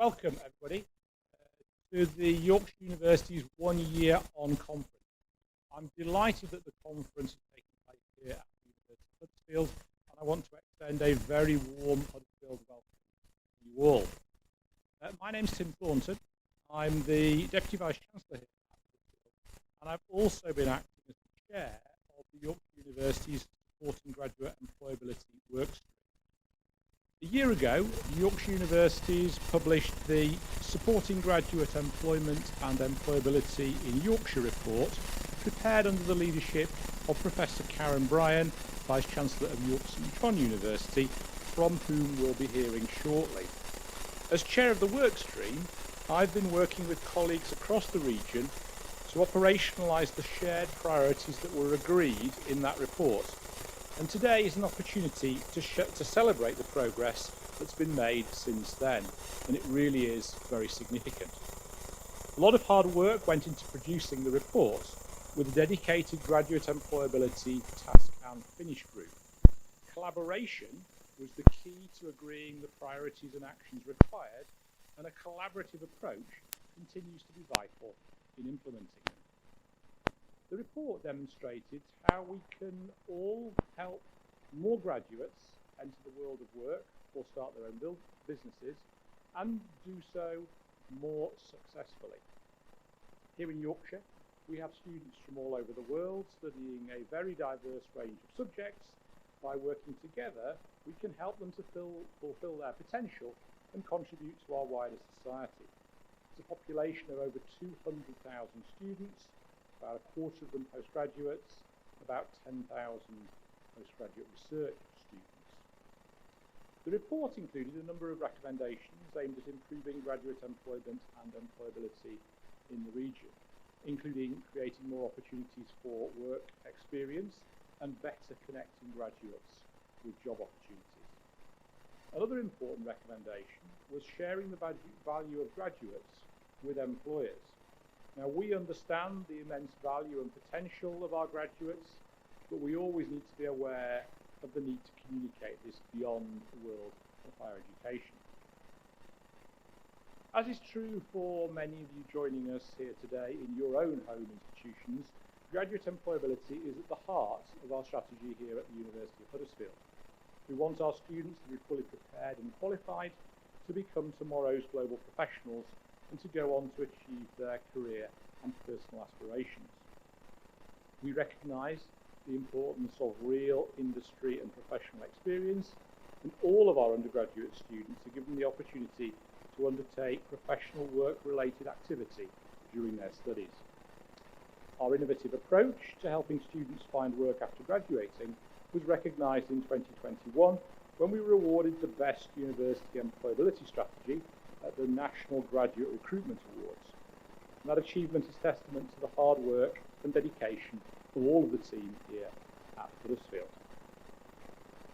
Welcome, everybody, to the Yorkshire Universities 1 Year On Conference. I'm delighted that the conference is taking place here at the University of Huddersfield, and I want to extend a very warm Huddersfield welcome to you all. My name's Tim Thornton. I'm the Deputy Vice-Chancellor here at Huddersfield, and I've also been acting as the Chair of the Yorkshire Universities Supporting Graduate Employability Workstream. A year ago, Yorkshire Universities published the Supporting Graduate Employment and Employability in Yorkshire report, prepared under the leadership of Professor Bryan, Vice-Chancellor of York St John University, from whom we'll be hearing shortly. As Chair of the Workstream, I've been working with colleagues across the region to operationalise the shared priorities that were agreed in that report. And today is an opportunity to celebrate the progress that's been made since then, and it really is very significant. A lot of hard work went into producing the report, with a dedicated graduate employability task and finish group. Collaboration was the key to agreeing the priorities and actions required, and a collaborative approach continues to be vital in implementing them. The report demonstrated how we can all help more graduates enter the world of work or start their own businesses, and do so more successfully. Here in Yorkshire, we have students from all over the world studying a very diverse range of subjects. By working together, we can help them to fulfill their potential and contribute to our wider society. It's a population of over 200,000 students, about a quarter of them postgraduates, about 10,000 postgraduate research students. The report included a number of recommendations aimed at improving graduate employment and employability in the region, including creating more opportunities for work experience and better connecting graduates with job opportunities. Another important recommendation was sharing the value of graduates with employers. Now, we understand the immense value and potential of our graduates, but we always need to be aware of the need to communicate this beyond the world of higher education. As is true for many of you joining us here today in your own home institutions, graduate employability is at the heart of our strategy here at the University of Huddersfield. We want our students to be fully prepared and qualified to become tomorrow's global professionals and to go on to achieve their career and personal aspirations. We recognise the importance of real industry and professional experience, and all of our undergraduate students are given the opportunity to undertake professional work-related activity during their studies. Our innovative approach to helping students find work after graduating was recognised in 2021 when we were awarded the Best University Employability Strategy at the National Graduate Recruitment Awards. And that achievement is testament to the hard work and dedication of all of the team here at Huddersfield.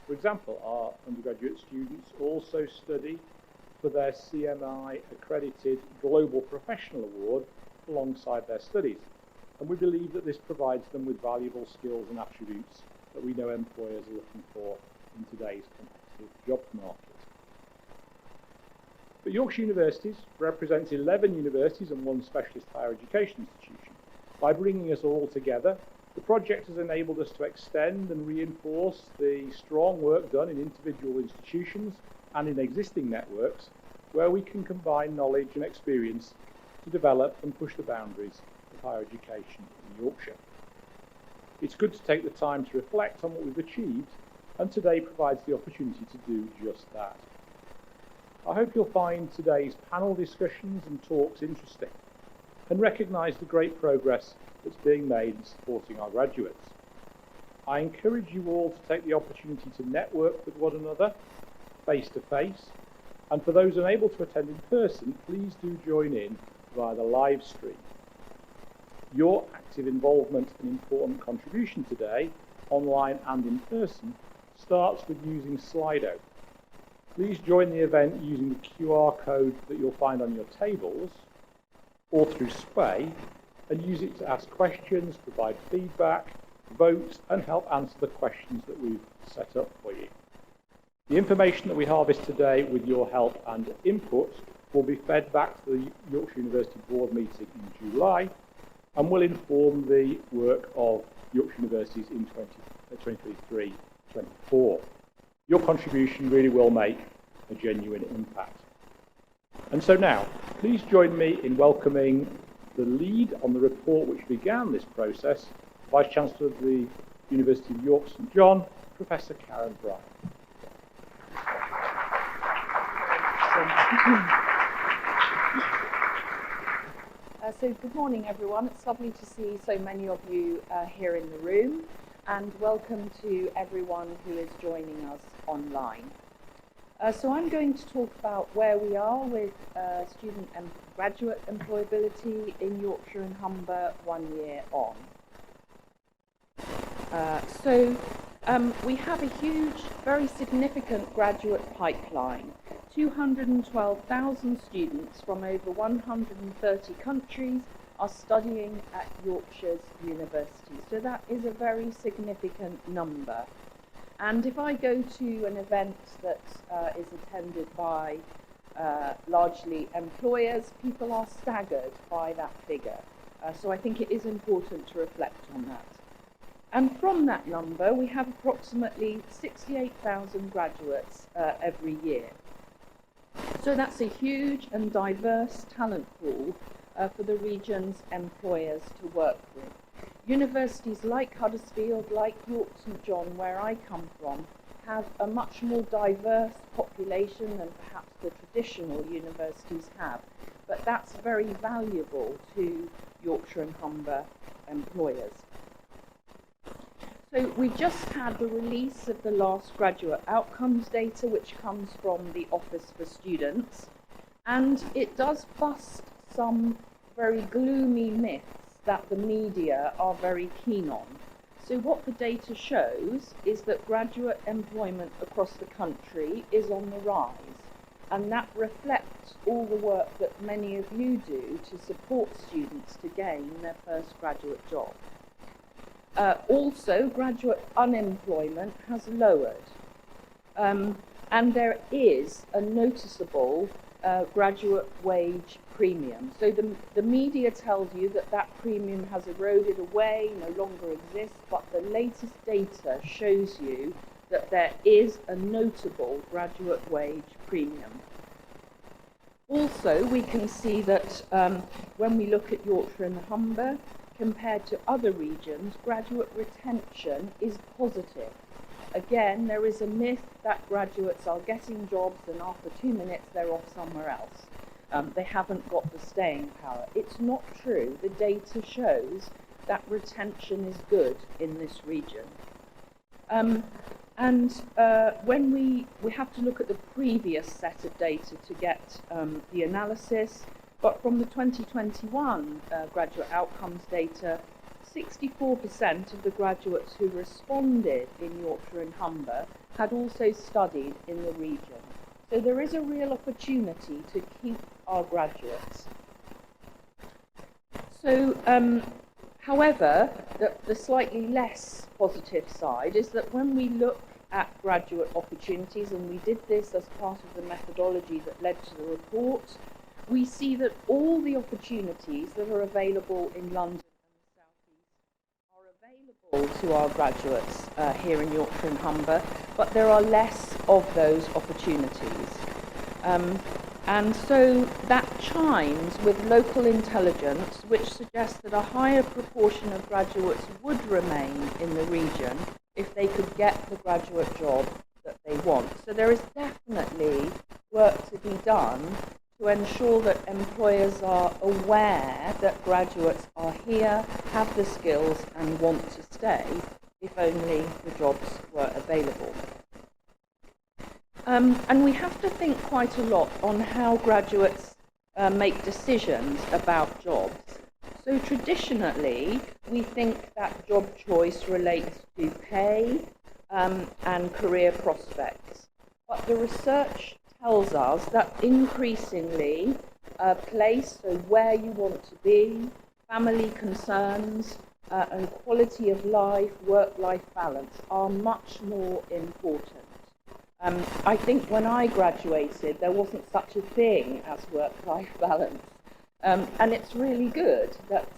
For example, our undergraduate students also study for their CMI accredited Global Professional Award alongside their studies, and we believe that this provides them with valuable skills and attributes that we know employers are looking for in today's competitive job market. But Yorkshire Universities represents 11 universities and 1 specialist higher education institution. By bringing us all together, the project has enabled us to extend and reinforce the strong work done in individual institutions and in existing networks, where we can combine knowledge and experience to develop and push the boundaries of higher education in Yorkshire. It's good to take the time to reflect on what we've achieved, and today provides the opportunity to do just that. I hope you'll find today's panel discussions and talks interesting, and recognise the great progress that's being made in supporting our graduates. I encourage you all to take the opportunity to network with one another, face to face, and for those unable to attend in person, please do join in via the live stream. Your active involvement and important contribution today, online and in person, starts with using Slido. Please join the event using the QR code that you'll find on your tables or through Sway, and use it to ask questions, provide feedback, vote, and help answer the questions that we've set up for you. The information that we harvest today with your help and input will be fed back to the Yorkshire University Board meeting in July and will inform the work of Yorkshire Universities in 2023-24. Your contribution really will make a genuine impact. And so now, please join me in welcoming the lead on the report which began this process, Vice-Chancellor of the University of York St John, Professor Karen Bryan. So good morning everyone, it's lovely to see so many of you here in the room, and welcome to everyone who is joining us online. So I'm going to talk about where we are with student and graduate employability in Yorkshire and Humber 1 year on. We have a huge, very significant graduate pipeline. 212,000 students from over 130 countries are studying at Yorkshire's universities. So that is a very significant number. And if I go to an event that is attended by largely employers, people are staggered by that figure. So I think it is important to reflect on that. And from that number, we have approximately 68,000 graduates every year. So that's a huge and diverse talent pool for the region's employers to work with. Universities like Huddersfield, like York St John, where I come from, have a much more diverse population than perhaps the traditional universities have. But that's very valuable to Yorkshire and Humber employers. So we just had the release of the last graduate outcomes data, which comes from the Office for Students, and it does bust some very gloomy myths that the media are very keen on. So what the data shows is that graduate employment across the country is on the rise, and that reflects all the work that many of you do to support students to gain their first graduate job. Also, graduate unemployment has lowered, and there is a noticeable graduate wage premium. So the media tells you that that premium has eroded away, no longer exists, but the latest data shows you that there is a notable graduate wage premium. Also, we can see that when we look at Yorkshire and Humber, compared to other regions, graduate retention is positive. Again, there is a myth that graduates are getting jobs and after 2 minutes they're off somewhere else. They haven't got the staying power. It's not true. The data shows that retention is good in this region. When we have to look at the previous set of data to get the analysis. But from the 2021 graduate outcomes data, 64% of the graduates who responded in Yorkshire and Humber had also studied in the region. So there is a real opportunity to keep our graduates. So, however, the slightly less positive side is that when we look at graduate opportunities, and we did this as part of the methodology that led to the report, we see that all the opportunities that are available in London and the South East are available to our graduates here in Yorkshire and Humber, but there are less of those opportunities. And so that chimes with local intelligence, which suggests that a higher proportion of graduates would remain in the region if they could get the graduate job that they want. So there is definitely work to be done to ensure that employers are aware that graduates are here, have the skills and want to stay, if only the jobs were available. And we have to think quite a lot on how graduates make decisions about jobs. So traditionally, we think that job choice relates to pay and career prospects. But the research tells us that increasingly place, so where you want to be, family concerns, and quality of life, work-life balance are much more important. I think when I graduated, there wasn't such a thing as work-life balance. And it's really good that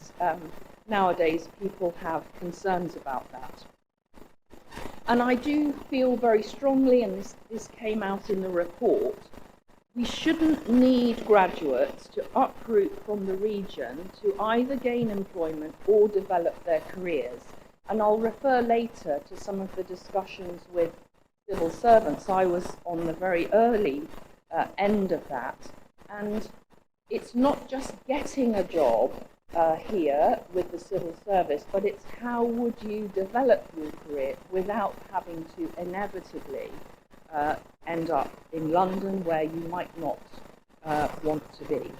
nowadays people have concerns about that. And I do feel very strongly, and this came out in the report, we shouldn't need graduates to uproot from the region to either gain employment or develop their careers. And I'll refer later to some of the discussions with civil servants. I was on the very early end of that. And it's not just getting a job here with the civil service, but it's how would you develop your career without having to inevitably end up in London where you might not want to be.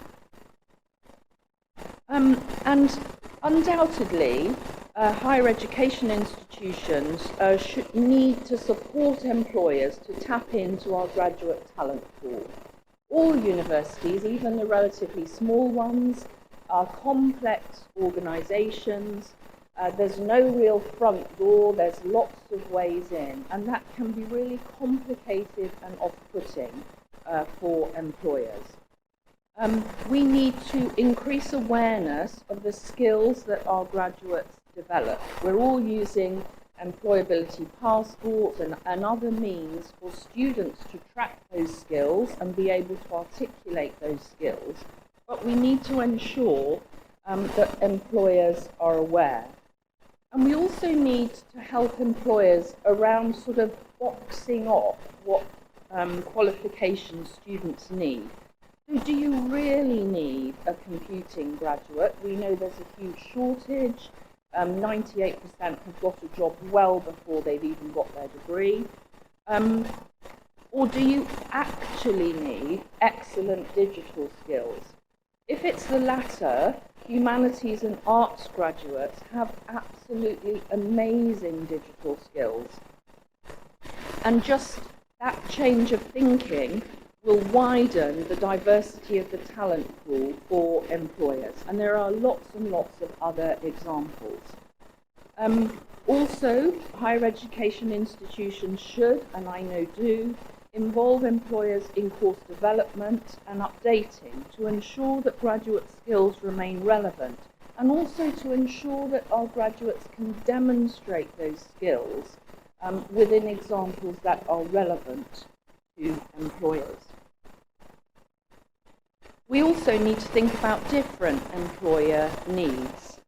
And undoubtedly, higher education institutions should need to support employers to tap into our graduate talent pool. All universities, even the relatively small ones, are complex organisations. There's no real front door, there's lots of ways in, and that can be really complicated and off-putting for employers. We need to increase awareness of the skills that our graduates develop. We're all using employability passports and other means for students to track those skills and be able to articulate those skills, but we need to ensure that employers are aware. And we also need to help employers around sort of boxing off what qualifications students need. So do you really need a computing graduate? We know there's a huge shortage. 98% have got a job well before they've even got their degree. Or do you actually need excellent digital skills? If it's the latter, humanities and arts graduates have absolutely amazing digital skills. And just that change of thinking will widen the diversity of the talent pool for employers. And there are lots and lots of other examples. Also, higher education institutions should, and I know do, involve employers in course development and updating to ensure that graduate skills remain relevant, and also to ensure that our graduates can demonstrate those skills within examples that are relevant to employers. We also need to think about different employer needs.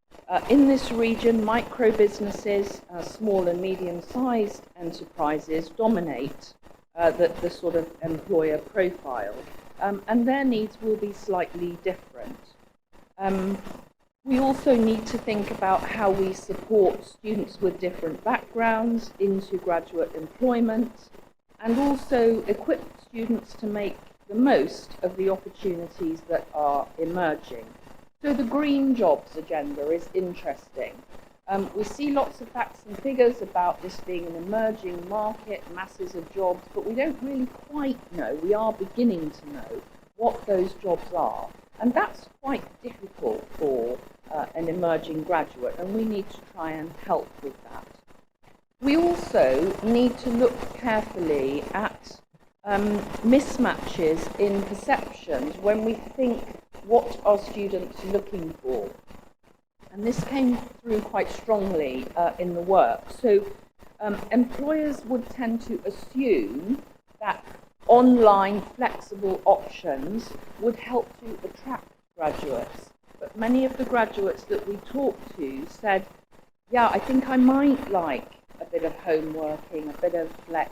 In this region, micro businesses, small and medium-sized enterprises dominate the sort of employer profile, and their needs will be slightly different. We also need to think about how we support students with different backgrounds into graduate employment, and also equip students to make the most of the opportunities that are emerging. So the green jobs agenda is interesting. We see lots of facts and figures about this being an emerging market, masses of jobs, but we don't really quite know, we are beginning to know, what those jobs are. And that's quite difficult for an emerging graduate, and we need to try and help with that. We also need to look carefully at mismatches in perceptions when we think what are students looking for. And this came through quite strongly in the work. So employers would tend to assume that online flexible options would help to attract graduates. But many of the graduates that we talked to said, yeah, I think I might like a bit of home working, a bit of flex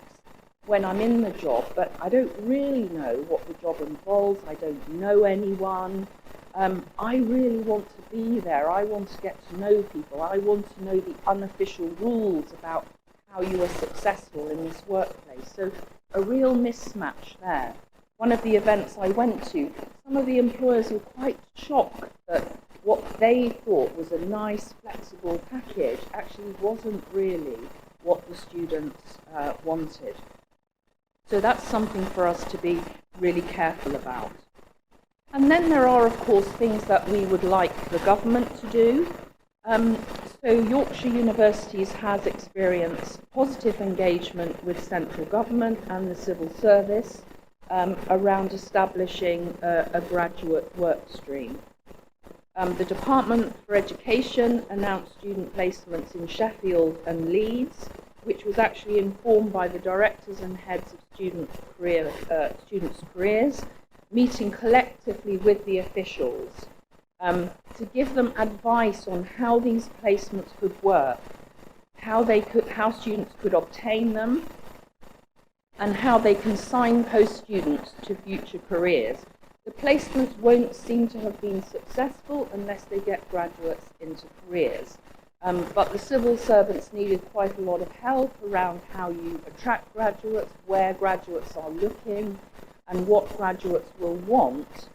when I'm in the job, but I don't really know what the job involves. I don't know anyone. I really want to be there. I want to get to know people. I want to know the unofficial rules about how you are successful in this workplace. So a real mismatch there. One of the events I went to, some of the employers were quite shocked that what they thought was a nice, flexible package actually wasn't really what the students wanted. So that's something for us to be really careful about. And then there are, of course, things that we would like the government to do. So Yorkshire Universities has experienced positive engagement with central government and the civil service around establishing a graduate work stream. The Department for Education announced student placements in Sheffield and Leeds, which was actually informed by the directors and heads of students' careers, meeting collectively with the officials to give them advice on how these placements could work, how students could obtain them, and how they can signpost students to future careers. The placements won't seem to have been successful unless they get graduates into careers. But the civil servants needed quite a lot of help around how you attract graduates, where graduates are looking, and what graduates will want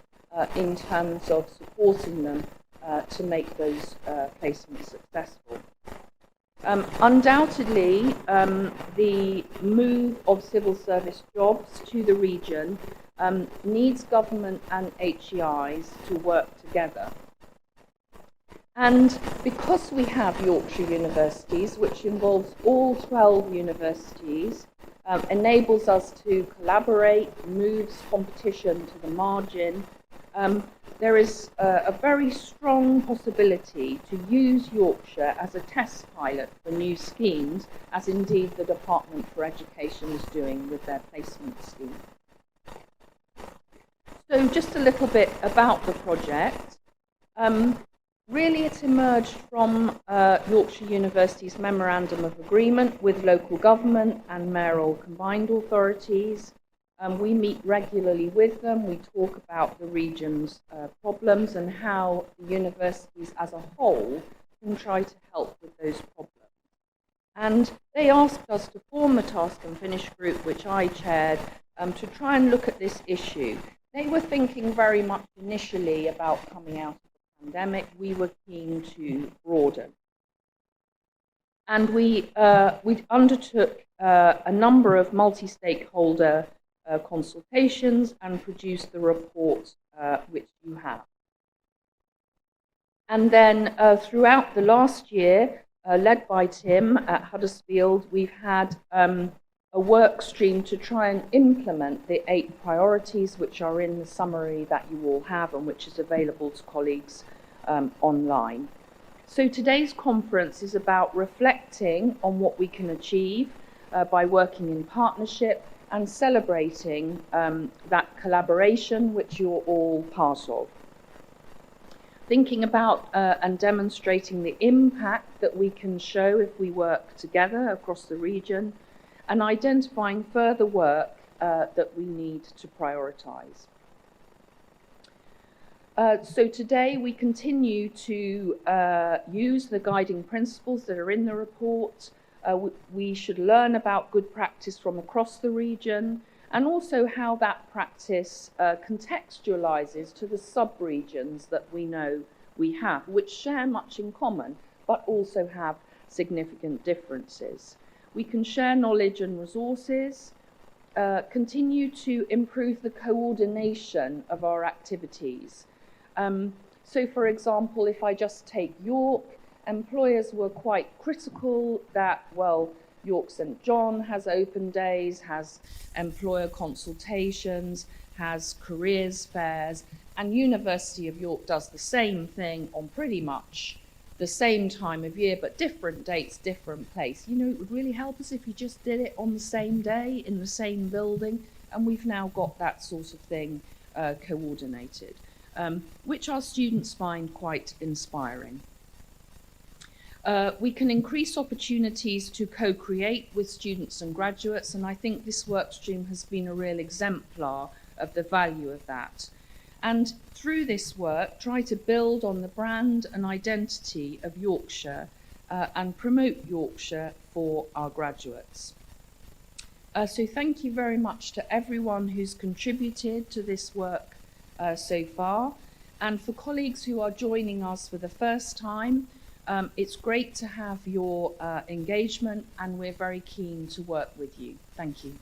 in terms of supporting them to make those placements successful. Undoubtedly, the move of civil service jobs to the region needs government and HEIs to work together. And because we have Yorkshire Universities, which involves all 12 universities, enables us to collaborate, moves competition to the margin, there is a very strong possibility to use Yorkshire as a test pilot for new schemes, as indeed the Department for Education is doing with their placement scheme. So just a little bit about the project. Really it emerged from Yorkshire University's Memorandum of Agreement with local government and mayoral combined authorities. We meet regularly with them. We talk about the region's problems and how the universities as a whole can try to help with those problems. And they asked us to form the Task and Finish group, which I chaired, to try and look at this issue. They were thinking very much initially about coming out of the pandemic. We were keen to broaden. And we undertook a number of multi-stakeholder consultations and produced the report which you have. And then throughout the last year, led by Tim at Huddersfield, we've had a work stream to try and implement the 8 priorities which are in the summary that you all have and which is available to colleagues online. So today's conference is about reflecting on what we can achieve by working in partnership and celebrating that collaboration which you're all part of. Thinking about and demonstrating the impact that we can show if we work together across the region, and identifying further work that we need to prioritise. So today we continue to use the guiding principles that are in the report. We should learn about good practice from across the region and also how that practice contextualises to the sub-regions that we know we have, which share much in common but also have significant differences. We can share knowledge and resources, continue to improve the coordination of our activities. So for example, if I just take York, employers were quite critical that, well, York St John has open days, has employer consultations, has careers fairs, and University of York does the same thing on pretty much the same time of year, but different dates, different place. You know, it would really help us if you just did it on the same day in the same building, and we've now got that sort of thing coordinated, which our students find quite inspiring. We can increase opportunities to co-create with students and graduates, and I think this workstream has been a real exemplar of the value of that. And through this work, try to build on the brand and identity of Yorkshire and promote Yorkshire for our graduates. So thank you very much to everyone who's contributed to this work so far. And for colleagues who are joining us for the first time, it's great to have your engagement, and we're very keen to work with you. Thank you.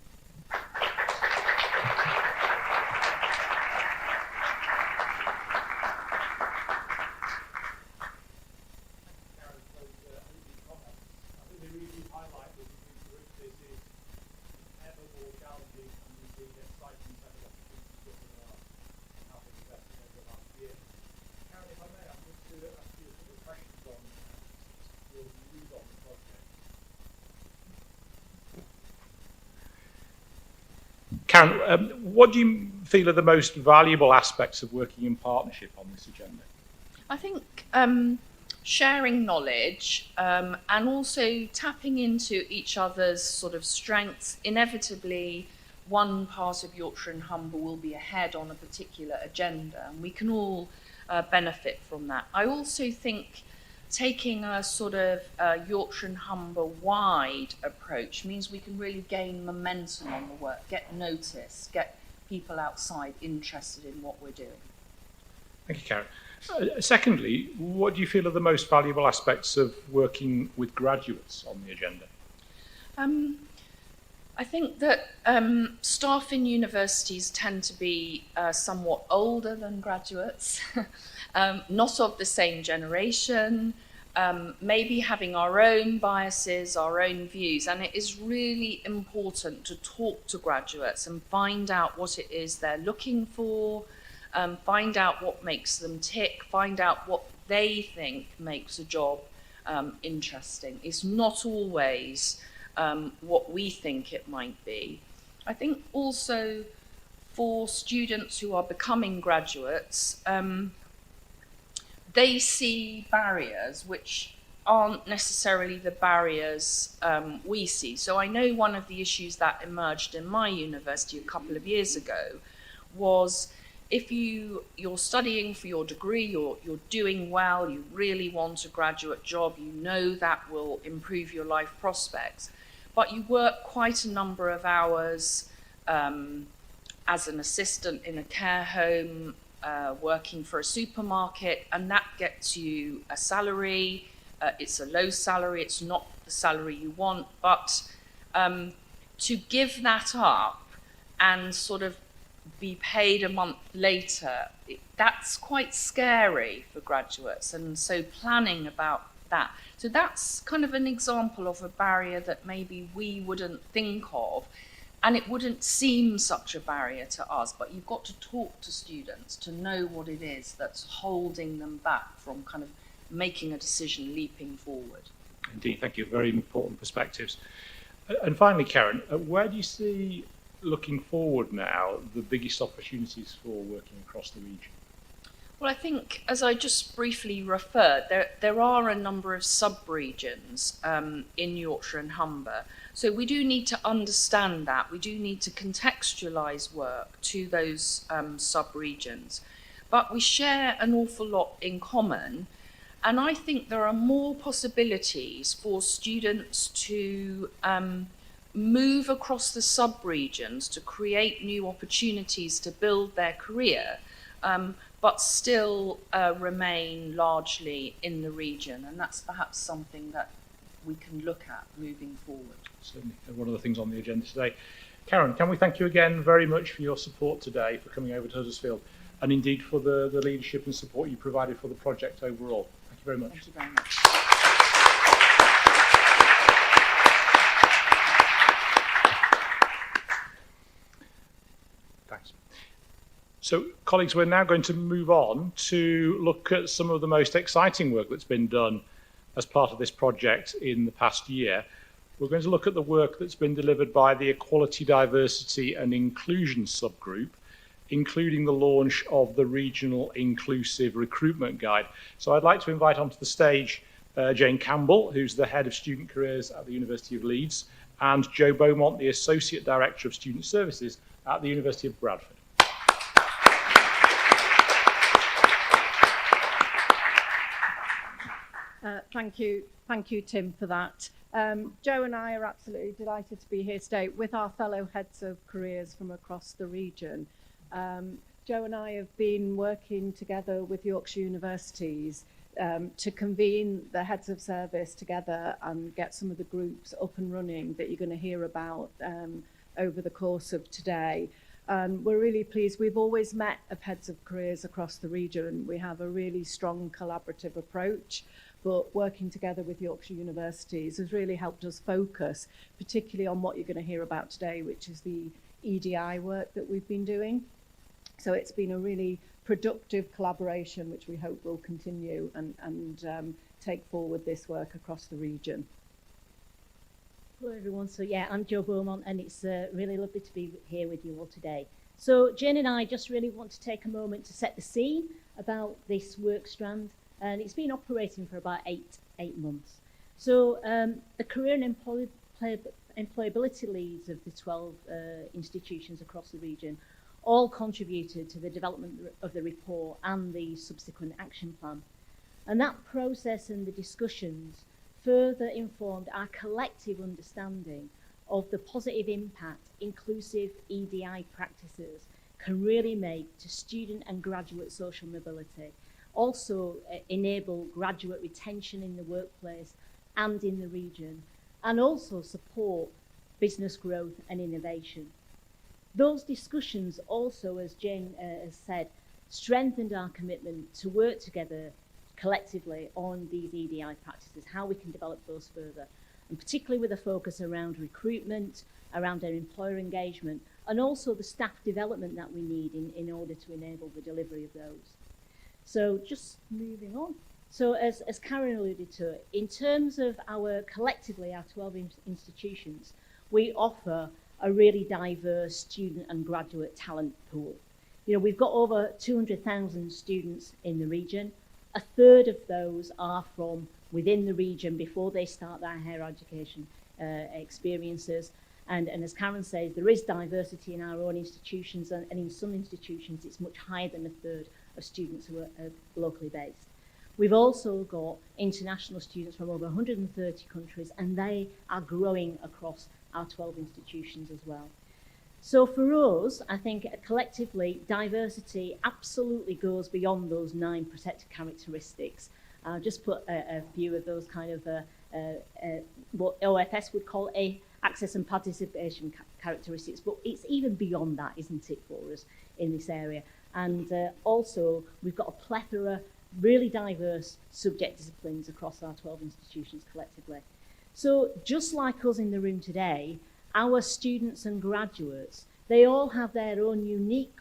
Karen, what do you feel are the most valuable aspects of working in partnership on this agenda? I think sharing knowledge and also tapping into each other's sort of strengths. Inevitably, one part of Yorkshire and Humber will be ahead on a particular agenda, and we can all benefit from that. I also think taking a sort of Yorkshire and Humber wide approach means we can really gain momentum on the work, get noticed, get people outside interested in what we're doing. Thank you, Karen. Secondly, what do you feel are the most valuable aspects of working with graduates on the agenda? I think that staff in universities tend to be somewhat older than graduates, not of the same generation, maybe having our own biases, our own views, and it is really important to talk to graduates and find out what it is they're looking for, find out what makes them tick, find out what they think makes a job interesting. It's not always what we think it might be. I think also for students who are becoming graduates, they see barriers which aren't necessarily the barriers we see. So I know one of the issues that emerged in my university a couple of years ago was if you're studying for your degree, you're doing well, you really want a graduate job, you know that will improve your life prospects, but you work quite a number of hours as an assistant in a care home, working for a supermarket, and that gets you a salary. It's a low salary, it's not the salary you want, but to give that up and sort of be paid a month later, that's quite scary for graduates, and so planning about that. So that's kind of an example of a barrier that maybe we wouldn't think of, and it wouldn't seem such a barrier to us, but you've got to talk to students to know what it is that's holding them back from kind of making a decision, leaping forward. Indeed, thank you. Very important perspectives. And finally, Karen, where do you see, looking forward now, the biggest opportunities for working across the region? Well, I think, as I just briefly referred, there are a number of sub-regions in Yorkshire and Humber. So we do need to understand that. We do need to contextualise work to those sub-regions. But we share an awful lot in common. And I think there are more possibilities for students to move across the sub-regions to create new opportunities to build their career, but still remain largely in the region. And that's perhaps something that we can look at moving forward. Certainly, one of the things on the agenda today. Karen, can we thank you again very much for your support today, for coming over to Huddersfield, and indeed for the leadership and support you provided for the project overall. Thank you very much. Thank you very much. Thanks. So, colleagues, we're now going to move on to look at some of the most exciting work that's been done as part of this project in the past year. We're going to look at the work that's been delivered by the Equality, Diversity and Inclusion subgroup, including the launch of the Regional Inclusive Recruitment Guide. So I'd like to invite onto the stage Jane Campbell, who's the Head of Student Careers at the University of Leeds, and Joe Beaumont, the Associate Director of Student Services at the University of Bradford. Thank you, Tim, for that. Joe and I are absolutely delighted to be here today with our fellow heads of careers from across the region. Joe and I have been working together with Yorkshire Universities to convene the heads of service together and get some of the groups up and running that you're going to hear about over the course of today. We're really pleased. We've always met of heads of careers across the region. We have a really strong collaborative approach, but working together with Yorkshire Universities has really helped us focus, particularly on what you're going to hear about today, which is the EDI work that we've been doing. So it's been a really productive collaboration, which we hope will continue and take forward this work across the region. Hello everyone, so yeah, I'm Jo Beaumont and it's really lovely to be here with you all today. So Jane and I just really want to take a moment to set the scene about this work strand, and it's been operating for about eight months. So the career and employability leads of the 12 institutions across the region all contributed to the development of the report and the subsequent action plan. And that process and the discussions further informed our collective understanding of the positive impact inclusive EDI practices can really make to student and graduate social mobility, also enable graduate retention in the workplace and in the region, and also support business growth and innovation. Those discussions also, as Jane has said, strengthened our commitment to work together collectively on these EDI practices, how we can develop those further, and particularly with a focus around recruitment, around our employer engagement, and also the staff development that we need in order to enable the delivery of those. So just moving on. So as Karen alluded to, in terms of our 12 institutions, we offer a really diverse student and graduate talent pool. You know, we've got over 200,000 students in the region. A third of those are from within the region before they start their higher education experiences. And as Karen says, there is diversity in our own institutions, and in some institutions it's much higher than a third of students who are locally based. We've also got international students from over 130 countries, and they are growing across our 12 institutions as well. So for us, I think collectively, diversity absolutely goes beyond those 9 protected characteristics. I'll just put a few of those kind of what OFS would call access and participation characteristics, but it's even beyond that, isn't it, for us in this area? And also, we've got a plethora, really diverse subject disciplines across our 12 institutions collectively. So just like us in the room today, our students and graduates, they all have their own unique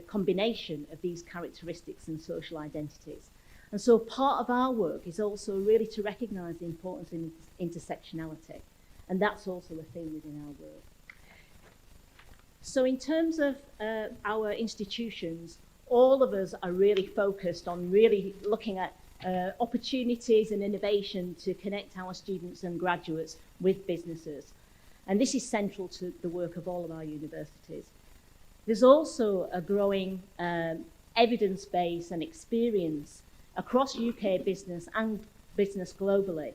combination of these characteristics and social identities. And so part of our work is also really to recognise the importance of intersectionality. And that's also a theme within our work. So in terms of our institutions, all of us are really focused on really looking at opportunities and innovation to connect our students and graduates with businesses. And this is central to the work of all of our universities. There's also a growing evidence base and experience across UK business and business globally,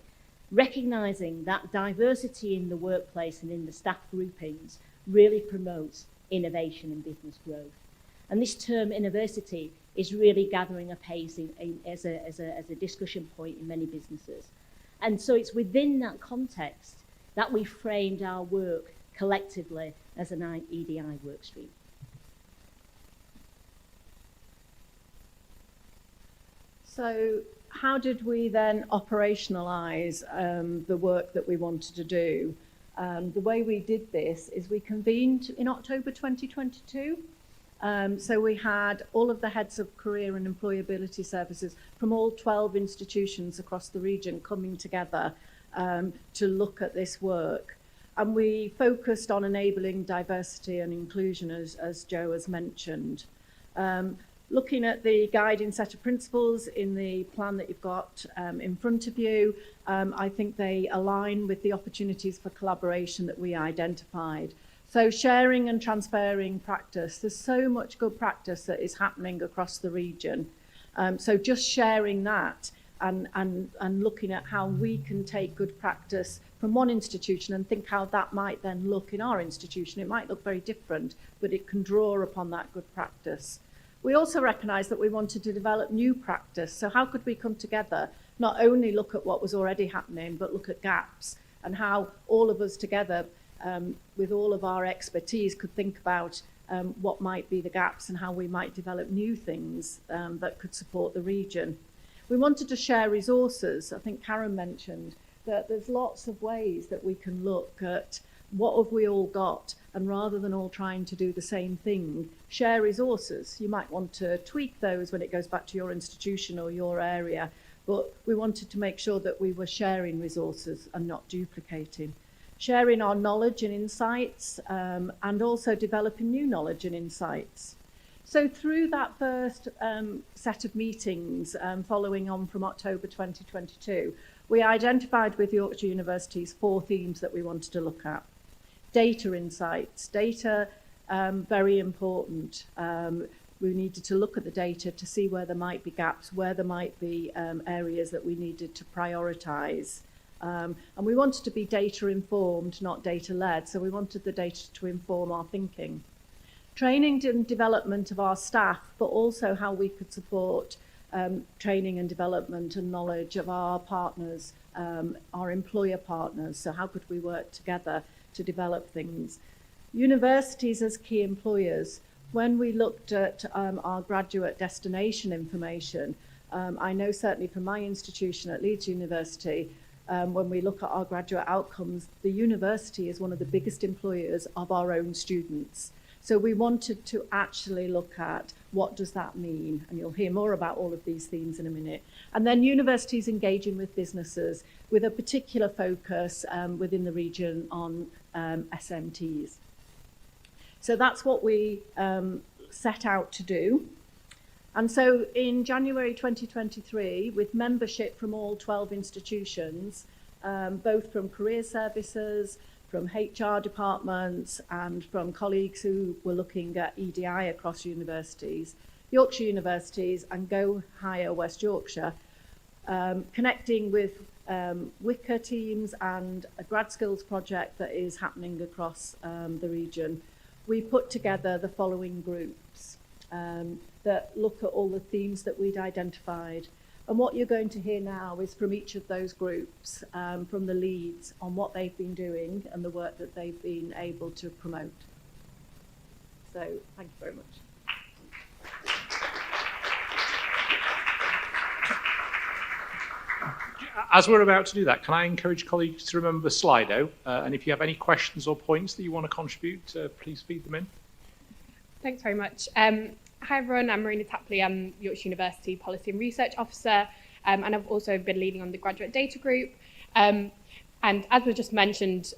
recognising that diversity in the workplace and in the staff groupings really promotes innovation and business growth. And this term innovativity is really gathering a pace as a discussion point in many businesses. And so it's within that context that we framed our work collectively as an EDI workstream. So how did we then operationalise the work that we wanted to do? The way we did this is we convened in October 2022. So we had all of the heads of career and employability services from all 12 institutions across the region coming together to look at this work. And we focused on enabling diversity and inclusion, as Jo has mentioned. Looking at the guiding set of principles in the plan that you've got in front of you, I think they align with the opportunities for collaboration that we identified. So sharing and transferring practice, there's so much good practice that is happening across the region. So just sharing that and looking at how we can take good practice from one institution and think how that might then look in our institution. It might look very different, but it can draw upon that good practice. We also recognised that we wanted to develop new practice. So how could we come together, not only look at what was already happening, but look at gaps and how all of us together, with all of our expertise, could think about what might be the gaps and how we might develop new things that could support the region. We wanted to share resources. I think Karen mentioned that there's lots of ways that we can look at what have we all got, and rather than all trying to do the same thing, share resources. You might want to tweak those when it goes back to your institution or your area, but we wanted to make sure that we were sharing resources and not duplicating. sharing our knowledge and insights, and also developing new knowledge and insights. So through that first set of meetings following on from October 2022, we identified with Yorkshire Universities 4 themes that we wanted to look at. Data insights, data, very important. We needed to look at the data to see where there might be gaps, where there might be areas that we needed to prioritise. And we wanted to be data informed, not data led. So we wanted the data to inform our thinking. Training and development of our staff, but also how we could support training and development and knowledge of our partners, our employer partners. So how could we work together to develop things? Universities as key employers. When we looked at our graduate destination information, I know certainly from my institution at Leeds University, when we look at our graduate outcomes, the university is one of the biggest employers of our own students. So we wanted to actually look at what does that mean, and you'll hear more about all of these themes in a minute. And then universities engaging with businesses with a particular focus within the region on SMTs. So that's what we set out to do. And so in January 2023, with membership from all 12 institutions, both from career services, from HR departments, and from colleagues who were looking at EDI across universities, Yorkshire Universities and Go Higher West Yorkshire, connecting with WICA teams and a grad skills project that is happening across the region, we put together the following groups that look at all the themes that we'd identified. And what you're going to hear now is from each of those groups, from the leads, on what they've been doing and the work that they've been able to promote. So thank you very much. As we're about to do that, can I encourage colleagues to remember Slido? And if you have any questions or points that you want to contribute, please feed them in. Thanks very much. Hi everyone, I'm Marina Tapley. I'm Yorkshire University Policy and Research Officer, and I've also been leading on the Graduate Data Group. And as was just mentioned,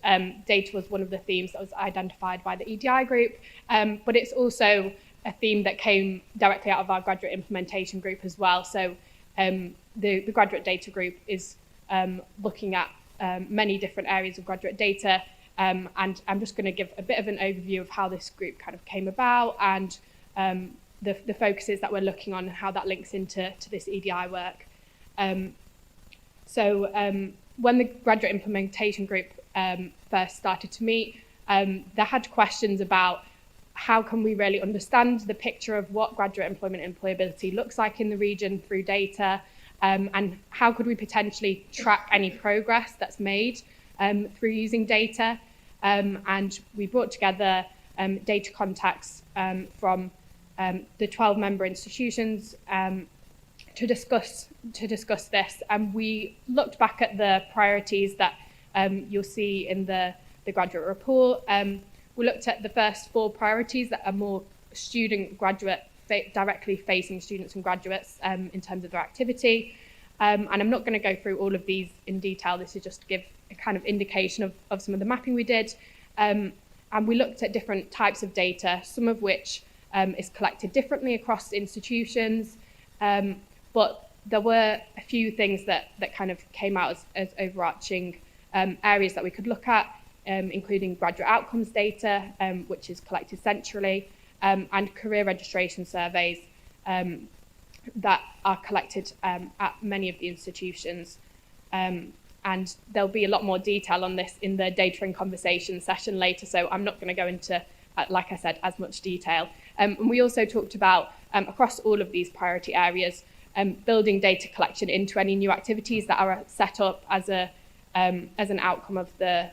data was one of the themes that was identified by the EDI group, but it's also a theme that came directly out of our Graduate Implementation Group as well. So the Graduate Data Group is looking at many different areas of graduate data, and I'm just going to give a bit of an overview of how this group kind of came about and the focuses that we're looking on and how that links into this EDI work. So when the Graduate Implementation Group first started to meet, they had questions about how can we really understand the picture of what graduate employment and employability looks like in the region through data, and how could we potentially track any progress that's made through using data. And we brought together data contacts from the 12 member institutions to discuss this, and we looked back at the priorities that you'll see in the graduate report. We looked at the first 4 priorities that are more student graduate directly facing students and graduates in terms of their activity, and I'm not going to go through all of these in detail. This is just to give a kind of indication of some of the mapping we did, and we looked at different types of data, some of which is collected differently across institutions, but there were a few things that kind of came out as overarching areas that we could look at, including graduate outcomes data, which is collected centrally, and career registration surveys that are collected at many of the institutions. And there'll be a lot more detail on this in the data and conversation session later, so I'm not going to go into, like I said, as much detail. And we also talked about, across all of these priority areas, building data collection into any new activities that are set up as an outcome of the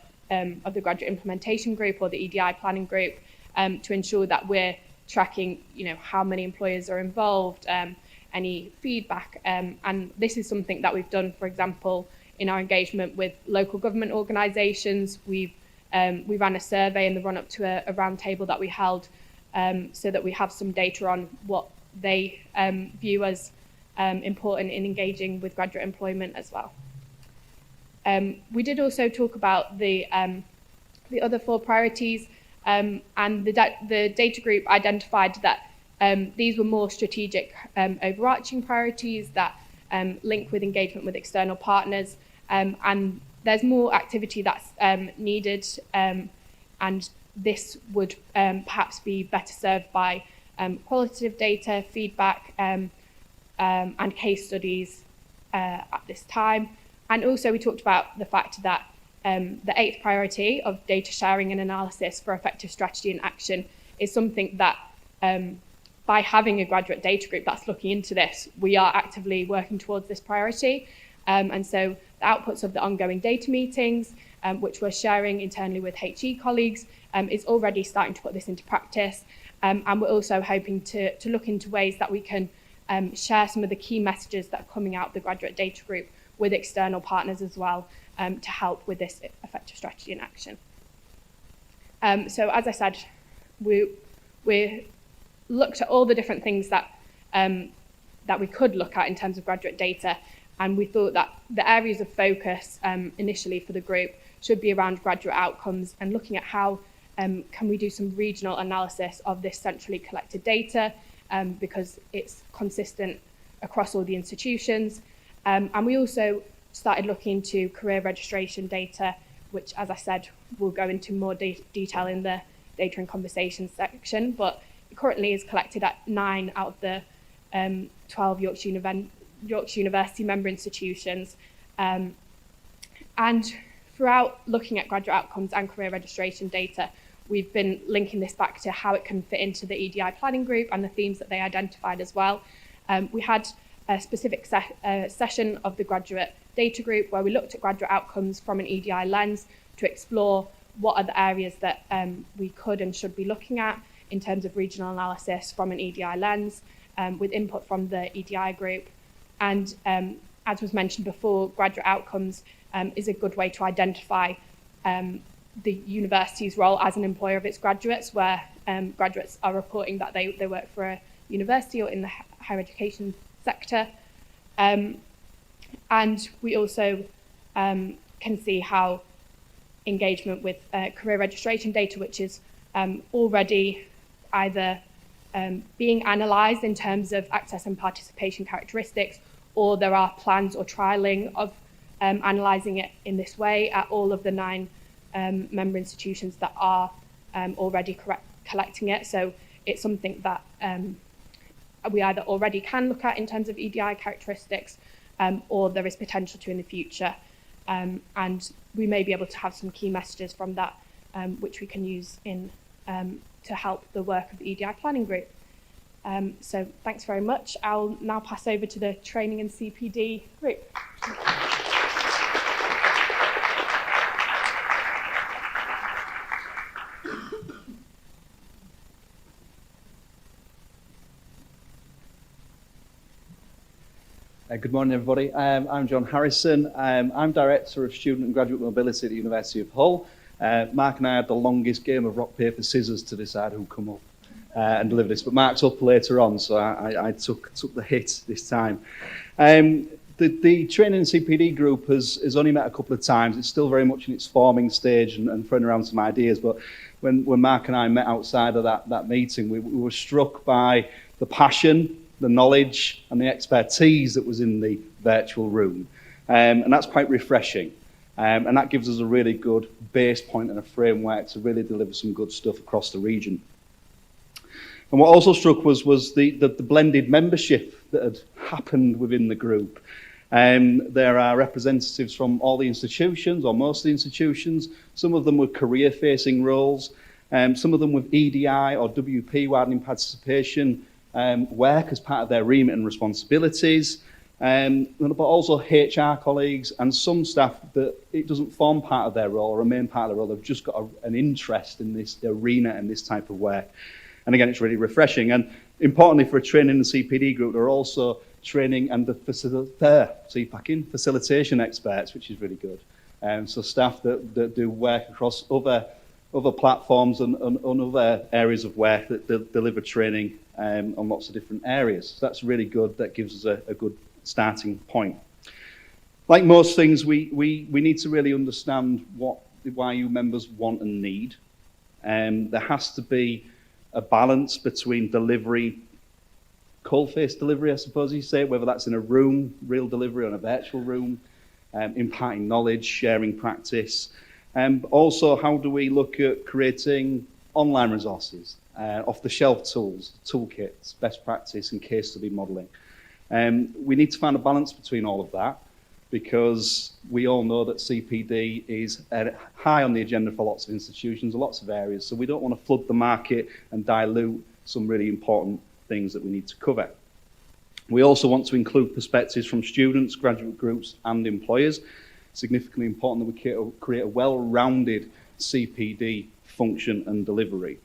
Graduate Implementation Group or the EDI Planning Group, to ensure that we're tracking, how many employers are involved, any feedback, and this is something that we've done, for example, in our engagement with local government organisations. We ran a survey in the run-up to a roundtable that we held, so that we have some data on what they view as important in engaging with graduate employment as well. We did also talk about the the other 4 priorities, and the data group identified that these were more strategic overarching priorities that link with engagement with external partners, and there's more activity that's needed, and this would perhaps be better served by qualitative data, feedback, and case studies at this time. And also we talked about the fact that the 8th priority of data sharing and analysis for effective strategy and action is something that by having a graduate data group that's looking into this, we are actively working towards this priority. And so the outputs of the ongoing data meetings, which we're sharing internally with HE colleagues, is already starting to put this into practice. And we're also hoping to look into ways that we can share some of the key messages that are coming out of the graduate data group with external partners as well, to help with this effective strategy and action. So as I said, we looked at all the different things that we could look at in terms of graduate data, and we thought that the areas of focus initially for the group should be around graduate outcomes and looking at how can we do some regional analysis of this centrally collected data, because it's consistent across all the institutions. And we also started looking into career registration data, which, as I said, we'll go into more detail in the data and conversations section, but it currently is collected at 9 out of the 12 Yorkshire University member institutions. And throughout looking at graduate outcomes and career registration data, we've been linking this back to how it can fit into the EDI planning group and the themes that they identified as well. We had a specific session of the graduate data group where we looked at graduate outcomes from an EDI lens to explore what are the areas that we could and should be looking at in terms of regional analysis from an EDI lens, with input from the EDI group. And as was mentioned before, graduate outcomes is a good way to identify the university's role as an employer of its graduates, where graduates are reporting that they work for a university or in the higher education sector. And we also can see how engagement with career registration data, which is already either being analysed in terms of access and participation characteristics, or there are plans or trialling of analysing it in this way at all of the 9 member institutions that are already collecting it. So it's something that we either already can look at in terms of EDI characteristics, or there is potential to in the future. And we may be able to have some key messages from that, which we can use in to help the work of the EDI planning group. So thanks very much. I'll now pass over to the training and CPD group. Good morning, everybody. I'm John Harrison. I'm Director of Student and Graduate Mobility at the University of Hull. Mark and I had the longest game of rock, paper, scissors to decide who'd come up and deliver this, but Mark's up later on, so I took the hit this time. The training and CPD group has only met a couple of times. It's still very much in its forming stage and throwing around some ideas, but when Mark and I met outside of that meeting, we were struck by the passion, the knowledge and the expertise that was in the virtual room. And that's quite refreshing. And that gives us a really good base point and a framework to really deliver some good stuff across the region. And what also struck was the blended membership that had happened within the group. There are representatives from all the institutions, or most of the institutions, some of them with career-facing roles, some of them with EDI or WP, widening participation, work as part of their remit and responsibilities, but also HR colleagues and some staff that it doesn't form part of their role or a main part of their role. They've just got an interest in this arena and this type of work. And again, it's really refreshing. And importantly for a training and CPD group, they're also training and the facilitation experts, which is really good. So staff that do work across other platforms and other areas of work that deliver training on lots of different areas. So that's really good. That gives us a good starting point. Like most things, we need to really understand what the YU members want and need. There has to be a balance between delivery, cold-face delivery, I suppose you say, whether that's in a room, real delivery, or in a virtual room, imparting knowledge, sharing practice. Also, how do we look at creating online resources, off-the-shelf tools, toolkits, best practice, and case study modelling? We need to find a balance between all of that, because we all know that CPD is high on the agenda for lots of institutions, lots of areas, so we don't want to flood the market and dilute some really important things that we need to cover. We also want to include perspectives from students, graduate groups, and employers. Significantly important that we create a well-rounded CPD function and delivery.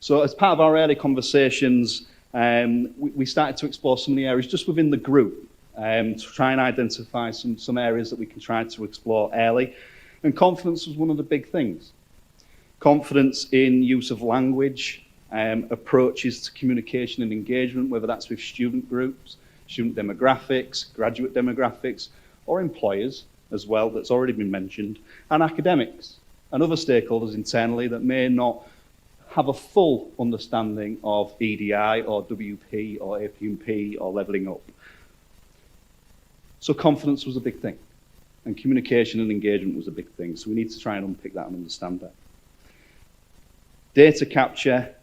So as part of our early conversations, we started to explore some of the areas just within the group to try and identify some areas that we can try to explore early. And confidence was one of the big things. Confidence in use of language, approaches to communication and engagement, whether that's with student groups, student demographics, graduate demographics, or employers as well, that's already been mentioned, and academics and other stakeholders internally that may not have a full understanding of EDI or WP or AP&P or levelling up. So confidence was a big thing, and communication and engagement was a big thing, so we need to try and unpick that and understand that. Data capture.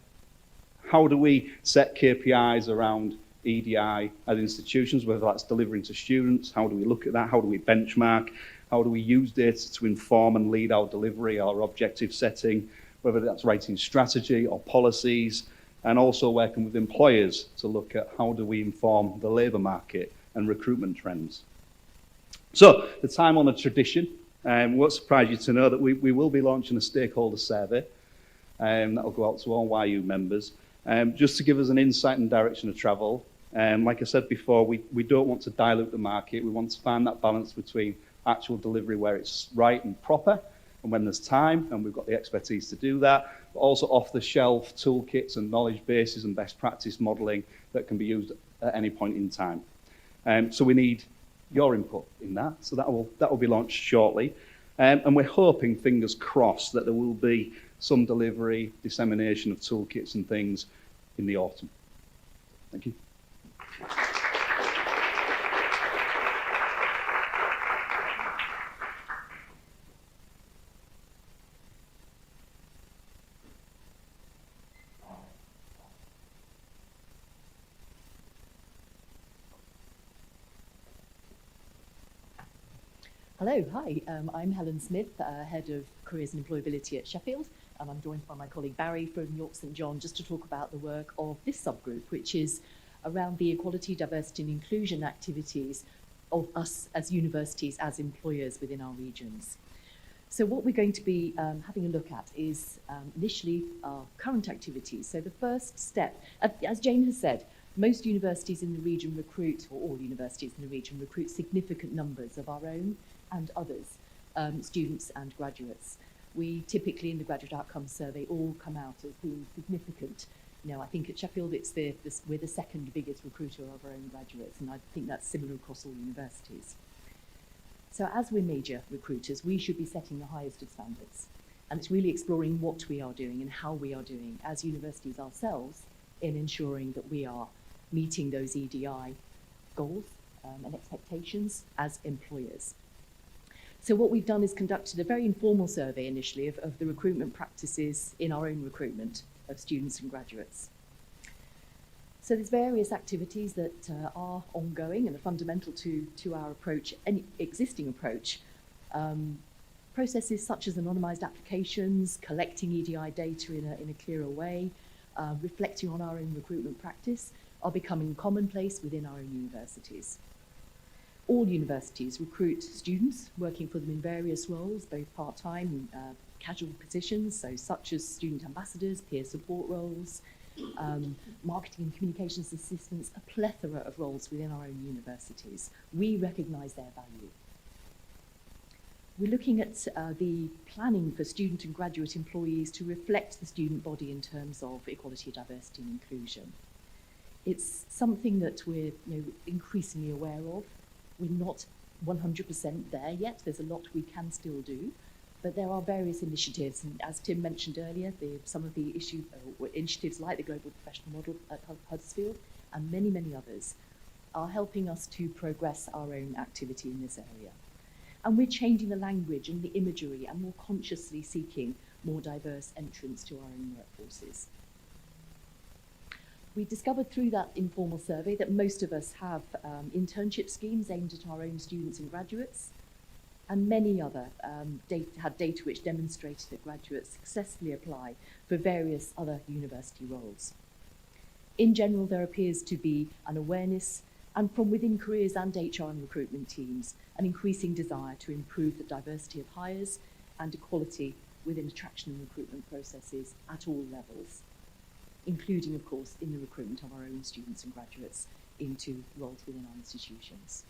How do we set KPIs around EDI at institutions, whether that's delivering to students? How do we look at that? How do we benchmark? How do we use data to inform and lead our delivery, our objective setting, whether that's writing strategy or policies, and also working with employers to look at how do we inform the labour market and recruitment trends. So, the time-honoured tradition, won't surprise you to know that we will be launching a stakeholder survey that will go out to all YU members. Just to give us an insight and direction of travel. Like I said before, we don't want to dilute the market. We want to find that balance between actual delivery where it's right and proper, and when there's time, and we've got the expertise to do that, but also off-the-shelf toolkits and knowledge bases and best practice modelling that can be used at any point in time. So we need your input in that. So that will be launched shortly. And we're hoping, fingers crossed, that there will be some delivery, dissemination of toolkits and things in the autumn. Thank you. Hello, hi, I'm Helen Smith, Head of Careers and Employability at Sheffield, and I'm joined by my colleague Barry from York St John just to talk about the work of this subgroup, which is around the equality, diversity and inclusion activities of us as universities, as employers within our regions. So what we're going to be having a look at is initially our current activities. So the first step, as Jane has said, most universities in the region recruit, or all universities in the region recruit significant numbers of our own and others, students and graduates. We typically in the graduate outcomes survey all come out as being significant. You know, I think at Sheffield we're the second biggest recruiter of our own graduates, and I think that's similar across all universities. So as we're major recruiters, we should be setting the highest of standards. And it's really exploring what we are doing and how we are doing as universities ourselves in ensuring that we are meeting those EDI goals and expectations as employers. So what we've done is conducted a very informal survey initially of the recruitment practices in our own recruitment of students and graduates. So there's various activities that are ongoing and are fundamental to our approach, any existing approach. Processes such as anonymised applications, collecting EDI data in a clearer way, reflecting on our own recruitment practice are becoming commonplace within our own universities. All universities recruit students working for them in various roles, both part-time and casual positions, so such as student ambassadors, peer support roles, marketing and communications assistants, a plethora of roles within our own universities. We recognise their value. We're looking at the planning for student and graduate employees to reflect the student body in terms of equality, diversity and inclusion. It's something that we're increasingly aware of. We're not 100% there yet. There's a lot we can still do, But there are various initiatives, and as Tim mentioned earlier, some of the initiatives like the Global Professional Model at Huddersfield and many, many others are helping us to progress our own activity in this area. And we're changing the language and the imagery and more consciously seeking more diverse entrants to our own workforces. We discovered through that informal survey that most of us have internship schemes aimed at our own students and graduates, and many other had data which demonstrated that graduates successfully apply for various other university roles. In general, there appears to be an awareness, and from within careers and HR and recruitment teams, an increasing desire to improve the diversity of hires and equality within attraction and recruitment processes at all levels, including, of course, in the recruitment of our own students and graduates into roles within our institutions.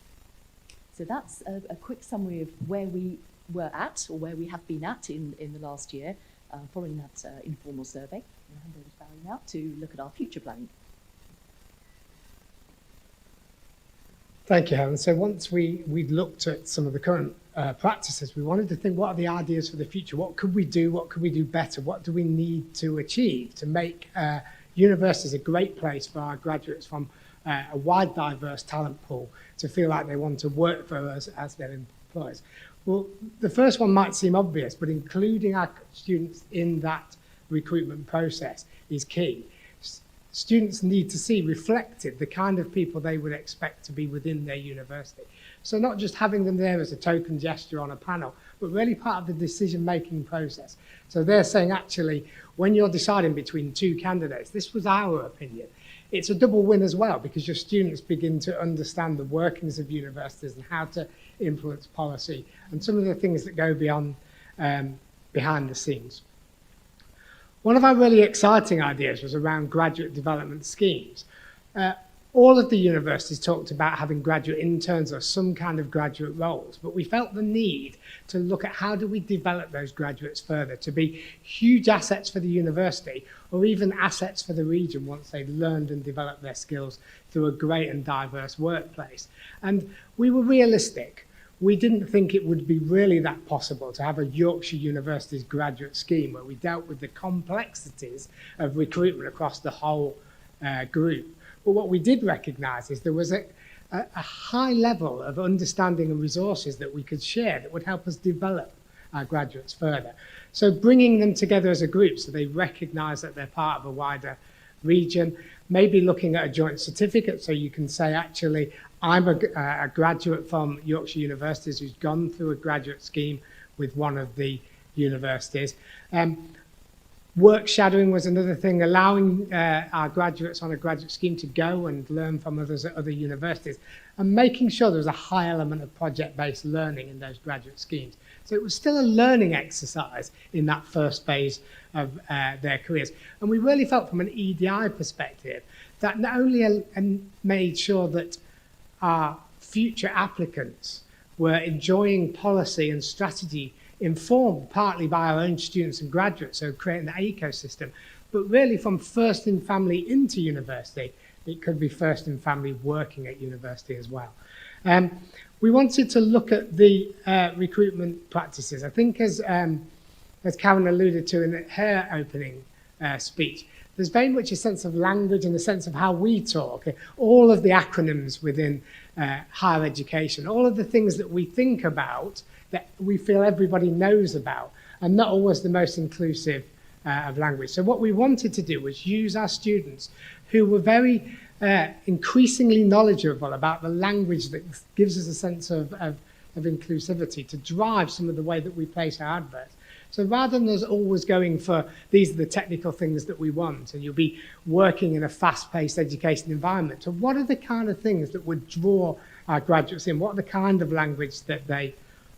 So that's a quick summary of where we were at, or where we have been at in the last year, following that informal survey. I'll hand over to Barry now to look at our future planning. Thank you, Helen. So once we'd looked at some of the current practices, we wanted to think, what are the ideas for the future? What could we do? What could we do better? What do we need to achieve to make universities a great place for our graduates from a wide, diverse talent pool to feel like they want to work for us as their employers? Well, the first one might seem obvious, but including our students in that recruitment process is key. Students need to see reflected the kind of people they would expect to be within their university. So not just having them there as a token gesture on a panel, but really part of the decision-making process. So they're saying, actually, when you're deciding between two candidates, this was our opinion. It's a double win as well, because your students begin to understand the workings of universities and how to influence policy and some of the things that go beyond behind the scenes. One of our really exciting ideas was around graduate development schemes. All of the universities talked about having graduate interns or some kind of graduate roles, but we felt the need to look at how do we develop those graduates further to be huge assets for the university, or even assets for the region once they've learned and developed their skills through a great and diverse workplace. And we were realistic. We didn't think it would be really that possible to have a Yorkshire Universities graduate scheme where we dealt with the complexities of recruitment across the whole group. But what we did recognise is there was a high level of understanding and resources that we could share that would help us develop our graduates further. So bringing them together as a group so they recognise that they're part of a wider region, maybe looking at a joint certificate so you can say, actually, I'm a graduate from Yorkshire Universities who's gone through a graduate scheme with one of the universities. Work shadowing was another thing, allowing our graduates on a graduate scheme to go and learn from others at other universities, and making sure there was a high element of project-based learning in those graduate schemes. So it was still a learning exercise in that first phase of their careers. And we really felt from an EDI perspective that not only made sure that our future applicants were enjoying policy and strategy informed partly by our own students and graduates, so creating the ecosystem, but really from first in family into university, it could be first in family working at university as well. We wanted to look at the recruitment practices. I think as Karen alluded to in her opening speech, there's very much a sense of language and a sense of how we talk, all of the acronyms within higher education, all of the things that we think about that we feel everybody knows about, and not always the most inclusive of language. So what we wanted to do was use our students who were very increasingly knowledgeable about the language that gives us a sense of inclusivity to drive some of the way that we place our adverts. So rather than us always going for these are the technical things that we want, and you'll be working in a fast-paced education environment, so what are the kind of things that would draw our graduates in? What are the kind of language that they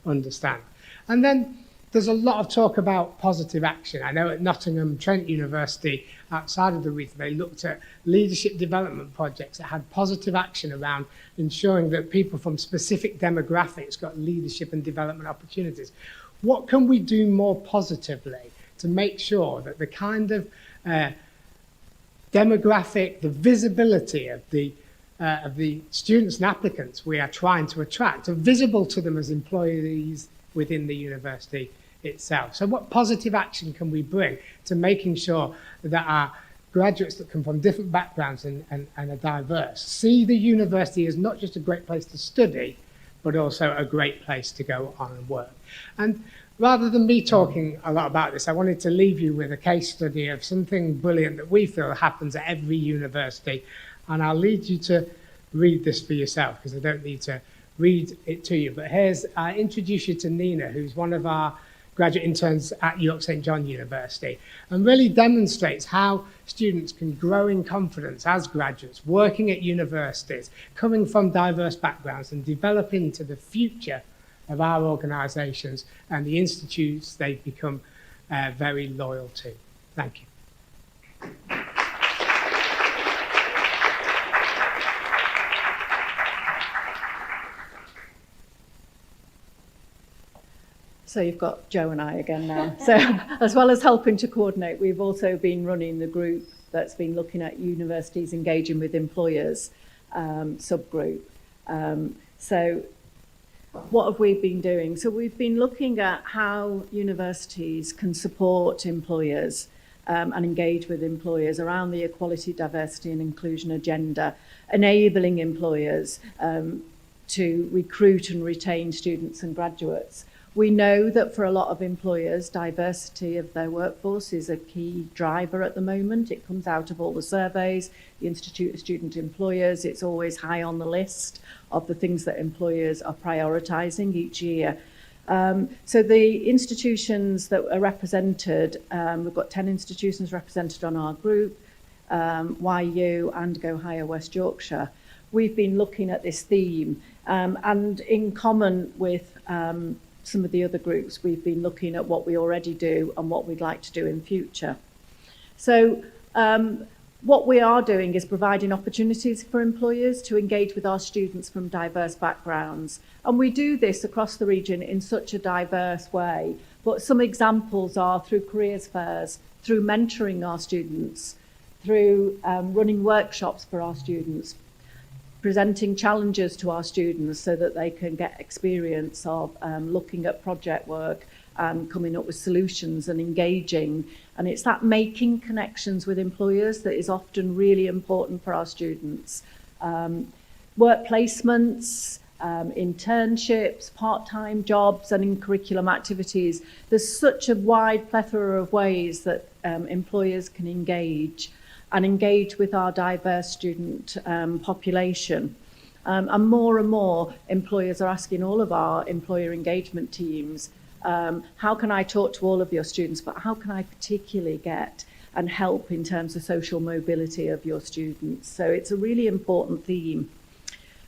understand? And then there's a lot of talk about positive action. I know at Nottingham Trent University, outside of the region, they looked at leadership development projects that had positive action around ensuring that people from specific demographics got leadership and development opportunities. What can we do more positively to make sure that the kind of demographic, the visibility of the students and applicants we are trying to attract are visible to them as employees within the university itself. So what positive action can we bring to making sure that our graduates that come from different backgrounds and are diverse see the university as not just a great place to study, but also a great place to go on and work? And rather than me talking a lot about this, I wanted to leave you with a case study of something brilliant that we feel happens at every university. And I'll lead you to read this for yourself, because I don't need to read it to you. But I introduce you to Nina, who's one of our graduate interns at York St John University, and really demonstrates how students can grow in confidence as graduates, working at universities, coming from diverse backgrounds, and develop into the future of our organisations and the institutes they've become very loyal to. Thank you. So you've got Joe and I again now. So as well as helping to coordinate, we've also been running the group that's been looking at universities engaging with employers subgroup. So what have we been doing? So we've been looking at how universities can support employers and engage with employers around the equality, diversity and inclusion agenda, enabling employers to recruit and retain students and graduates. We know that for a lot of employers, diversity of their workforce is a key driver at the moment. It comes out of all the surveys, the Institute of Student Employers. It's always high on the list of the things that employers are prioritising each year. So the institutions that are represented, we've got 10 institutions represented on our group, YU and Go Higher West Yorkshire. We've been looking at this theme, and in common with some of the other groups, we've been looking at what we already do and what we'd like to do in future. So what we are doing is providing opportunities for employers to engage with our students from diverse backgrounds. And we do this across the region in such a diverse way. But some examples are through careers fairs, through mentoring our students, through running workshops for our students, presenting challenges to our students so that they can get experience of looking at project work and coming up with solutions and engaging. And it's that making connections with employers that is often really important for our students. Work placements, internships, part-time jobs and in curriculum activities. There's such a wide plethora of ways that employers can engage with our diverse student population. And more employers are asking all of our employer engagement teams, how can I talk to all of your students, but how can I particularly get and help in terms of social mobility of your students? So it's a really important theme.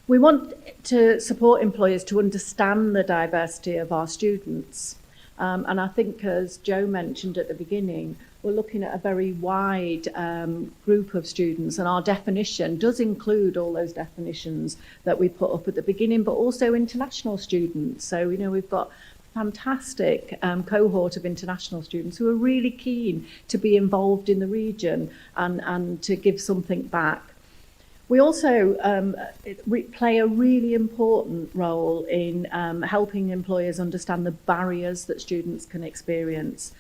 We want to support employers to understand the diversity of our students. And I think, as Joe mentioned at the beginning, we're looking at a very wide group of students, and our definition does include all those definitions that we put up at the beginning, but also international students. So, you know, we've got a fantastic cohort of international students who are really keen to be involved in the region and to give something back. We also play a really important role in helping employers understand the barriers that students can experience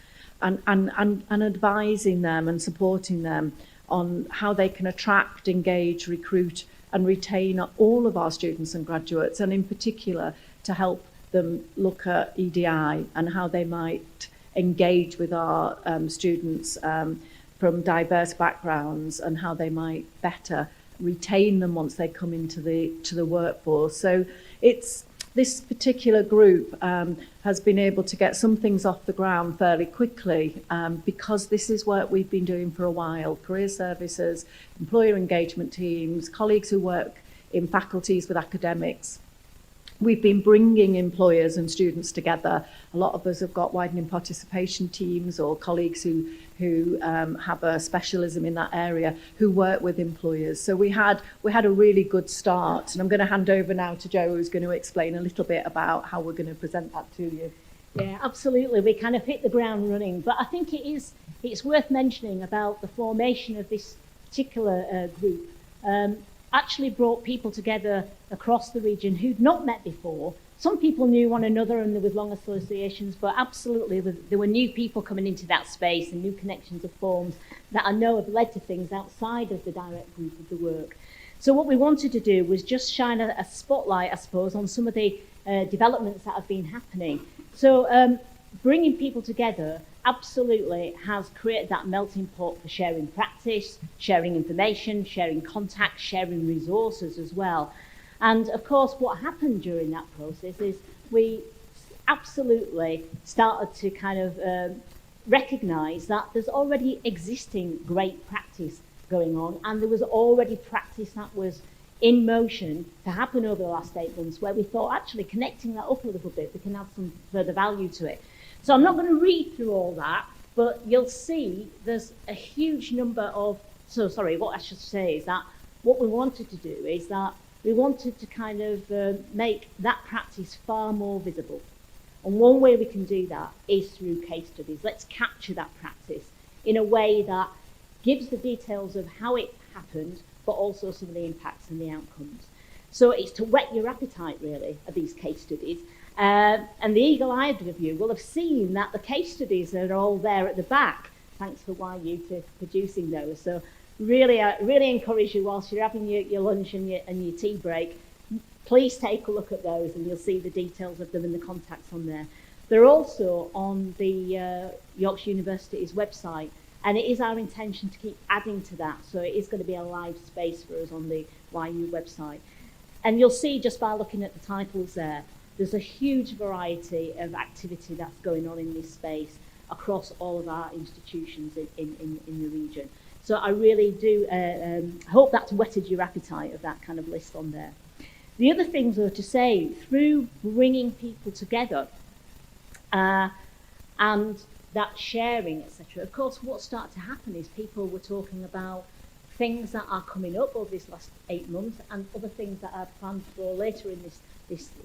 and advising them and supporting them on how they can attract, engage, recruit and retain all of our students and graduates, and in particular to help them look at EDI and how they might engage with our students from diverse backgrounds and how they might better retain them once they come into the workforce. So it's this particular group has been able to get some things off the ground fairly quickly because this is work we've been doing for a while. Career services, employer engagement teams, colleagues who work in faculties with academics. We've been bringing employers and students together. A lot of us have got widening participation teams or colleagues who have a specialism in that area who work with employers. So we had a really good start. And I'm going to hand over now to Joe, who's going to explain a little bit about how we're going to present that to you. Yeah, absolutely. We kind of hit the ground running. But I think it's worth mentioning about the formation of this particular group. actually brought people together across the region who'd not met before. Some people knew one another and there was long associations, but absolutely there were new people coming into that space and new connections have formed that I know have led to things outside of the direct group of the work. So what we wanted to do was just shine a spotlight, I suppose, on some of the developments that have been happening. So bringing people together absolutely has created that melting pot for sharing practice, sharing information, sharing contacts, sharing resources as well. And of course, what happened during that process is we absolutely started to kind of recognise that there's already existing great practice going on, and there was already practice that was in motion to happen over the last 8 months, where we thought actually connecting that up a little bit, we can add some further value to it. So I'm not going to read through all that, but you'll see there's a huge number of, what I should say is that what we wanted to do is that we wanted to kind of make that practice far more visible. And one way we can do that is through case studies. Let's capture that practice in a way that gives the details of how it happened, but also some of the impacts and the outcomes. So it's to whet your appetite, really, of these case studies. And the eagle-eyed of you will have seen that the case studies are all there at the back. Thanks for YU to producing those. So really encourage you, whilst you're having your lunch and your tea break, please take a look at those and you'll see the details of them and the contacts on there. They're also on the Yorkshire Universities website, and it is our intention to keep adding to that. So it is going to be a live space for us on the YU website. And you'll see just by looking at the titles there's a huge variety of activity that's going on in this space across all of our institutions in the region. So I really do hope that's whetted your appetite of that kind of list on there. The other things are to say, through bringing people together and that sharing, etc. Of course, what started to happen is people were talking about things that are coming up over this last 8 months and other things that are planned for later in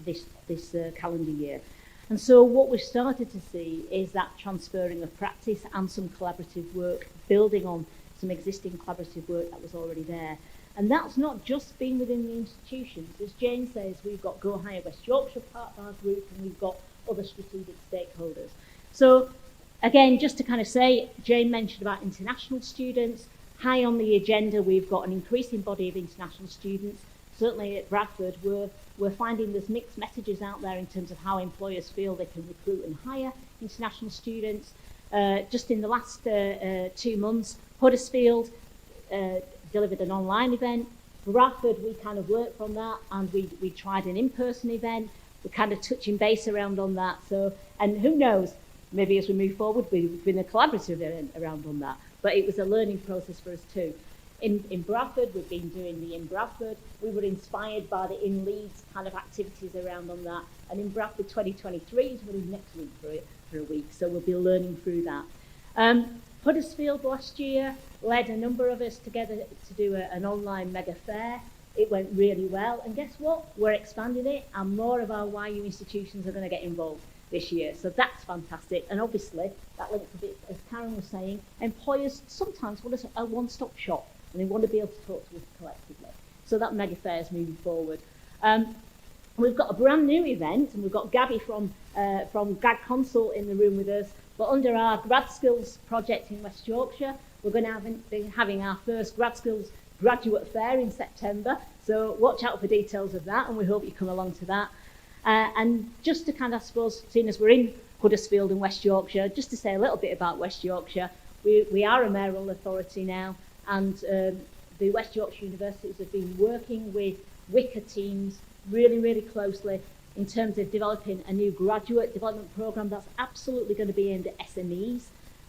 this calendar year. And so what we've started to see is that transferring of practice and some collaborative work, building on some existing collaborative work that was already there. And that's not just been within the institutions. As Jane says, we've got Go Higher West Yorkshire part of our group, and we've got other strategic stakeholders. So again, just to kind of say, Jane mentioned about international students. High on the agenda, we've got an increasing body of international students. Certainly at Bradford, we're finding there's mixed messages out there in terms of how employers feel they can recruit and hire international students. Just in the last 2 months, Huddersfield delivered an online event. Bradford, we kind of worked from that, and we tried an in-person event. We're kind of touching base around on that. So, and who knows, maybe as we move forward, we've been a collaborative event around on that. But it was a learning process for us too. In Bradford, we've been doing the In Bradford. We were inspired by the In Leeds kind of activities around on that. And In Bradford 2023 is running next week for a week, so we'll be learning through that. Huddersfield last year led a number of us together to do an online mega fair. It went really well, and guess what? We're expanding it, and more of our YU institutions are going to get involved this year. So that's fantastic. And obviously, that links a bit, as Karen was saying, employers sometimes want a one-stop shop, and they want to be able to talk to us collectively. So that mega fair is moving forward. We've got a brand new event, and we've got Gabby from Grad Consult in the room with us. But under our Grad Skills project in West Yorkshire, we're going to be having our first Grad Skills Graduate Fair in September. So watch out for details of that, and we hope you come along to that. And just to kind of, I suppose, seeing as we're in Huddersfield and West Yorkshire, just to say a little bit about West Yorkshire, we are a mayoral authority now, and the West Yorkshire Universities have been working with WICA teams really, really closely in terms of developing a new graduate development programme that's absolutely going to be aimed at SMEs.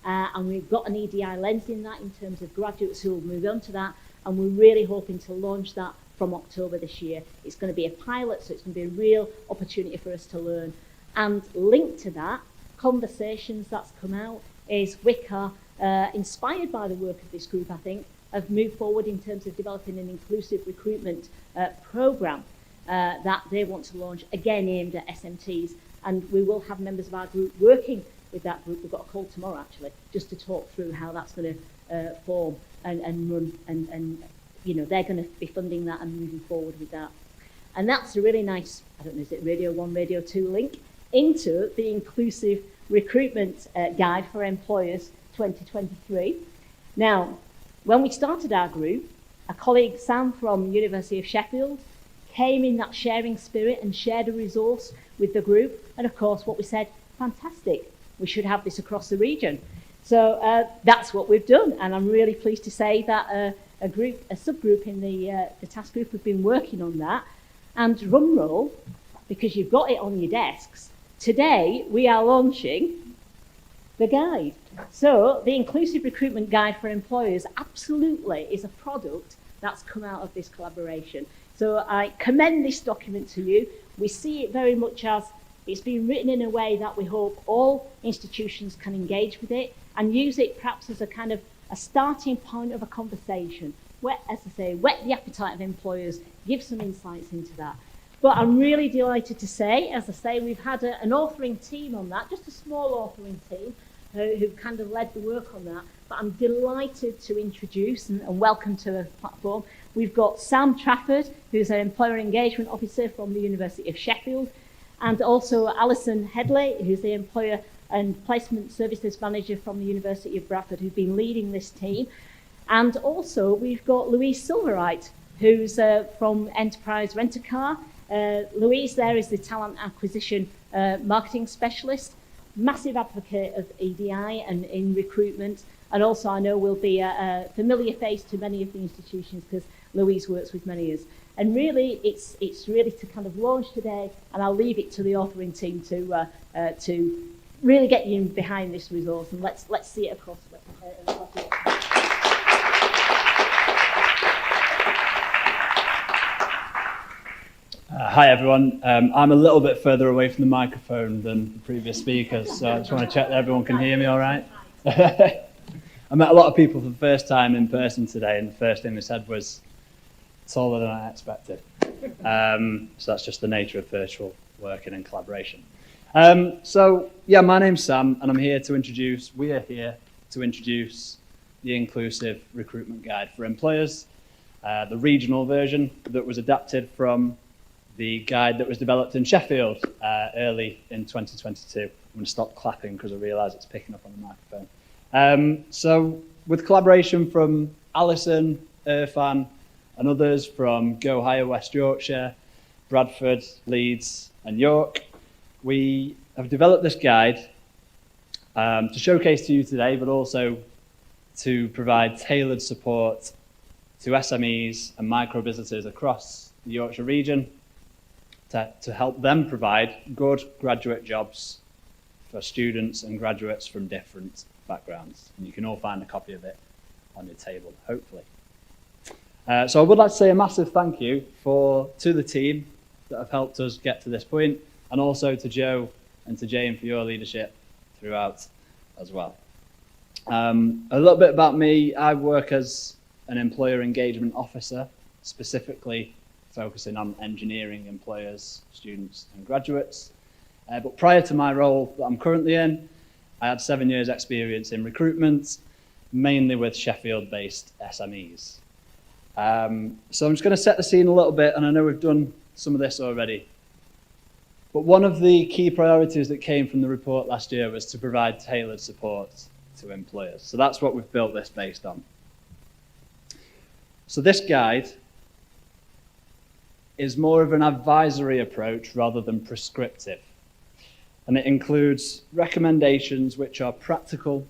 And we've got an EDI lens in that in terms of graduates who will move on to that, and we're really hoping to launch that from October this year. It's going to be a pilot, so it's going to be a real opportunity for us to learn. And linked to that, conversations that's come out is WICA, inspired by the work of this group, I think, have moved forward in terms of developing an inclusive recruitment programme that they want to launch, again aimed at SMTs. And we will have members of our group working with that group. We've got a call tomorrow, actually, just to talk through how that's going to form and run and they're going to be funding that and moving forward with that. And that's a really nice, I don't know, is it Radio 1, Radio 2 link into the Inclusive Recruitment Guide for Employers 2023. Now, when we started our group, a colleague, Sam, from University of Sheffield, came in that sharing spirit and shared a resource with the group. And of course, what we said, fantastic, we should have this across the region. So that's what we've done. And I'm really pleased to say that a subgroup in the task group have been working on that. And drum roll, because you've got it on your desks, today we are launching the guide. So the Inclusive Recruitment Guide for Employers absolutely is a product that's come out of this collaboration. So I commend this document to you. We see it very much as it's been written in a way that we hope all institutions can engage with it and use it perhaps as a kind of a starting point of a conversation. As I say, whet the appetite of employers, give some insights into that. But I'm really delighted to say, as I say, we've had an authoring team on that, just a small authoring team who kind of led the work on that. But I'm delighted to introduce and welcome to the platform. We've got Sam Trafford, who's an employer engagement officer from the University of Sheffield, and also Alison Hedley, who's the employer and placement services manager from the University of Bradford, who've been leading this team. And also we've got Louise Sivewright, who's from Enterprise Rent-A-Car. Louise there is the talent acquisition marketing specialist, massive advocate of EDI and in recruitment, and also I know will be a familiar face to many of the institutions because Louise works with many of us. And really, it's really to kind of launch today, and I'll leave it to the authoring team to really get you behind this resource, and let's see it across. Hi everyone, I'm a little bit further away from the microphone than the previous speakers, so I just want to check that everyone can hear me all right. I met a lot of people for the first time in person today, and the first thing they said was taller than I expected. So that's just the nature of virtual working and collaboration. So yeah, my name's Sam, and we are here to introduce the Inclusive Recruitment Guide for Employers, the regional version that was adapted from the guide that was developed in Sheffield early in 2022. I'm going to stop clapping because I realise it's picking up on the microphone. So with collaboration from Alison, Irfan, and others from Go Higher West Yorkshire, Bradford, Leeds, and York, we have developed this guide to showcase to you today, but also to provide tailored support to SMEs and micro businesses across the Yorkshire region to help them provide good graduate jobs for students and graduates from different backgrounds. And you can all find a copy of it on your table, hopefully. So I would like to say a massive thank you to the team that have helped us get to this point, and also to Joe and to Jane for your leadership throughout as well. A little bit about me. I work as an employer engagement officer, specifically focusing on engineering employers, students and graduates. But prior to my role that I'm currently in, I had 7 years experience in recruitment, mainly with Sheffield-based SMEs. So I'm just going to set the scene a little bit, and I know we've done some of this already. But one of the key priorities that came from the report last year was to provide tailored support to employers. So that's what we've built this based on. So this guide is more of an advisory approach rather than prescriptive. And it includes recommendations which are practical,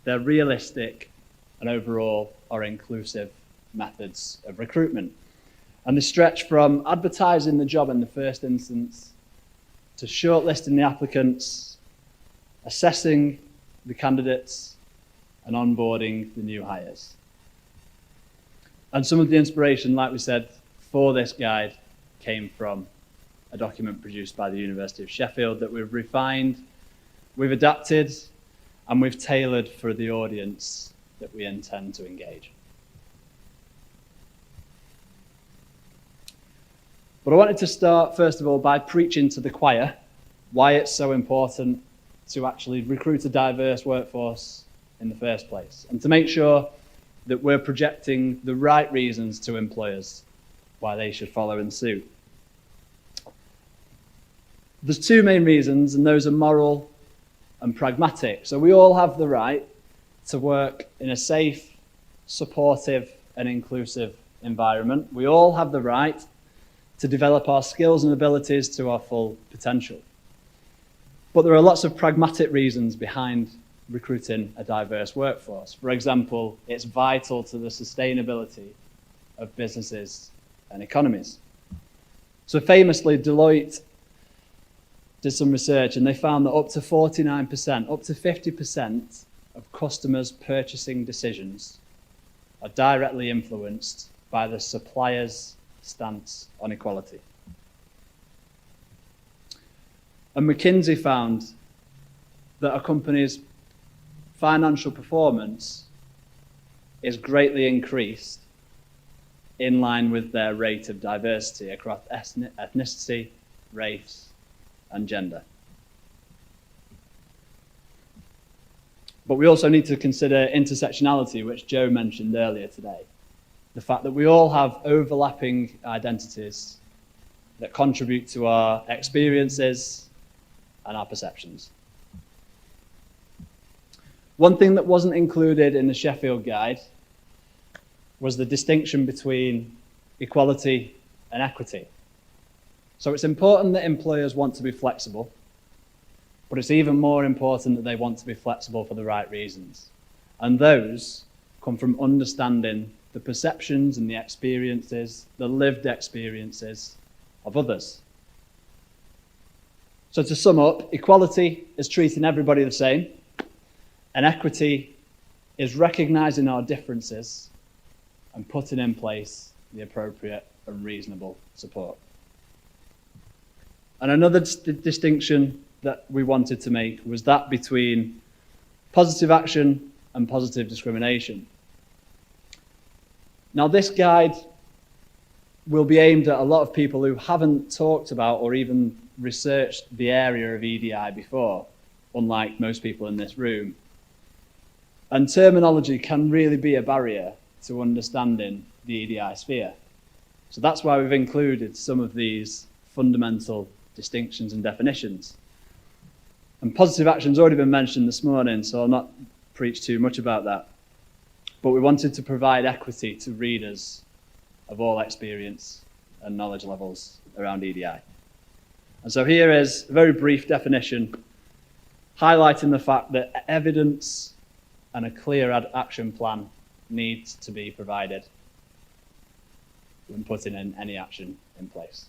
they're realistic, and overall are inclusive methods of recruitment. And they stretch from advertising the job in the first instance to shortlisting the applicants, assessing the candidates, and onboarding the new hires. And some of the inspiration, like we said, for this guide came from a document produced by the University of Sheffield that we've refined, we've adapted, and we've tailored for the audience that we intend to engage. But I wanted to start, first of all, by preaching to the choir why it's so important to actually recruit a diverse workforce in the first place, and to make sure that we're projecting the right reasons to employers why they should follow in suit. There's two main reasons, and those are moral and pragmatic. So we all have the right to work in a safe, supportive, and inclusive environment. We all have the right to develop our skills and abilities to our full potential. But there are lots of pragmatic reasons behind recruiting a diverse workforce. For example, it's vital to the sustainability of businesses and economies. So famously, Deloitte did some research and they found that up to 49%, up to 50% of customers' purchasing decisions are directly influenced by the supplier's stance on equality. And McKinsey found that a company's financial performance is greatly increased in line with their rate of diversity across ethnicity, race, and gender. But we also need to consider intersectionality, which Joe mentioned earlier today. The fact that we all have overlapping identities that contribute to our experiences and our perceptions. One thing that wasn't included in the Sheffield guide was the distinction between equality and equity. So it's important that employers want to be flexible, but it's even more important that they want to be flexible for the right reasons. And those come from understanding the perceptions and the experiences, the lived experiences of others. So to sum up, equality is treating everybody the same, and equity is recognizing our differences and putting in place the appropriate and reasonable support. And another distinction that we wanted to make was that between positive action and positive discrimination. Now, this guide will be aimed at a lot of people who haven't talked about or even researched the area of EDI before, unlike most people in this room. And terminology can really be a barrier to understanding the EDI sphere. So that's why we've included some of these fundamental distinctions and definitions. And positive action's already been mentioned this morning, so I'll not preach too much about that. But we wanted to provide equity to readers of all experience and knowledge levels around EDI. And so here is a very brief definition highlighting the fact that evidence and a clear action plan needs to be provided when putting in any action in place.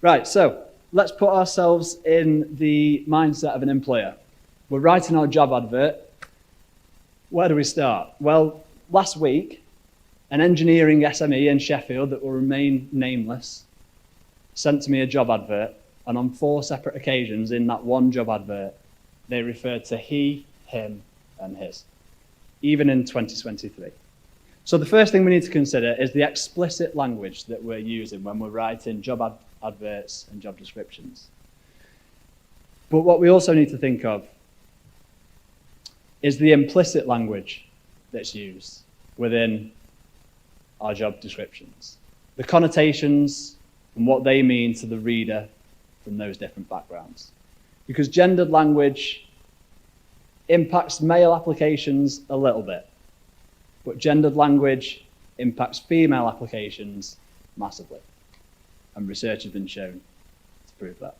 Right, so let's put ourselves in the mindset of an employer. We're writing our job advert. Where do we start? Well, last week, an engineering SME in Sheffield that will remain nameless sent to me a job advert, and on 4 separate occasions in that one job advert, they referred to he, him, and his, even in 2023. So the first thing we need to consider is the explicit language that we're using when we're writing job adverts and job descriptions. But what we also need to think of is the implicit language that's used within our job descriptions, the connotations and what they mean to the reader from those different backgrounds. Because gendered language impacts male applications a little bit, but gendered language impacts female applications massively. And research has been shown to prove that.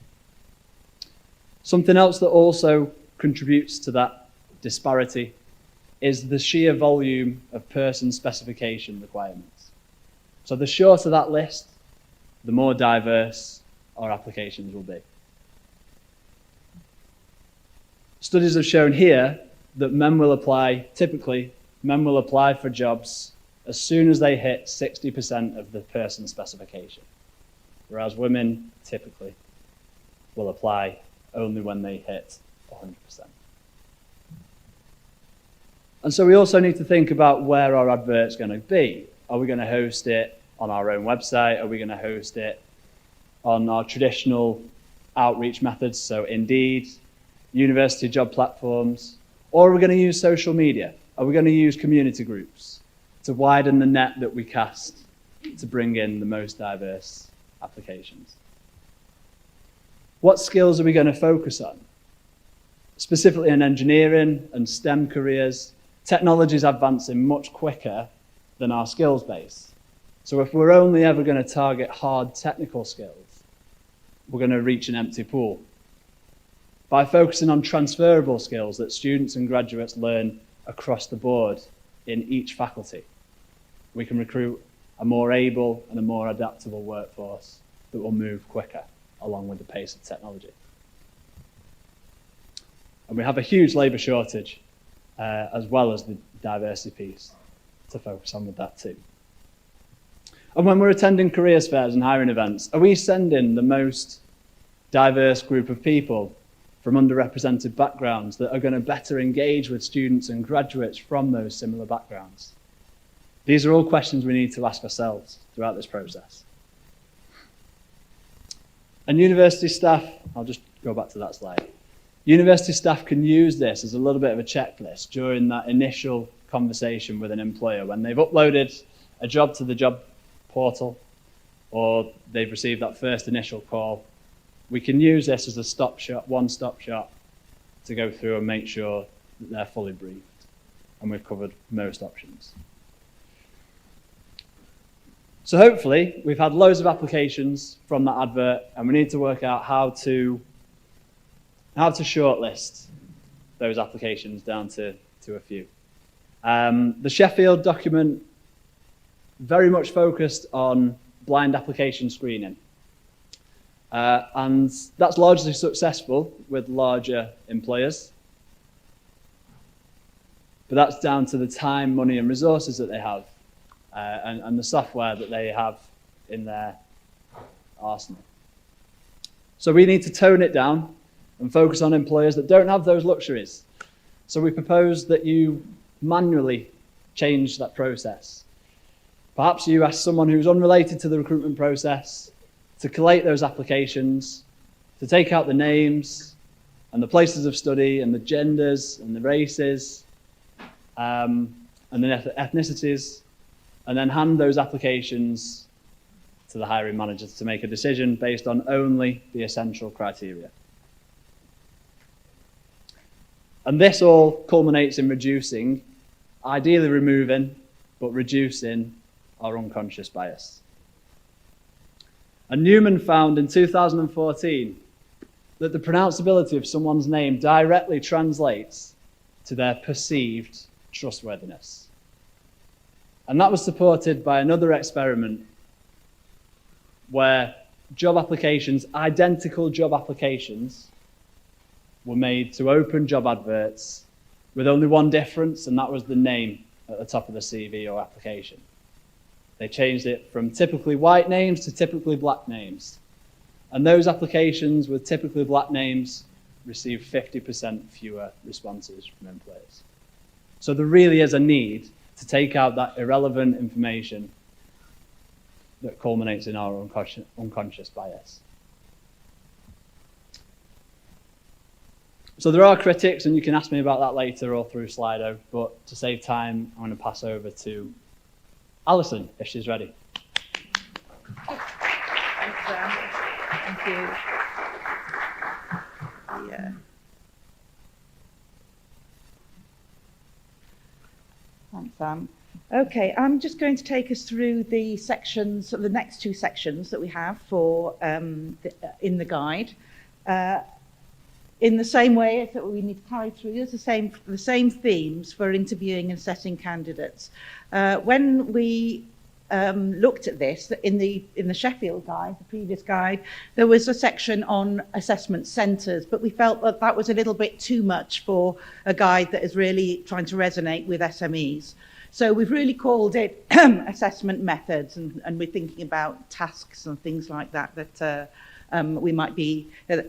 Something else that also contributes to that disparity is the sheer volume of person specification requirements. So the shorter that list, the more diverse our applications will be. Studies have shown here that typically men will apply for jobs as soon as they hit 60% of the person specification, whereas women typically will apply only when they hit 100%. And so we also need to think about where our advert's going to be. Are we going to host it on our own website? Are we going to host it on our traditional outreach methods, so Indeed, university job platforms, or are we going to use social media? are we going to use community groups to widen the net that we cast to bring in the most diverse applications? What skills are we going to focus on? Specifically in engineering and STEM careers, technology is advancing much quicker than our skills base. So if we're only ever going to target hard technical skills, we're going to reach an empty pool. By focusing on transferable skills that students and graduates learn across the board in each faculty, we can recruit a more able and a more adaptable workforce that will move quicker along with the pace of technology. And we have a huge labour shortage, as well as the diversity piece to focus on with that too. And when we're attending careers fairs and hiring events, are we sending the most diverse group of people from underrepresented backgrounds that are going to better engage with students and graduates from those similar backgrounds? These are all questions we need to ask ourselves throughout this process. And university staff, I'll just go back to that slide. University staff can use this as a little bit of a checklist during that initial conversation with an employer when they've uploaded a job to the job portal or they've received that first initial call. We can use this as a stop shop, one-stop shop to go through and make sure that they're fully briefed and we've covered most options. So hopefully we've had loads of applications from that advert and we need to work out how to shortlist those applications down to a few. The Sheffield document very much focused on blind application screening. And that's largely successful with larger employers. But that's down to the time, money and resources that they have and the software that they have in their arsenal. So we need to tone it down and focus on employers that don't have those luxuries. So we propose that you manually change that process. Perhaps you ask someone who's unrelated to the recruitment process to collate those applications, to take out the names and the places of study and the genders and the races and the ethnicities, and then hand those applications to the hiring managers to make a decision based on only the essential criteria. And this all culminates in reducing, ideally removing, but reducing our unconscious bias. And Newman found in 2014 that the pronounceability of someone's name directly translates to their perceived trustworthiness. And that was supported by another experiment where job applications, identical job applications, were made to open job adverts with only one difference, and that was the name at the top of the CV or application. They changed it from typically white names to typically black names. And those applications with typically black names received 50% fewer responses from employers. So there really is a need to take out that irrelevant information that culminates in our unconscious bias. So there are critics, and you can ask me about that later or through Slido, but to save time, I'm going to pass over to Alison, if she's ready. Thanks, Sam. Thank you. Yeah. Thanks, Sam. Okay, I'm just going to take us through the sections, the next two sections that we have for in the guide. In the same way that we need to carry through, there's the same themes for interviewing and assessing candidates. When we looked at this in the Sheffield guide, the previous guide, there was a section on assessment centres, but we felt that that was a little bit too much for a guide that is really trying to resonate with SMEs. So we've really called it assessment methods, and we're thinking about tasks and things like that we might be, that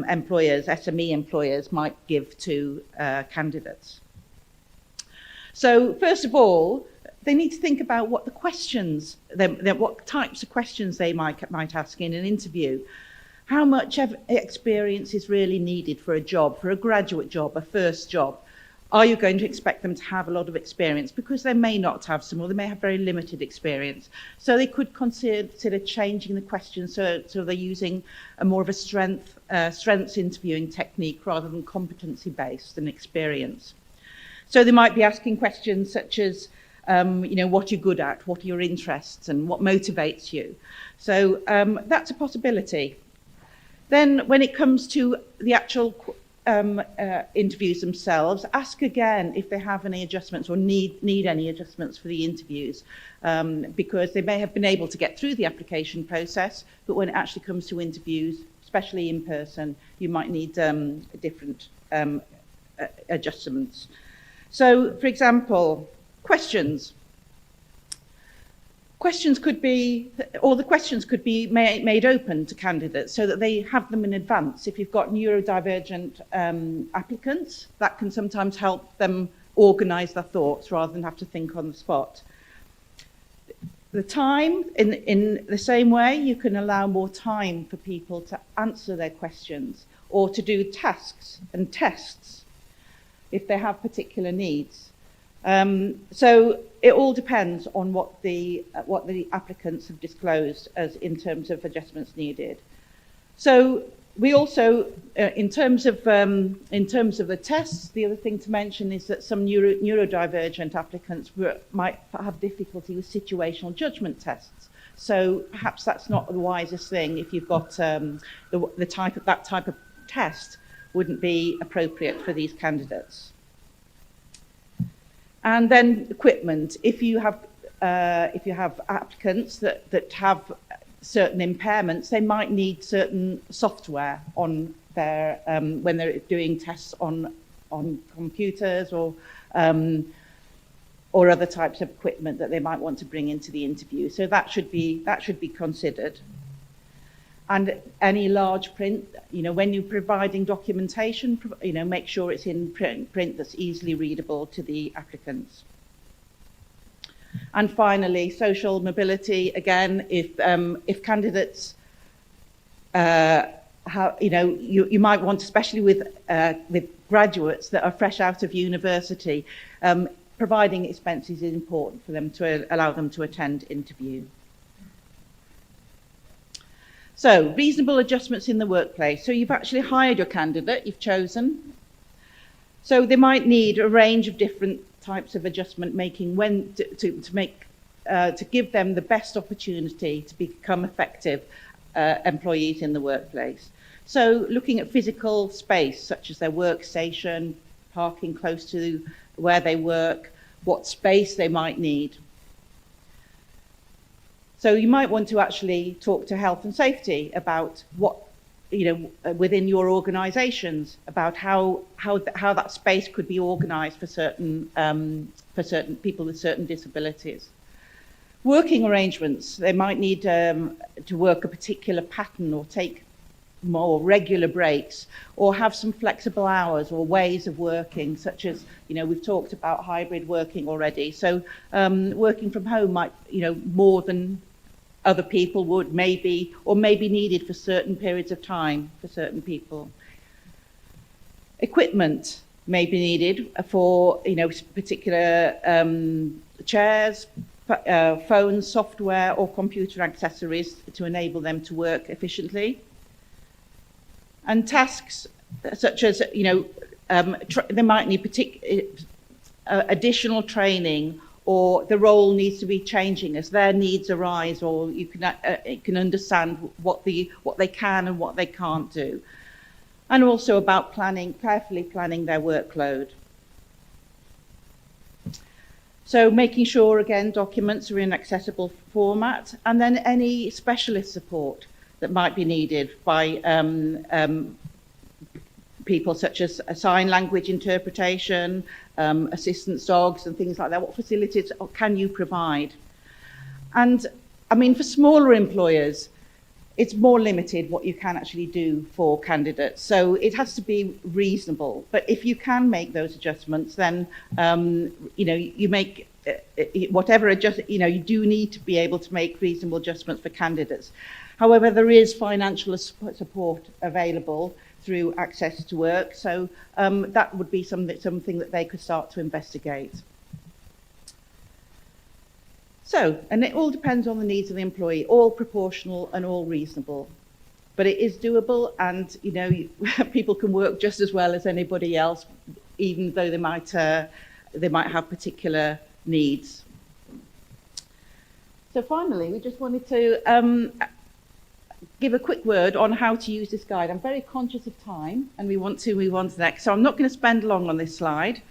employers, SME employers might give to candidates. So first of all, they need to think about what the questions, what types of questions they might ask in an interview. How much experience is really needed for a job, for a graduate job, a first job? Are you going to expect them to have a lot of experience? Because they may not have some, or they may have very limited experience. So they could consider changing the questions so they're using a more of a strengths interviewing technique rather than competency-based and experience. So they might be asking questions such as, what you're good at, what are your interests, and what motivates you. So that's a possibility. Then when it comes to the actual interviews themselves, ask again if they have any adjustments or need any adjustments for the interviews, because they may have been able to get through the application process, but when it actually comes to interviews, especially in person, you might need different adjustments. So, for example, questions. Questions could be, or the questions could be made open to candidates so that they have them in advance. If you've got neurodivergent applicants, that can sometimes help them organise their thoughts rather than have to think on the spot. The time, in the same way, you can allow more time for people to answer their questions or to do tasks and tests if they have particular needs. So it all depends on what the applicants have disclosed as in terms of adjustments needed. So we also, in terms of the tests, the other thing to mention is that some neurodivergent applicants might have difficulty with situational judgment tests. So perhaps that's not the wisest thing if you've got that type of test wouldn't be appropriate for these candidates. And then equipment. If you have applicants that have certain impairments, they might need certain software on their when they're doing tests on computers or other types of equipment that they might want to bring into the interview. So that should be considered. And any large print, when you're providing documentation, make sure it's in print that's easily readable to the applicants. And finally, social mobility. Again, if candidates, you might want, especially with graduates that are fresh out of university, providing expenses is important for them to allow them to attend interview. So, reasonable adjustments in the workplace. So you've actually hired your candidate, you've chosen. So they might need a range of different types of adjustment making to give them the best opportunity to become effective employees in the workplace. So looking at physical space, such as their workstation, parking close to where they work, what space they might need. So you might want to actually talk to health and safety about what, within your organisations, about how that space could be organised for certain people with certain disabilities. Working arrangements, they might need to work a particular pattern or take more regular breaks or have some flexible hours or ways of working, such as, we've talked about hybrid working already. So working from home might, more than other people would maybe needed for certain periods of time for certain people. Equipment may be needed for, particular chairs, phones, software or computer accessories to enable them to work efficiently. And tasks such as, they might need additional training, or the role needs to be changing as their needs arise, or you can understand what they can and what they can't do. And also about carefully planning their workload. So making sure, again, documents are in accessible format, and then any specialist support that might be needed by people such as sign language interpretation, assistance dogs and things like that. What facilities can you provide? And I mean, for smaller employers, it's more limited what you can actually do for candidates. So it has to be reasonable. But if you can make those adjustments, then, you make whatever adjustment, you do need to be able to make reasonable adjustments for candidates. However, there is financial support available through access to work. So that would be something that they could start to investigate. So, and it all depends on the needs of the employee, all proportional and all reasonable. But it is doable, and you know, people can work just as well as anybody else, even though they might have particular needs. So finally, we just wanted to give a quick word on how to use this guide. I'm very conscious of time, and we want to move on to the next. So I'm not going to spend long on this slide,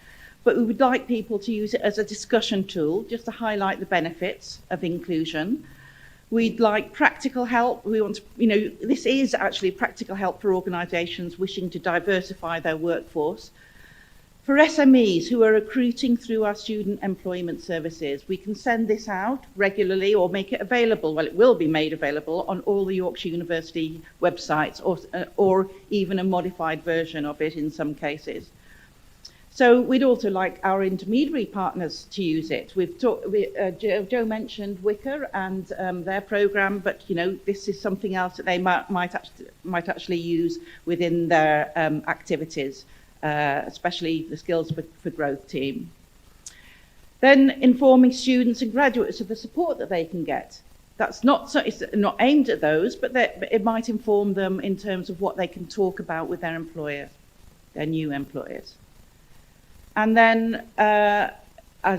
but we would like people to use it as a discussion tool, just to highlight the benefits of inclusion. We'd like practical help. We want to, you know, this is actually practical help for organisations wishing to diversify their workforce. For SMEs who are recruiting through our student employment services, we can send this out regularly or make it available. Well, it will be made available on all the Yorkshire University websites, or even a modified version of it in some cases. So we'd also like our intermediary partners to use it. Joe mentioned Wicker and their programme, but you know, this is something else that they might actually use within their activities, especially the Skills for Growth team. Then informing students and graduates of the support that they can get. That's it's not aimed at those, but it might inform them in terms of what they can talk about with their employer, their new employers. And then, as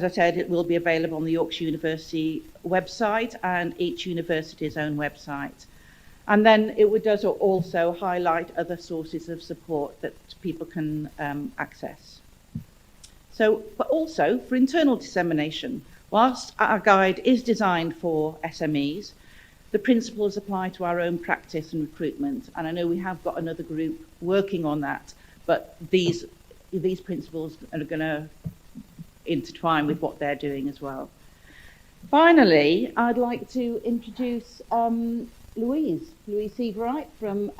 I said, it will be available on the Yorkshire University website and each university's own website. And then it does also highlight other sources of support that people can access. So, but also for internal dissemination, whilst our guide is designed for SMEs, the principles apply to our own practice and recruitment. And I know we have got another group working on that, but these principles are going to intertwine with what they're doing as well. Finally, I'd like to introduce Louise Sivewright from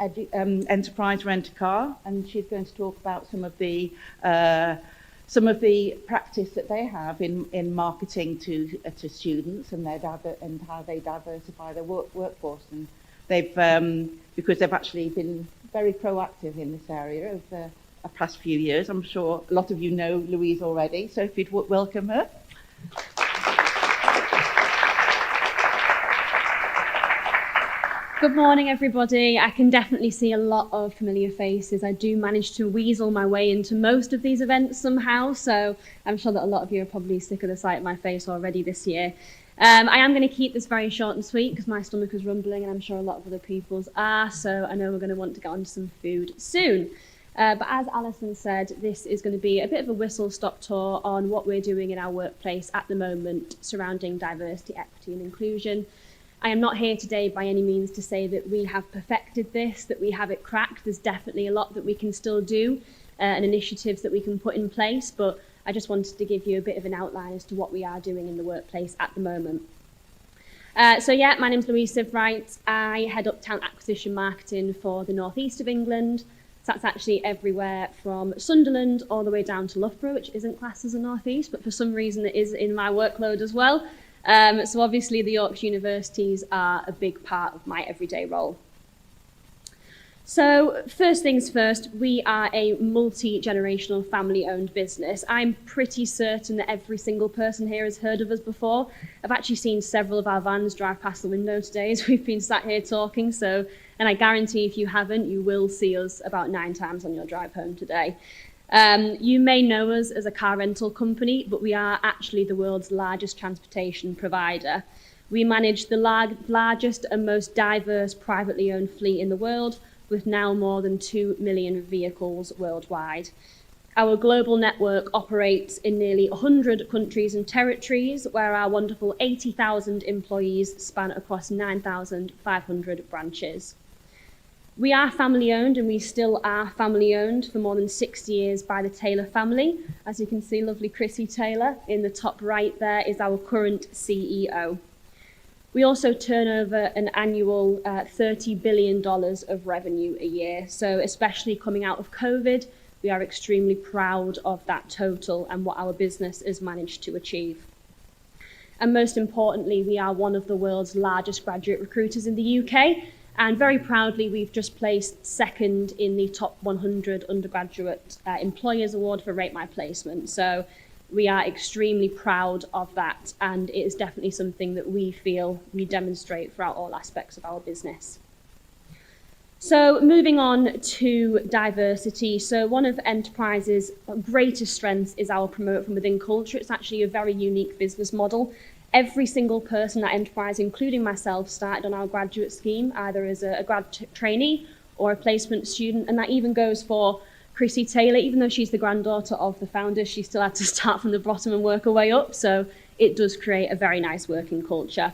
Enterprise Rent a Car, and she's going to talk about some of the practice that they have in marketing to students and how they diversify their workforce. And because they've actually been very proactive in this area over the past few years. I'm sure a lot of you know Louise already, so if you'd welcome her. Good morning, everybody. I can definitely see a lot of familiar faces. I do manage to weasel my way into most of these events somehow, so I'm sure that a lot of you are probably sick of the sight of my face already this year. I am going to keep this very short and sweet because my stomach is rumbling and I'm sure a lot of other people's are, so I know we're going to want to get on to some food soon. But as Alison said, this is going to be a bit of a whistle-stop tour on what we're doing in our workplace at the moment surrounding diversity, equity and inclusion. I am not here today by any means to say that we have perfected this, that we have it cracked. There's definitely a lot that we can still do and initiatives that we can put in place, but I just wanted to give you a bit of an outline as to what we are doing in the workplace at the moment. So yeah, my name's Louise Sivewright. I head up talent acquisition marketing for the North East of England. So that's actually everywhere from Sunderland all the way down to Loughborough, which isn't classed as a North East, but for some reason it is in my workload as well. So obviously the Yorkshire Universities are a big part of my everyday role. So first things first, we are a multi-generational family-owned business. I'm pretty certain that every single person here has heard of us before. I've actually seen several of our vans drive past the window today as we've been sat here talking. And I guarantee if you haven't, you will see us about 9 times on your drive home today. You may know us as a car rental company, but we are actually the world's largest transportation provider. We manage the largest and most diverse privately owned fleet in the world, with now more than 2 million vehicles worldwide. Our global network operates in nearly 100 countries and territories, where our wonderful 80,000 employees span across 9,500 branches. We are family owned, and we still are family owned for more than 60 years by the Taylor family. As you can see, lovely Chrissy Taylor in the top right there is our current CEO. We also turn over an annual $30 billion of revenue a year. So especially coming out of COVID, we are extremely proud of that total and what our business has managed to achieve. And most importantly, we are one of the world's largest graduate recruiters in the UK. And very proudly, we've just placed second in the top 100 undergraduate employers award for Rate My Placement. So we are extremely proud of that, and it is definitely something that we feel we demonstrate throughout all aspects of our business. So moving on to diversity. So one of Enterprise's greatest strengths is our promote from within culture. It's actually a very unique business model. Every single person at Enterprise, including myself, started on our graduate scheme, either as a grad trainee or a placement student. And that even goes for Chrissy Taylor. Even though she's the granddaughter of the founder, she still had to start from the bottom and work her way up. So it does create a very nice working culture.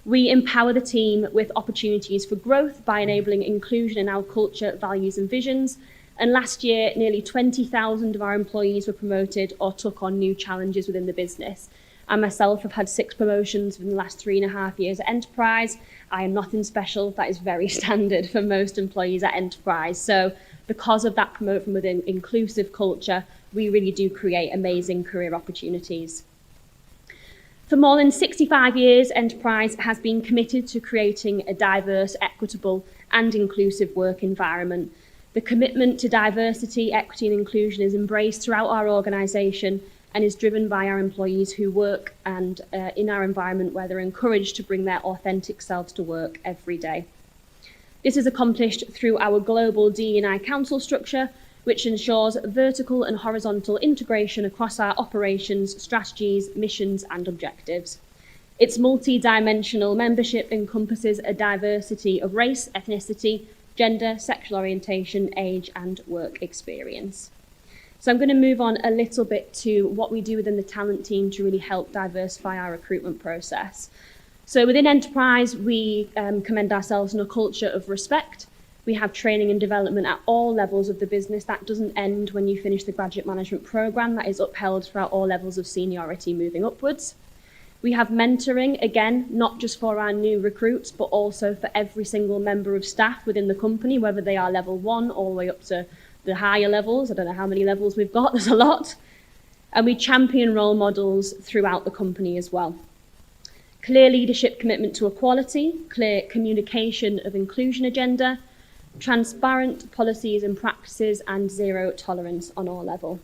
We empower the team with opportunities for growth by enabling inclusion in our culture, values and visions. And last year, nearly 20,000 of our employees were promoted or took on new challenges within the business. I myself have had 6 promotions in the last 3.5 years at Enterprise. I am nothing special. That is very standard for most employees at Enterprise. So because of that promote from within inclusive culture, we really do create amazing career opportunities. For more than 65 years, Enterprise has been committed to creating a diverse, equitable and inclusive work environment. The commitment to diversity, equity and inclusion is embraced throughout our organisation and is driven by our employees who work and in our environment where they're encouraged to bring their authentic selves to work every day. This is accomplished through our global D&I council structure, which ensures vertical and horizontal integration across our operations, strategies, missions and objectives. Its multi-dimensional membership encompasses a diversity of race, ethnicity, gender, sexual orientation, age and work experience. So I'm going to move on a little bit to what we do within the talent team to really help diversify our recruitment process. So within Enterprise, we commend ourselves on a culture of respect. We have training and development at all levels of the business. That doesn't end when you finish the graduate management programme. That is upheld throughout all levels of seniority moving upwards. We have mentoring, again, not just for our new recruits, but also for every single member of staff within the company, whether they are level 1 all the way up to the higher levels. I don't know how many levels we've got, there's a lot. And we champion role models throughout the company as well. Clear leadership commitment to equality, clear communication of inclusion agenda, transparent policies and practices, and zero tolerance on all levels.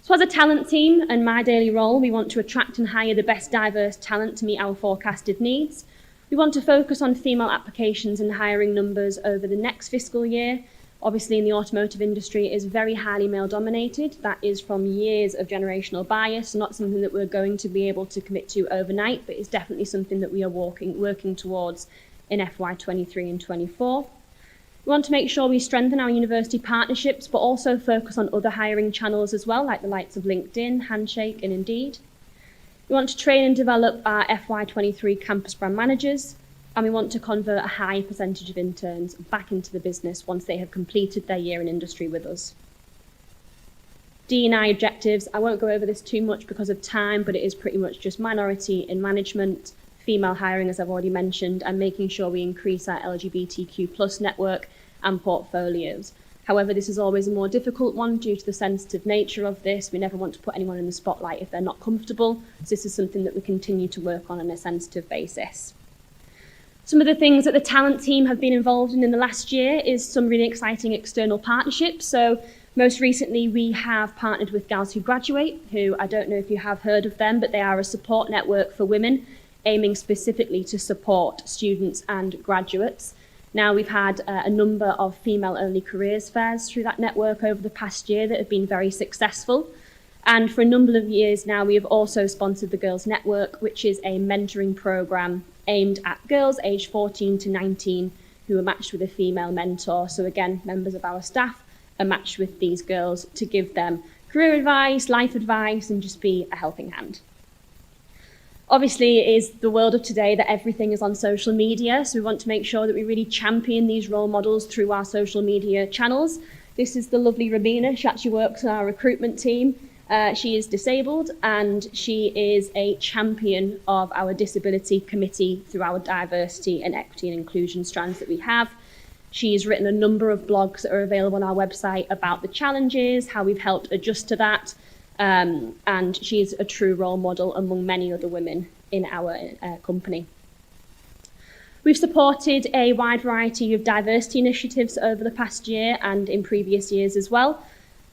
So as a talent team and my daily role, we want to attract and hire the best diverse talent to meet our forecasted needs. We want to focus on female applications and hiring numbers over the next fiscal year. Obviously, in the automotive industry, it is very highly male dominated. That is from years of generational bias, not something that we're going to be able to commit to overnight, but it's definitely something that we are working towards in FY23 and 24. We want to make sure we strengthen our university partnerships, but also focus on other hiring channels as well, like the likes of LinkedIn, Handshake, and Indeed. We want to train and develop our FY23 campus brand managers, and we want to convert a high percentage of interns back into the business once they have completed their year in industry with us. D&I objectives, I won't go over this too much because of time, but it is pretty much just minority in management, female hiring, as I've already mentioned, and making sure we increase our LGBTQ+ network and portfolios. However, this is always a more difficult one due to the sensitive nature of this. We never want to put anyone in the spotlight if they're not comfortable. So this is something that we continue to work on a sensitive basis. Some of the things that the talent team have been involved in the last year is some really exciting external partnerships. So most recently, we have partnered with Girls Who Graduate, who I don't know if you have heard of them, but they are a support network for women aiming specifically to support students and graduates. Now, we've had a number of female-only careers fairs through that network over the past year that have been very successful. And for a number of years now, we have also sponsored the Girls Network, which is a mentoring programme aimed at girls aged 14 to 19 who are matched with a female mentor. So again, members of our staff are matched with these girls to give them career advice, life advice, and just be a helping hand. Obviously, it is the world of today that everything is on social media, so we want to make sure that we really champion these role models through our social media channels. This is the lovely Rabina. She actually works on our recruitment team. She is disabled and she is a champion of our disability committee through our diversity and equity and inclusion strands that we have. She's written a number of blogs that are available on our website about the challenges, how we've helped adjust to that. And she's a true role model among many other women in our company. We've supported a wide variety of diversity initiatives over the past year and in previous years as well.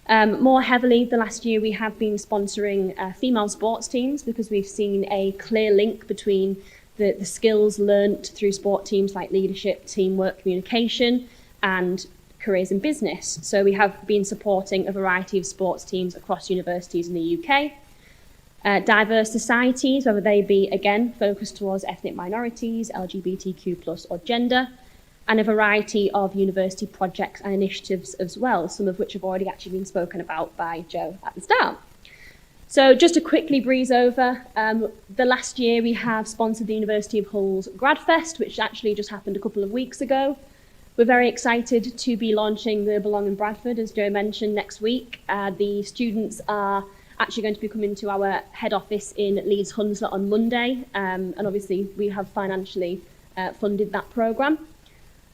More heavily, the last year we have been sponsoring female sports teams because we've seen a clear link between the skills learnt through sport teams like leadership, teamwork, communication, and careers in business. So we have been supporting a variety of sports teams across universities in the UK. Diverse societies, whether they be, again, focused towards ethnic minorities, LGBTQ+, or gender, and a variety of university projects and initiatives as well, some of which have already actually been spoken about by Joe at the start. So just to quickly breeze over, the last year we have sponsored the University of Hull's GradFest, which actually just happened a couple of weeks ago. We're very excited to be launching the Belong in Bradford, as Joe mentioned, next week. The students are actually going to be coming to our head office in Leeds Hunslet on Monday, and obviously we have financially funded that programme.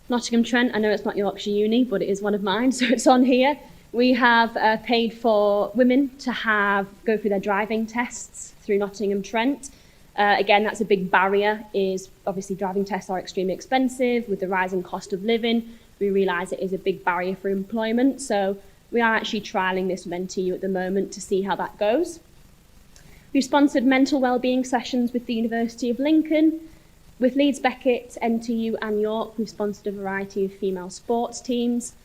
Nottingham Trent, I know it's not Yorkshire Uni, but it is one of mine, so it's on here. We have paid for women to go through their driving tests through Nottingham Trent. Again, that's a big barrier, is obviously driving tests are extremely expensive. With the rising cost of living, we realise it is a big barrier for employment. So we are actually trialling this with NTU at the moment to see how that goes. We've sponsored mental wellbeing sessions with the University of Lincoln. With Leeds, Beckett, NTU and York, we've sponsored a variety of female sports teams.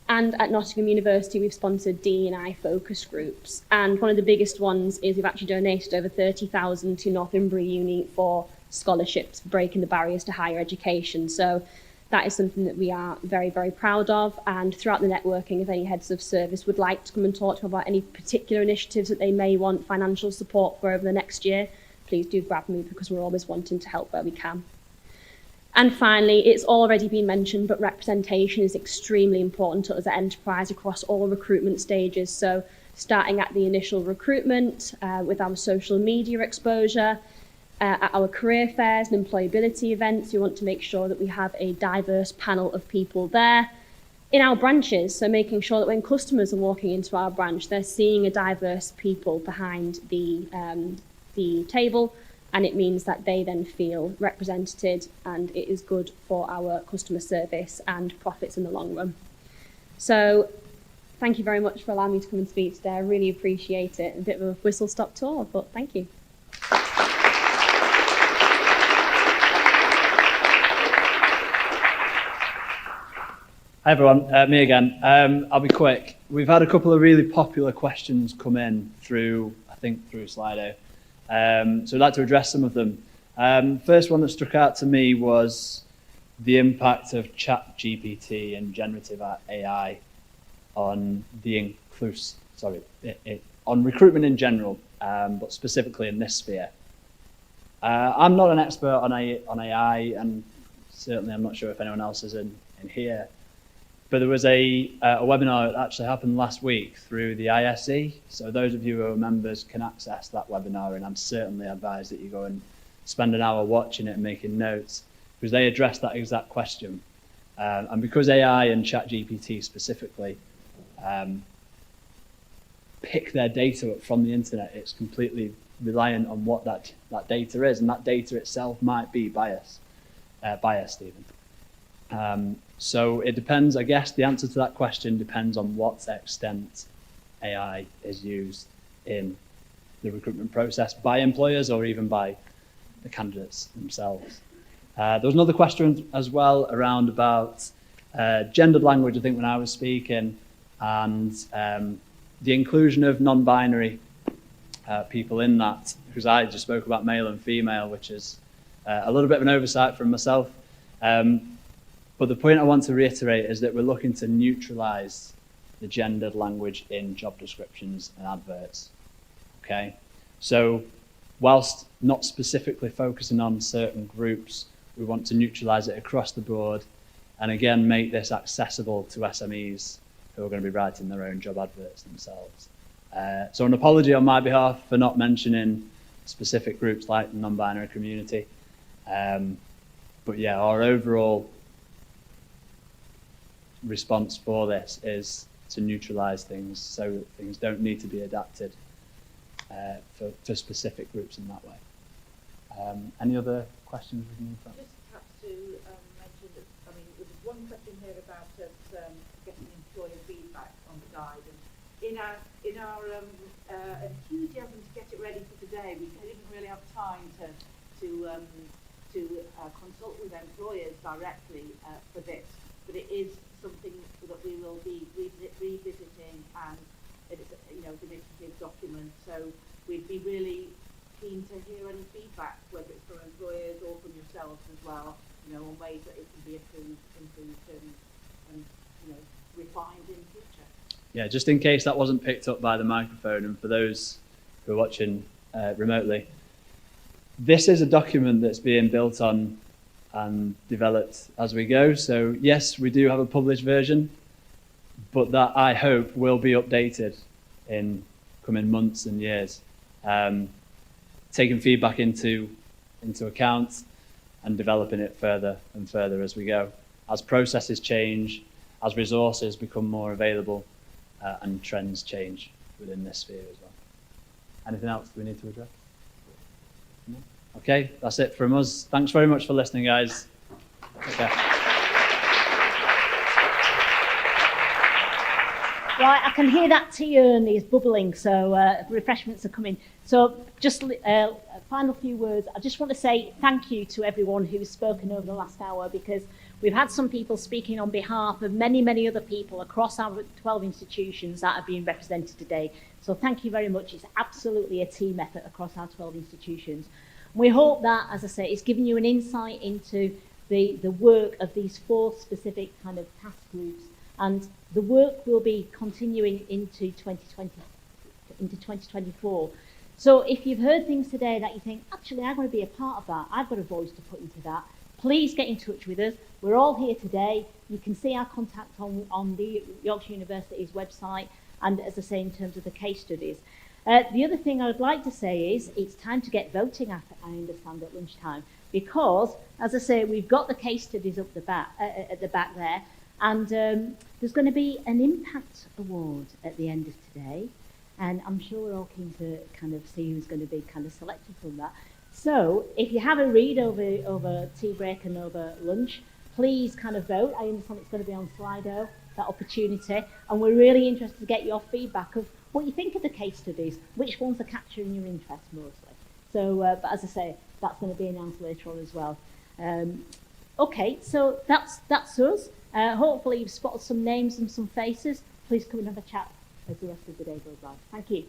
And at Nottingham University, we've sponsored D&I focus groups. And one of the biggest ones is we've actually donated over 30,000 to Northumbria Uni for scholarships, breaking the barriers to higher education. So that is something that we are very, very proud of. And throughout the networking, if any heads of service would like to come and talk to about any particular initiatives that they may want financial support for over the next year, please do grab me, because we're always wanting to help where we can. And finally, it's already been mentioned, but representation is extremely important to us at Enterprise across all recruitment stages. So starting at the initial recruitment, with our social media exposure, at our career fairs and employability events, we want to make sure that we have a diverse panel of people there. In our branches, so making sure that when customers are walking into our branch, they're seeing a diverse people behind the table, and it means that they then feel represented, and it is good for our customer service and profits in the long run. So thank you very much for allowing me to come and speak today. I really appreciate it. A bit of a whistle-stop tour, but thank you. Hi everyone, me again. I'll be quick. We've had a couple of really popular questions come in through Slido. So I'd like to address some of them. First one that struck out to me was the impact of ChatGPT and generative AI on on recruitment in general, but specifically in this sphere. I'm not an expert on AI, and certainly I'm not sure if anyone else is in here. But there was a webinar that actually happened last week through the ISE. So those of you who are members can access that webinar, and I'm certainly advised that you go and spend an hour watching it and making notes, because they addressed that exact question. And because AI and ChatGPT specifically pick their data up from the internet, it's completely reliant on what that data is, and that data itself might be biased even. So it depends, I guess the answer to that question depends on what extent AI is used in the recruitment process by employers or even by the candidates themselves. There was another question as well around about gendered language, I think, when I was speaking, and the inclusion of non-binary people in that, because I just spoke about male and female, which is a little bit of an oversight from myself. But the point I want to reiterate is that we're looking to neutralise the gendered language in job descriptions and adverts. Okay, so whilst not specifically focusing on certain groups, we want to neutralise it across the board, and again make this accessible to SMEs who are going to be writing their own job adverts themselves. So an apology on my behalf for not mentioning specific groups like the non-binary community. But yeah, our overall response for this is to neutralise things so that things don't need to be adapted for specific groups in that way. Any other questions we can move on? Just perhaps to mention that, I mean, there was one question here about us getting employer feedback on the guide. And in our enthusiasm to get it ready for today, we didn't really have time to consult with employers directly for this. But it is something that we will be revisiting, and it is, you know, an initiative document. So we'd be really keen to hear any feedback, whether it's from employers or from yourselves as well, you know, on ways that it can be improved and you know, refined in future. Yeah, just in case that wasn't picked up by the microphone, and for those who are watching remotely, this is a document that's being built on and developed as we go. So yes, we do have a published version, but that, I hope, will be updated in coming months and years, taking feedback into account and developing it further and further as we go, as processes change, as resources become more available, and trends change within this sphere as well. Anything else we need to address? No? Okay, that's it from us. Thanks very much for listening, guys. Take care. Right, I can hear that tea urn is bubbling, so refreshments are coming. So just final few words. I just want to say thank you to everyone who's spoken over the last hour, because we've had some people speaking on behalf of many, many other people across our 12 institutions that are being represented today. So thank you very much. It's absolutely a team effort across our 12 institutions. We hope that, as I say, it's given you an insight into the work of these 4 specific kind of task groups, and the work will be continuing into 2024. So if you've heard things today that you think, actually, I'm going to be a part of that, I've got a voice to put into that, please get in touch with us. We're all here today. You can see our contact on the Yorkshire Universities website, and as I say, in terms of the case studies. The other thing I would like to say is it's time to get voting, I understand, at lunchtime, because, as I say, we've got the case studies up the back, at the back there, and there's going to be an impact award at the end of today, and I'm sure we're all keen to kind of see who's going to be kind of selected from that. So if you have a read over tea break and over lunch, please kind of vote. I understand it's going to be on Slido, that opportunity, and we're really interested to get your feedback of what you think of the case studies, which ones are capturing your interest mostly. So, but as I say, that's going to be announced later on as well. Okay, so that's us. Hopefully you've spotted some names and some faces. Please come and have a chat as the rest of the day goes by. Thank you.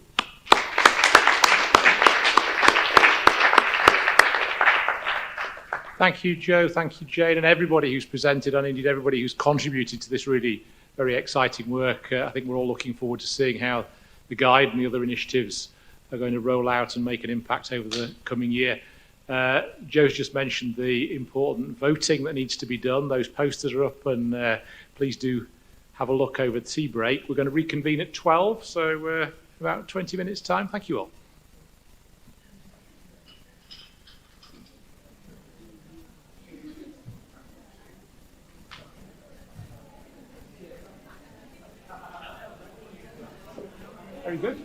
Thank you, Joe. Thank you, Jane, and everybody who's presented, and indeed everybody who's contributed to this really very exciting work. I think we're all looking forward to seeing how the guide and the other initiatives are going to roll out and make an impact over the coming year. Joe's just mentioned the important voting that needs to be done. Those posters are up, and please do have a look over the tea break. We're going to reconvene at 12, so about 20 minutes time. Thank you all. Very good.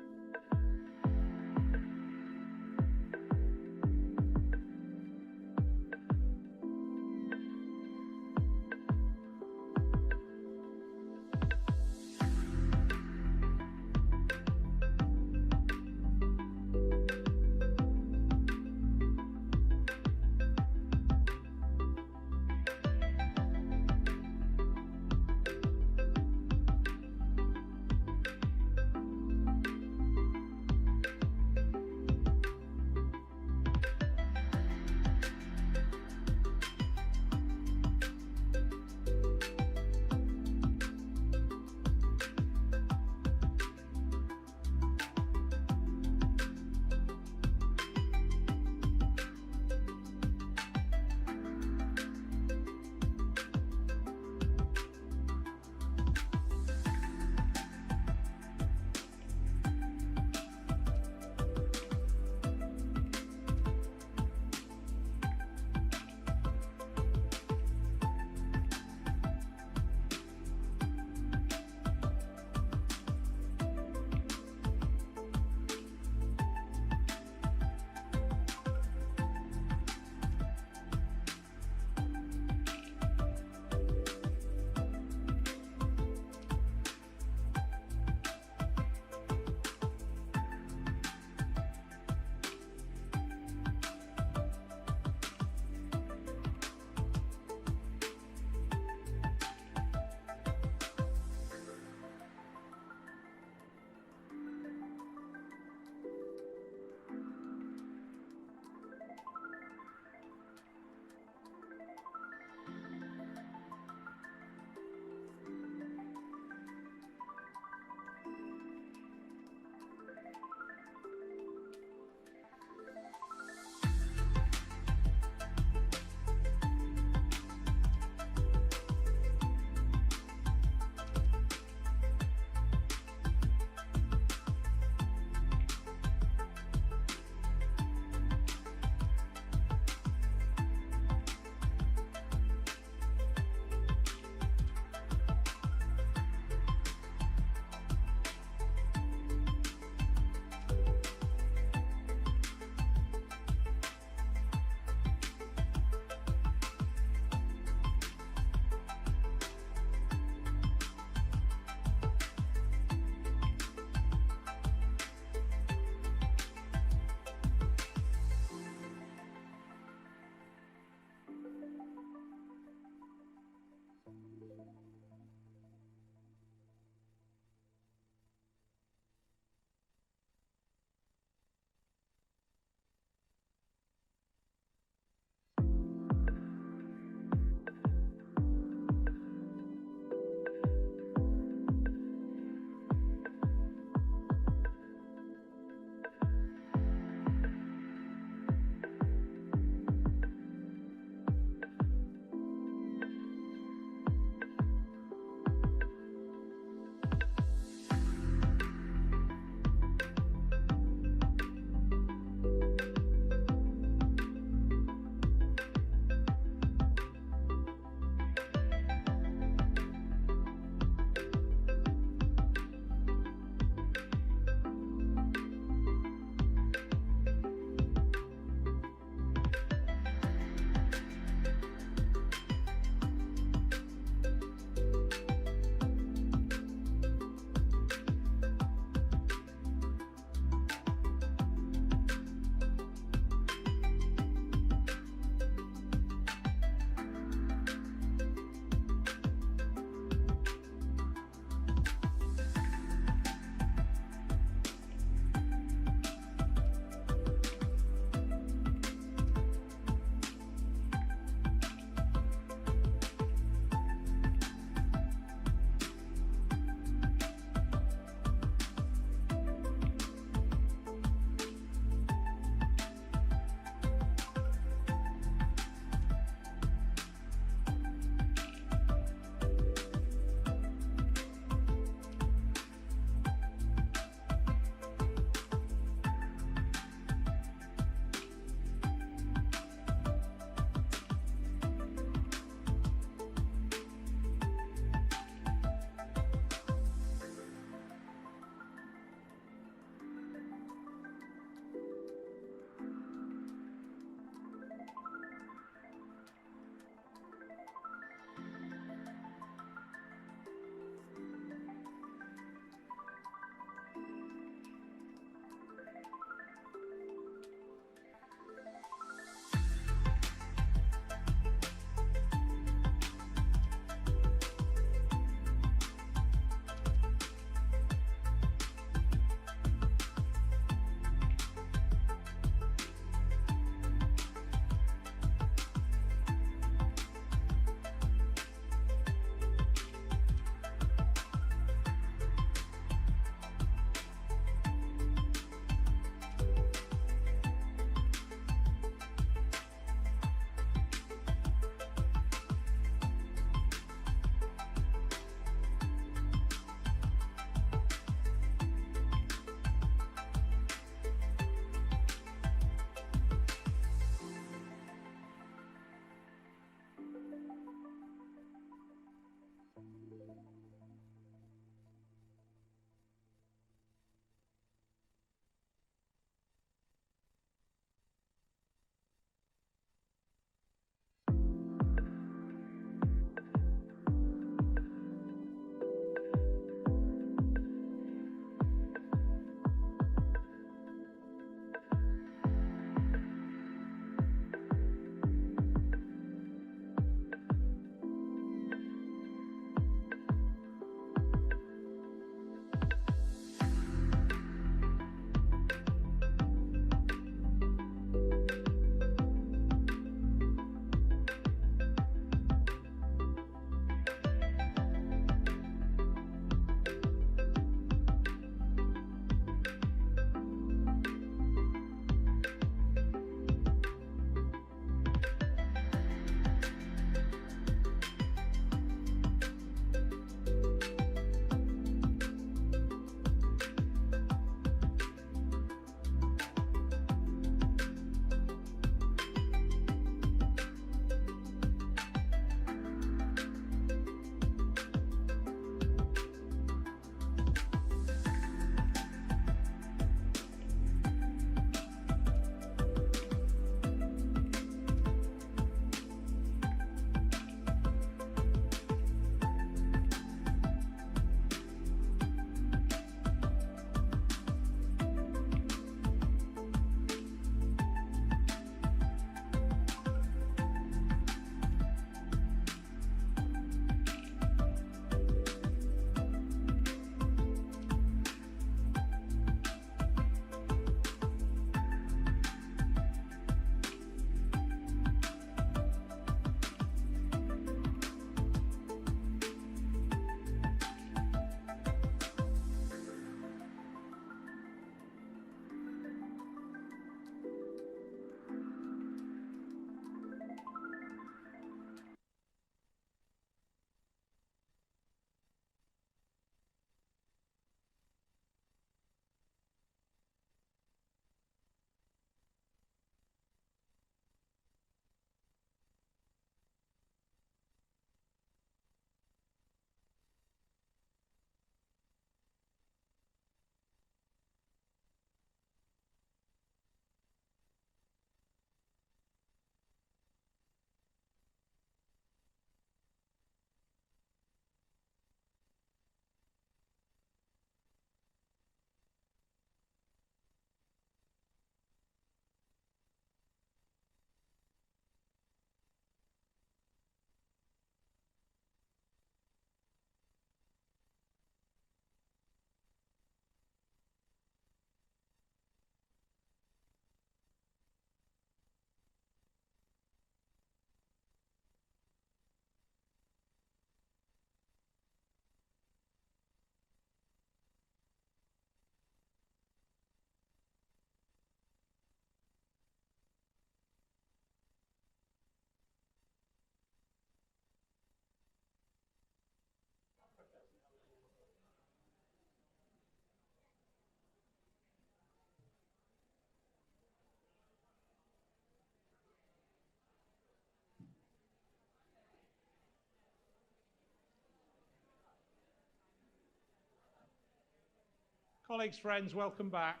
Colleagues, friends, welcome back.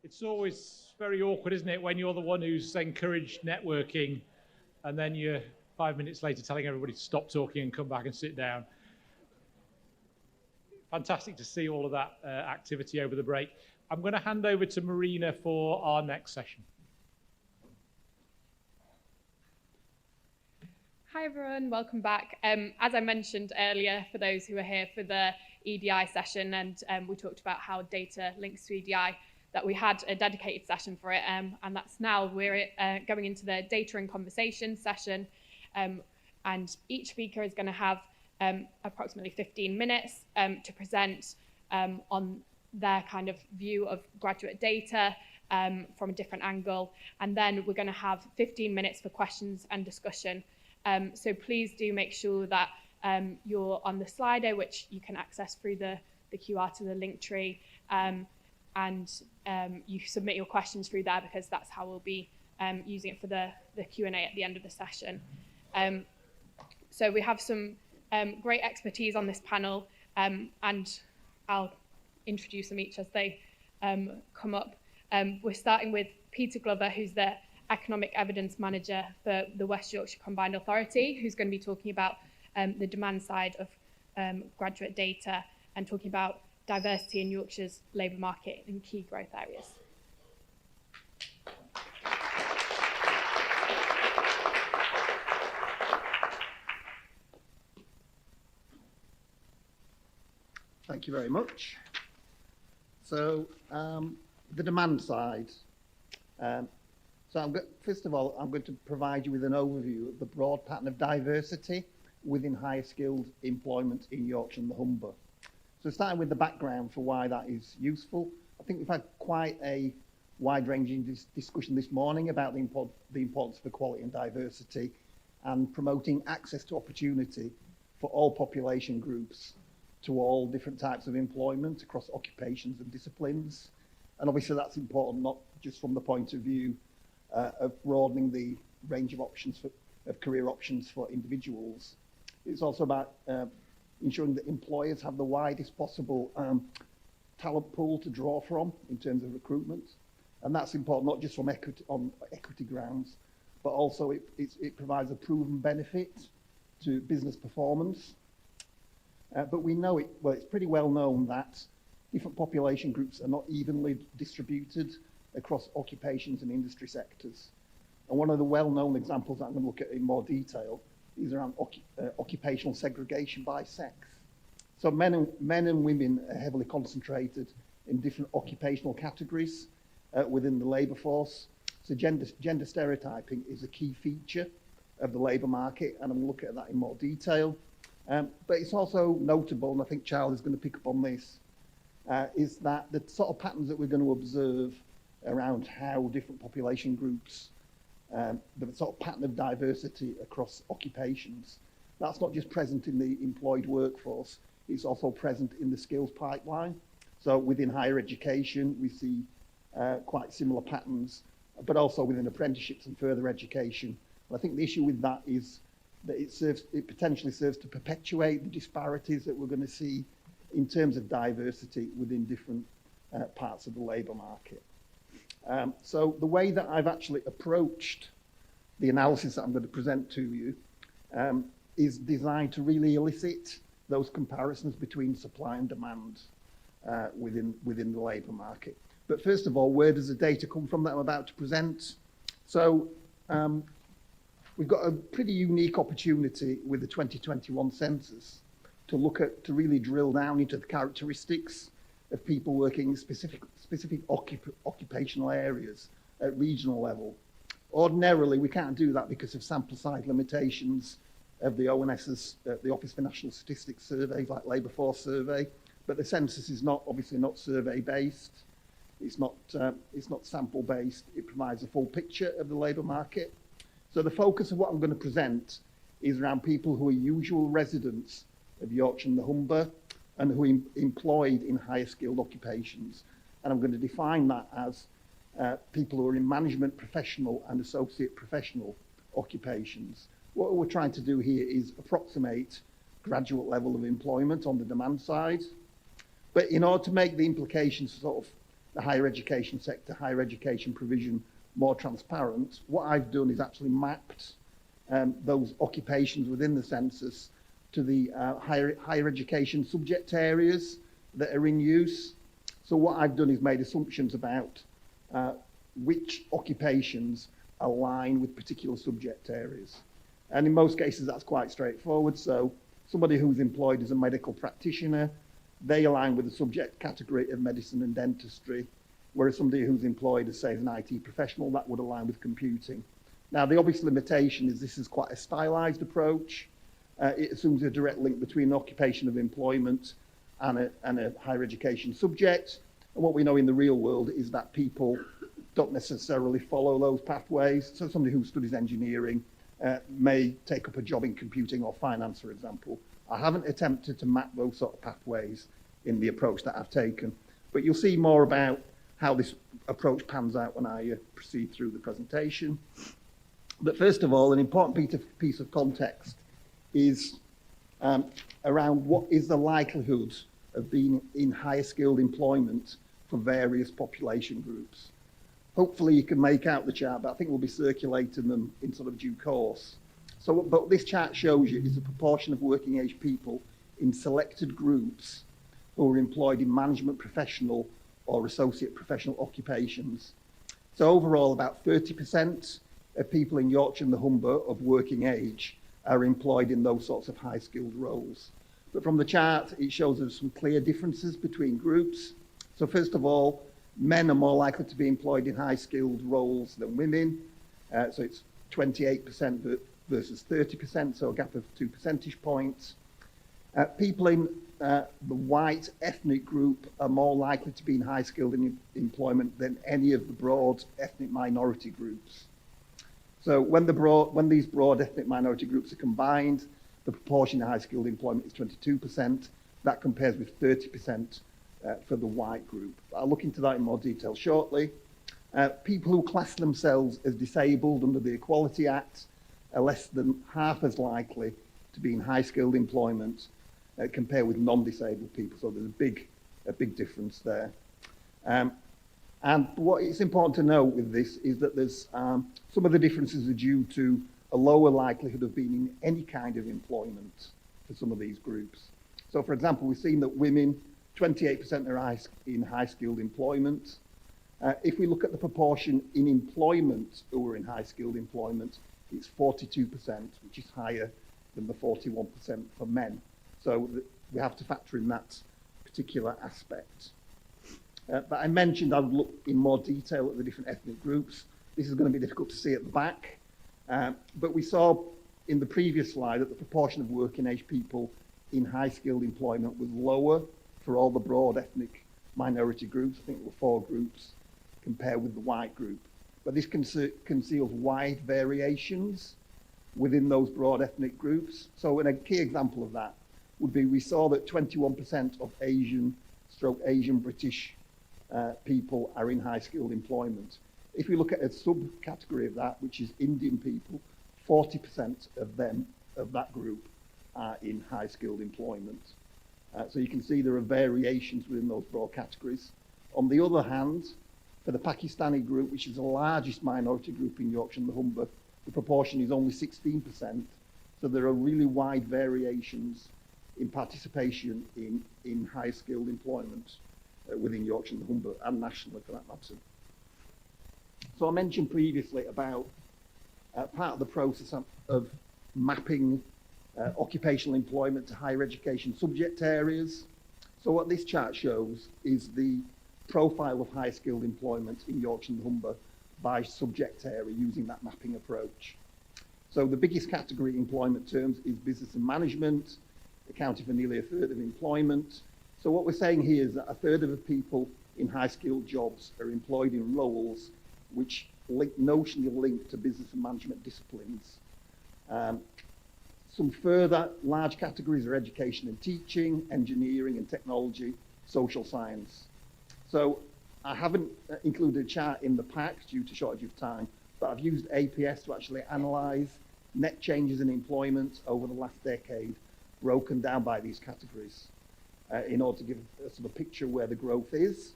It's always very awkward, isn't it, when you're the one who's encouraged networking and then you're 5 minutes later telling everybody to stop talking and come back and sit down. Fantastic to see all of that activity over the break. I'm going to hand over to Marina for our next session. Hi everyone, welcome back. As I mentioned earlier, for those who are here for the EDI session, and we talked about how data links to EDI, that we had a dedicated session for it, and that's now we're going into the data and conversation session, and each speaker is going to have approximately 15 minutes to present on their kind of view of graduate data from a different angle, and then we're going to have 15 minutes for questions and discussion. So please do make sure that you're on the Slido, which you can access through the QR to the link tree, and you submit your questions through there, because that's how we'll be using it for the Q&A at the end of the session. So we have some great expertise on this panel, and I'll introduce them each as they come up. We're starting with Peter Glover, who's the Economic Evidence Manager for the West Yorkshire Combined Authority, who's going to be talking about the demand side of graduate data and talking about diversity in Yorkshire's labour market and key growth areas. Thank you very much. So the demand side. First of all, I'm going to provide you with an overview of the broad pattern of diversity within higher skilled employment in Yorkshire and the Humber. So starting with the background for why that is useful, I think we've had quite a wide-ranging discussion this morning about the importance of equality and diversity and promoting access to opportunity for all population groups to all different types of employment across occupations and disciplines. And obviously that's important not just from the point of view of broadening the range of options of career options for individuals. It's also about ensuring that employers have the widest possible talent pool to draw from in terms of recruitment, and that's important not just from equity grounds, but also it provides a proven benefit to business performance. But we know it's pretty well known that different population groups are not evenly distributed across occupations and industry sectors. And one of the well-known examples that I'm going to look at in more detail is around occupational segregation by sex. So men and women are heavily concentrated in different occupational categories within the labour force. So gender stereotyping is a key feature of the labour market, and I'm going to look at that in more detail. But it's also notable, and I think Charles is going to pick up on this, is that the sort of patterns that we're going to observe around how different population groups, the sort of pattern of diversity across occupations, that's not just present in the employed workforce, it's also present in the skills pipeline. So within higher education, we see quite similar patterns, but also within apprenticeships and further education. I think the issue with that is that it potentially serves to perpetuate the disparities that we're going to see in terms of diversity within different parts of the labour market. So the way that I've actually approached the analysis that I'm going to present to you is designed to really elicit those comparisons between supply and demand within the labour market. But first of all, where does the data come from that I'm about to present? So we've got a pretty unique opportunity with the 2021 census to really drill down into the characteristics of people working in specific occupational areas at regional level. Ordinarily, we can't do that because of sample size limitations of the ONS's, the Office for National Statistics surveys, like Labour Force Survey, but the census is obviously not survey-based. It's not sample-based. It provides a full picture of the labour market. So the focus of what I'm going to present is around people who are usual residents of Yorkshire and the Humber and who are employed in higher skilled occupations. And I'm going to define that as people who are in management professional and associate professional occupations. What we're trying to do here is approximate graduate level of employment on the demand side. But in order to make the implications for sort of the higher education sector, higher education provision more transparent, what I've done is actually mapped those occupations within the census to the higher education subject areas that are in use. So what I've done is made assumptions about which occupations align with particular subject areas. And in most cases, that's quite straightforward. So somebody who's employed as a medical practitioner, they align with the subject category of medicine and dentistry, whereas somebody who's employed as, say, as an IT professional, that would align with computing. Now, the obvious limitation is this is quite a stylized approach. It assumes a direct link between an occupation of employment and a higher education subject. And what we know in the real world is that people don't necessarily follow those pathways. So somebody who studies engineering may take up a job in computing or finance, for example. I haven't attempted to map those sort of pathways in the approach that I've taken, but you'll see more about how this approach pans out when I proceed through the presentation. But first of all, an important piece of context is around what is the likelihood of being in higher skilled employment for various population groups. Hopefully you can make out the chart, but I think we'll be circulating them in sort of due course. So what this chart shows you is the proportion of working age people in selected groups who are employed in management professional or associate professional occupations. So overall, about 30% of people in Yorkshire and the Humber of working age are employed in those sorts of high skilled roles. But from the chart, it shows there's some clear differences between groups. So first of all, men are more likely to be employed in high skilled roles than women. So it's 28% versus 30%, so a gap of 2 percentage points. People in the white ethnic group are more likely to be in high skilled employment than any of the broad ethnic minority groups. So when these broad ethnic minority groups are combined, the proportion of high skilled employment is 22%. That compares with 30% for the white group. I'll look into that in more detail shortly. People who class themselves as disabled under the Equality Act are less than half as likely to be in high skilled employment compared with non-disabled people. So there's a big difference there. And what it's important to note with this is that there's some of the differences are due to a lower likelihood of being in any kind of employment for some of these groups. So for example, we've seen that women, 28% are in high skilled employment. If we look at the proportion in employment who are in high skilled employment, it's 42%, which is higher than the 41% for men. So we have to factor in that particular aspect. But I mentioned I would look in more detail at the different ethnic groups. This is going to be difficult to see at the back. But we saw in the previous slide that the proportion of working age people in high skilled employment was lower for all the broad ethnic minority groups. I think there were 4 groups compared with the white group. But this conceals wide variations within those broad ethnic groups. So a key example of that would be we saw that 21% of Asian British people are in high skilled employment. If we look at a subcategory of that, which is Indian people, 40% of that group are in high skilled employment. So you can see there are variations within those broad categories. On the other hand, for the Pakistani group, which is the largest minority group in Yorkshire and the Humber, the proportion is only 16%. So there are really wide variations in participation in high skilled employment within Yorkshire and the Humber, and nationally for that matter. So I mentioned previously about part of the process of mapping occupational employment to higher education subject areas. So what this chart shows is the profile of high skilled employment in Yorkshire and the Humber by subject area using that mapping approach. So the biggest category in employment terms is business and management, accounting for nearly a third of employment. So what we're saying here is that a third of the people in high skilled jobs are employed in roles which notionally link to business and management disciplines. Some further large categories are education and teaching, engineering and technology, social science. So I haven't included a chart in the pack due to shortage of time, but I've used APS to actually analyse net changes in employment over the last decade, broken down by these categories. in order to give a sort of picture where the growth is.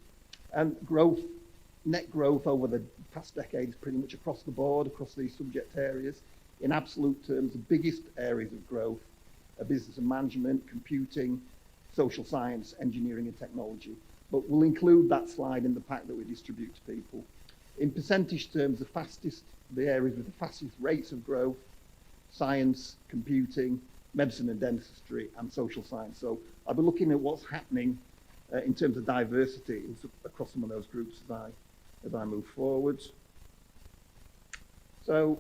And net growth over the past decade is pretty much across the board, across these subject areas. In absolute terms, the biggest areas of growth are business and management, computing, social science, engineering and technology. But we'll include that slide in the pack that we distribute to people. In percentage terms, the areas with the fastest rates of growth, science, computing, medicine and dentistry, and social science. So I'll be looking at what's happening in terms of diversity across some of those groups as I move forward. So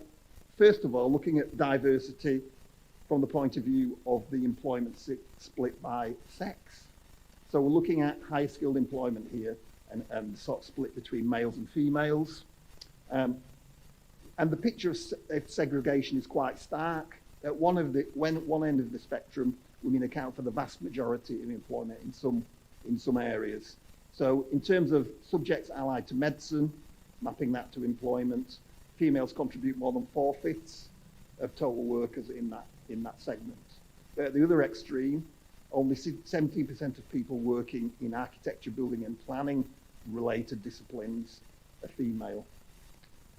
first of all, looking at diversity from the point of view of the employment split by sex. So we're looking at high skilled employment here and sort of split between males and females. And the picture of segregation is quite stark. At one end of the spectrum, women account for the vast majority of employment in some areas. So in terms of subjects allied to medicine, mapping that to employment, females contribute more than 4/5 of total workers in that segment. But at the other extreme, only 17% of people working in architecture, building and planning related disciplines are female.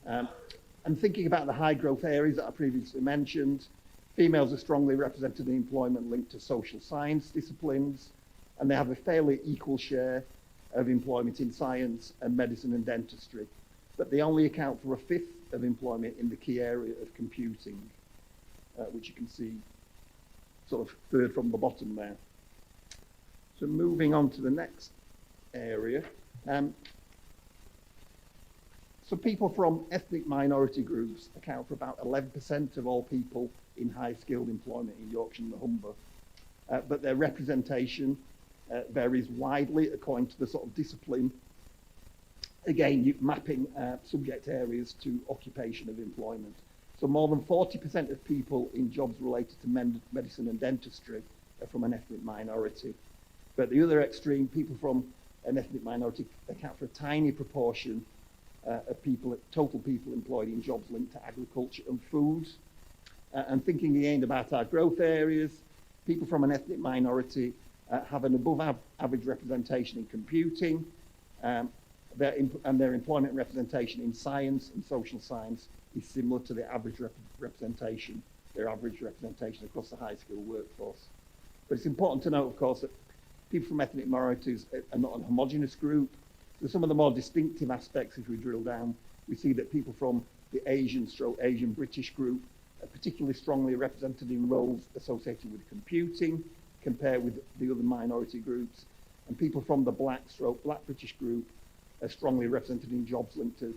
And thinking about the high growth areas that I previously mentioned, females are strongly represented in employment linked to social science disciplines, and they have a fairly equal share of employment in science and medicine and dentistry. But they only account for 1/5 of employment in the key area of computing, which you can see sort of third from the bottom there. So moving on to the next area. So people from ethnic minority groups account for about 11% of all people in high skilled employment in Yorkshire and the Humber. But their representation varies widely according to the sort of discipline. Again, mapping subject areas to occupation of employment. So more than 40% of people in jobs related to medicine and dentistry are from an ethnic minority. But at the other extreme, people from an ethnic minority account for a tiny proportion of total people employed in jobs linked to agriculture and food. And thinking again about our growth areas, people from an ethnic minority have an above average representation in computing, and their employment representation in science and social science is similar to the average representation across the high skilled workforce. But it's important to note, of course, that people from ethnic minorities are not a homogenous group. So some of the more distinctive aspects, if we drill down, we see that people from the Asian British group are particularly strongly represented in roles associated with computing compared with the other minority groups. And people from the Black British group are strongly represented in jobs linked to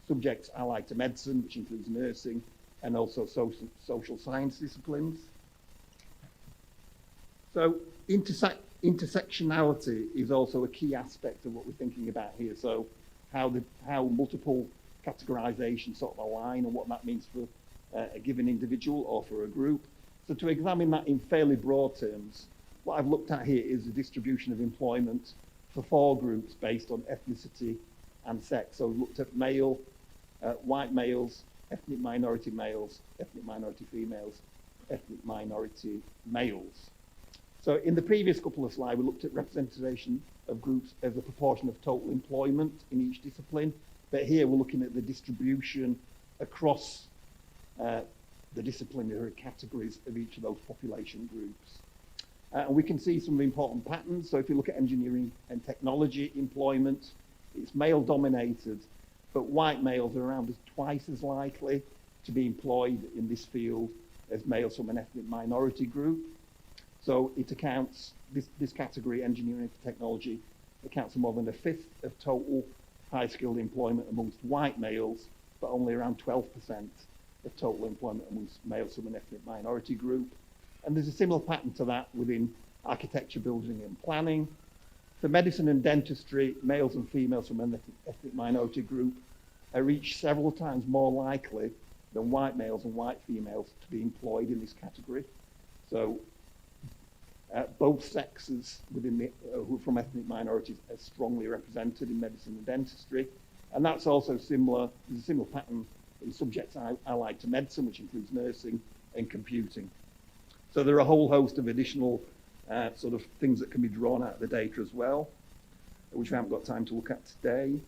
subjects allied to medicine, which includes nursing, and also social science disciplines. So intersectionality is also a key aspect of what we're thinking about here. So how multiple categorization sort of align and what that means for a given individual or for a group. So to examine that in fairly broad terms, what I've looked at here is the distribution of employment for 4 groups based on ethnicity and sex. So we've looked at white males, ethnic minority females, ethnic minority males. So in the previous couple of slides, we looked at representation of groups as a proportion of total employment in each discipline. But here we're looking at the distribution across the disciplinary categories of each of those population groups. And we can see some important patterns. So if you look at engineering and technology employment, it's male dominated, but white males are around twice as likely to be employed in this field as males from an ethnic minority group. So it accounts, this category, engineering and technology, accounts for more than 1/5 of total high skilled employment amongst white males, but only around 12% of total employment amongst males from an ethnic minority group. And there's a similar pattern to that within architecture, building and planning. For medicine and dentistry, males and females from an ethnic minority group are each several times more likely than white males and white females to be employed in this category. So both sexes within who are from ethnic minorities are strongly represented in medicine and dentistry. And that's also similar, there's a similar pattern in subjects allied to medicine, which includes nursing and computing. So there are a whole host of additional sort of things that can be drawn out of the data as well, which we haven't got time to look at today.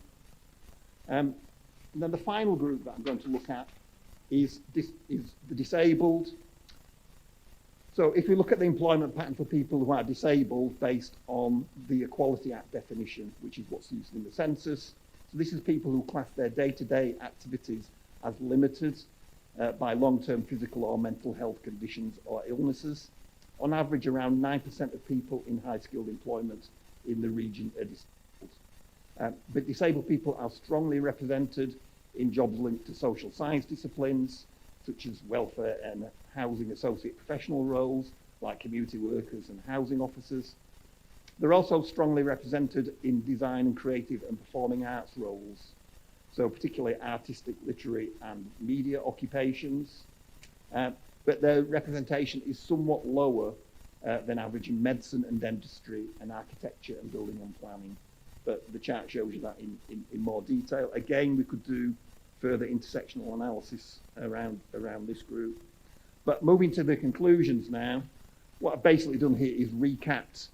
And then the final group that I'm going to look at is the disabled. So if we look at the employment pattern for people who are disabled based on the Equality Act definition, which is what's used in the census, so this is people who class their day-to-day activities as limited by long-term physical or mental health conditions or illnesses. On average, around 9% of people in high-skilled employment in the region are disabled. But disabled people are strongly represented in jobs linked to social science disciplines, such as welfare and housing associate professional roles, like community workers and housing officers. They're also strongly represented in design and creative and performing arts roles, so particularly artistic, literary and media occupations. But their representation is somewhat lower than average in medicine and dentistry and architecture and building and planning. But the chart shows you that in more detail. Again, we could do further intersectional analysis around this group. But moving to the conclusions now, what I've basically done here is recapped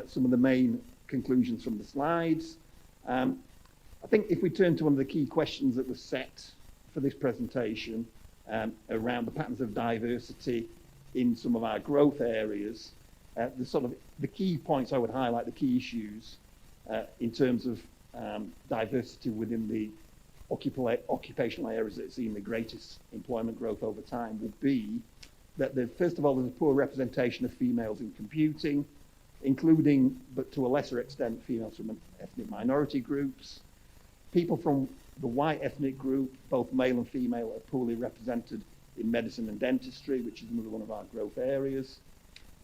some of the main conclusions from the slides. I think if we turn to one of the key questions that was set for this presentation around the patterns of diversity in some of our growth areas, the key points I would highlight, the key issues in terms of diversity within the occupational areas that see the greatest employment growth over time would be that first of all, there's a poor representation of females in computing, including, but to a lesser extent, females from ethnic minority groups. People from the white ethnic group, both male and female, are poorly represented in medicine and dentistry, which is another one of our growth areas.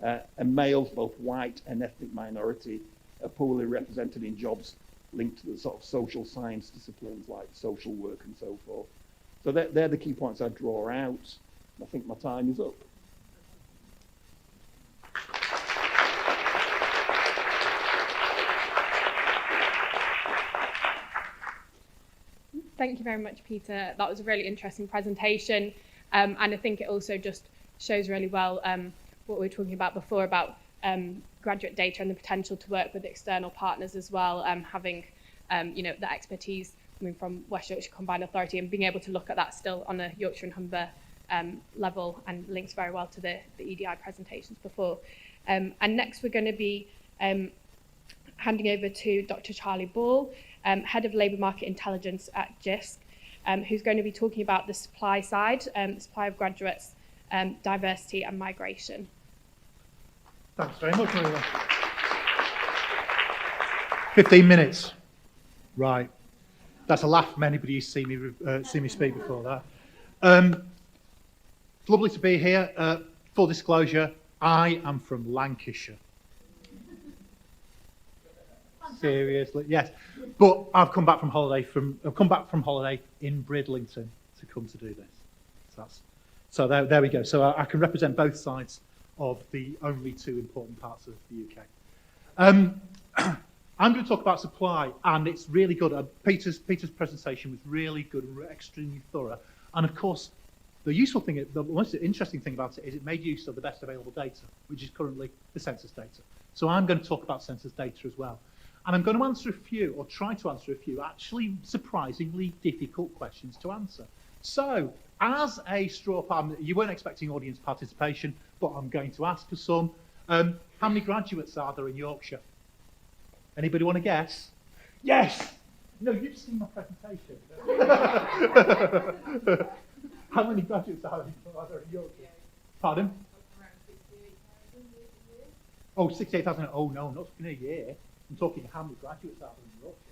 And males, both white and ethnic minority, are poorly represented in jobs linked to the sort of social science disciplines like social work and so forth. So they're the key points I draw out. I think my time is up. Thank you very much, Peter. That was a really interesting presentation. And I think it also just shows really well what we were talking about before about graduate data and the potential to work with external partners as well, having the expertise coming from West Yorkshire Combined Authority and being able to look at that still on a Yorkshire and Humber level, and links very well to the EDI presentations before. And next we're going to be handing over to Dr. Charlie Ball, Head of Labour Market Intelligence at GISC, who's going to be talking about the supply side, the supply of graduates, diversity and migration. Thanks very much, Maria. 15 minutes. Right. That's a laugh from anybody who's seen me speak before that. It's lovely to be here. Full disclosure, I am from Lancashire. Seriously, yes. But I've come back from holiday in Bridlington to come to do this. So there we go. So I can represent both sides of the only two important parts of the UK. I'm going to talk about supply, and it's really good. Peter's presentation was really good and extremely thorough. And of course, the most interesting thing about it is it made use of the best available data, which is currently the census data. So I'm going to talk about census data as well. And I'm going to answer a few, or try to answer a few, actually surprisingly difficult questions to answer. So, as a straw poll, you weren't expecting audience participation, but I'm going to ask for some. How many graduates are there in Yorkshire? Anybody want to guess? Yes! No, you've seen my presentation. How many graduates are there in Yorkshire? Pardon? Oh, 68,000. Oh, no, not in a year. I'm talking how many graduates are there in Yorkshire.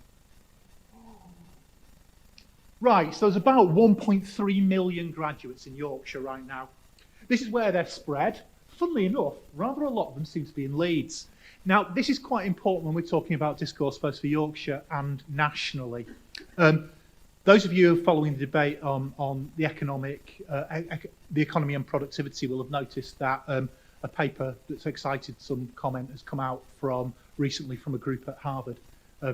Right, so there's about 1.3 million graduates in Yorkshire right now. This is where they're spread. Funnily enough, rather a lot of them seem to be in Leeds. Now, this is quite important when we're talking about discourse both for Yorkshire and nationally. Those of you who are following the debate on the the economy and productivity will have noticed that a paper that's excited some comment has come out recently from a group at Harvard,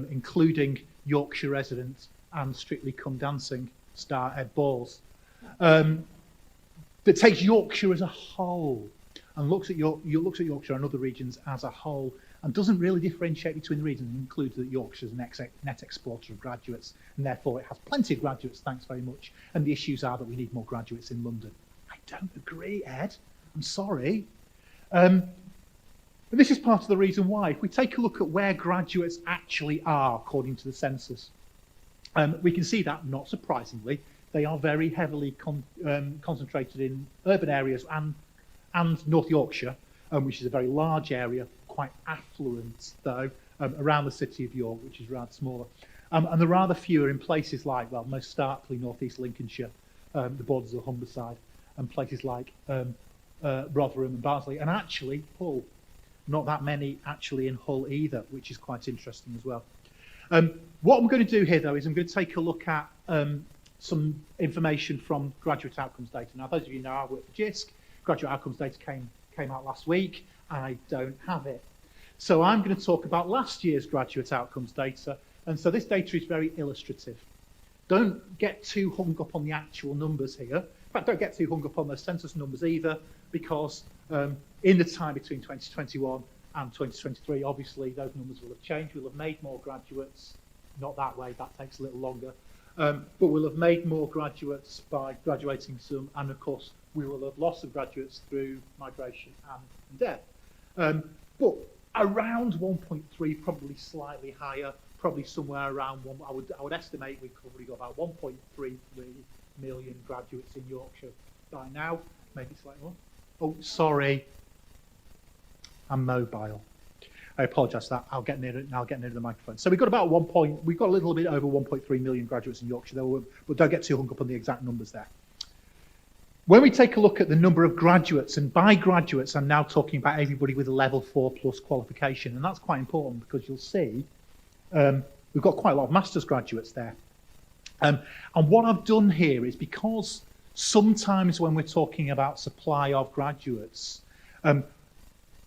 including Yorkshire residents and Strictly Come Dancing star Ed Balls, that takes Yorkshire as a whole. and looks at Yorkshire and other regions as a whole, and doesn't really differentiate between the regions, and includes that Yorkshire is a net exporter of graduates, and therefore it has plenty of graduates, thanks very much, and the issues are that we need more graduates in London. I don't agree, Ed. I'm sorry. But this is part of the reason why. If we take a look at where graduates actually are, according to the census, we can see that, not surprisingly, they are very heavily concentrated in urban areas and North Yorkshire, which is a very large area, quite affluent though, around the city of York, which is rather smaller. And they're rather fewer in places like, well, most starkly North East Lincolnshire, the borders of Humberside, and places like Rotherham and Barnsley, and actually Hull. Not that many actually in Hull either, which is quite interesting as well. What I'm going to do here, though, is I'm going to take a look at some information from graduate outcomes data. Now, those of you know I work for JISC. Graduate outcomes data came out last week, and I don't have it. So I'm going to talk about last year's graduate outcomes data, and so this data is very illustrative. Don't get too hung up on the actual numbers here. In fact, don't get too hung up on those census numbers either, because in the time between 2021 and 2023, obviously those numbers will have changed. We'll have made more graduates, not that way, that takes a little longer, but we'll have made more graduates by graduating some, and of course we will have lost some graduates through migration and death. But around 1.3, probably slightly higher, probably somewhere around one. I would estimate we've probably got about 1.33 million graduates in Yorkshire by now, maybe slightly more. Oh, sorry, I'm mobile. I apologise for that. I'll get near the microphone. So we've got about we've got a little bit over 1.3 million graduates in Yorkshire, but don't get too hung up on the exact numbers there. When we take a look at the number of graduates, and by graduates, I'm now talking about everybody with a level 4+ qualification, and that's quite important because you'll see we've got quite a lot of master's graduates there. And what I've done here is, because sometimes when we're talking about supply of graduates,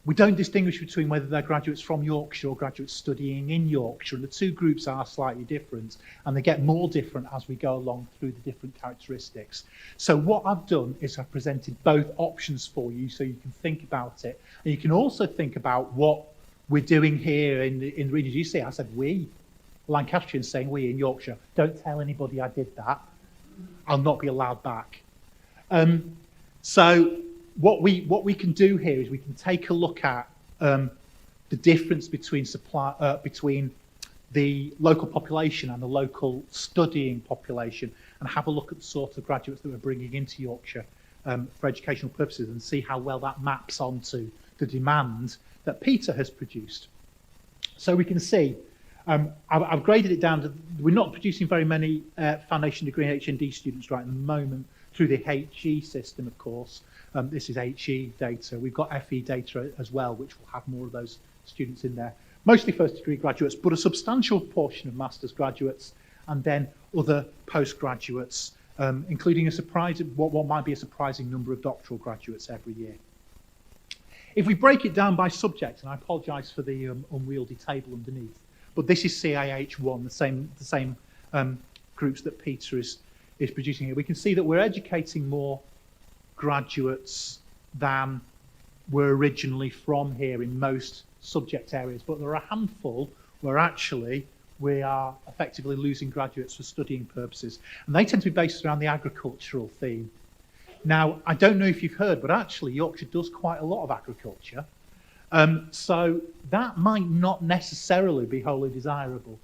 we don't distinguish between whether they're graduates from Yorkshire or graduates studying in Yorkshire, and the two groups are slightly different, and they get more different as we go along through the different characteristics. So what I've done is I've presented both options for you so you can think about it, and you can also think about what we're doing here in the regions. You see, I said we. Lancastrians saying we in Yorkshire. Don't tell anybody I did that. I'll not be allowed back. So what we can do here is we can take a look at the difference between between the local population and the local studying population, and have a look at the sort of graduates that we're bringing into Yorkshire for educational purposes, and see how well that maps onto the demand that Peter has produced. So we can see I've graded it down to, we're not producing very many foundation degree HND students right at the moment through the HE system, of course. This is HE data. We've got FE data as well, which will have more of those students in there. Mostly first degree graduates, but a substantial portion of master's graduates, and then other postgraduates, including what might be a surprising number of doctoral graduates every year. If we break it down by subject, and I apologise for the unwieldy table underneath, but this is CAH1, the same groups that Peter is producing here. We can see that we're educating more graduates than were originally from here in most subject areas, but there are a handful where actually we are effectively losing graduates for studying purposes, and they tend to be based around the agricultural theme. Now, I don't know if you've heard, but actually Yorkshire does quite a lot of agriculture. So that might not necessarily be wholly desirable.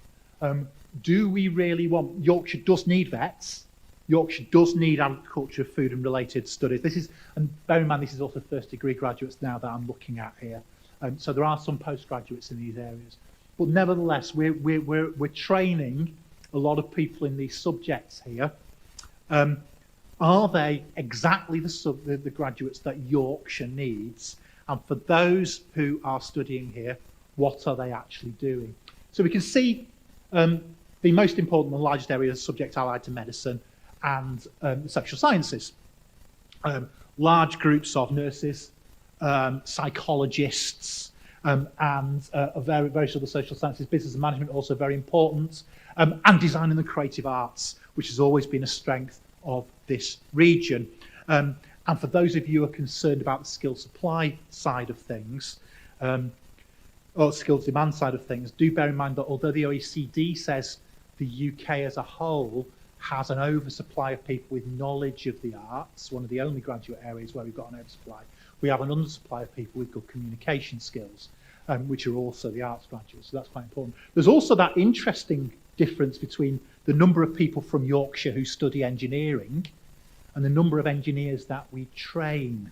Do we really want, Yorkshire does need vets, Yorkshire does need agriculture, food and related studies. This is, and bear in mind, this is also first degree graduates now that I'm looking at here. So there are some postgraduates in these areas. But nevertheless, we're training a lot of people in these subjects here. Are they exactly the graduates that Yorkshire needs? And for those who are studying here, what are they actually doing? So we can see the most important and largest areas are subjects allied to medicine and social sciences. Large groups of nurses, psychologists, and various other social sciences, business and management also very important, and design and the creative arts, which has always been a strength of this region. And for those of you who are concerned about the skill supply side of things, or skills demand side of things, do bear in mind that although the OECD says the UK as a whole has an oversupply of people with knowledge of the arts, one of the only graduate areas where we've got an oversupply, we have an undersupply of people with good communication skills, which are also the arts graduates, so that's quite important. There's also that interesting difference between the number of people from Yorkshire who study engineering and the number of engineers that we train.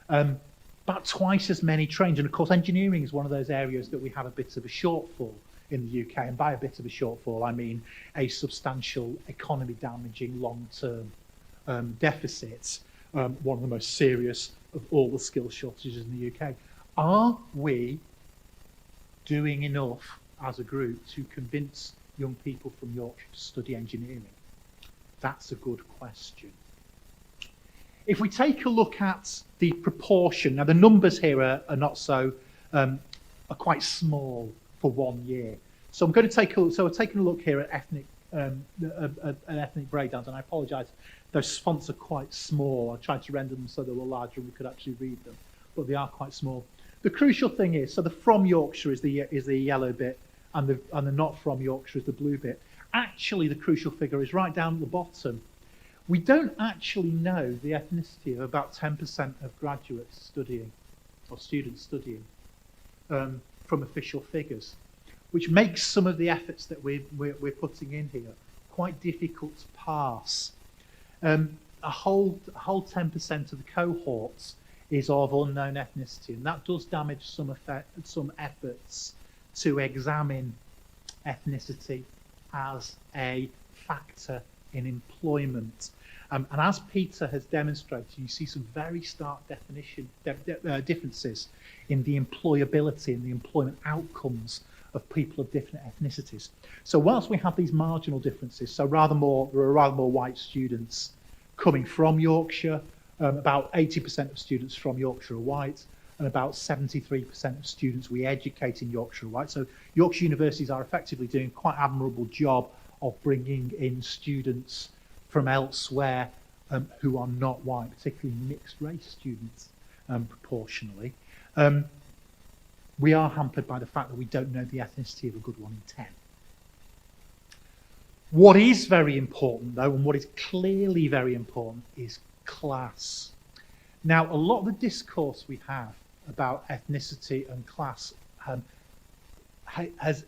About twice as many trained, and of course engineering is one of those areas that we have a bit of a shortfall in the UK, and by a bit of a shortfall I mean a substantial economy damaging long-term deficit, one of the most serious of all the skill shortages in the UK. Are we doing enough as a group to convince young people from Yorkshire to study engineering? That's a good question. If we take a look at the proportion, now the numbers here are not so, are quite small for 1 year. So I'm going to take a look, so we're taking a look here at ethnic breakdowns, and I apologise, those fonts are quite small. I tried to render them so they were larger and we could actually read them, but they are quite small. The crucial thing is, so the from Yorkshire is the yellow bit, and the not from Yorkshire is the blue bit. Actually, the crucial figure is right down at the bottom. We don't actually know the ethnicity of about 10% of graduates studying, or students studying, from official figures, which makes some of the efforts that we're putting in here quite difficult to parse. A whole 10% of the cohorts is of unknown ethnicity, and that does damage some efforts to examine ethnicity as a factor in employment. And as Peter has demonstrated, you see some very stark differences in the employability and the employment outcomes of people of different ethnicities. So whilst we have these marginal differences, so there are rather more white students coming from Yorkshire, about 80% of students from Yorkshire are white, and about 73% of students we educate in Yorkshire are white. So Yorkshire Universities are effectively doing quite an admirable job of bringing in students from elsewhere who are not white, particularly mixed race students proportionally. We are hampered by the fact that we don't know the ethnicity of a good 1 in 10. What is very important though, and what is clearly very important, is class. Now, a lot of the discourse we have about ethnicity and class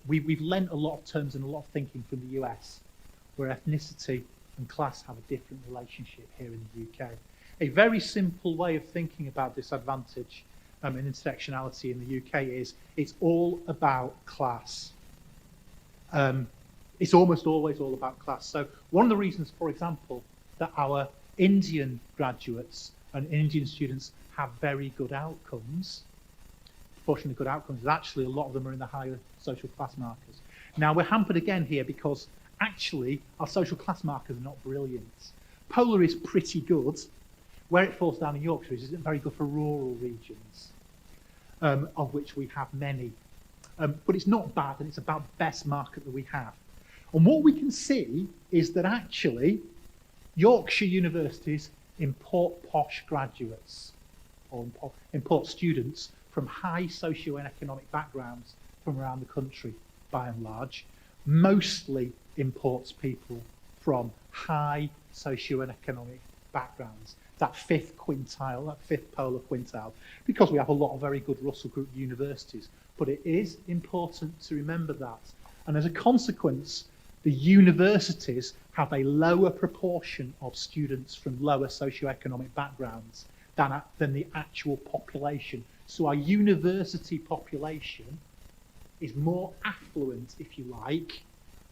we've lent a lot of terms and a lot of thinking from the US, where ethnicity and class have a different relationship here in the UK. A very simple way of thinking about disadvantage and intersectionality in the UK is it's all about class. It's almost always all about class. So one of the reasons, for example, that our Indian graduates and Indian students have very good outcomes, proportionally good outcomes, is actually a lot of them are in the higher social class markers. Now we're hampered again here because actually our social class markers are not brilliant. Polar is pretty good. Where it falls down in Yorkshire is very good for rural regions, of which we have many. But it's not bad, and it's about the best market that we have. And what we can see is that actually Yorkshire Universities import posh graduates, or import students from high socio-economic backgrounds from around the country, by and large. Mostly imports people from high socio-economic backgrounds, that fifth quintile, that fifth polar quintile, because we have a lot of very good Russell Group universities. But it is important to remember that. And as a consequence, the universities have a lower proportion of students from lower socio-economic backgrounds than the actual population. So our university population is more affluent, if you like,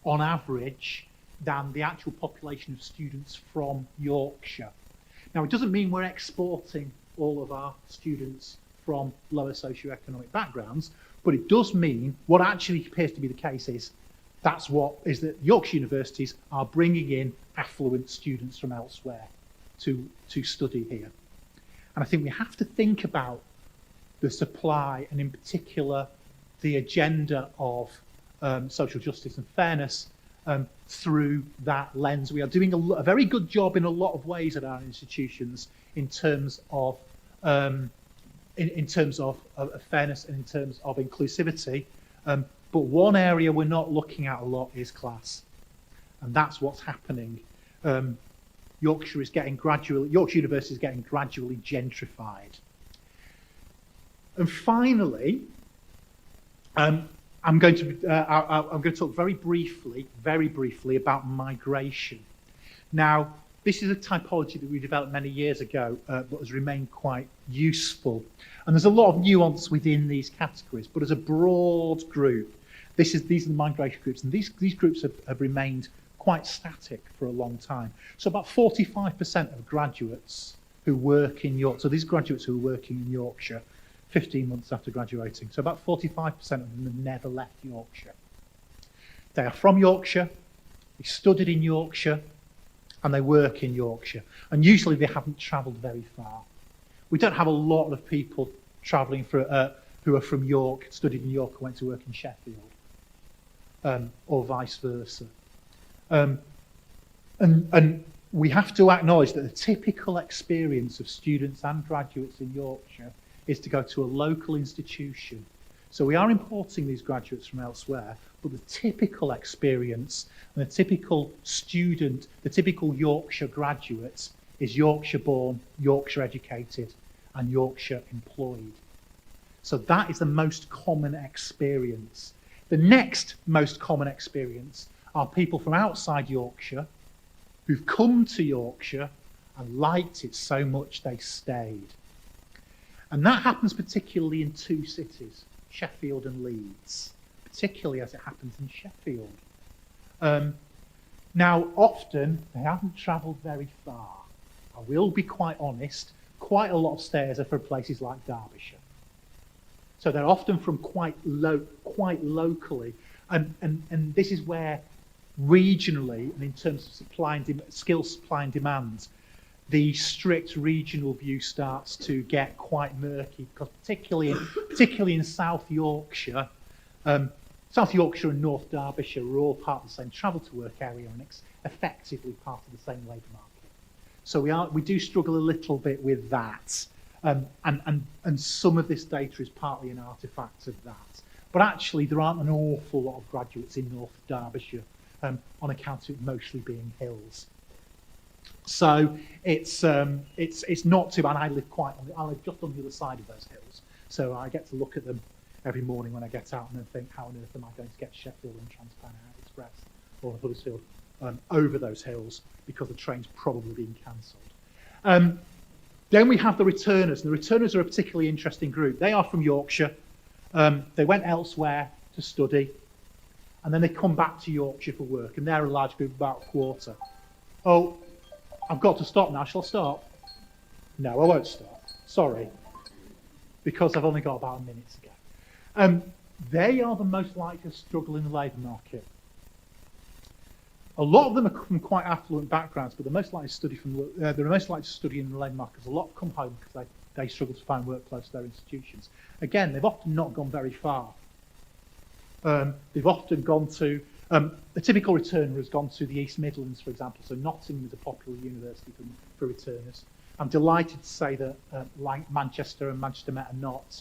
on average, than the actual population of students from Yorkshire. Now, it doesn't mean we're exporting all of our students from lower socioeconomic backgrounds, but it does mean what actually appears to be the case is that Yorkshire universities are bringing in affluent students from elsewhere to study here. And I think we have to think about the supply, and in particular the agenda of social justice and fairness through that lens. We are doing a very good job in a lot of ways at our institutions in terms of fairness and in terms of inclusivity. But one area we're not looking at a lot is class, and that's what's happening. Yorkshire University is getting gradually gentrified. And finally, I'm going to talk very briefly about migration. Now, this is a typology that we developed many years ago, but has remained quite useful. And there's a lot of nuance within these categories, but as a broad group, these are the migration groups, and these groups have remained quite static for a long time. So about 45% of graduates who work in Yorkshire, so these graduates who are working in Yorkshire 15 months after graduating, so about 45% of them have never left Yorkshire. They are from Yorkshire, they studied in Yorkshire, and they work in Yorkshire. And usually they haven't travelled very far. We don't have a lot of people travelling who are from York, studied in York, and went to work in Sheffield, or vice versa. And we have to acknowledge that the typical experience of students and graduates in Yorkshire is to go to a local institution. So we are importing these graduates from elsewhere, but the typical experience and the typical student, the typical Yorkshire graduate is Yorkshire born, Yorkshire educated, and Yorkshire employed. So that is the most common experience. The next most common experience are people from outside Yorkshire who've come to Yorkshire and liked it so much they stayed. And that happens particularly in two cities, Sheffield and Leeds, particularly as it happens in Sheffield. Now, often they haven't travelled very far. I will be quite honest, quite a lot of stayers are from places like Derbyshire. So they're often from quite locally, and this is where regionally and in terms of skill supply and demand, the strict regional view starts to get quite murky, because particularly in South Yorkshire, South Yorkshire and North Derbyshire are all part of the same travel to work area and effectively part of the same labour market. So we do struggle a little bit with that, and some of this data is partly an artefact of that. But actually, there aren't an awful lot of graduates in North Derbyshire on account of it mostly being hills. So it's not too bad. I live just on the other side of those hills, so I get to look at them every morning when I get out and then think, how on earth am I going to get Sheffield and Transferable Express or Huddersfield over those hills, because the train's probably been cancelled. Then we have the returners, and the returners are a particularly interesting group. They are from Yorkshire. They went elsewhere to study, and then they come back to Yorkshire for work, and they're a large group, about a quarter. Oh, I've got to stop now. Shall I stop? No, I won't stop. Sorry. Because I've only got about a minute to go. They are the most likely to struggle in the labour market. A lot of them are from quite affluent backgrounds, but they're most likely to study in the labour market, because a lot come home because they struggle to find work close to their institutions. Again, they've often not gone very far. They've often gone to a typical returner has gone to the East Midlands, for example, so Nottingham is a popular university for returners. I'm delighted to say that like Manchester and Manchester Met are not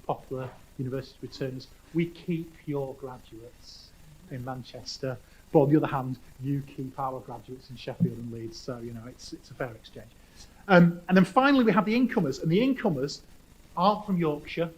popular university returners. We keep your graduates in Manchester, but on the other hand, you keep our graduates in Sheffield and Leeds, so it's a fair exchange. And then finally we have the incomers, and the incomers aren't from Yorkshire.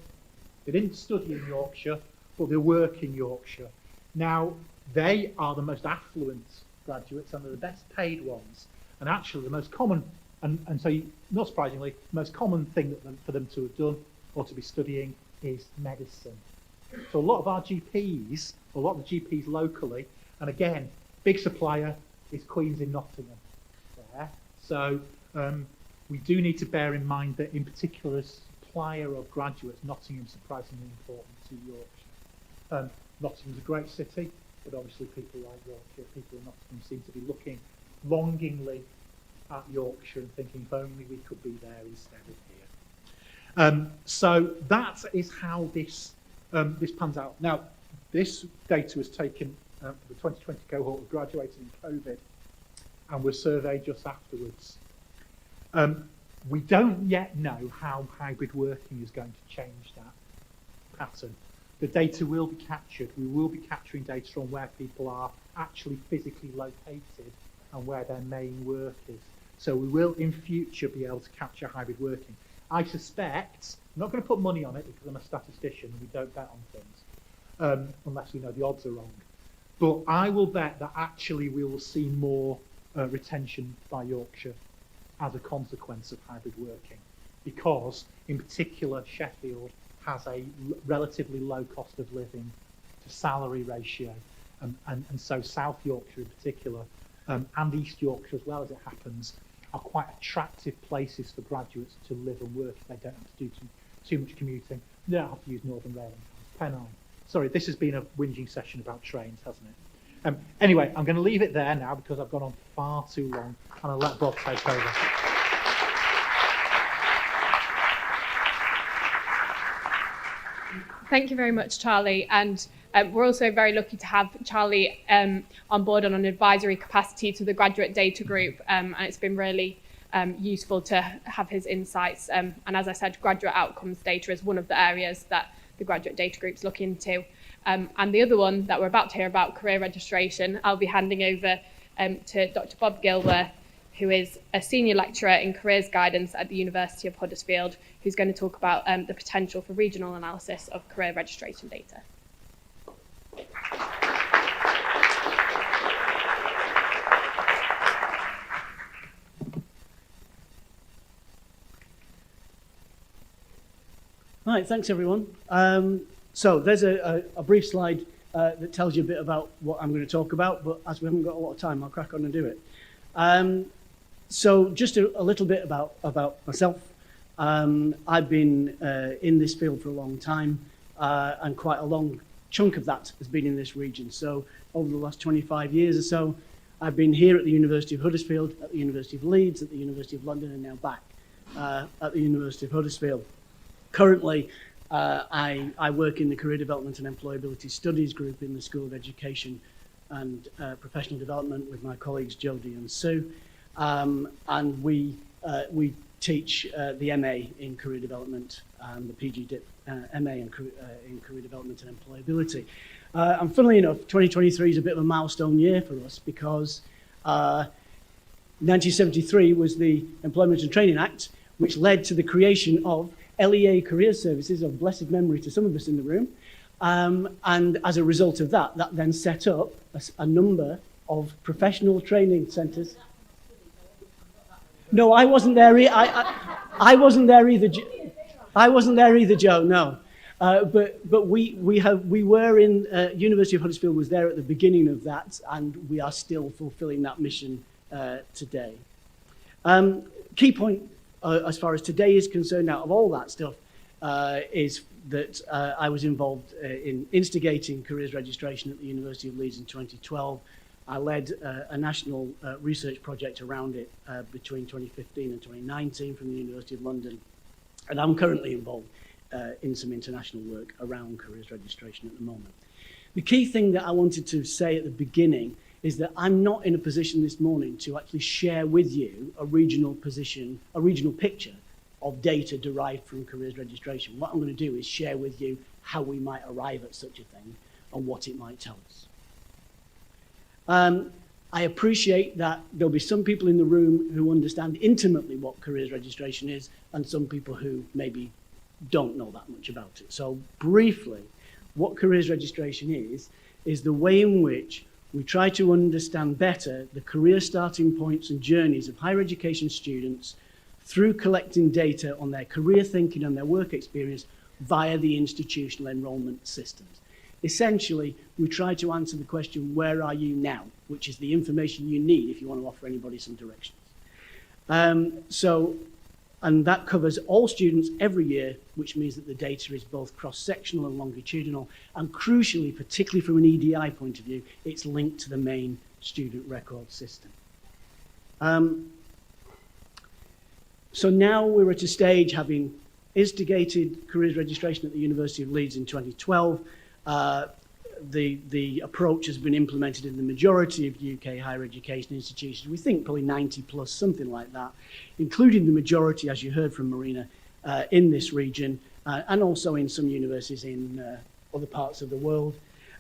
They didn't study in Yorkshire, but they work in Yorkshire. Now, they are the most affluent graduates and they're the best paid ones. And actually the most common, and so not surprisingly, the most common thing for them to have done or to be studying is medicine. So a lot of our GPs, a lot of the GPs locally, and again, big supplier is Queen's in Nottingham there. So we do need to bear in mind that in particular as supplier of graduates, Nottingham is surprisingly important to Yorkshire. Nottingham's a great city, but obviously people like Yorkshire, people in Nottingham seem to be looking longingly at Yorkshire and thinking if only we could be there instead of here. So that is how this pans out. Now, this data was taken for the 2020 cohort who graduated in COVID and were surveyed just afterwards. We don't yet know how hybrid working is going to change that pattern. The data will be captured. We will be capturing data on where people are actually physically located and where their main work is. So we will in future be able to capture hybrid working. I suspect, I'm not going to put money on it because I'm a statistician and we don't bet on things, unless we know the odds are wrong. But I will bet that actually we will see more retention by Yorkshire as a consequence of hybrid working, because in particular Sheffield has a relatively low cost of living to salary ratio, and so South Yorkshire in particular, and East Yorkshire as well, as it happens, are quite attractive places for graduates to live and work if they don't have to do too much commuting. They don't have to use Northern Rail. Pennine. Sorry, this has been a whinging session about trains, hasn't it? Anyway, I'm going to leave it there now because I've gone on far too long, and I'll let Bob take over. Thank you very much, Charlie. And we're also very lucky to have Charlie on board on an advisory capacity to the Graduate Data Group. And it's been really useful to have his insights. And as I said, graduate outcomes data is one of the areas that the Graduate Data Group's look into. And the other one that we're about to hear about, career registration, I'll be handing over to Dr. Bob Gilworth, who is a senior lecturer in careers guidance at the University of Huddersfield, who's going to talk about the potential for regional analysis of career registration data. Right, thanks everyone. So there's a brief slide that tells you a bit about what I'm going to talk about, but as we haven't got a lot of time, I'll crack on and do it. So just a little bit about myself. I've been in this field for a long time, and quite a long chunk of that has been in this region. So over the last 25 years or so, I've been here at the University of Huddersfield, at the University of Leeds, at the University of London, and now back at the University of Huddersfield. Currently, I work in the Career Development and Employability Studies group in the School of Education and Professional Development with my colleagues Jodie and Sue. And we teach the MA in Career Development and the PG MA in Career Development and Employability. And funnily enough, 2023 is a bit of a milestone year for us because 1973 was the Employment and Training Act, which led to the creation of LEA Career Services, of blessed memory to some of us in the room. And as a result of that, that then set up a number of professional training centres. No, I wasn't there. I wasn't there either. I wasn't there either, Joe. No, but we were in University of Huddersfield was there at the beginning of that, and we are still fulfilling that mission today. Key point as far as today is concerned, out of all that stuff, is that I was involved in instigating careers registration at the University of Leeds in 2012. I led a national research project around it between 2015 and 2019 from the University of London. And I'm currently involved in some international work around careers registration at the moment. The key thing that I wanted to say at the beginning is that I'm not in a position this morning to actually share with you a regional position, a regional picture of data derived from careers registration. What I'm going to do is share with you how we might arrive at such a thing and what it might tell us. I appreciate that there'll be some people in the room who understand intimately what careers registration is and some people who maybe don't know that much about it. So briefly, what careers registration is the way in which we try to understand better the career starting points and journeys of higher education students through collecting data on their career thinking and their work experience via the institutional enrolment systems. Essentially, we try to answer the question, where are you now? Which is the information you need if you want to offer anybody some directions. And that covers all students every year, which means that the data is both cross-sectional and longitudinal, and crucially, particularly from an EDI point of view, it's linked to the main student record system. So now we're at a stage, having instigated careers registration at the University of Leeds in 2012, the approach has been implemented in the majority of UK higher education institutions. We think probably 90 plus, something like that, including the majority, as you heard from Marina, in this region, and also in some universities in other parts of the world.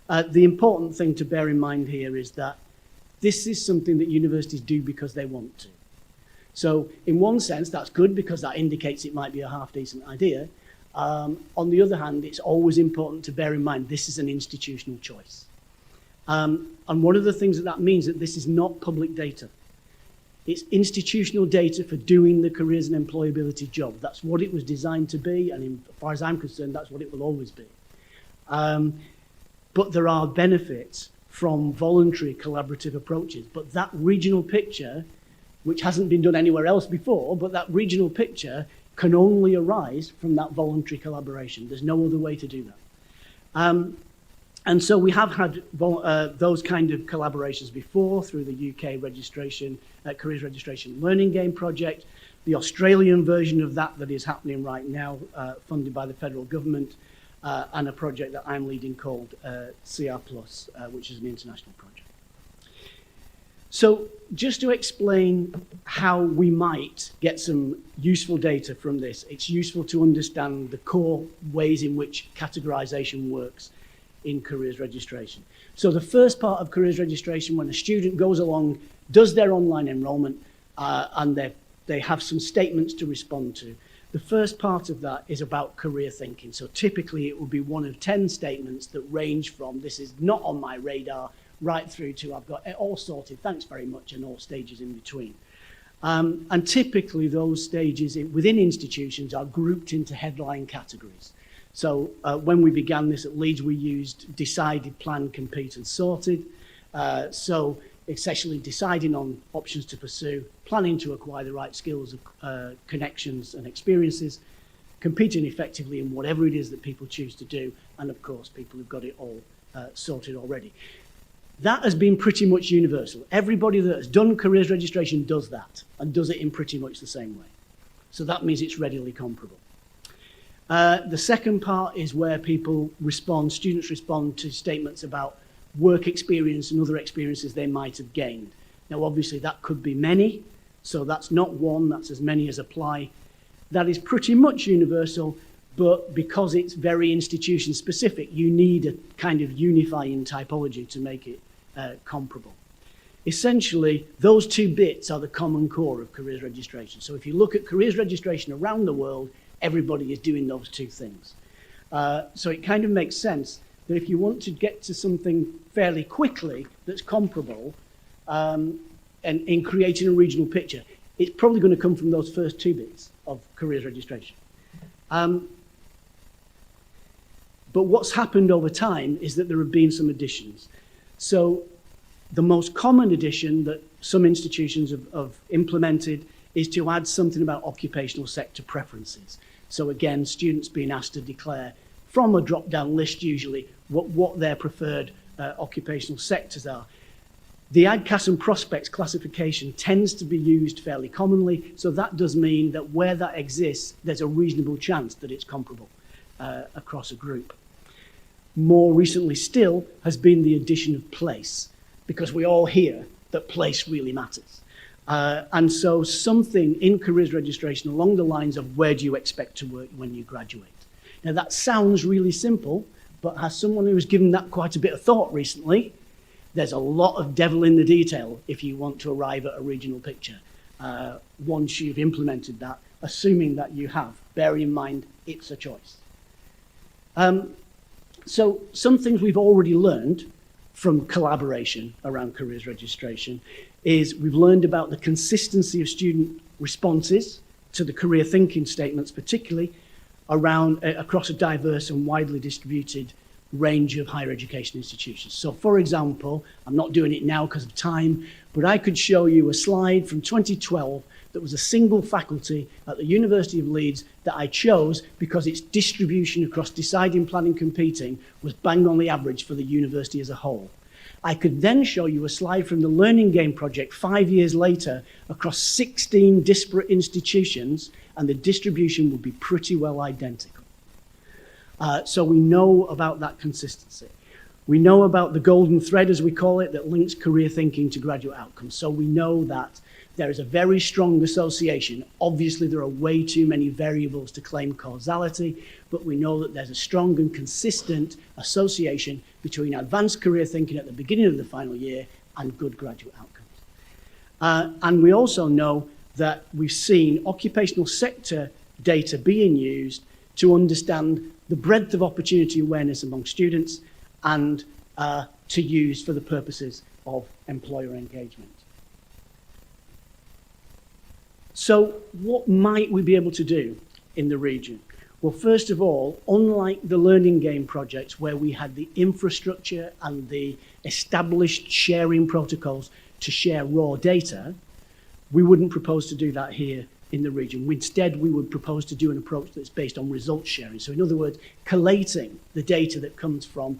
The important thing to bear in mind here is that this is something that universities do because they want to. So in one sense, that's good because that indicates it might be a half-decent idea. On the other hand, it's always important to bear in mind this is an institutional choice. And one of the things that means that this is not public data. It's institutional data for doing the careers and employability job. That's what it was designed to be, and as far as I'm concerned, that's what it will always be. But there are benefits from voluntary collaborative approaches. But that regional picture, which hasn't been done anywhere else before, but that regional picture can only arise from that voluntary collaboration. There's no other way to do that. And so we have had those kind of collaborations before through the UK registration, careers registration learning game project, the Australian version of that is happening right now, funded by the federal government, and a project that I'm leading called CR+, which is an international project. So just to explain how we might get some useful data from this, it's useful to understand the core ways in which categorization works in careers registration. So the first part of careers registration, when a student goes along, does their online enrollment, and they have some statements to respond to. The first part of that is about career thinking. So typically it will be one of 10 statements that range from this is not on my radar, right through to I've got it all sorted, thanks very much, and all stages in between. And typically those stages within institutions are grouped into headline categories. So when we began this at Leeds, we used decided, planned, compete, and sorted. So essentially deciding on options to pursue, planning to acquire the right skills, connections and experiences, competing effectively in whatever it is that people choose to do, and of course people who've got it all sorted already. That has been pretty much universal. Everybody that has done careers registration does that, and does it in pretty much the same way. So that means it's readily comparable. The second part is where people respond, students respond to statements about work experience and other experiences they might have gained. Now, obviously, that could be many, so that's not one, that's as many as apply. That is pretty much universal, but because it's very institution specific, you need a kind of unifying typology to make it comparable. Essentially, those two bits are the common core of careers registration. So if you look at careers registration around the world, everybody is doing those two things. So it kind of makes sense that if you want to get to something fairly quickly that's comparable, and in creating a regional picture, it's probably going to come from those first two bits of careers registration. But what's happened over time is that there have been some additions. So the most common addition that some institutions have implemented is to add something about occupational sector preferences. So again, students being asked to declare from a drop-down list usually what their preferred occupational sectors are. The ADCAS and prospects classification tends to be used fairly commonly, so that does mean that where that exists, there's a reasonable chance that it's comparable across a group. More recently still has been the addition of place, because we all hear that place really matters. And so something in careers registration along the lines of where do you expect to work when you graduate? Now that sounds really simple, but as someone who has given that quite a bit of thought recently, there's a lot of devil in the detail if you want to arrive at a regional picture. Once you've implemented that, assuming that you have, bearing in mind it's a choice. So some things we've already learned from collaboration around careers registration is we've learned about the consistency of student responses to the career thinking statements, particularly around across a diverse and widely distributed range of higher education institutions. So for example, I'm not doing it now because of time, but I could show you a slide from 2012 that was a single faculty at the University of Leeds that I chose because its distribution across deciding, planning, competing was bang on the average for the university as a whole. I could then show you a slide from the Learning Game project 5 years later across 16 disparate institutions, and the distribution would be pretty well identical. So we know about that consistency. We know about the golden thread, as we call it, that links career thinking to graduate outcomes. So we know that there is a very strong association. Obviously, there are way too many variables to claim causality, but we know that there's a strong and consistent association between advanced career thinking at the beginning of the final year and good graduate outcomes. And we also know that we've seen occupational sector data being used to understand the breadth of opportunity awareness among students and to use for the purposes of employer engagement. So what might we be able to do in the region? Well, first of all, unlike the learning game projects where we had the infrastructure and the established sharing protocols to share raw data, we wouldn't propose to do that here in the region. Instead, we would propose to do an approach that's based on results sharing. So in other words, collating the data that comes from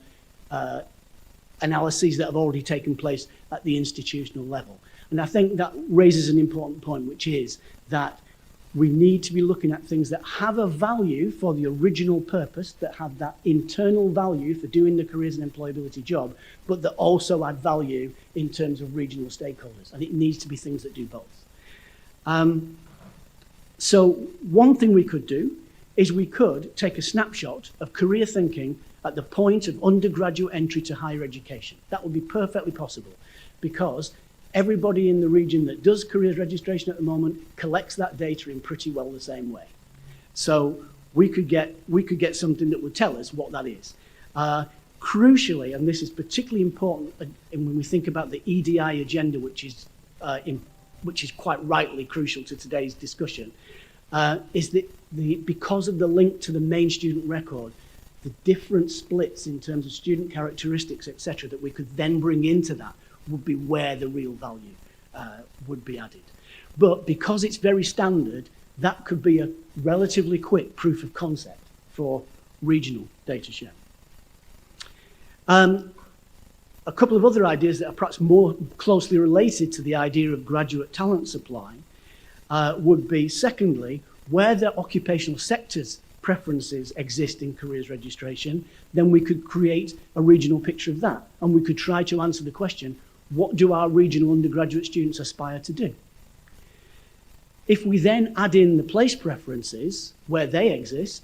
analyses that have already taken place at the institutional level. And I think that raises an important point, which is that we need to be looking at things that have a value for the original purpose, that have that internal value for doing the careers and employability job, but that also add value in terms of regional stakeholders. And it needs to be things that do both. So one thing we could do is we could take a snapshot of career thinking at the point of undergraduate entry to higher education. That would be perfectly possible because everybody in the region that does careers registration at the moment collects that data in pretty well the same way. So we could get something that would tell us what that is. Crucially, and this is particularly important when we think about the EDI agenda, which is quite rightly crucial to today's discussion, is that because of the link to the main student record, the different splits in terms of student characteristics, etc., that we could then bring into that would be where the real value would be added. But because it's very standard, that could be a relatively quick proof of concept for regional data sharing. A couple of other ideas that are perhaps more closely related to the idea of graduate talent supply would be, secondly, where the occupational sectors preferences exist in careers registration, then we could create a regional picture of that. And we could try to answer the question, what do our regional undergraduate students aspire to do? If we then add in the place preferences where they exist,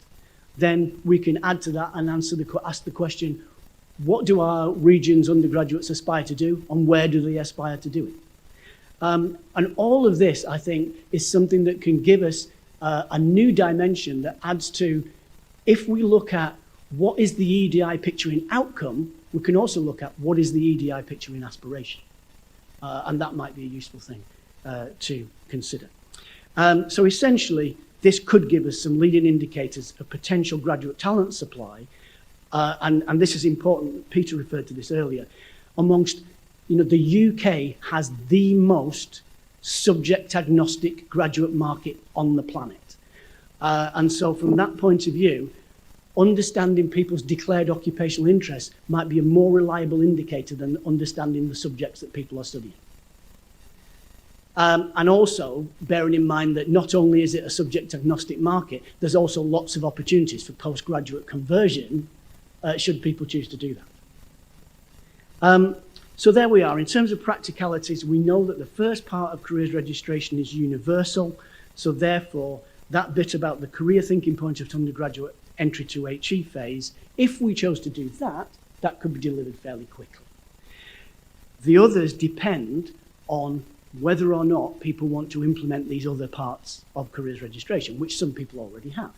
then we can add to that and ask the question, what do our region's undergraduates aspire to do and where do they aspire to do it? And all of this, I think, is something that can give us a new dimension that adds to, if we look at what is the EDI picture in outcome, we can also look at what is the EDI picture in aspiration. And that might be a useful thing to consider. So essentially, this could give us some leading indicators of potential graduate talent supply. And this is important, Peter referred to this earlier. Amongst, the UK has the most subject-agnostic graduate market on the planet. And so from that point of view, understanding people's declared occupational interests might be a more reliable indicator than understanding the subjects that people are studying. And also bearing in mind that not only is it a subject-agnostic market, there's also lots of opportunities for postgraduate conversion should people choose to do that. So there we are. In terms of practicalities, we know that the first part of careers registration is universal. So therefore, that bit about the career thinking point of undergraduate entry to HE phase, if we chose to do that, that could be delivered fairly quickly. The others depend on whether or not people want to implement these other parts of careers registration, which some people already have.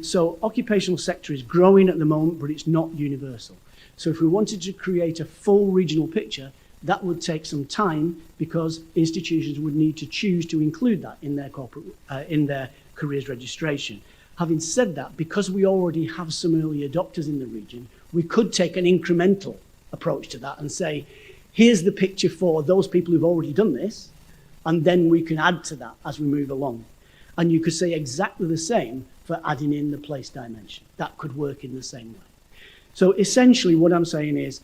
So occupational sector is growing at the moment, but it's not universal. So if we wanted to create a full regional picture, that would take some time because institutions would need to choose to include that in their careers registration. Having said that, because we already have some early adopters in the region, we could take an incremental approach to that and say, here's the picture for those people who've already done this, and then we can add to that as we move along. And you could say exactly the same for adding in the place dimension. That could work in the same way. So essentially what I'm saying is,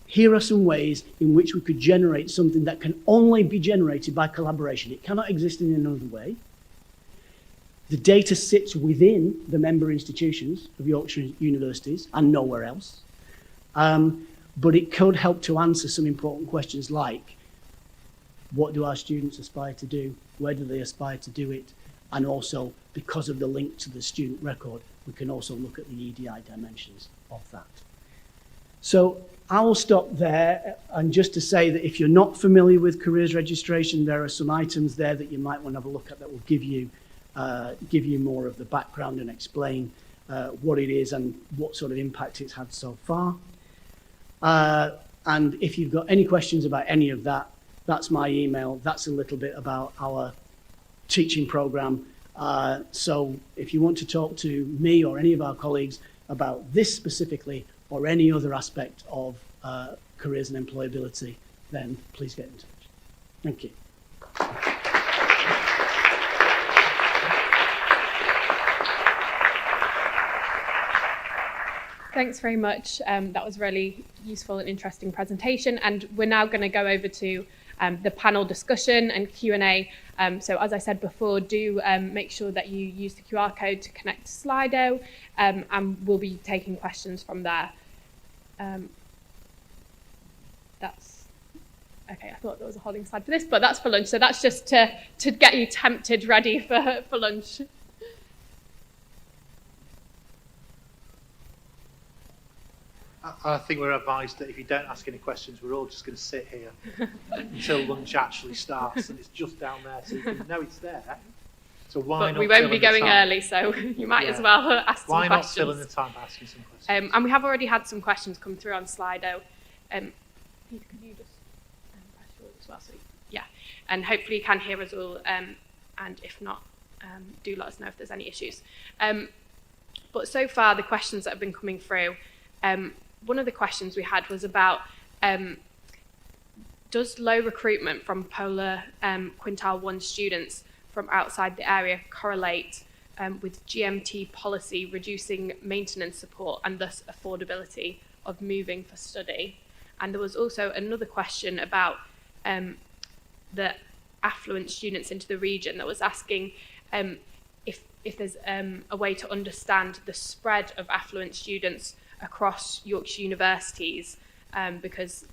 here are some ways in which we could generate something that can only be generated by collaboration. It cannot exist in another way. The data sits within the member institutions of Yorkshire Universities and nowhere else. But it could help to answer some important questions like, what do our students aspire to do? Where do they aspire to do it? And also, because of the link to the student record, we can also look at the EDI dimensions of that. So I will stop there, and just to say that if you're not familiar with careers registration, there are some items there that you might want to have a look at that will give you more of the background and explain what it is and what sort of impact it's had so far. And if you've got any questions about any of that, that's my email. That's a little bit about our teaching program. So if you want to talk to me or any of our colleagues about this specifically or any other aspect of careers and employability, then please get in touch. Thank you. Thanks very much. That was a really useful and interesting presentation. And we're now going to go over to the panel discussion and Q&A. So as I said before, do make sure that you use the QR code to connect to Slido, and we'll be taking questions from there. That's okay. I thought there was a holding slide for this, but that's for lunch. So that's just to get you tempted, ready for lunch. I think we're advised that if you don't ask any questions, we're all just going to sit here until lunch actually starts, and it's just down there, so you can know it's there. So why But not? we won't be going early, so you might as well ask some questions. Why not fill in the time by asking some questions? And we have already had some questions come through on Slido. Peter, could you just press yours as well? So, yeah, and hopefully you can hear us all. And if not, do let us know if there's any issues. But so far, the questions that have been coming through. One of the questions we had was about, does low recruitment from Polar Quintile 1 students from outside the area correlate with GMT policy reducing maintenance support and thus affordability of moving for study? And there was also another question about the affluent students into the region that was asking if there's a way to understand the spread of affluent students across Yorkshire Universities, because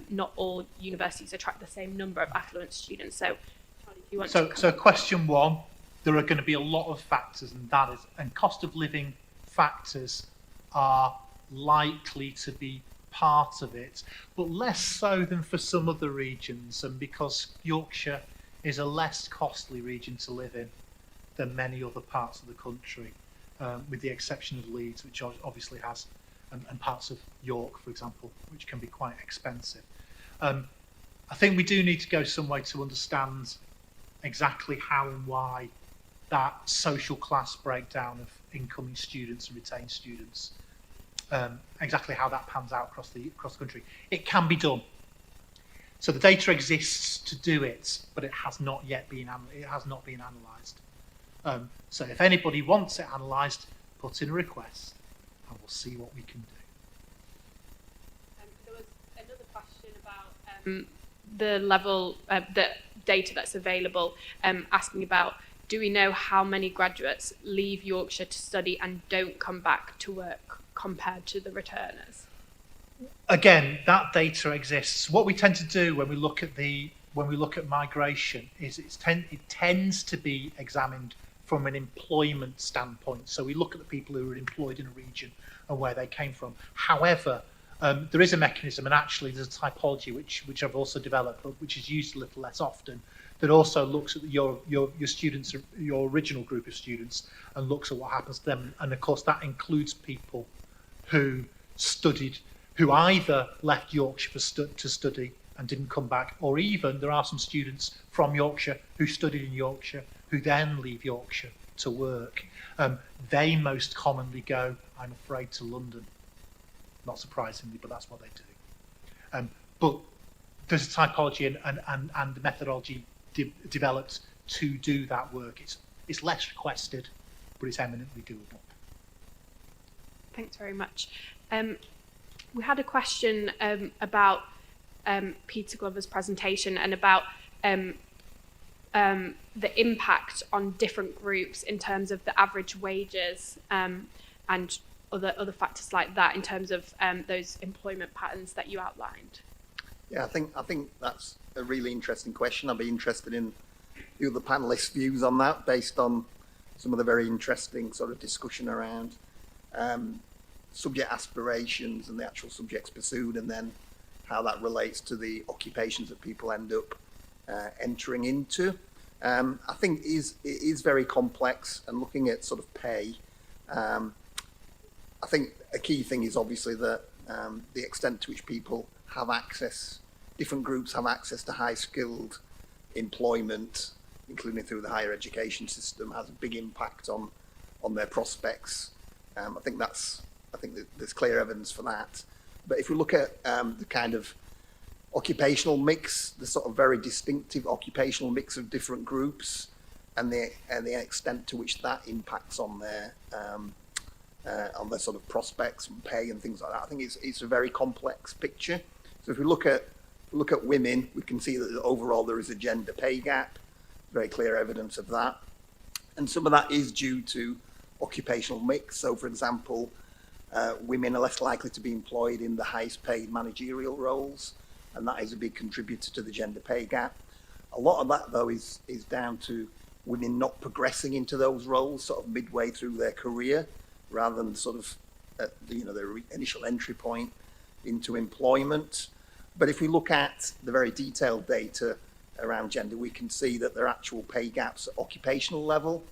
not all universities attract the same number of affluent students. So, Charlie, do you want to? So question one, there are going to be a lot of factors, and cost of living factors are likely to be part of it, but less so than for some other regions, and because Yorkshire is a less costly region to live in than many other parts of the country, with the exception of Leeds, which obviously has, and parts of York, for example, which can be quite expensive. I think we do need to go some way to understand exactly how and why that social class breakdown of incoming students and retained students, exactly how that pans out across the country. It can be done. So the data exists to do it, but it has not yet been analysed. So if anybody wants it analysed, put in a request, and we'll see what we can do. There was another question about the level, the data that's available, asking about, do we know how many graduates leave Yorkshire to study and don't come back to work compared to the returners? Again, that data exists. What we tend to do when we look at migration is it tends to be examined from an employment standpoint. So we look at the people who are employed in a region and where they came from. However, there is a mechanism, and actually there's a typology which I've also developed, which is used a little less often, that also looks at your students, your original group of students, and looks at what happens to them. And of course that includes people who studied, who either left Yorkshire to study and didn't come back, or even there are some students from Yorkshire who studied in Yorkshire who then leave Yorkshire to work. They most commonly go, I'm afraid, to London. Not surprisingly, but that's what they do. But there's a typology and methodology developed to do that work. It's less requested, but it's eminently doable. Thanks very much. We had a question about Peter Glover's presentation and about the impact on different groups in terms of the average wages and other factors like that in terms of those employment patterns that you outlined? Yeah, I think that's a really interesting question. I'd be interested in the other panelists' views on that, based on some of the very interesting sort of discussion around subject aspirations and the actual subjects pursued, and then how that relates to the occupations that people end up entering into. I think it is very complex, and looking at sort of pay, I think a key thing is obviously that the extent to which people have access, different groups have access to high-skilled employment, including through the higher education system, has a big impact on their prospects. I think there's clear evidence for that. But if we look at the kind of occupational mix, the sort of very distinctive occupational mix of different groups, and the extent to which that impacts on their sort of prospects and pay and things like that, I think it's a very complex picture. So if we look at women, we can see that overall there is a gender pay gap, very clear evidence of that, and some of that is due to occupational mix. So, for example, women are less likely to be employed in the highest paid managerial roles, and that is a big contributor to the gender pay gap. A lot of that, though, is down to women not progressing into those roles sort of midway through their career, rather than sort of at their initial entry point into employment. But if we look at the very detailed data around gender, we can see that there are actual pay gaps at occupational level.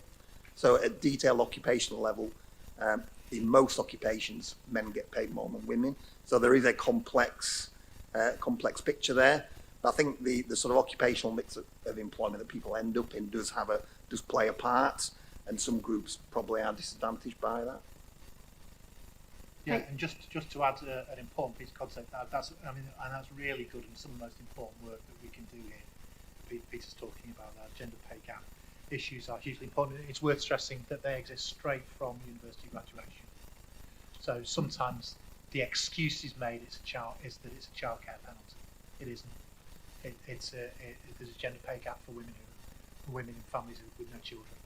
So at detailed occupational level, in most occupations, men get paid more than women. So there is a complex picture there. But I think the sort of occupational mix of employment that people end up in does play a part, and some groups probably are disadvantaged by that. Yeah, and just to add an important piece of concept, that's really good, and some of the most important work that we can do here. Peter's talking about that gender pay gap issues are hugely important. It's worth stressing that they exist straight from university graduation. So sometimes the excuse is made is that it's a childcare penalty. It isn't. There's a gender pay gap for women in families with no children,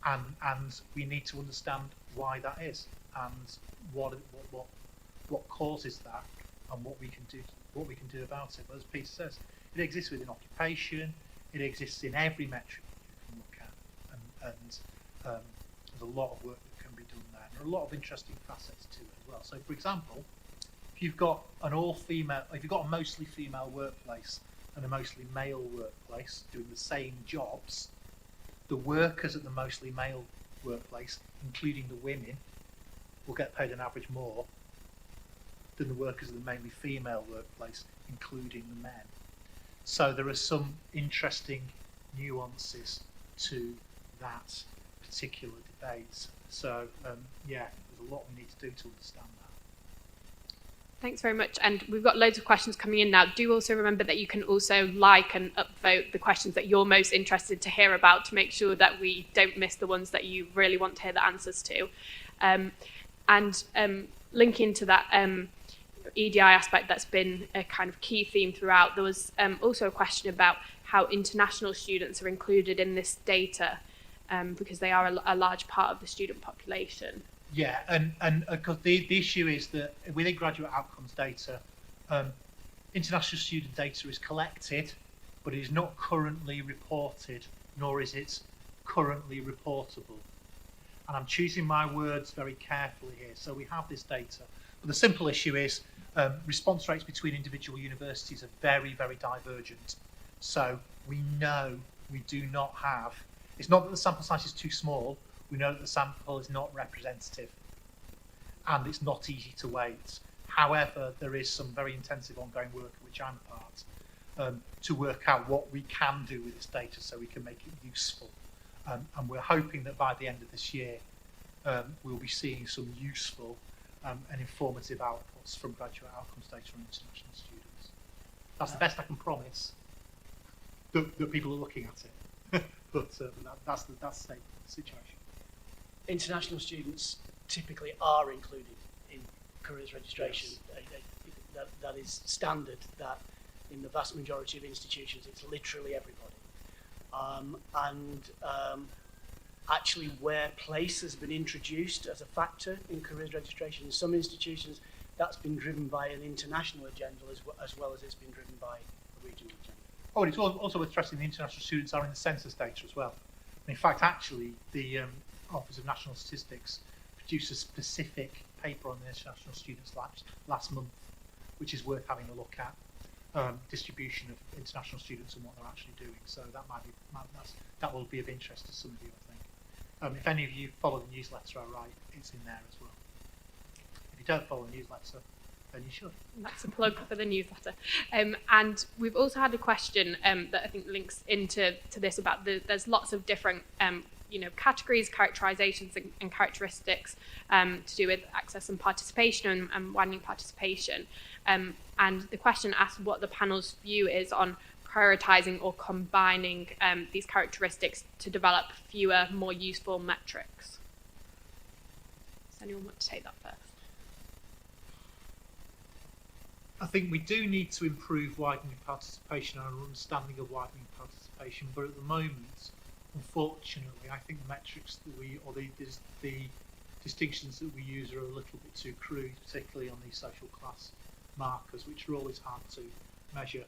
and we need to understand why that is, and what causes that, and what we can do about it. But as Peter says, it exists within occupation. It exists in every metric you can look at, and there's a lot of work that can be done there. There are a lot of interesting facets to it as well. So, for example, if you've got a mostly female workplace and a mostly male workplace doing the same jobs, the workers at the mostly male workplace, including the women, will get paid on average more than the workers at the mainly female workplace, including the men. So there are some interesting nuances to that particular debate. So there's a lot we need to do to understand that. Thanks very much. And we've got loads of questions coming in now. Do also remember that you can also like and upvote the questions that you're most interested to hear about, to make sure that we don't miss the ones that you really want to hear the answers to. Linking to that EDI aspect that's been a kind of key theme throughout, there was also a question about how international students are included in this data, because they are a large part of the student population. Yeah, and because the issue is that within graduate outcomes data, international student data is collected, but it is not currently reported, nor is it currently reportable. And I'm choosing my words very carefully here. So we have this data, but the simple issue is response rates between individual universities are very, very divergent. So we know we do not have, it's not that the sample size is too small, we know that the sample is not representative, and it's not easy to weight. However, there is some very intensive ongoing work, which I'm a part, to work out what we can do with this data so we can make it useful. And we're hoping that by the end of this year, we'll be seeing some useful and informative outputs from graduate outcomes data on international students. That's the best I can promise, that people are looking at it. But that's the situation. International students typically are included in careers registration. Yes. That is standard, that in the vast majority of institutions it's literally everybody. actually where place has been introduced as a factor in careers registration. In some institutions, that's been driven by an international agenda as well as it's been driven by a regional agenda. Oh, and it's also worth stressing the international students are in the census data as well. And in fact, actually, the Office of National Statistics produced a specific paper on the international students last month, which is worth having a look at. Distribution of international students and what they're actually doing. So that will be of interest to some of you, I think. If any of you follow the newsletter, all right, it's in there as well. If you don't follow the newsletter, then you should. That's a plug for the newsletter. And we've also had a question that I think links into this about there's lots of different categories, characterizations and characteristics to do with access and participation and widening participation. And the question asks what the panel's view is on prioritizing or combining these characteristics to develop fewer, more useful metrics. Does anyone want to take that first? I think we do need to improve widening participation and our understanding of widening participation, but at the moment, unfortunately, I think the metrics that the distinctions that we use are a little bit too crude, particularly on these social class markers, which are always hard to measure.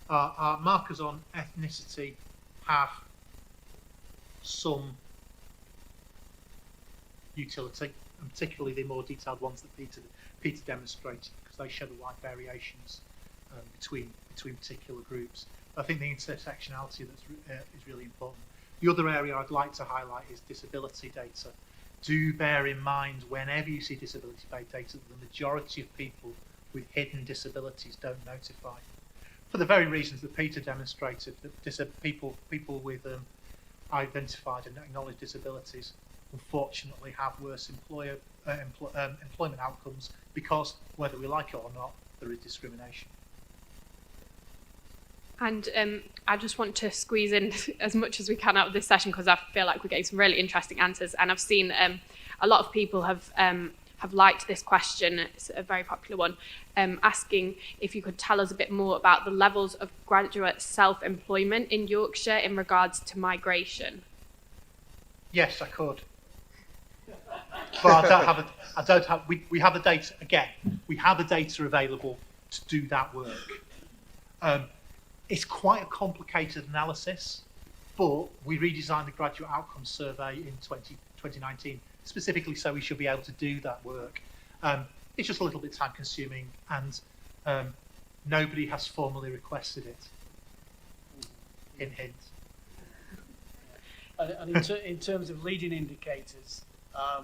Our markers on ethnicity have some utility, and particularly the more detailed ones that Peter demonstrated, because they show the wide variations between particular groups. I think the intersectionality is really important. The other area I'd like to highlight is disability data. Do bear in mind, whenever you see disability-based data, the majority of people with hidden disabilities don't notify. For the very reasons that Peter demonstrated, that people with identified and acknowledged disabilities unfortunately have worse employment outcomes because, whether we like it or not, there is discrimination. And I just want to squeeze in as much as we can out of this session because I feel like we gave some really interesting answers, and I've seen a lot of people have liked this question. It's a very popular one, asking if you could tell us a bit more about the levels of graduate self-employment in Yorkshire in regards to migration. Yes, I could. But I don't have. We have the data again. We have the data available to do that work. It's quite a complicated analysis, but we redesigned the graduate outcomes survey in 2019 specifically so we should be able to do that work. It's just a little bit time consuming, and nobody has formally requested it. Hint, hint. And in terms of leading indicators, a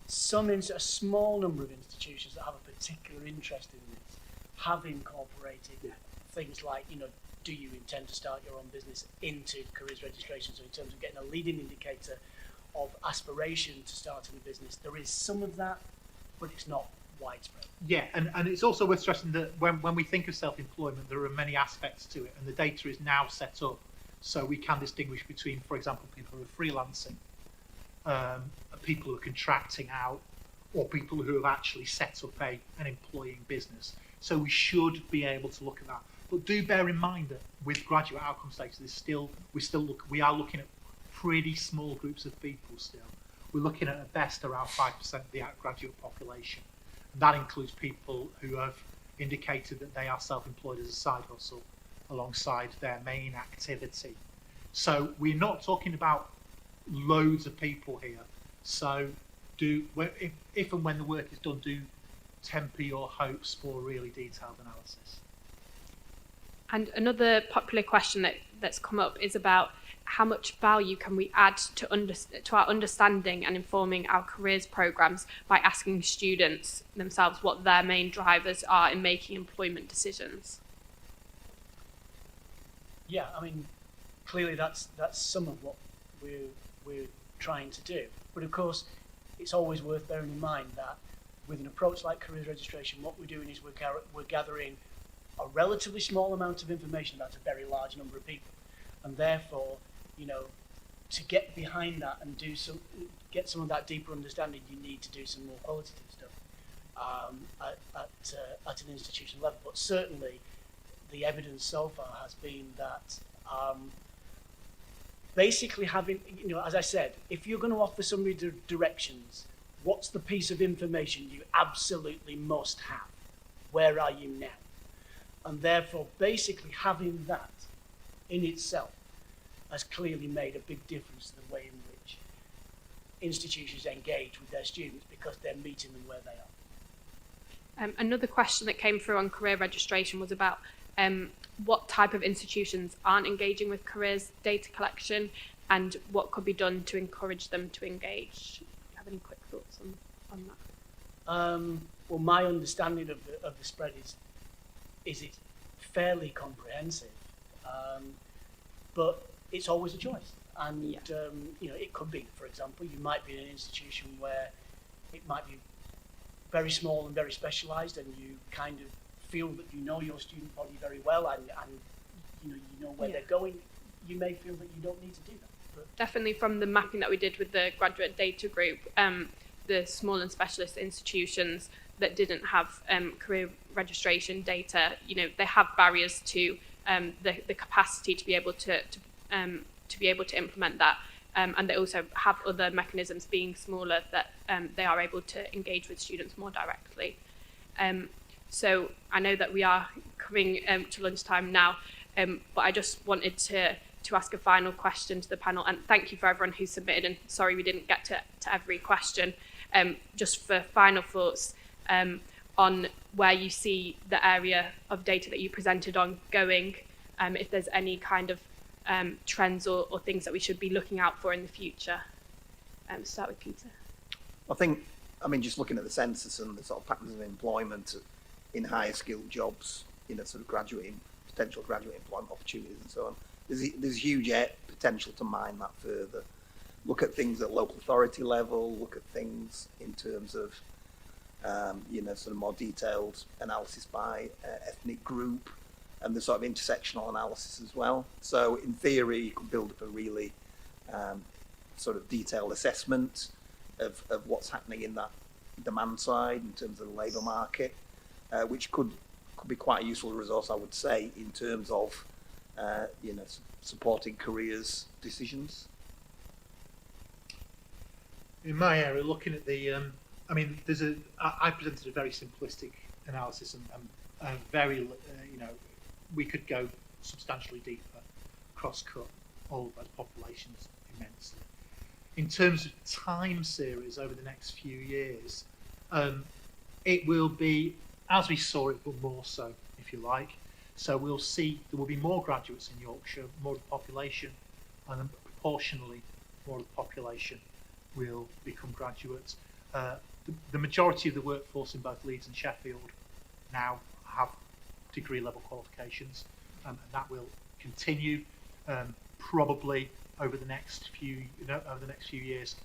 small number of institutions that have a particular interest in this have incorporated things like, do you intend to start your own business into careers registration? So in terms of getting a leading indicator of aspiration to starting a business, there is some of that, but it's not widespread. Yeah, and it's also worth stressing that when we think of self-employment, there are many aspects to it, and the data is now set up so we can distinguish between, for example, people who are freelancing, people who are contracting out, or people who have actually set up an employing business. So we should be able to look at that. But do bear in mind that with graduate outcomes data, we are looking at pretty small groups of people still. We're looking at best around 5% of the graduate population. And that includes people who have indicated that they are self-employed as a side hustle alongside their main activity. So we're not talking about loads of people here. So if and when the work is done, do temper your hopes for a really detailed analysis. And another popular question that's come up is about how much value can we add to our understanding and informing our careers programmes by asking students themselves what their main drivers are in making employment decisions? Yeah, I mean, clearly that's some of what we're trying to do. But of course, it's always worth bearing in mind that with an approach like careers registration, what we're doing is we're gathering a relatively small amount of information about a very large number of people, and therefore, to get behind that and get some of that deeper understanding, you need to do some more qualitative stuff at an institution level. But certainly, the evidence so far has been that basically having, you know, as I said, if you're going to offer somebody directions, what's the piece of information you absolutely must have? Where are you now? And therefore, basically having that in itself has clearly made a big difference to the way in which institutions engage with their students, because they're meeting them where they are. Another question that came through on career registration was about what type of institutions aren't engaging with careers data collection and what could be done to encourage them to engage. Do you have any quick thoughts on that? Well, my understanding of the spread is it's fairly comprehensive, but it's always a choice. And you know, it could be, for example, you might be in an institution where it might be very small and very specialised, and you kind of feel that you know your student body very well, and you know where they're going. You may feel that you don't need to do that. But definitely, from the mapping that we did with the graduate data group, the small and specialist institutions that didn't have career registration data, you know, they have barriers to the capacity to be able to implement that, and they also have other mechanisms, being smaller, that they are able to engage with students more directly. So I know that we are coming to lunchtime now, but I just wanted to ask a final question to the panel, and thank you for everyone who submitted, and sorry we didn't get to every question. Just for final thoughts on where you see the area of data that you presented on going, if there's any kind of trends or things that we should be looking out for in the future. Start with Peter. I mean, just looking at the census and the sort of patterns of employment in higher skilled jobs, you know, sort of potential graduate employment opportunities and so on, there's huge potential to mine that further. Look at things at local authority level, look at things in terms of, you know, sort of more detailed analysis by ethnic group, and the sort of intersectional analysis as well. So in theory, you could build up a really sort of detailed assessment of what's happening in that demand side in terms of the labour market, which could be quite a useful resource, I would say, in terms of you know, supporting careers decisions. In my area, looking at the, I mean, I presented a very simplistic analysis and very, you know, we could go substantially deeper, cross-cut all of those populations immensely. In terms of time series over the next few years, it will be, as we saw it, but more so, if you like. So we'll see there will be more graduates in Yorkshire, more of the population, and then proportionally more of the population will become graduates. The majority of the workforce in both Leeds and Sheffield now have degree level qualifications, and that will continue probably over the next few years.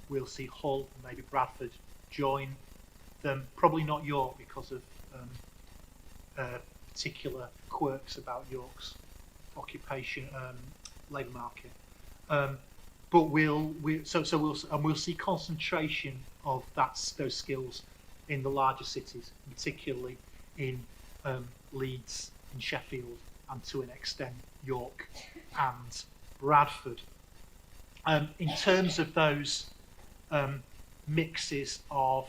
We'll see Hull and maybe Bradford join them. Probably not York because of particular quirks about York's occupation labour market. But we'll see concentration of those skills in the larger cities, particularly in Leeds and Sheffield, and to an extent York and Bradford. In terms of those mixes of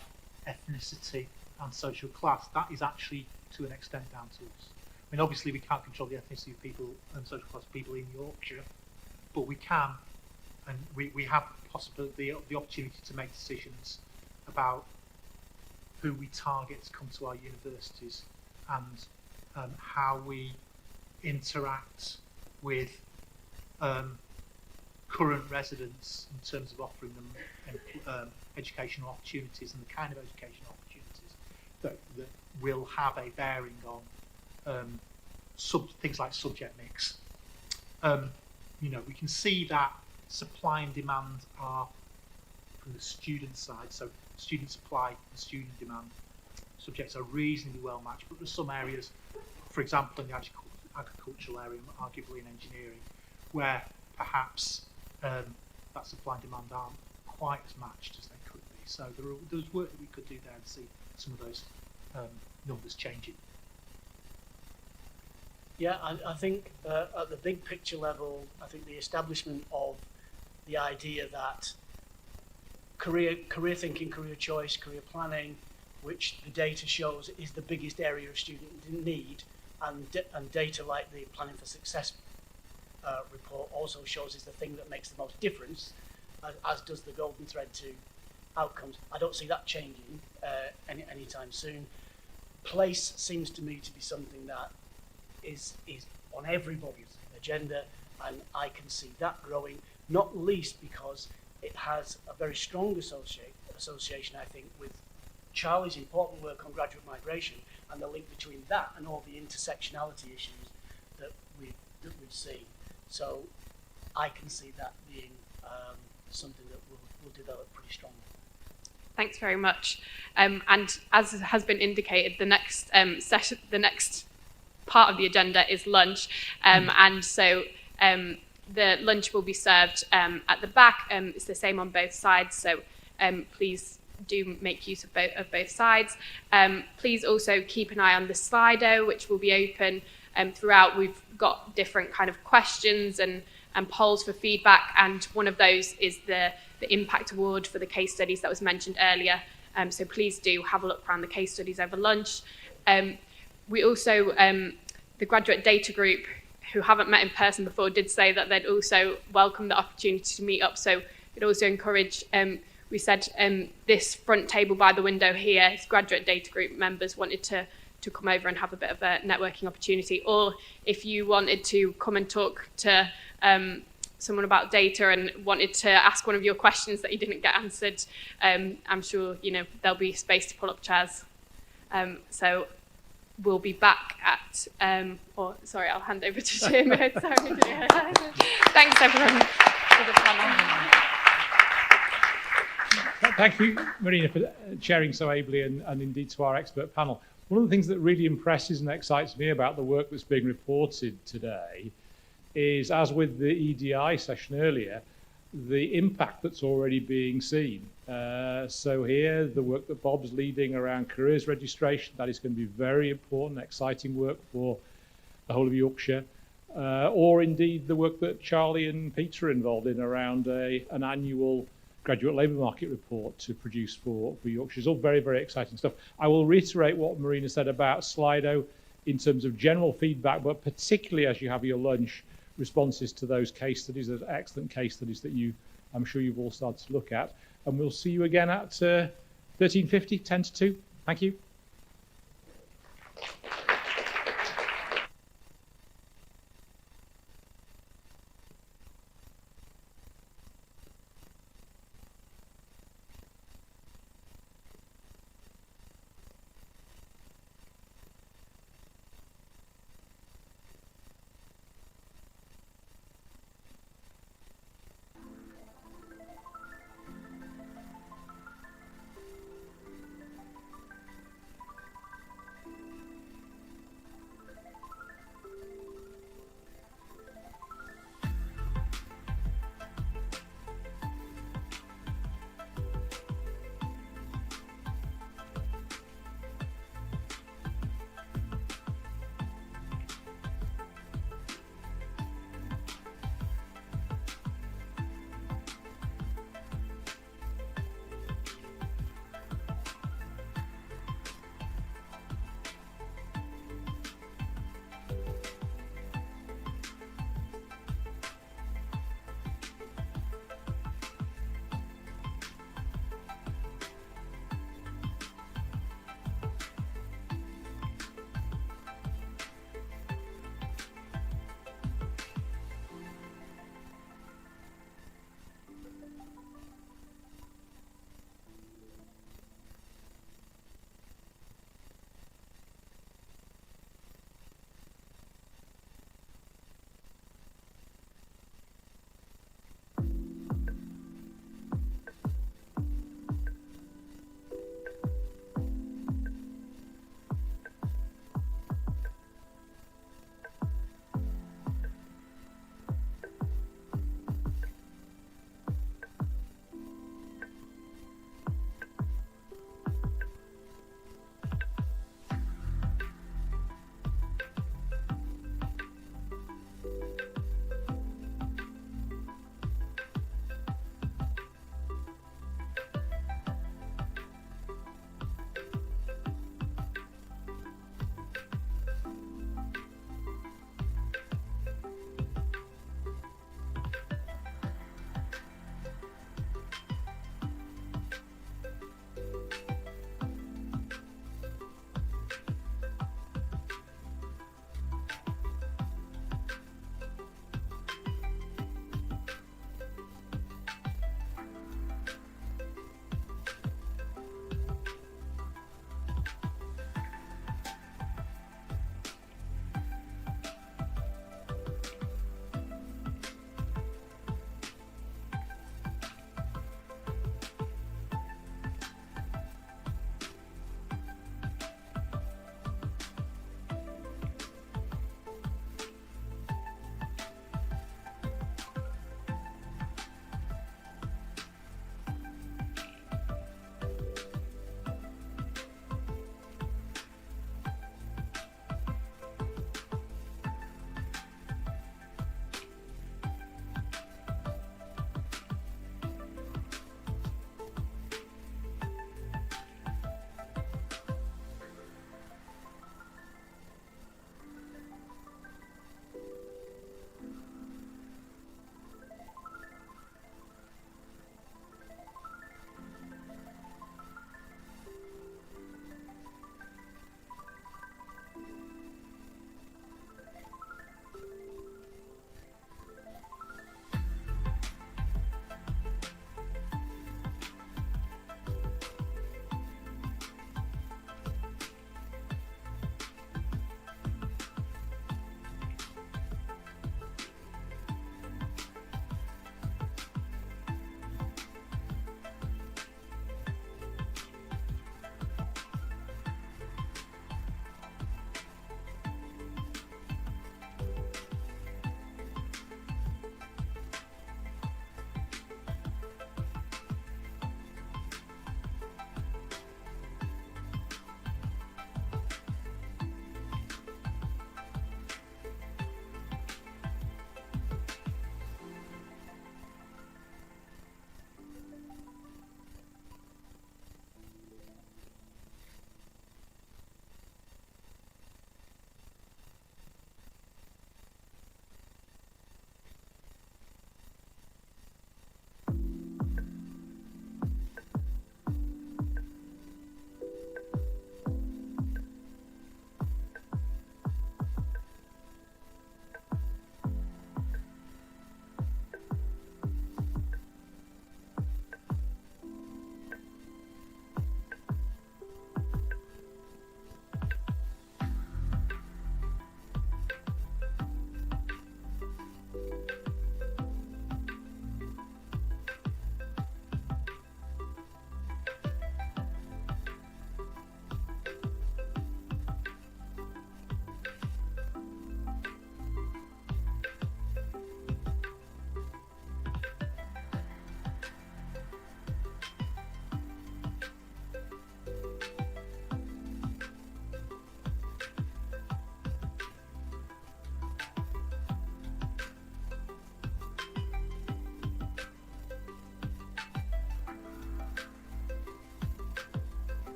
ethnicity and social class, that is actually to an extent down to us. I mean, obviously we can't control the ethnicity of people and social class of people in Yorkshire, but we can, and we have the opportunity to make decisions about who we target to come to our universities, and how we interact with current residents in terms of offering them educational opportunities, and the kind of educational opportunities that will have a bearing on things like subject mix. You know, we can see that supply and demand are from the student side, so student supply and student demand subjects are reasonably well matched, but there's some areas, for example in the agricultural area, arguably in engineering, where perhaps that supply and demand aren't quite as matched as they could be. So there's work that we could do there and see some of those numbers changing. Yeah, I think at the big picture level, I think the establishment of the idea that career thinking, career choice, career planning, which the data shows is the biggest area of student need, and data like the Planning for Success report also shows is the thing that makes the most difference, as does the golden thread to outcomes. I don't see that changing anytime soon. Place seems to me to be something that is on everybody's agenda, and I can see that growing, not least because it has a very strong association, I think, with Charlie's important work on graduate migration and the link between that and all the intersectionality issues that we've seen. So I can see that being something that will develop pretty strongly. Thanks very much. And as has been indicated, the next session, the next part of the agenda is lunch, and so the lunch will be served at the back. It's the same on both sides, so please do make use of both sides. Please also keep an eye on the Slido, which will be open throughout. We've got different kind of questions and polls for feedback, and one of those is the impact award for the case studies that was mentioned earlier. So please do have a look around the case studies over lunch. We also, the graduate data group, who haven't met in person before, did say that they'd also welcome the opportunity to meet up. So we'd also encourage, we said this front table by the window here, graduate data group members wanted to come over and have a bit of a networking opportunity, or if you wanted to come and talk to someone about data and wanted to ask one of your questions that you didn't get answered, I'm sure there'll be space to pull up chairs. So we'll be back at, I'll hand over to Jim. Thanks everyone for the panel. Thank you, Marina, for chairing so ably, and indeed to our expert panel. One of the things that really impresses and excites me about the work that's being reported today is, as with the EDI session earlier, the impact that's already being seen. So here, the work that Bob's leading around careers registration, that is going to be very important, exciting work for the whole of Yorkshire. Or indeed the work that Charlie and Peter are involved in around an annual graduate labour market report to produce for Yorkshire. It's all very, very exciting stuff. I will reiterate what Marina said about Slido in terms of general feedback, but particularly as you have your lunch, responses to those case studies, those excellent case studies that I'm sure you've all started to look at. And we'll see you again at 13:50, 10 to 2. Thank you.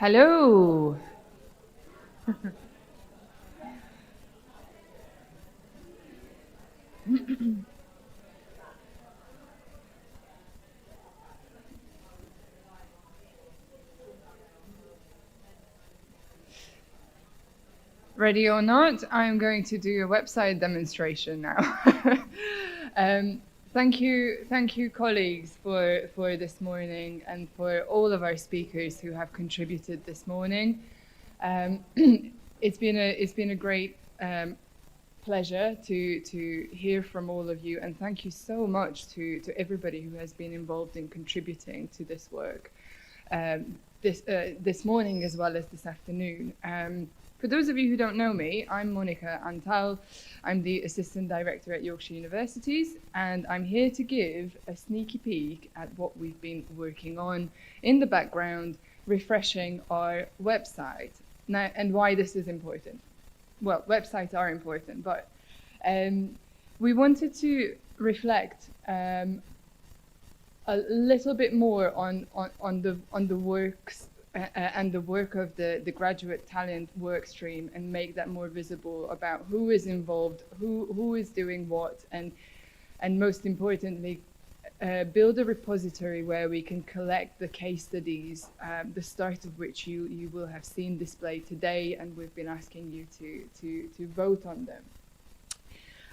Hello. Ready or not, I'm going to do a website demonstration now. Thank you, colleagues, for this morning and for all of our speakers who have contributed this morning. It's been a great pleasure to hear from all of you, and thank you so much to everybody who has been involved in contributing to this work this morning as well as this afternoon. For those of you who don't know me, I'm Monica Antal. I'm the Assistant Director at Yorkshire Universities, and I'm here to give a sneaky peek at what we've been working on in the background, refreshing our website. Now, and why this is important. Well, websites are important, but we wanted to reflect a little bit more on the works and the work of the Graduate Talent Workstream, and make that more visible about who is involved, who is doing what, and most importantly, build a repository where we can collect the case studies, the start of which you will have seen displayed today, and we've been asking you to vote on them.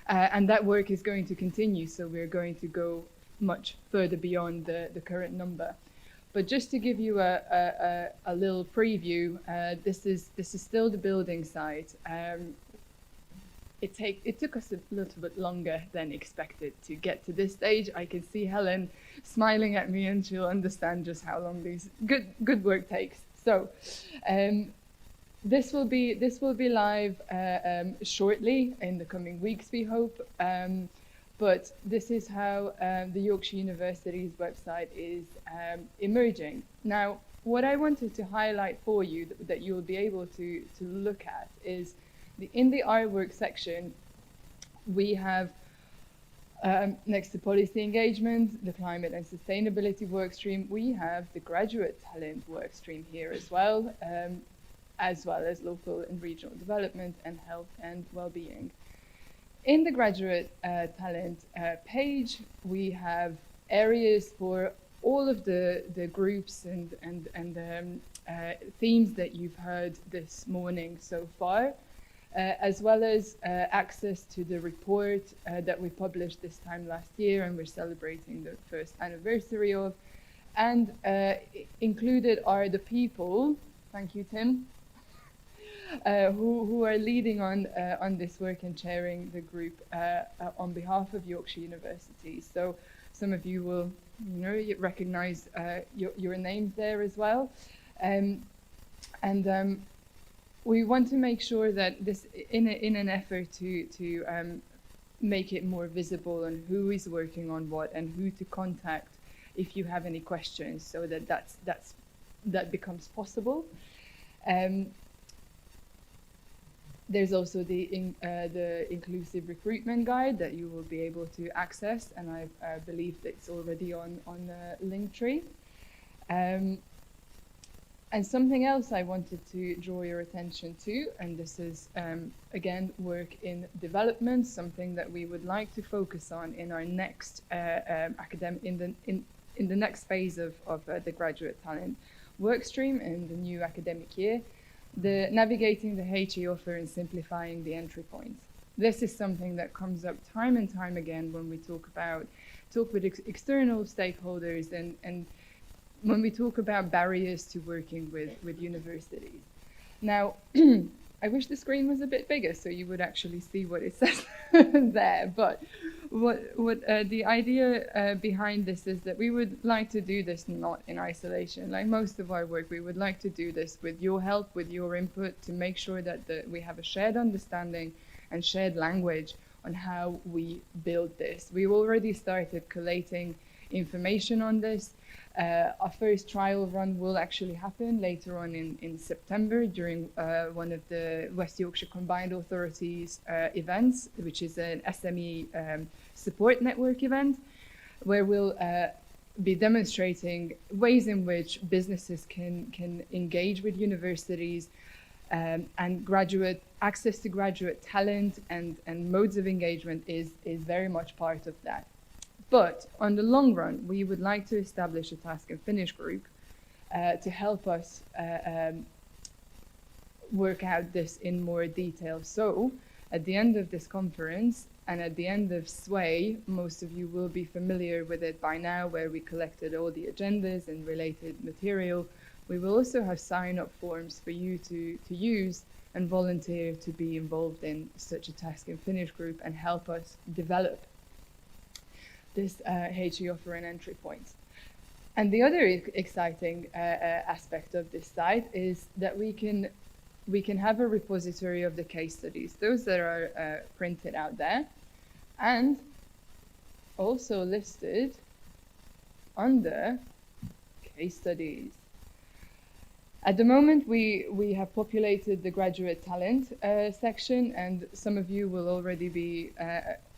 And that work is going to continue, so we're going to go much further beyond the current number. But just to give you a little preview, this is still the building site. It took us a little bit longer than expected to get to this stage. I can see Helen smiling at me, and she'll understand just how long these good work takes. So this will be live shortly in the coming weeks, we hope. But this is how the Yorkshire Universities website is emerging. Now, what I wanted to highlight for you that you'll be able to look at is in the artwork section, we have next to policy engagement, the climate and sustainability workstream, we have the graduate talent workstream here as well as local and regional development and health and well-being. In the graduate talent page, we have areas for all of the groups and themes that you've heard this morning so far, as well as access to the report that we published this time last year and we're celebrating the first anniversary of. And included are the people, thank you, Tim, who are leading on this work and chairing the group on behalf of Yorkshire Universities. So some of you will, recognize your names there as well. We want to make sure that this, in an effort to make it more visible on who is working on what and who to contact if you have any questions, so that becomes possible. There's also the inclusive recruitment guide that you will be able to access, and I believe that it's already on the Linktree. And something else I wanted to draw your attention to, and this is again work in development, something that we would like to focus on in our next in the next phase of the graduate talent workstream in the new academic year. The navigating the HE offer and simplifying the entry points. This is something that comes up time and time again when we talk with external stakeholders and when we talk about barriers to working with universities. Now, I wish the screen was a bit bigger so you would actually see what it says there. But what the idea behind this is that we would like to do this not in isolation. Like most of our work, we would like to do this with your help, with your input, to make sure that we have a shared understanding and shared language on how we build this. We've already started collating information on this. Our first trial run will actually happen later on in September during one of the West Yorkshire Combined Authorities events, which is an SME support network event, where we'll be demonstrating ways in which businesses can engage with universities, and access to graduate talent and modes of engagement is very much part of that. But on the long run, we would like to establish a task and finish group to help us work out this in more detail. So at the end of this conference and at the end of SWAY, most of you will be familiar with it by now, where we collected all the agendas and related material. We will also have sign-up forms for you to use and volunteer to be involved in such a task and finish group and help us develop this HE offer and entry point. And the other exciting aspect of this site is that we can have a repository of the case studies, those that are printed out there, and also listed under case studies. At the moment, we have populated the graduate talent section, and some of you will already be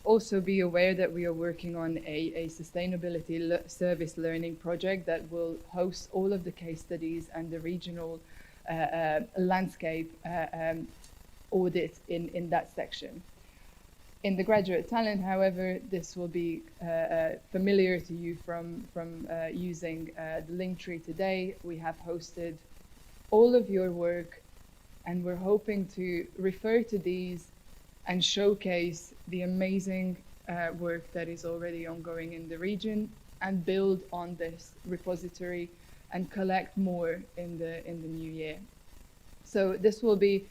also be aware that we are working on a sustainability service learning project that will host all of the case studies and the regional landscape audit in that section. In the graduate talent, however, this will be familiar to you from using the link tree today. We have hosted all of your work, and we're hoping to refer to these and showcase the amazing work that is already ongoing in the region, and build on this repository and collect more in the new year. So this will be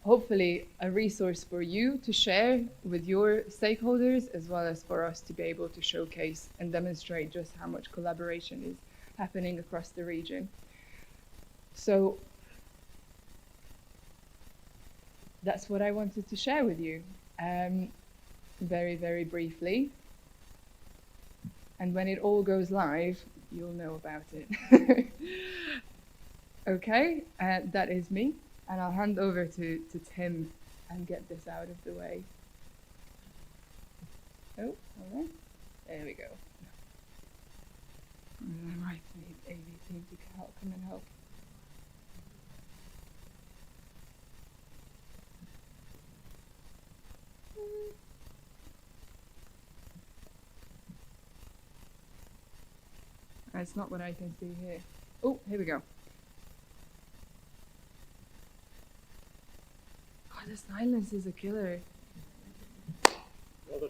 hopefully a resource for you to share with your stakeholders, as well as for us to be able to showcase and demonstrate just how much collaboration is happening across the region. So that's what I wanted to share with you, very, very briefly. And when it all goes live, you'll know about it. Okay, that is me. And I'll hand over to Tim and get this out of the way. Oh, all right. There we go. I might need AV team to come and help. It's not what I can see here. Oh, here we go. Oh, the silence is a killer. Well done.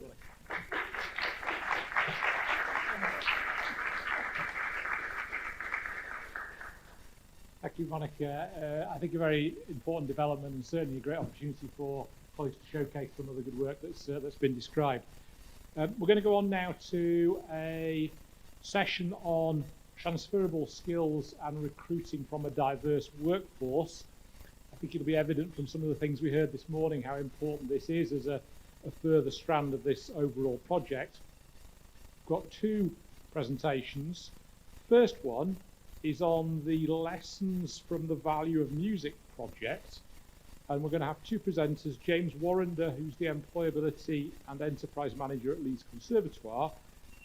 Thank you, Monica. I think a very important development, and certainly a great opportunity for colleagues to showcase some of the good work that's been described. We're going to go on now to a session on transferable skills and recruiting from a diverse workforce. I think it'll be evident from some of the things we heard this morning how important this is as a further strand of this overall project. We've got two presentations. First one is on the lessons from the value of music project, and we're going to have two presenters, James Warrender, who's the Employability and Enterprise Manager at Leeds Conservatoire,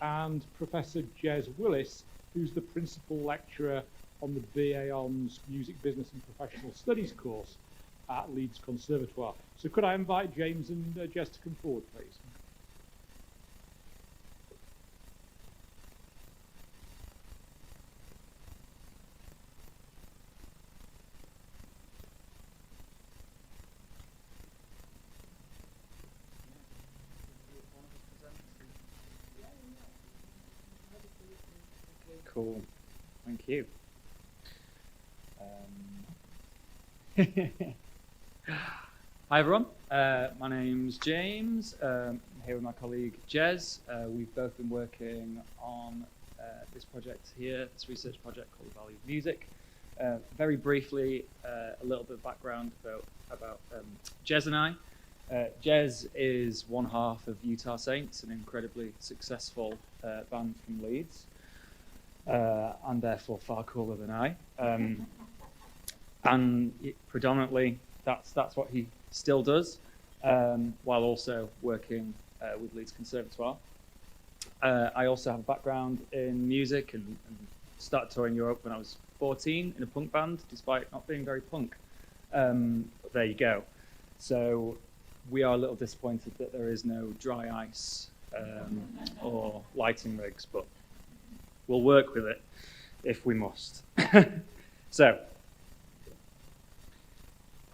and Professor Jez Willis, who's the Principal Lecturer on the BA Hons Music Business and Professional Studies course at Leeds Conservatoire. So could I invite James and Jez to come forward, please? Cool, thank you. Hi everyone, my name's James. I'm here with my colleague Jez. We've both been working on this project here, this research project called The Value of Music. Very briefly, a little bit of background about Jez and I. Jez is one half of Utah Saints, an incredibly successful band from Leeds. And therefore far cooler than I. And predominantly that's what he still does, while also working with Leeds Conservatoire. I also have a background in music and started touring Europe when I was 14 in a punk band, despite not being very punk. But there you go. So we are a little disappointed that there is no dry ice or lighting rigs, but we'll work with it if we must. So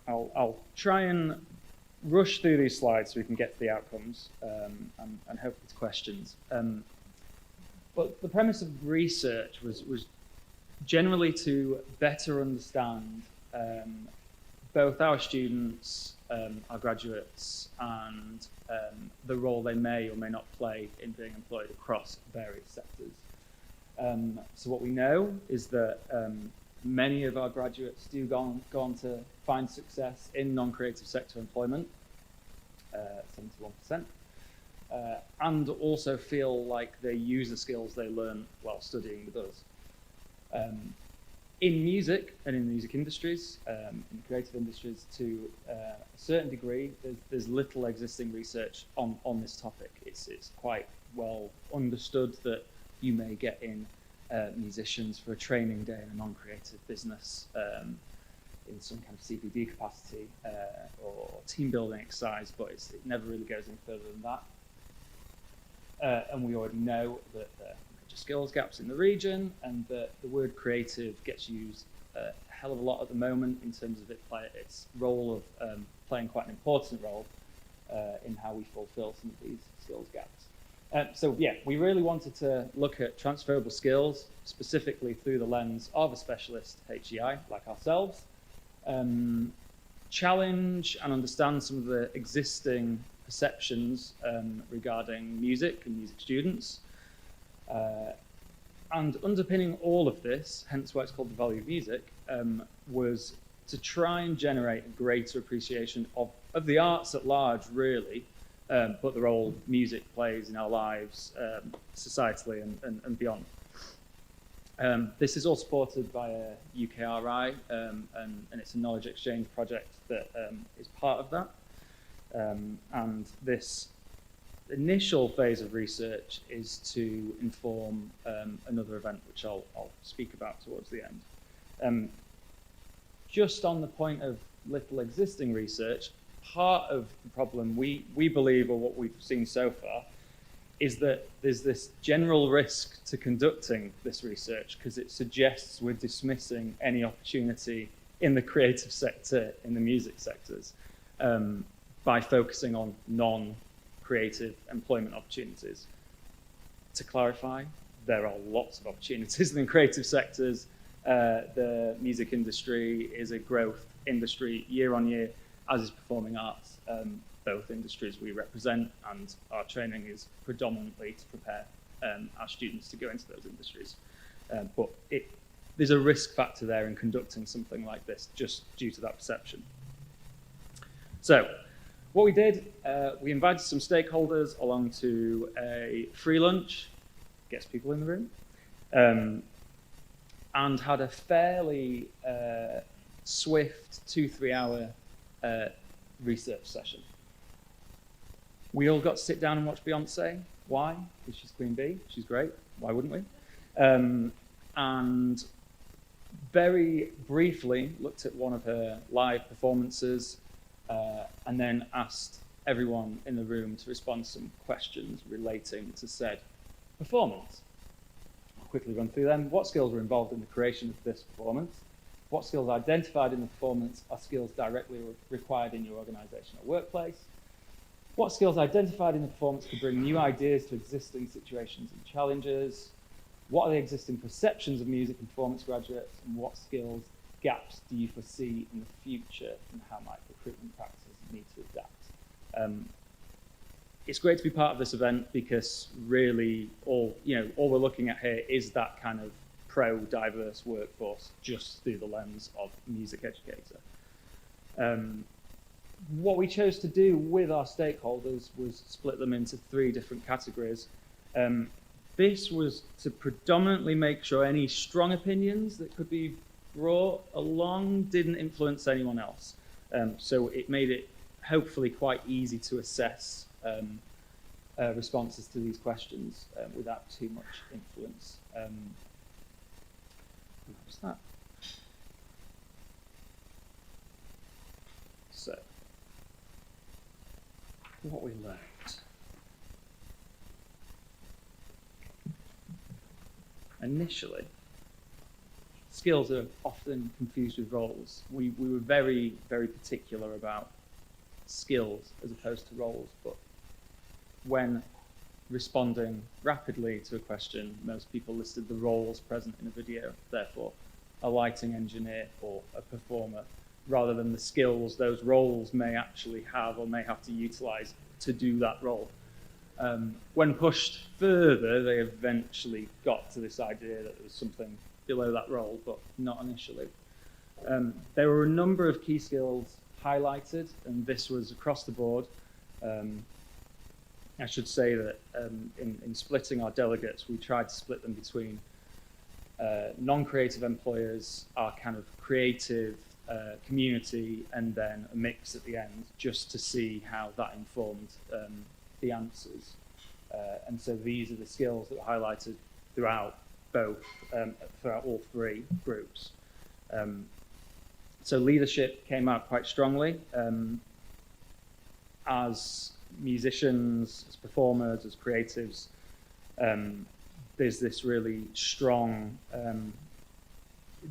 I'll try and rush through these slides so we can get to the outcomes and hopefully to questions. But the premise of research was generally to better understand both our students, our graduates, and the role they may or may not play in being employed across various sectors. So what we know is that many of our graduates do go on to find success in non-creative sector employment, 71%, and also feel like they use the skills they learn while studying with us. In music and in music industries, in creative industries, to a certain degree, there's little existing research on this topic. It's quite well understood that you may get in musicians for a training day in a non-creative business in some kind of CPD capacity or team building exercise, but it never really goes any further than that. And we already know that there are major skills gaps in the region, and that the word creative gets used a hell of a lot at the moment in terms of its role of playing quite an important role in how we fulfill some of these skills gaps. So yeah, we really wanted to look at transferable skills, specifically through the lens of a specialist HEI like ourselves, challenge and understand some of the existing perceptions regarding music and music students, and underpinning all of this, hence why it's called the value of music, was to try and generate a greater appreciation of the arts at large, really, but the role music plays in our lives, societally and beyond. This is all supported by a UKRI, and it's a knowledge exchange project that is part of that. And this initial phase of research is to inform another event, which I'll speak about towards the end. Just on the point of little existing research, part of the problem we believe, or what we've seen so far, is that there's this general risk to conducting this research because it suggests we're dismissing any opportunity in the creative sector, in the music sectors, by focusing on non-creative employment opportunities. To clarify, there are lots of opportunities in the creative sectors. The music industry is a growth industry year on year, as is performing arts, both industries we represent, and our training is predominantly to prepare our students to go into those industries. But there's a risk factor there in conducting something like this, just due to that perception. So, what we did, we invited some stakeholders along to a free lunch, gets people in the room, and had a fairly swift 2-3 hour research session. We all got to sit down and watch Beyonce. Why? Because she's Queen Bee. She's great. Why wouldn't we? And very briefly looked at one of her live performances, and then asked everyone in the room to respond to some questions relating to said performance. I'll quickly run through them. What skills were involved in the creation of this performance? What skills identified in the performance are skills directly required in your organisation or workplace? What skills identified in the performance could bring new ideas to existing situations and challenges? What are the existing perceptions of music and performance graduates? And what skills gaps do you foresee in the future, and how might recruitment practices need to adapt? It's great to be part of this event because really all we're looking at here is that kind of pro-diverse workforce just through the lens of music educator. What we chose to do with our stakeholders was split them into 3 different categories. This was to predominantly make sure any strong opinions that could be brought along didn't influence anyone else. So it made it hopefully quite easy to assess responses to these questions without too much influence. What's that? So, what we learned. Initially, skills are often confused with roles. We were very, very particular about skills as opposed to roles, but when responding rapidly to a question, most people listed the roles present in a video, therefore a lighting engineer or a performer, rather than the skills those roles may actually have or may have to utilize to do that role. When pushed further, they eventually got to this idea that there was something below that role, but not initially. There were a number of key skills highlighted, and this was across the board. I should say that in splitting our delegates, we tried to split them between non-creative employers, our kind of creative community, and then a mix at the end, just to see how that informed the answers. And so these are the skills that were highlighted throughout throughout all three groups. So leadership came out quite strongly. As musicians, as performers, as creatives, there's this really strong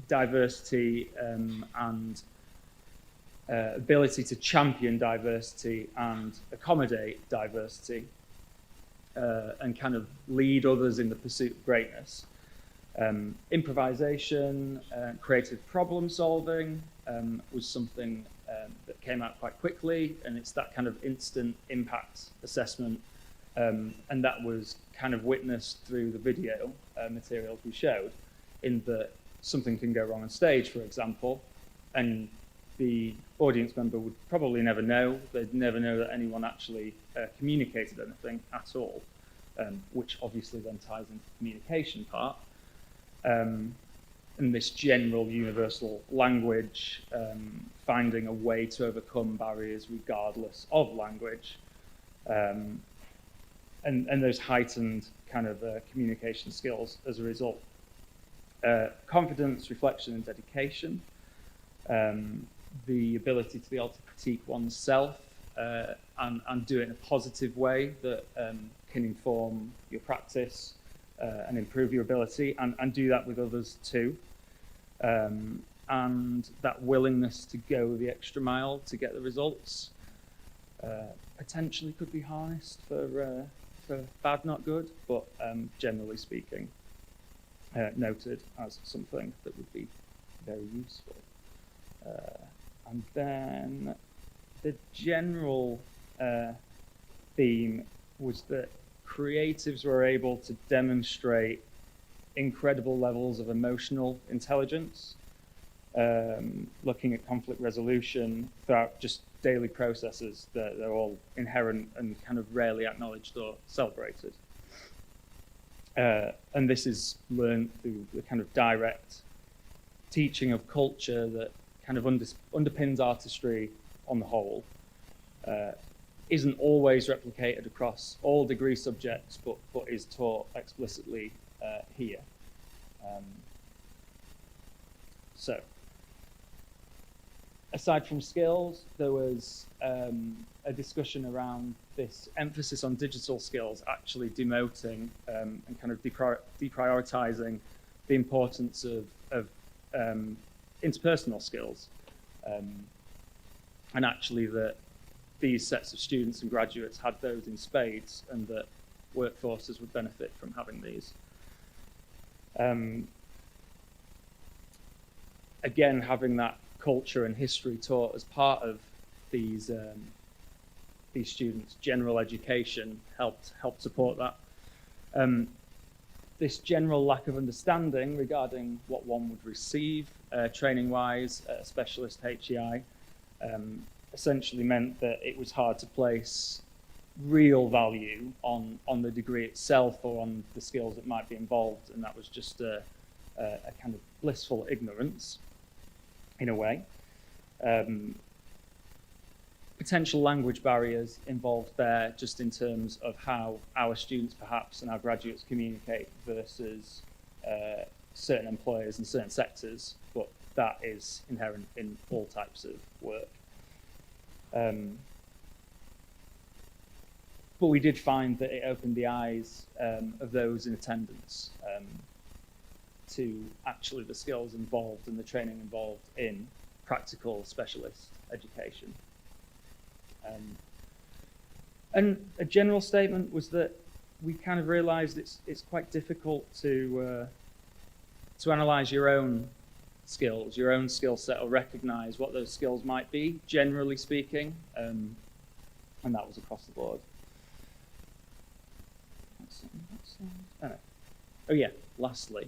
diversity and ability to champion diversity and accommodate diversity and kind of lead others in the pursuit of greatness. Improvisation, creative problem solving was something that came out quite quickly, and it's that kind of instant impact assessment, and that was kind of witnessed through the video materials we showed, in that something can go wrong on stage, for example, and the audience member would probably never know. They'd never know that anyone actually communicated anything at all, which obviously then ties into the communication part. And this general universal language, finding a way to overcome barriers regardless of language, and those heightened kind of communication skills as a result. Confidence, reflection, and dedication. The ability to be able to critique oneself and do it in a positive way that can inform your practice and improve your ability, and do that with others too. And that willingness to go the extra mile to get the results potentially could be harnessed for bad, not good, but generally speaking, noted as something that would be very useful. And then the general theme was that creatives were able to demonstrate incredible levels of emotional intelligence, looking at conflict resolution throughout just daily processes that they're all inherent and kind of rarely acknowledged or celebrated. And this is learned through the kind of direct teaching of culture that kind of underpins artistry on the whole. Isn't always replicated across all degree subjects, but is taught explicitly here. So, aside from skills, there was a discussion around this emphasis on digital skills actually demoting and kind of deprioritizing the importance of interpersonal skills, and actually that these sets of students and graduates had those in spades, and that workforces would benefit from having these. Again, having that culture and history taught as part of these students' general education helped support that. This general lack of understanding regarding what one would receive training-wise at a specialist HEI essentially meant that it was hard to place real value on the degree itself or on the skills that might be involved, and that was just a kind of blissful ignorance in a way. potential language barriers involved there, just in terms of how our students perhaps and our graduates communicate versus certain employers and certain sectors, but that is inherent in all types of work. But we did find that it opened the eyes of those in attendance to actually the skills involved and the training involved in practical specialist education. And a general statement was that we kind of realised it's quite difficult to analyse your own skills, your own skill set, or recognise what those skills might be, generally speaking, and that was across the board. Oh yeah, lastly,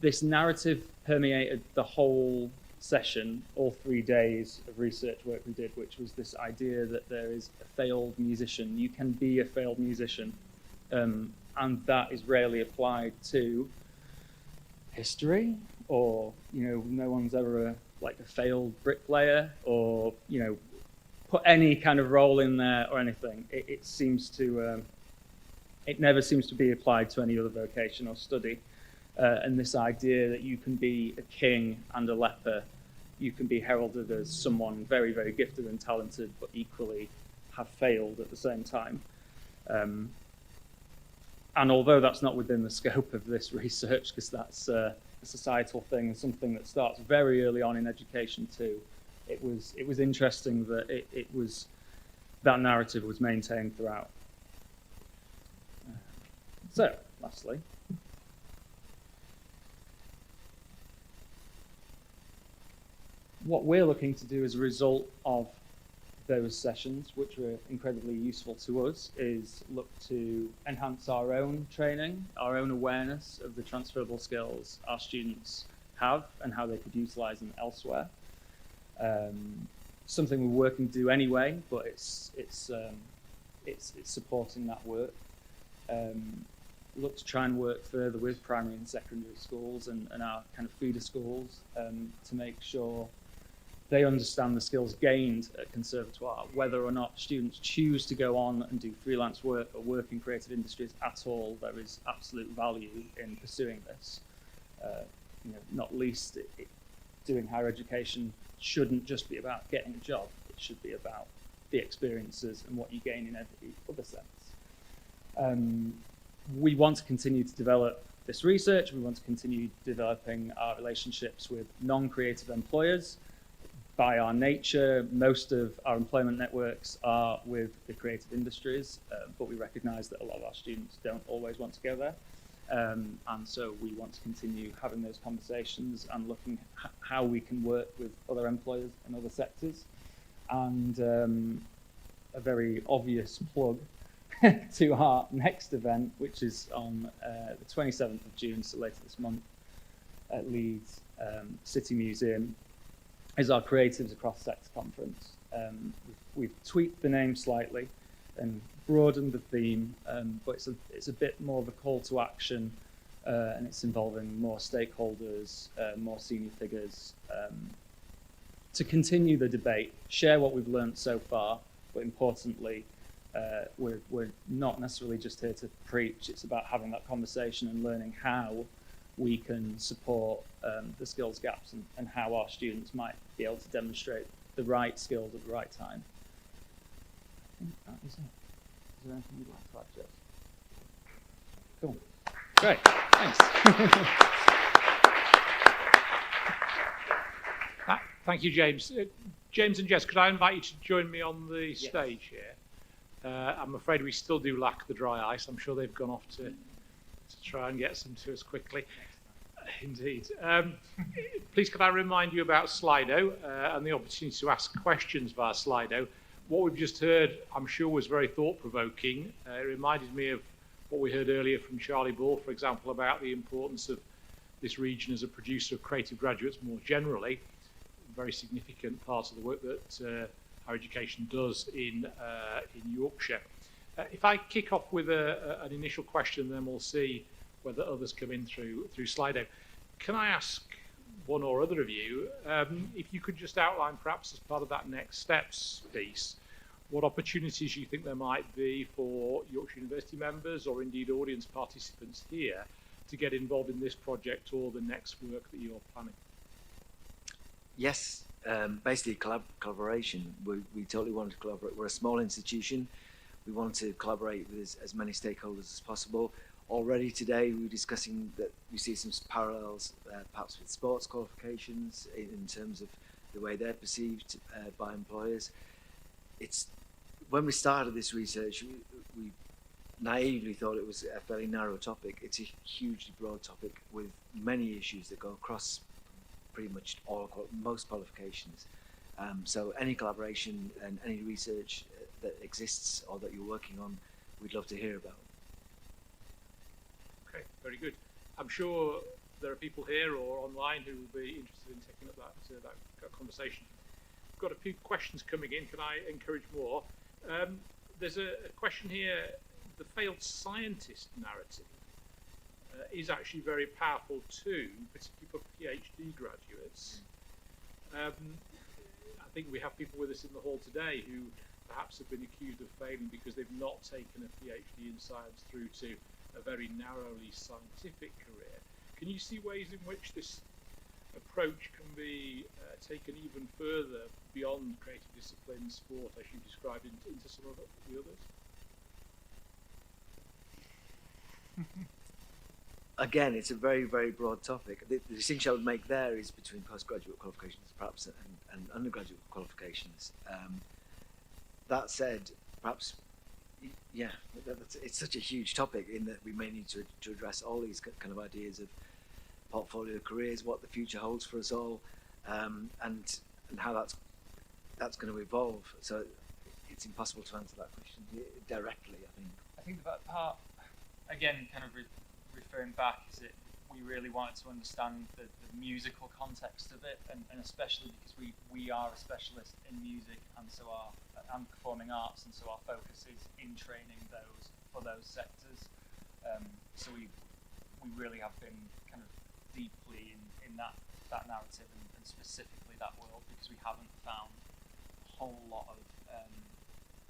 this narrative permeated the whole session, all 3 days of research work we did, which was this idea that there is a failed musician. You can be a failed musician, and that is rarely applied to history, or no one's ever a failed bricklayer, or put any kind of role in there or anything. It seems to it never seems to be applied to any other vocation or study. And this idea that you can be a king and a leper, you can be heralded as someone very, very gifted and talented, but equally have failed at the same time. And although that's not within the scope of this research, because that's a societal thing, and something that starts very early on in education too, it was interesting that that narrative was maintained throughout. So, lastly, what we're looking to do as a result of those sessions, which were incredibly useful to us, is look to enhance our own training, our own awareness of the transferable skills our students have and how they could utilise them elsewhere. Something we're working to do anyway, but it's supporting that work. Look to try and work further with primary and secondary schools and our kind of feeder schools to make sure they understand the skills gained at conservatoire, whether or not students choose to go on and do freelance work or work in creative industries at all. There is absolute value in pursuing this. Not least, doing higher education shouldn't just be about getting a job. It should be about the experiences and what you gain in every other sense. We want to continue to develop this research. We want to continue developing our relationships with non-creative employers. By our nature, most of our employment networks are with the creative industries, but we recognise that a lot of our students don't always want to go there. And so we want to continue having those conversations and looking at how we can work with other employers in other sectors. And a very obvious plug to our next event, which is on the 27th of June, so later this month, at Leeds City Museum, is our Creatives Across Sector Conference. We've tweaked the name slightly and broadened the theme, but it's a bit more of a call to action, and it's involving more stakeholders, more senior figures, to continue the debate, share what we've learned so far, but importantly, we're not necessarily just here to preach. It's about having that conversation and learning how we can support the skills gaps and how our students might be able to demonstrate the right skills at the right time. I think that is it. Is there anything you'd like to add, Jess? Cool. Great. Thanks. Thank you, James. James and Jess, could I invite you to join me on the stage here? I'm afraid we still do lack the dry ice. I'm sure they've gone off to try and get some to us quickly. Indeed. Please could I remind you about Slido and the opportunity to ask questions via Slido. What we've just heard, I'm sure, was very thought-provoking. It reminded me of what we heard earlier from Charlie Ball, for example, about the importance of this region as a producer of creative graduates more generally. A very significant part of the work that higher education does in Yorkshire. If I kick off with an initial question, then we'll see whether others come in through Slido. Can I ask one or other of you, if you could just outline perhaps as part of that next steps piece, what opportunities you think there might be for Yorkshire University members or indeed audience participants here to get involved in this project or the next work that you're planning. Yes, basically collaboration. We totally want to collaborate. We're a small institution. We want to collaborate with as many stakeholders as possible. Already today we're discussing that we see some parallels perhaps with sports qualifications in terms of the way they're perceived by employers. It's when we started this research, we naively thought it was a fairly narrow topic. It's a hugely broad topic with many issues that go across pretty much most qualifications. So any collaboration and any research that exists or that you're working on, we'd love to hear about. Okay, very good. I'm sure there are people here or online who will be interested in taking up that conversation. We've got a few questions coming in. Can I encourage more? There's a question here. The failed scientist narrative is actually very powerful too, particularly for PhD graduates. I think we have people with us in the hall today who perhaps have been accused of failing because they've not taken a PhD in science through to a very narrowly scientific career. Can you see ways in which this approach can be taken even further beyond creative discipline, sport, as you described, into some of the others? Again, it's a very, very broad topic. The distinction I would make there is between postgraduate qualifications, perhaps, and undergraduate qualifications. That said, perhaps, yeah, it's such a huge topic in that we may need to address all these kind of ideas of portfolio careers, what the future holds for us all, and how that's going to evolve. So it's impossible to answer that question directly, I think. I think that part, again, kind of referring back, is that we really wanted to understand the musical context of it, and especially because we are a specialist in music and performing arts, and so our focus is in training for those sectors. So we really have been kind of deeply in that narrative and specifically that world, because we haven't found a whole lot of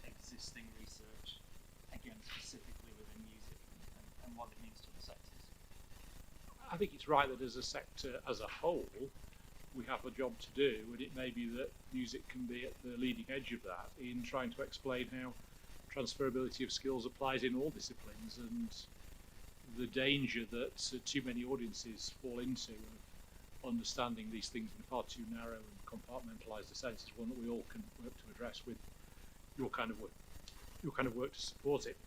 existing research, again, specifically within music and what it means to the sectors. I think it's right that as a sector as a whole, we have a job to do, and it may be that music can be at the leading edge of that in trying to explain how transferability of skills applies in all disciplines, and the danger that too many audiences fall into of understanding these things in far too narrow and compartmentalised a sense is one that we all can work to address with your kind of work to support it.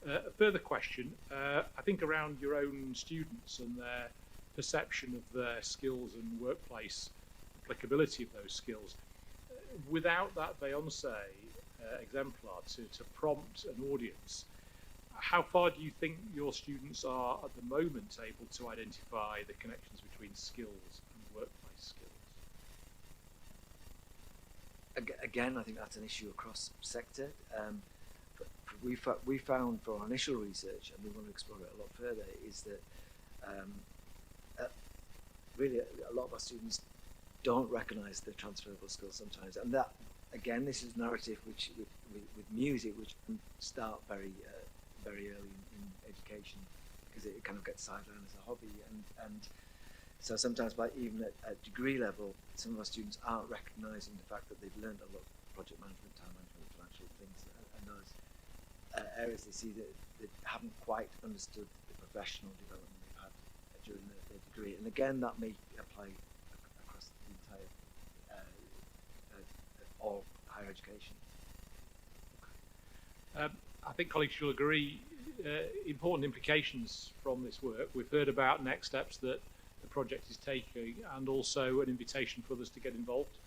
A further question, I think around your own students and their perception of their skills and workplace applicability of those skills. Without that Beyoncé exemplar to prompt an audience, how far do you think your students are at the moment able to identify the connections between skills and workplace skills? Again, I think that's an issue across sector. We found for our initial research, and we want to explore it a lot further, is that really a lot of our students don't recognise the transferable skills sometimes, and that again, this is narrative which with music, which can start very early in education, because it kind of gets sidelined as a hobby, and so sometimes even at degree level, some of our students aren't recognising the fact that they've learned a lot of project management, time management, financial things, and those areas they see that haven't quite understood the professional development they've had during their degree. And again, that may apply across the entire all higher education. I think colleagues will agree, important implications from this work. We've heard about next steps that the project is taking, and also an invitation for others to get involved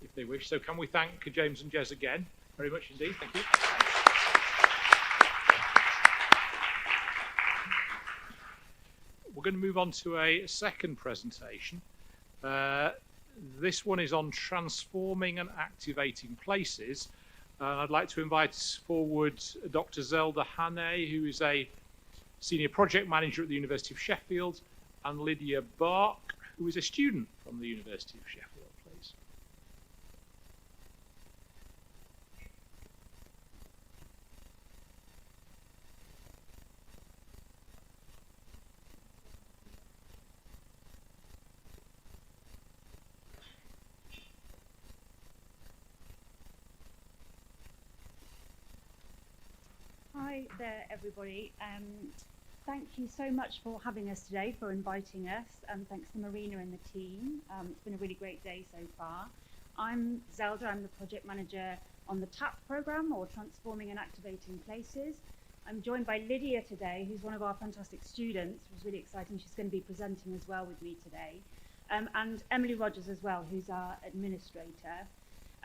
if they wish. So can we thank James and Jez again very much indeed. Thank you. We're going to move on to a second presentation. This one is on transforming and activating places. I'd like to invite forward Dr. Zelda Hannay, who is a Senior Project Manager at the University of Sheffield, and Lydia Bark, who is a student from the University of Sheffield, please. Hi there, everybody. Thank you so much for having us today, for inviting us, and thanks to Marina and the team. It's been a really great day so far. I'm Zelda, I'm the project manager on the TAP programme, or Transforming and Activating Places. I'm joined by Lydia today, who's one of our fantastic students, which is really exciting. She's going to be presenting as well with me today. And Emily Rogers as well, who's our administrator.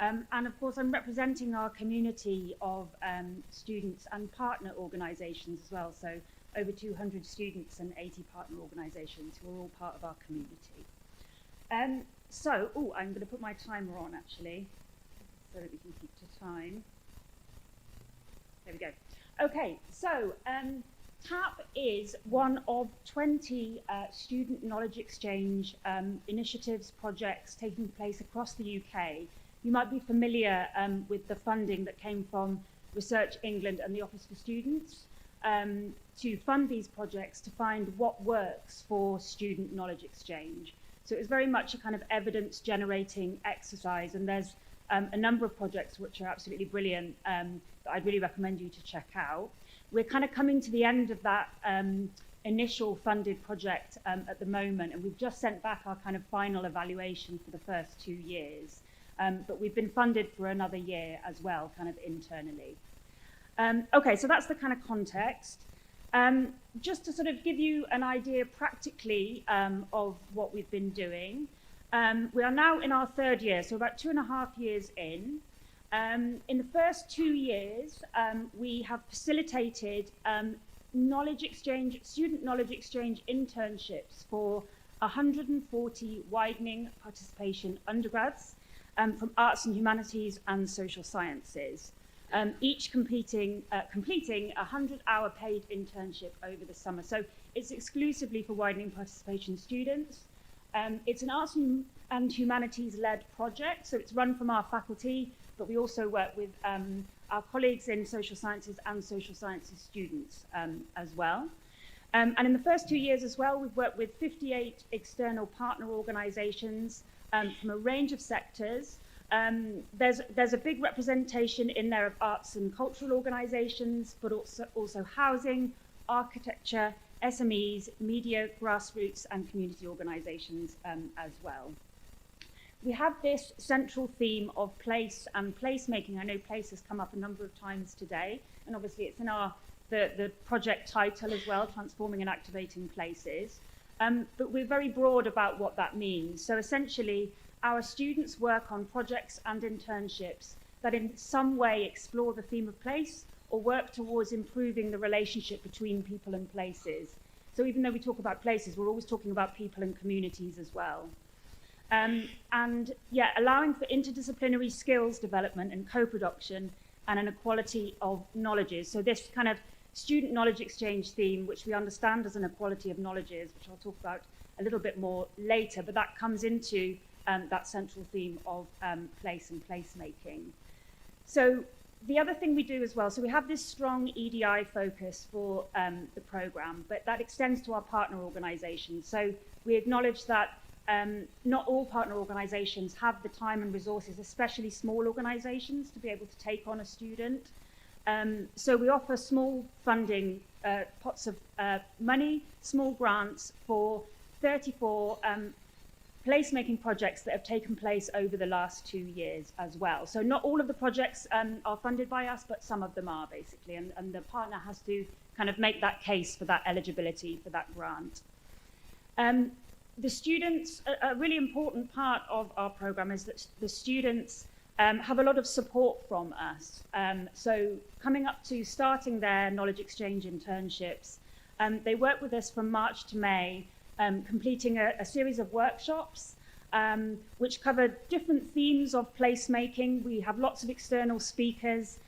And of course, I'm representing our community of students and partner organisations as well. So over 200 students and 80 partner organisations who are all part of our community. I'm going to put my timer on actually, so that we can keep to time. There we go. Okay, so TAP is one of 20 student knowledge exchange initiatives, projects taking place across the UK. You might be familiar with the funding that came from Research England and the Office for Students to fund these projects to find what works for student knowledge exchange. So it was very much a kind of evidence generating exercise, and there's a number of projects which are absolutely brilliant that I'd really recommend you to check out. We're kind of coming to the end of that initial funded project at the moment, and we've just sent back our kind of final evaluation for the first 2 years. But we've been funded for another year as well, kind of internally. Okay, so that's the kind of context. Just to sort of give you an idea practically of what we've been doing. We are now in our 3rd year, so about 2.5 years in. In the first 2 years, we have facilitated knowledge exchange, student knowledge exchange internships for 140 widening participation undergrads from arts and humanities and social sciences, each completing a 100-hour paid internship over the summer. So it's exclusively for widening participation students. It's an arts and humanities-led project, so it's run from our faculty, but we also work with our colleagues in social sciences and social sciences students as well. And in the first 2 years as well, we've worked with 58 external partner organisations from a range of sectors. There's a big representation in there of arts and cultural organisations, but also housing, architecture, SMEs, media, grassroots and community organisations as well. We have this central theme of place and placemaking. I know place has come up a number of times today, and obviously it's in the project title as well, Transforming and Activating Places. But we're very broad about what that means. So essentially, our students work on projects and internships that in some way explore the theme of place or work towards improving the relationship between people and places. So even though we talk about places, we're always talking about people and communities as well. And yeah, allowing for interdisciplinary skills development and co-production and an equality of knowledges. So this kind of student knowledge exchange theme, which we understand as an equality of knowledges, which I'll talk about a little bit more later, but that comes into that central theme of place and placemaking. So the other thing we do as well, so we have this strong EDI focus for the programme, but that extends to our partner organisations. So we acknowledge that not all partner organisations have the time and resources, especially small organisations, to be able to take on a student. So we offer small funding, pots of money, small grants for 34 placemaking projects that have taken place over the last 2 years as well. So not all of the projects are funded by us, but some of them are basically, and the partner has to kind of make that case for that eligibility for that grant. The students, a really important part of our programme is that the students have a lot of support from us. So coming up to starting their knowledge exchange internships, they work with us from March to May, completing a series of workshops which cover different themes of placemaking. We have lots of external speakers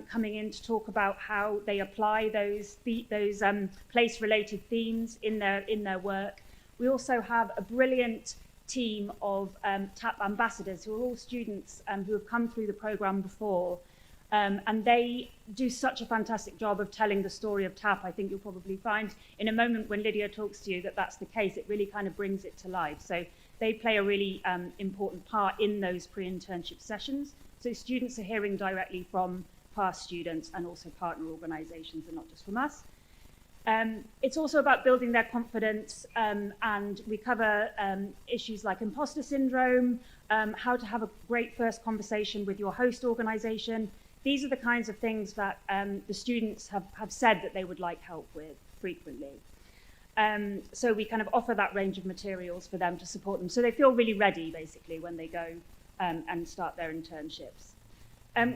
coming in to talk about how they apply those place-related themes in their work. We also have a brilliant team of TAP ambassadors who are all students who have come through the programme before. And they do such a fantastic job of telling the story of TAP. I think you'll probably find in a moment when Lydia talks to you that that's the case. It really kind of brings it to life. So they play a really important part in those pre-internship sessions. So students are hearing directly from past students and also partner organisations and not just from us. It's also about building their confidence, and we cover issues like imposter syndrome, how to have a great first conversation with your host organisation. These are the kinds of things that the students have said that they would like help with frequently. So we kind of offer that range of materials for them to support them, so they feel really ready, basically, when they go and start their internships.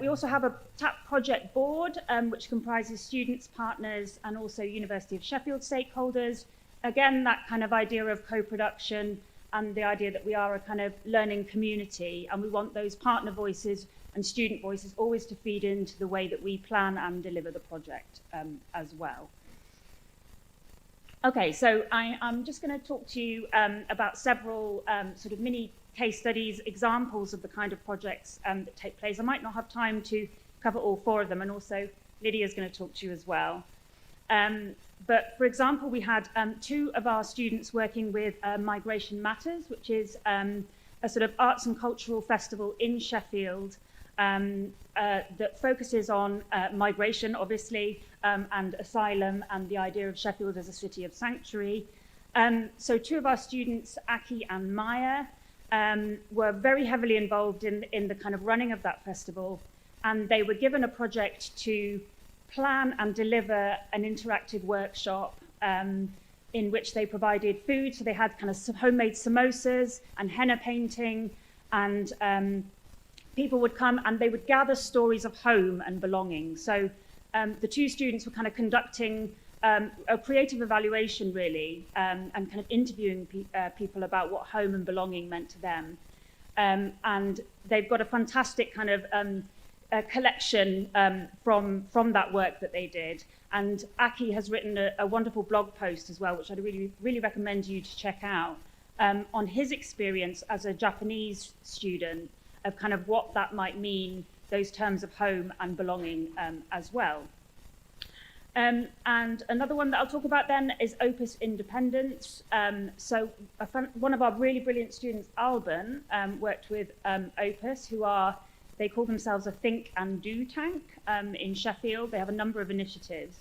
We also have a TAP project board, which comprises students, partners, and also University of Sheffield stakeholders. Again, that kind of idea of co-production and the idea that we are a kind of learning community, and we want those partner voices and student voices always to feed into the way that we plan and deliver the project as well. Okay, so I'm just going to talk to you about several sort of mini case studies, examples of the kind of projects that take place. I might not have time to cover all 4 of them, and also Lydia's going to talk to you as well. But for example, we had 2 of our students working with Migration Matters, which is a sort of arts and cultural festival in Sheffield that focuses on migration, obviously, and asylum, and the idea of Sheffield as a city of sanctuary. So 2 of our students, Aki and Maya, were very heavily involved in the kind of running of that festival, and they were given a project to plan and deliver an interactive workshop in which they provided food. So they had kind of homemade samosas and henna painting, and people would come and they would gather stories of home and belonging. So the 2 students were kind of conducting a creative evaluation, really, and kind of interviewing people about what home and belonging meant to them. And they've got a fantastic kind of a collection from that work that they did. And Aki has written a wonderful blog post as well, which I'd really recommend you to check out, on his experience as a Japanese student of kind of what that might mean, those terms of home and belonging as well. And another one that I'll talk about then is Opus Independence. So one of our really brilliant students, Alban, worked with Opus, who are, they call themselves a think and do tank in Sheffield. They have a number of initiatives.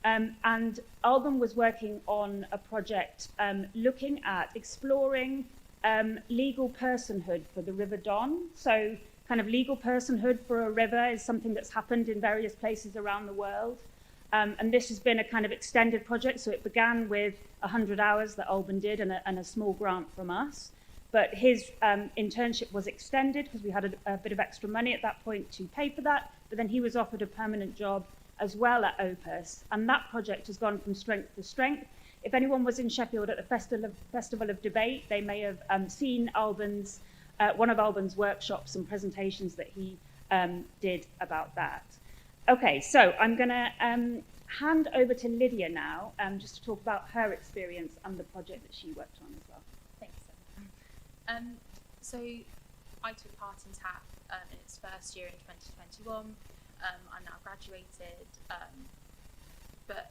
And Alban was working on a project looking at exploring legal personhood for the River Don. So kind of legal personhood for a river is something that's happened in various places around the world. And this has been a kind of extended project. So it began with 100 hours that Alban did and a small grant from us. But his internship was extended because we had a bit of extra money at that point to pay for that. But then he was offered a permanent job as well at Opus. And that project has gone from strength to strength. If anyone was in Sheffield at the Festival of Debate, they may have seen Alban's, one of Alban's workshops and presentations that he did about that. Okay, so I'm going to hand over to Lydia now, just to talk about her experience and the project that she worked on as well. Thanks. So I took part in TAP in its first year in 2021. I now graduated, but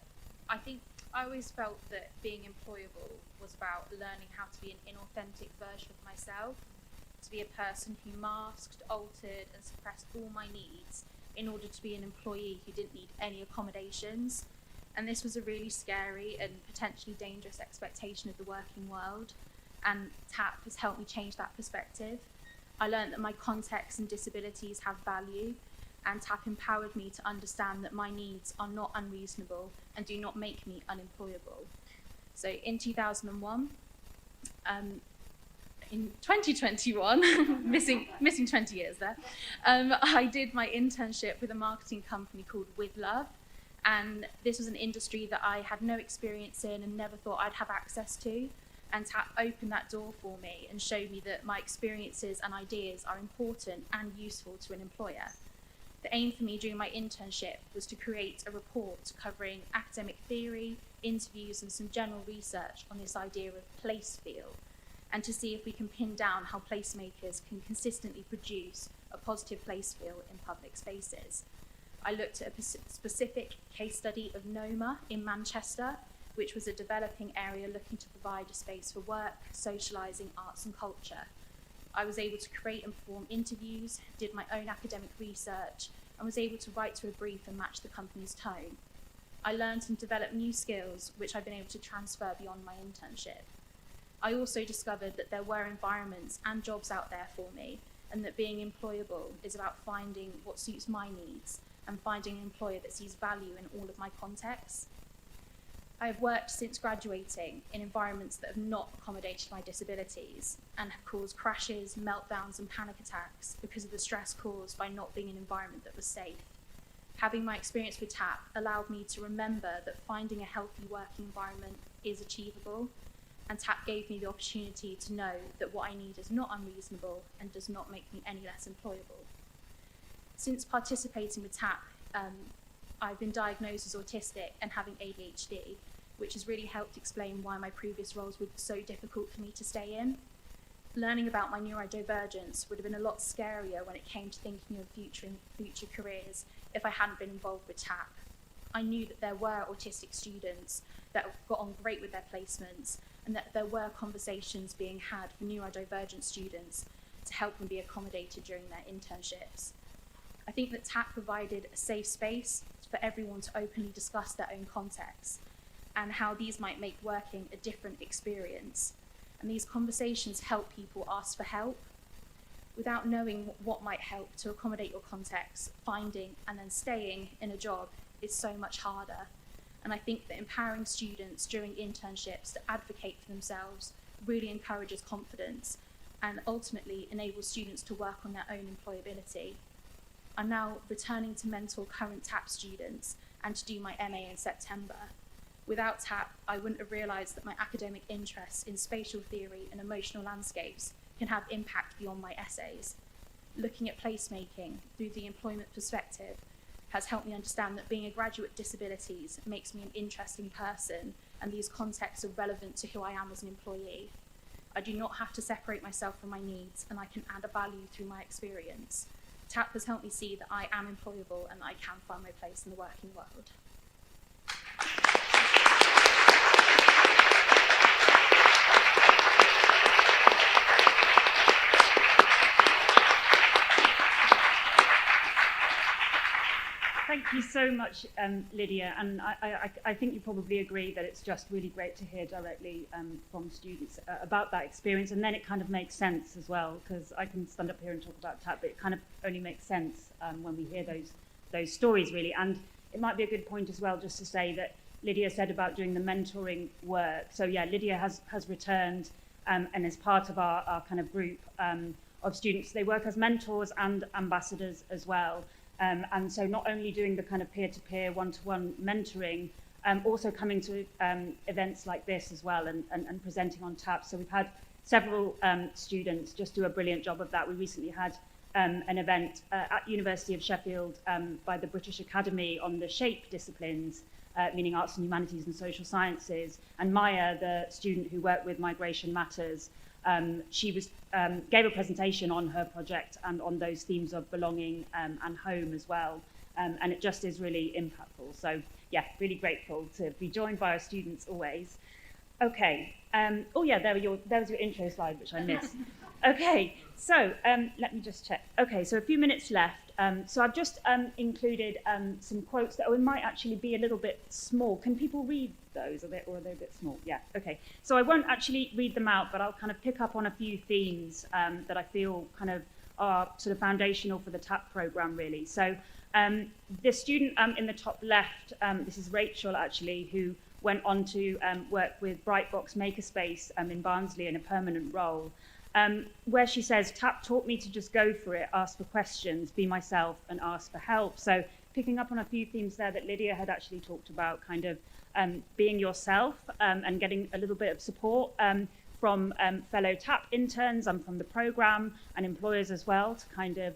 I think I always felt that being employable was about learning how to be an inauthentic version of myself, to be a person who masked, altered and suppressed all my needs in order to be an employee who didn't need any accommodations. And this was a really scary and potentially dangerous expectation of the working world. And TAP has helped me change that perspective. I learned that my context and disabilities have value, and TAP empowered me to understand that my needs are not unreasonable and do not make me unemployable. So in 2001, in 2021, missing 20 years there, I did my internship with a marketing company called With Love. And this was an industry that I had no experience in and never thought I'd have access to. And TAP opened that door for me and showed me that my experiences and ideas are important and useful to an employer. The aim for me during my internship was to create a report covering academic theory, interviews, and some general research on this idea of place feel, and to see if we can pin down how placemakers can consistently produce a positive place feel in public spaces. I looked at a specific case study of Noma in Manchester, which was a developing area looking to provide a space for work, socialising, arts and culture. I was able to create and perform interviews, did my own academic research, and was able to write to a brief and match the company's tone. I learned and developed new skills, which I've been able to transfer beyond my internship. I also discovered that there were environments and jobs out there for me, and that being employable is about finding what suits my needs and finding an employer that sees value in all of my contexts. I have worked since graduating in environments that have not accommodated my disabilities and have caused crashes, meltdowns and panic attacks because of the stress caused by not being in an environment that was safe. Having my experience with TAP allowed me to remember that finding a healthy working environment is achievable, and TAP gave me the opportunity to know that what I need is not unreasonable and does not make me any less employable. Since participating with TAP, I've been diagnosed as autistic and having ADHD, which has really helped explain why my previous roles were so difficult for me to stay in. Learning about my neurodivergence would have been a lot scarier when it came to thinking of future careers if I hadn't been involved with TAP. I knew that there were autistic students that got on great with their placements and that there were conversations being had for neurodivergent students to help them be accommodated during their internships. I think that TAP provided a safe space for everyone to openly discuss their own contexts and how these might make working a different experience. And these conversations help people ask for help. Without knowing what might help to accommodate your context, finding and then staying in a job is so much harder. And I think that empowering students during internships to advocate for themselves really encourages confidence and ultimately enables students to work on their own employability. I'm now returning to mentor current TAP students and to do my MA in September. Without TAP, I wouldn't have realised that my academic interests in spatial theory and emotional landscapes can have impact beyond my essays. Looking at placemaking through the employment perspective has helped me understand that being a graduate with disabilities makes me an interesting person, and these contexts are relevant to who I am as an employee. I do not have to separate myself from my needs, and I can add a value through my experience. TAP has helped me see that I am employable and that I can find my place in the working world. Thank you so much, Lydia, and I think you probably agree that it's just really great to hear directly from students about that experience, and then it kind of makes sense as well, because I can stand up here and talk about TAP, but it kind of only makes sense when we hear those stories, really. And it might be a good point as well just to say that Lydia said about doing the mentoring work. So yeah, Lydia has returned and is part of our kind of group of students. They work as mentors and ambassadors as well. And so not only doing the kind of peer-to-peer, one-to-one mentoring, also coming to events like this as well and presenting on TAP. So we've had several students just do a brilliant job of that. We recently had an event at University of Sheffield by the British Academy on the SHAPE disciplines, meaning arts and humanities and social sciences. And Maya, the student who worked with Migration Matters, she gave a presentation on her project and on those themes of belonging and home as well. And it just is really impactful. So yeah, really grateful to be joined by our students always. Okay. Oh yeah, there was your intro slide, which I missed. Okay, so let me just check. Okay, so a few minutes left. So I've just included some quotes that might actually be a little bit small. Can people read those? Or are they a bit small? Yeah, okay. So I won't actually read them out, but I'll kind of pick up on a few themes that I feel kind of are sort of foundational for the TAP programme, really. So the student in the top left, this is Rachel, actually, who went on to work with Brightbox Makerspace in Barnsley in a permanent role. Where she says, TAP taught me to just go for it, ask for questions, be myself and ask for help. So picking up on a few themes there that Lydia had actually talked about, kind of being yourself and getting a little bit of support from fellow TAP interns and from the programme and employers as well to kind of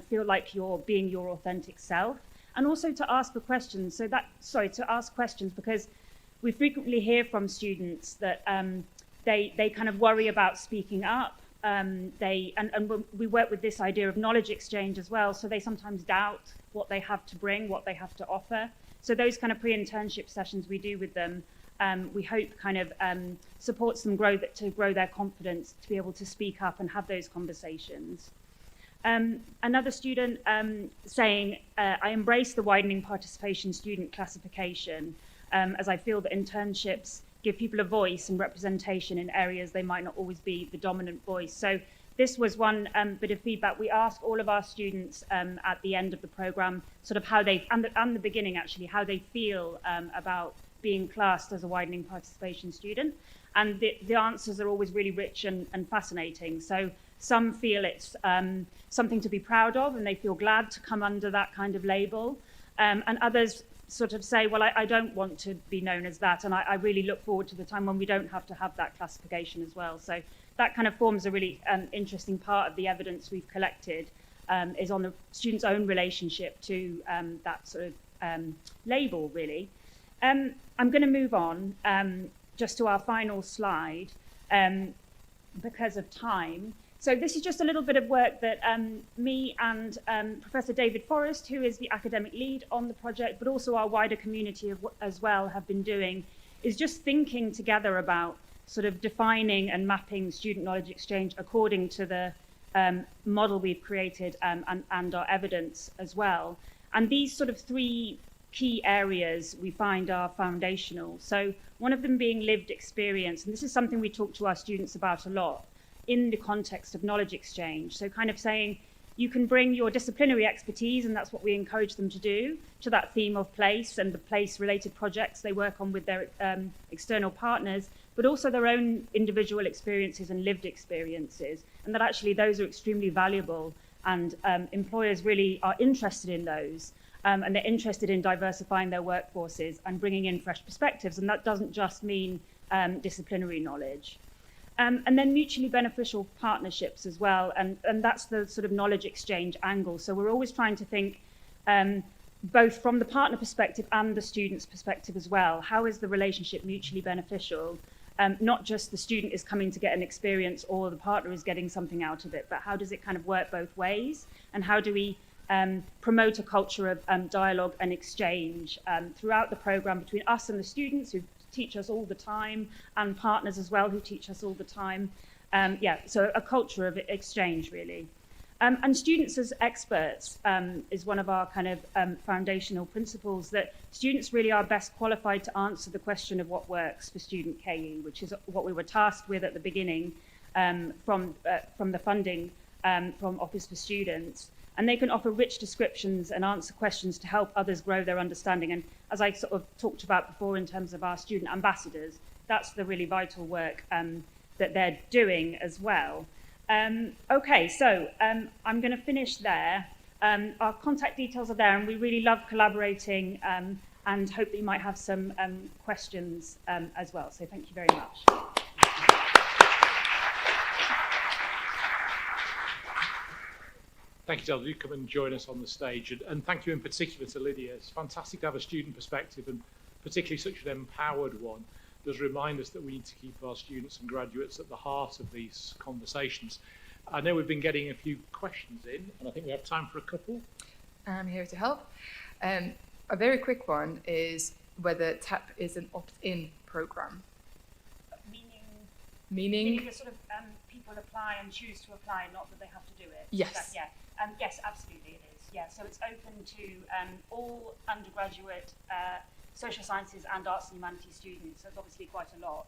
feel like you're being your authentic self, and also to ask for questions. To ask questions, because we frequently hear from students that they kind of worry about speaking up. And we work with this idea of knowledge exchange as well, so they sometimes doubt what they have to bring, what they have to offer. So those kind of pre-internship sessions we do with them, we hope kind of supports them to grow their confidence, to be able to speak up and have those conversations. Another student saying, I embrace the widening participation student classification, as I feel that internships give people a voice and representation in areas they might not always be the dominant voice. So this was one bit of feedback. We asked all of our students at the end of the programme sort of how they, and the beginning actually, how they feel about being classed as a widening participation student. And the answers are always really rich and fascinating. So some feel it's something to be proud of and they feel glad to come under that kind of label. And others sort of say, well, I don't want to be known as that, and I really look forward to the time when we don't have to have that classification as well. So that kind of forms a really interesting part of the evidence we've collected, is on the student's own relationship to that sort of label, really. I'm going to move on just to our final slide because of time. So this is just a little bit of work that me and Professor David Forrest, who is the academic lead on the project, but also our wider community as well, have been doing, is just thinking together about sort of defining and mapping student knowledge exchange according to the model we've created and our evidence as well. And these sort of three key areas we find are foundational. So one of them being lived experience, and this is something we talk to our students about a lot in the context of knowledge exchange. So kind of saying you can bring your disciplinary expertise, and that's what we encourage them to do, to that theme of place and the place-related projects they work on with their external partners, but also their own individual experiences and lived experiences, and that actually those are extremely valuable, and employers really are interested in those, and they're interested in diversifying their workforces and bringing in fresh perspectives, and that doesn't just mean disciplinary knowledge. And then mutually beneficial partnerships as well, and that's the sort of knowledge exchange angle. So we're always trying to think both from the partner perspective and the student's perspective as well. How is the relationship mutually beneficial? Not just the student is coming to get an experience or the partner is getting something out of it, but how does it kind of work both ways? And how do we promote a culture of dialogue and exchange throughout the programme between us and the students who teach us all the time, and partners as well who teach us all the time. So a culture of exchange, really. And students as experts is one of our kind of foundational principles, that students really are best qualified to answer the question of what works for student KE, which is what we were tasked with at the beginning from the funding from Office for Students. And they can offer rich descriptions and answer questions to help others grow their understanding. And as I sort of talked about before in terms of our student ambassadors, that's the really vital work that they're doing as well. Okay, so I'm going to finish there. Our contact details are there, and we really love collaborating and hope that you might have some questions as well. So thank you very much. Thank you, Del. Do come and join us on the stage. And thank you in particular to Lydia. It's fantastic to have a student perspective, and particularly such an empowered one. It does remind us that we need to keep our students and graduates at the heart of these conversations. I know we've been getting a few questions in, and I think we have time for a couple. I'm here to help. A very quick one is whether TAP is an opt-in program. Meaning that sort of people apply and choose to apply, not that they have to do it. Yes. Yes, absolutely it is. Yeah, so it's open to all undergraduate social sciences and arts and humanities students. So it's obviously quite a lot.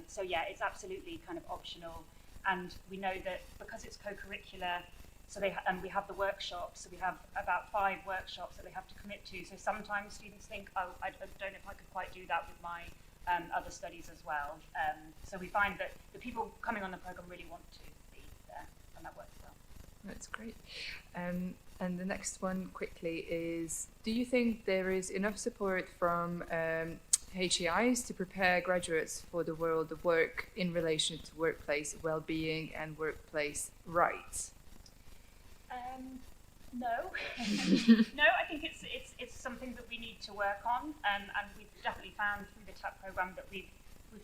So yeah, it's absolutely kind of optional. And we know that because it's co-curricular, so we have the workshops. So we have about 5 workshops that they have to commit to. So sometimes students think, oh, I don't know if I could quite do that with my other studies as well. So we find that the people coming on the programme really want to be there, and that works well. That's great. And the next one quickly is, do you think there is enough support from HEIs to prepare graduates for the world of work in relation to workplace well-being and workplace rights? No, no. I think it's something that we need to work on, and we've definitely found through the TAP program that we've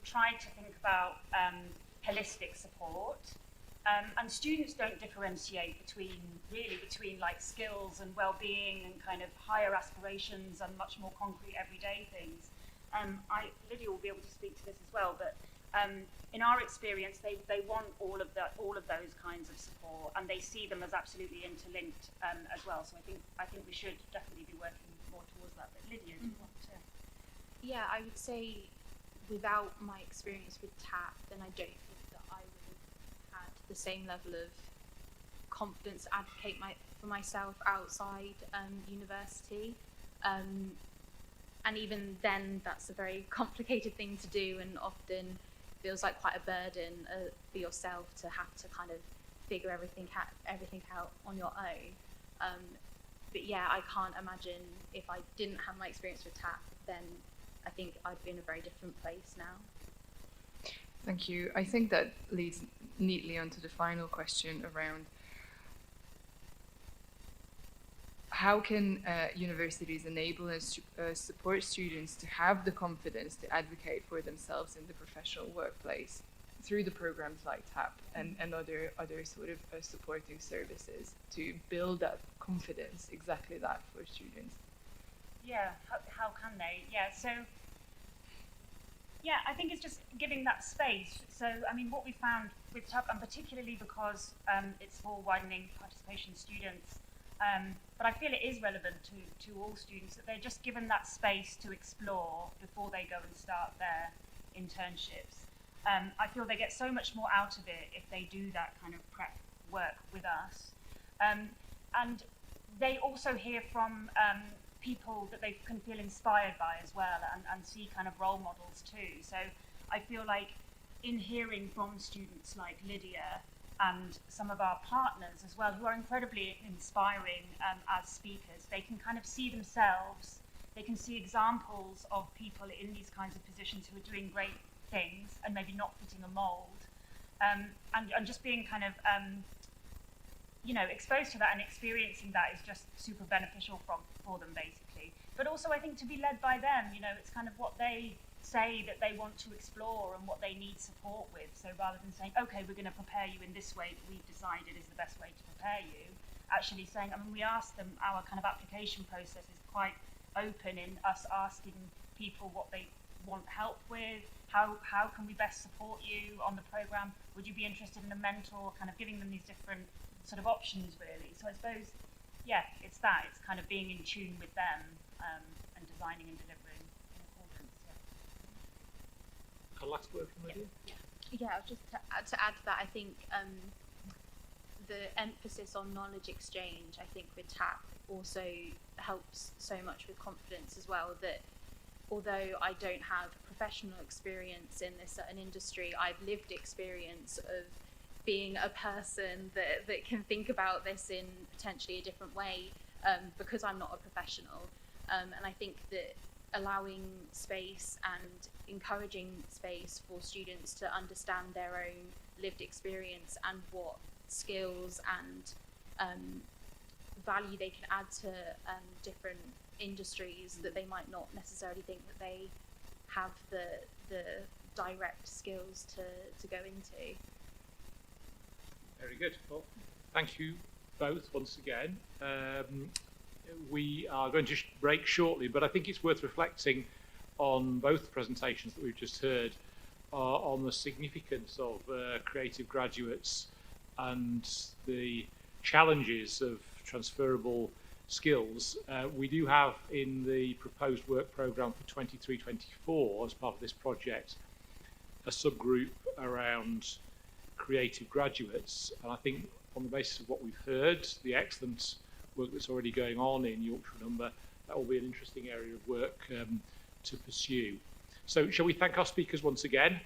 tried to think about holistic support, and students don't differentiate between like skills and well-being and kind of higher aspirations and much more concrete everyday things. Lydia will be able to speak to this as well, but in our experience, they want all of those kinds of support, and they see them as absolutely interlinked as well. So I think we should definitely be working more towards that. But Lydia, do you want to? Yeah, I would say without my experience with TAP, then I don't think that I would have had the same level of confidence to advocate for myself outside university. And even then, that's a very complicated thing to do, and often feels like quite a burden for yourself to have to kind of figure everything out on your own. But yeah, I can't imagine if I didn't have my experience with TAP, then I think I'd be in a very different place now. Thank you. I think that leads neatly onto the final question around how can universities enable and support students to have the confidence to advocate for themselves in the professional workplace through the programs like TAP and other sort of supporting services to build up confidence, exactly that, for students? Yeah, how can they? Yeah, so yeah, I think it's just giving that space. So I mean, what we found with TAP, and particularly because it's for widening participation students, but I feel it is relevant to all students, that they're just given that space to explore before they go and start their internships. I feel they get so much more out of it if they do that kind of prep work with us. And they also hear from people that they can feel inspired by as well, and see kind of role models too. So I feel like in hearing from students like Lydia and some of our partners as well, who are incredibly inspiring as speakers, they can kind of see themselves, they can see examples of people in these kinds of positions who are doing great things and maybe not fitting a mould, and just being kind of exposed to that and experiencing that is just super beneficial for them, basically. But also I think to be led by them, it's kind of what they say that they want to explore and what they need support with. So rather than saying, okay, we're going to prepare you in this way that we've decided is the best way to prepare you, actually saying, we ask them, our kind of application process is quite open in us asking people what they want help with, how can we best support you on the programme, would you be interested in a mentor, kind of giving them these different sort of options, really. So I suppose, yeah, it's kind of being in tune with them and designing and delivering in accordance. A last word from Lydia? Yeah, just to add to that, I think the emphasis on knowledge exchange, I think with TAP also helps so much with confidence as well, that although I don't have professional experience in this certain industry, I've lived experience of being a person that can think about this in potentially a different way because I'm not a professional. And I think that allowing space and encouraging space for students to understand their own lived experience and what skills and value they can add to different industries that they might not necessarily think that they have the direct skills to go into. Very good. Well, thank you both once again. We are going to break shortly, but I think it's worth reflecting on both presentations that we've just heard on the significance of creative graduates and the challenges of transferable skills. We do have in the proposed work programme for 23-24 as part of this project a subgroup around creative graduates, and I think on the basis of what we've heard, the excellent work that's already going on in Yorkshire Number, that will be an interesting area of work to pursue. So shall we thank our speakers once again?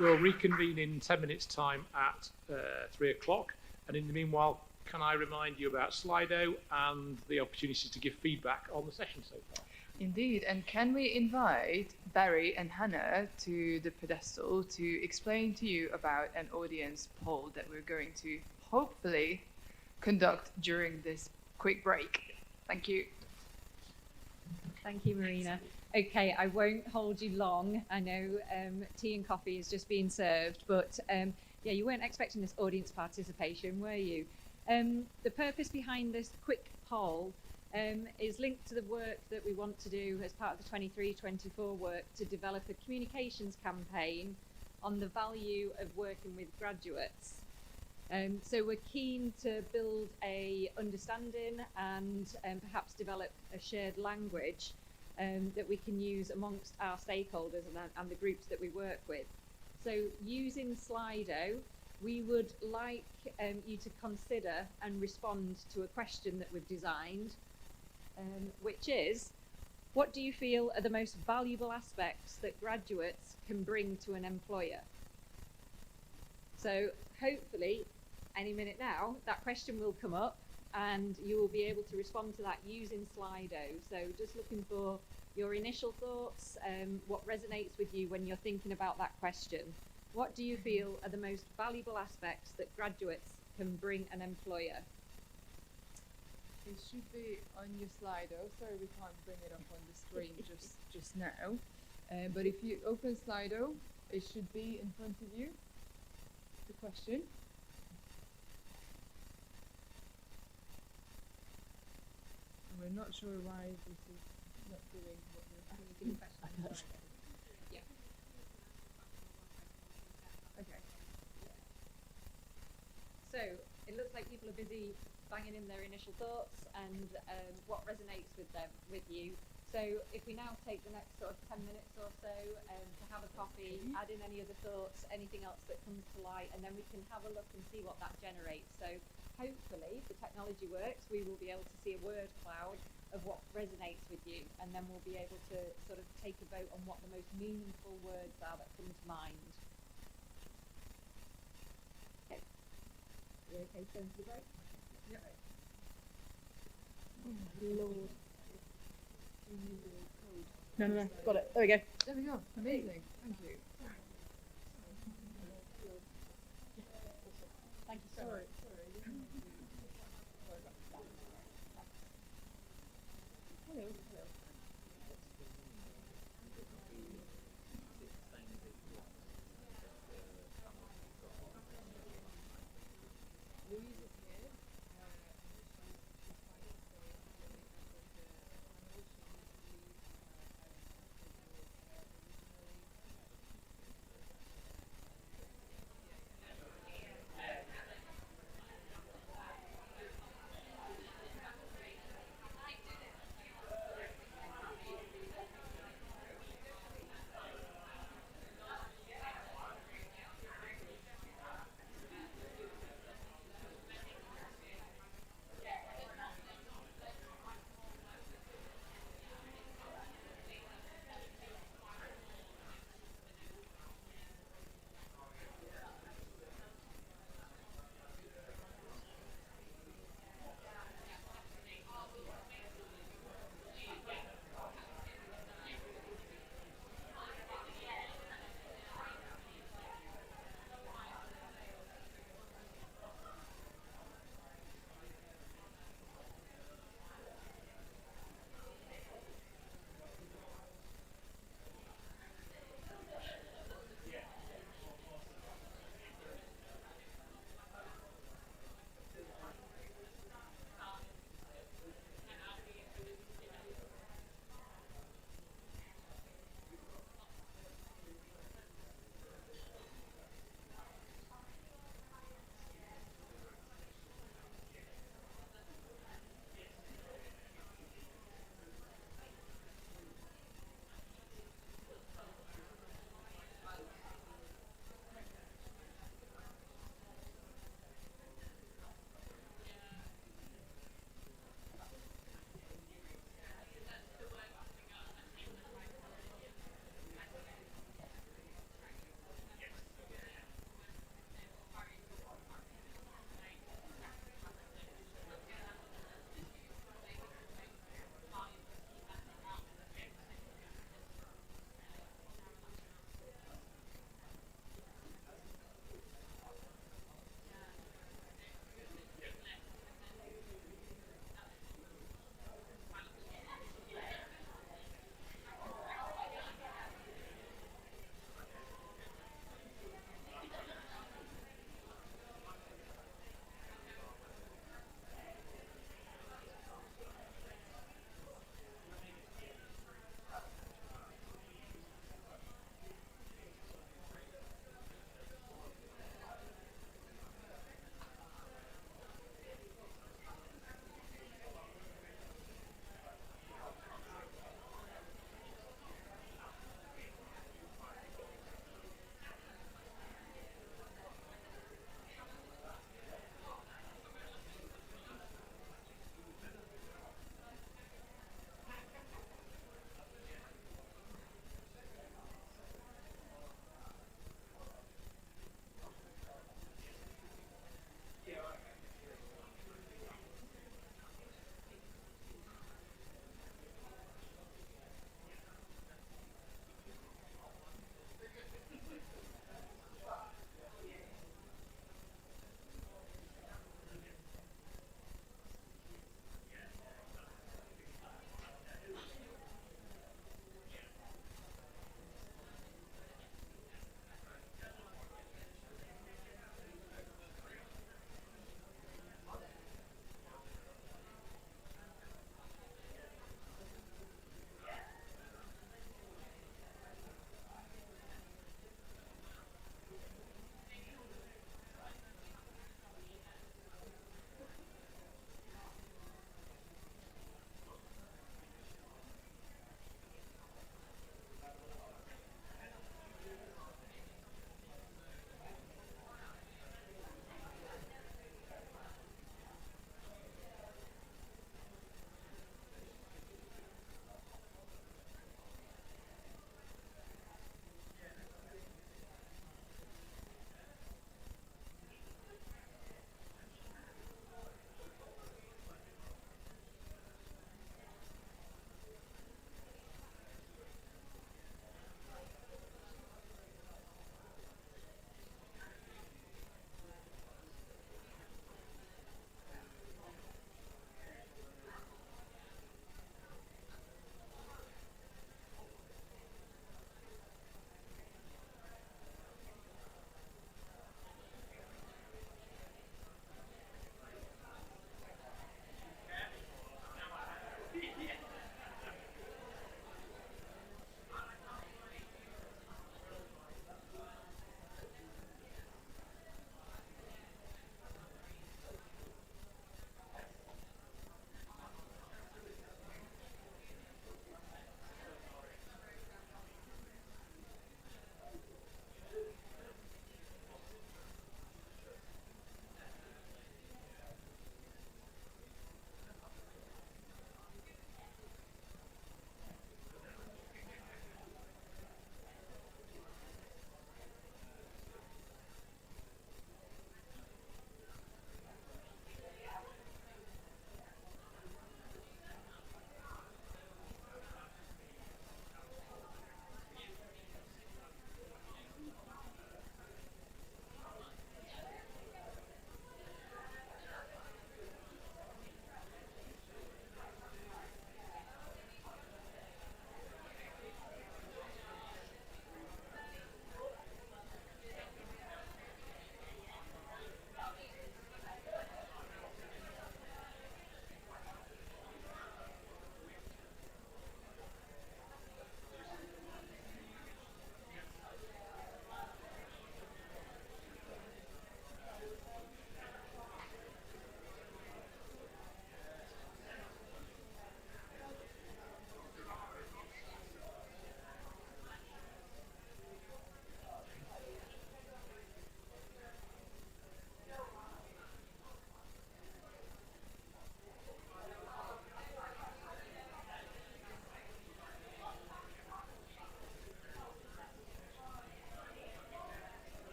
We'll reconvene in 10 minutes time at 3 o'clock, and in the meanwhile can I remind you about Slido and the opportunity to give feedback on the session so far? Indeed, and can we invite Barry and Hannah to the pedestal to explain to you about an audience poll that we're going to hopefully conduct during this quick break. Thank you. Thank you, Marina. Okay, I won't hold you long. I know tea and coffee is just being served, but yeah, you weren't expecting this audience participation, were you? The purpose behind this quick poll is linked to the work that we want to do as part of the 23-24 work to develop a communications campaign on the value of working with graduates. So we're keen to build a understanding and perhaps develop a shared language that we can use amongst our stakeholders and the groups that we work with. So using Slido, we would like you to consider and respond to a question that we've designed, which is, what do you feel are the most valuable aspects that graduates can bring to an employer? So hopefully, any minute now, that question will come up and you will be able to respond to that using Slido. So just looking for your initial thoughts, what resonates with you when you're thinking about that question. What do you feel are the most valuable aspects that graduates can bring an employer? It should be on your Slido. Sorry, we can't bring it up on the screen just now. But if you open Slido, it should be in front of you, the question. And we're not sure why this is not doing what we're doing. Yeah. Okay. So it looks like people are busy banging in their initial thoughts and what resonates with you. So if we now take the next sort of 10 minutes or so to have a coffee, add in any other thoughts, anything else that comes to light, and then we can have a look and see what that generates. So hopefully, if the technology works, we will be able to see a word cloud of what resonates with you, and then we'll be able to sort of take a vote on what the most meaningful words are that come to mind. Okay. You okay to go into the break? Yeah. Oh my Lord. No, got it. There we go. There we go. Amazing. Thank you. Thank you so much. Hello. Louise is here.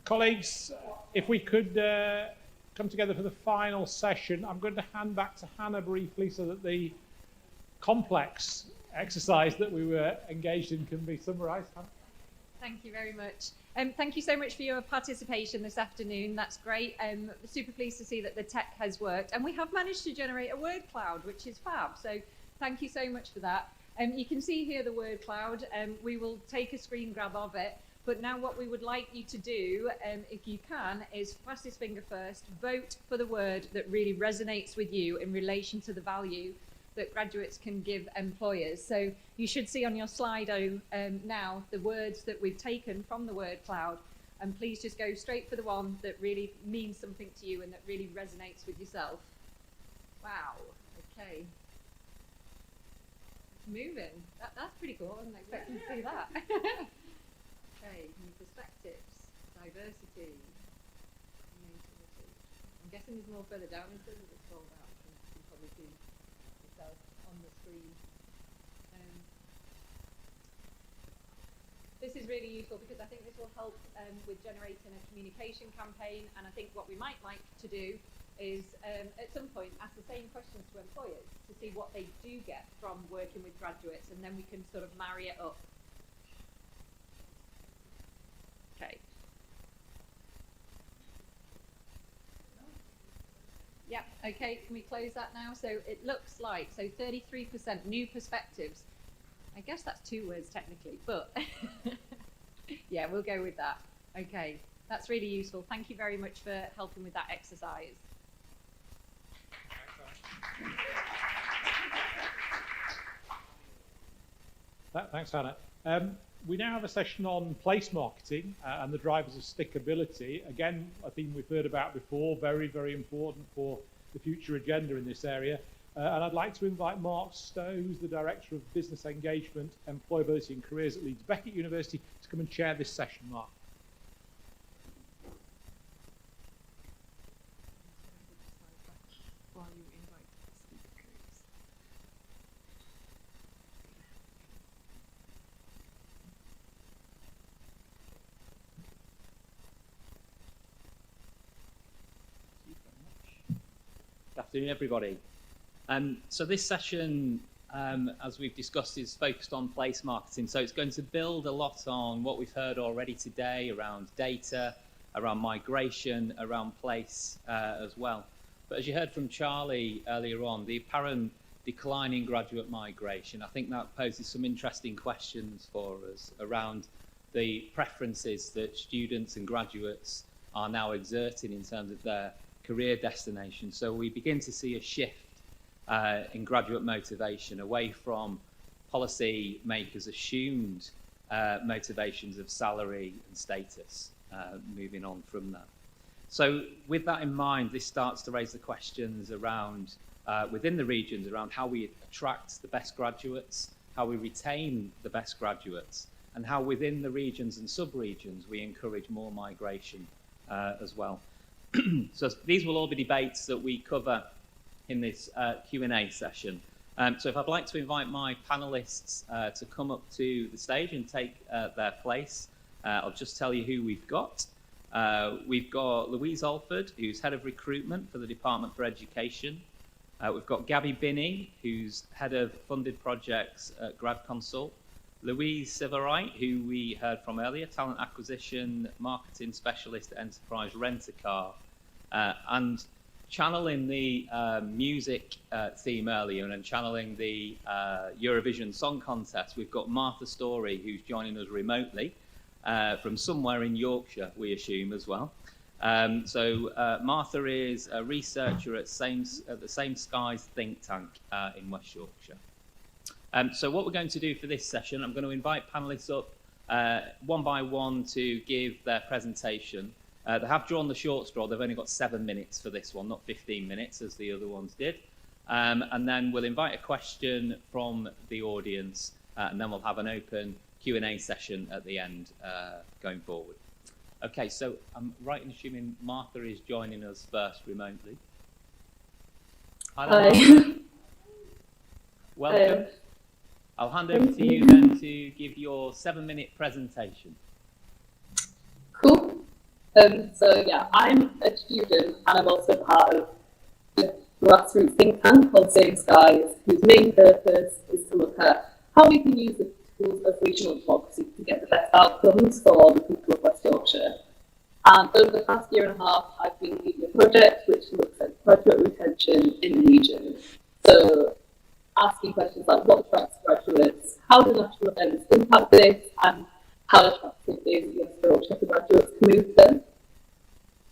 Colleagues, if we could come together for the final session, I'm going to hand back to Hannah briefly so that the complex exercise that we were engaged in can be summarised. Thank you very much. Thank you so much for your participation this afternoon. That's great. Super pleased to see that the tech has worked. And we have managed to generate a word cloud, which is fab. So thank you so much for that. You can see here the word cloud. We will take a screen grab of it. But now what we would like you to do, if you can, is fastest finger first, vote for the word that really resonates with you in relation to the value that graduates can give employers. So you should see on your Slido now the words that we've taken from the word cloud, and please just go straight for the one that really means something to you and that really resonates with yourself. Wow, okay. It's moving. That's pretty cool. I wasn't expecting to see that. Okay, new perspectives, diversity, creativity. I'm guessing there's more further down instead of the scroll down. You can probably see yourself on the screen. This is really useful because I think this will help with generating a communication campaign, and I think what we might like to do is at some point ask the same questions to employers to see what they do get from working with graduates, and then we can sort of marry it up. Okay. Yeah, okay, can we close that now? So it looks like, so 33% new perspectives. I guess that's 2 words technically, but yeah, we'll go with that. Okay, that's really useful. Thank you very much for helping with that exercise. Thanks, Hannah. We now have a session on place marketing and the drivers of stickability. Again, a theme we've heard about before, very, very important for the future agenda in this area. And I'd like to invite Mark Stowe, who's the Director of Business Engagement, Employability and Careers at Leeds Beckett University, to come and chair this session. Mark. Good afternoon, everybody. So this session, as we've discussed, is focused on place marketing. So it's going to build a lot on what we've heard already today around data, around migration, around place as well. But as you heard from Charlie earlier on, the apparent decline in graduate migration, I think that poses some interesting questions for us around the preferences that students and graduates are now exerting in terms of their career destination. So we begin to see a shift in graduate motivation away from policy makers' assumed motivations of salary and status, moving on from that. So with that in mind, this starts to raise the questions around within the regions around how we attract the best graduates, how we retain the best graduates, and how within the regions and sub-regions we encourage more migration as well. So these will all be debates that we cover in this Q&A session. So if I'd like to invite my panelists to come up to the stage and take their place, I'll just tell you who we've got. We've got Louise Alford, who's Head of Recruitment for the Department for Education. We've got Gabby Binney, who's Head of Funded Projects at Grad Consult. Louise Sivewright, who we heard from earlier, Talent Acquisition Marketing Specialist at Enterprise Rent-A-Car. And channeling the music theme earlier and channeling the Eurovision Song Contest, we've got Martha Story, who's joining us remotely from somewhere in Yorkshire, we assume, as well. So Martha is a researcher at the Same Skies think tank in West Yorkshire. So what we're going to do for this session, I'm going to invite panelists up one by one to give their presentation. They have drawn the short straw. They've only got 7 minutes for this one, not 15 minutes as the other ones did. And then we'll invite a question from the audience, and then we'll have an open Q&A session at the end going forward. Okay, so I'm right in assuming Martha is joining us first remotely. Hi. Welcome. I'll hand over to you then to give your 7-minute presentation. Cool. So yeah, I'm a student and I'm also part of the grassroots think tank called Save Skies, whose main purpose is to look at how we can use the tools of regional democracy to get the best outcomes for the people of West Yorkshire. And over the past year and a half, I've been leading a project which looks at graduate retention in the region. So asking questions like what attracts graduates, how do national events impact this, and how attractive is West Yorkshire for graduates to move there.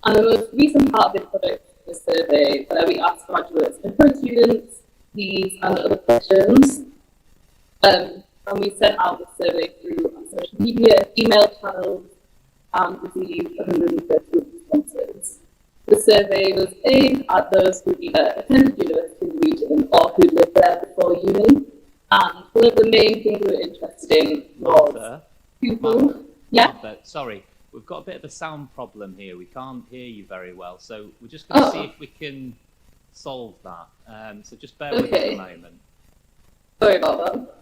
And the most recent part of this project is a survey where we ask graduates and current students these and other questions. And we sent out the survey through social media, email channels, and received 130 responses. The survey was aimed at those who either attended university in the region or who lived there before uni. And one of the main things we were interested in was people. Yeah. Martha, sorry, we've got a bit of a sound problem here. We can't hear you very well, so we're just going to see if we can solve that. So just bear with us a moment. Sorry about that.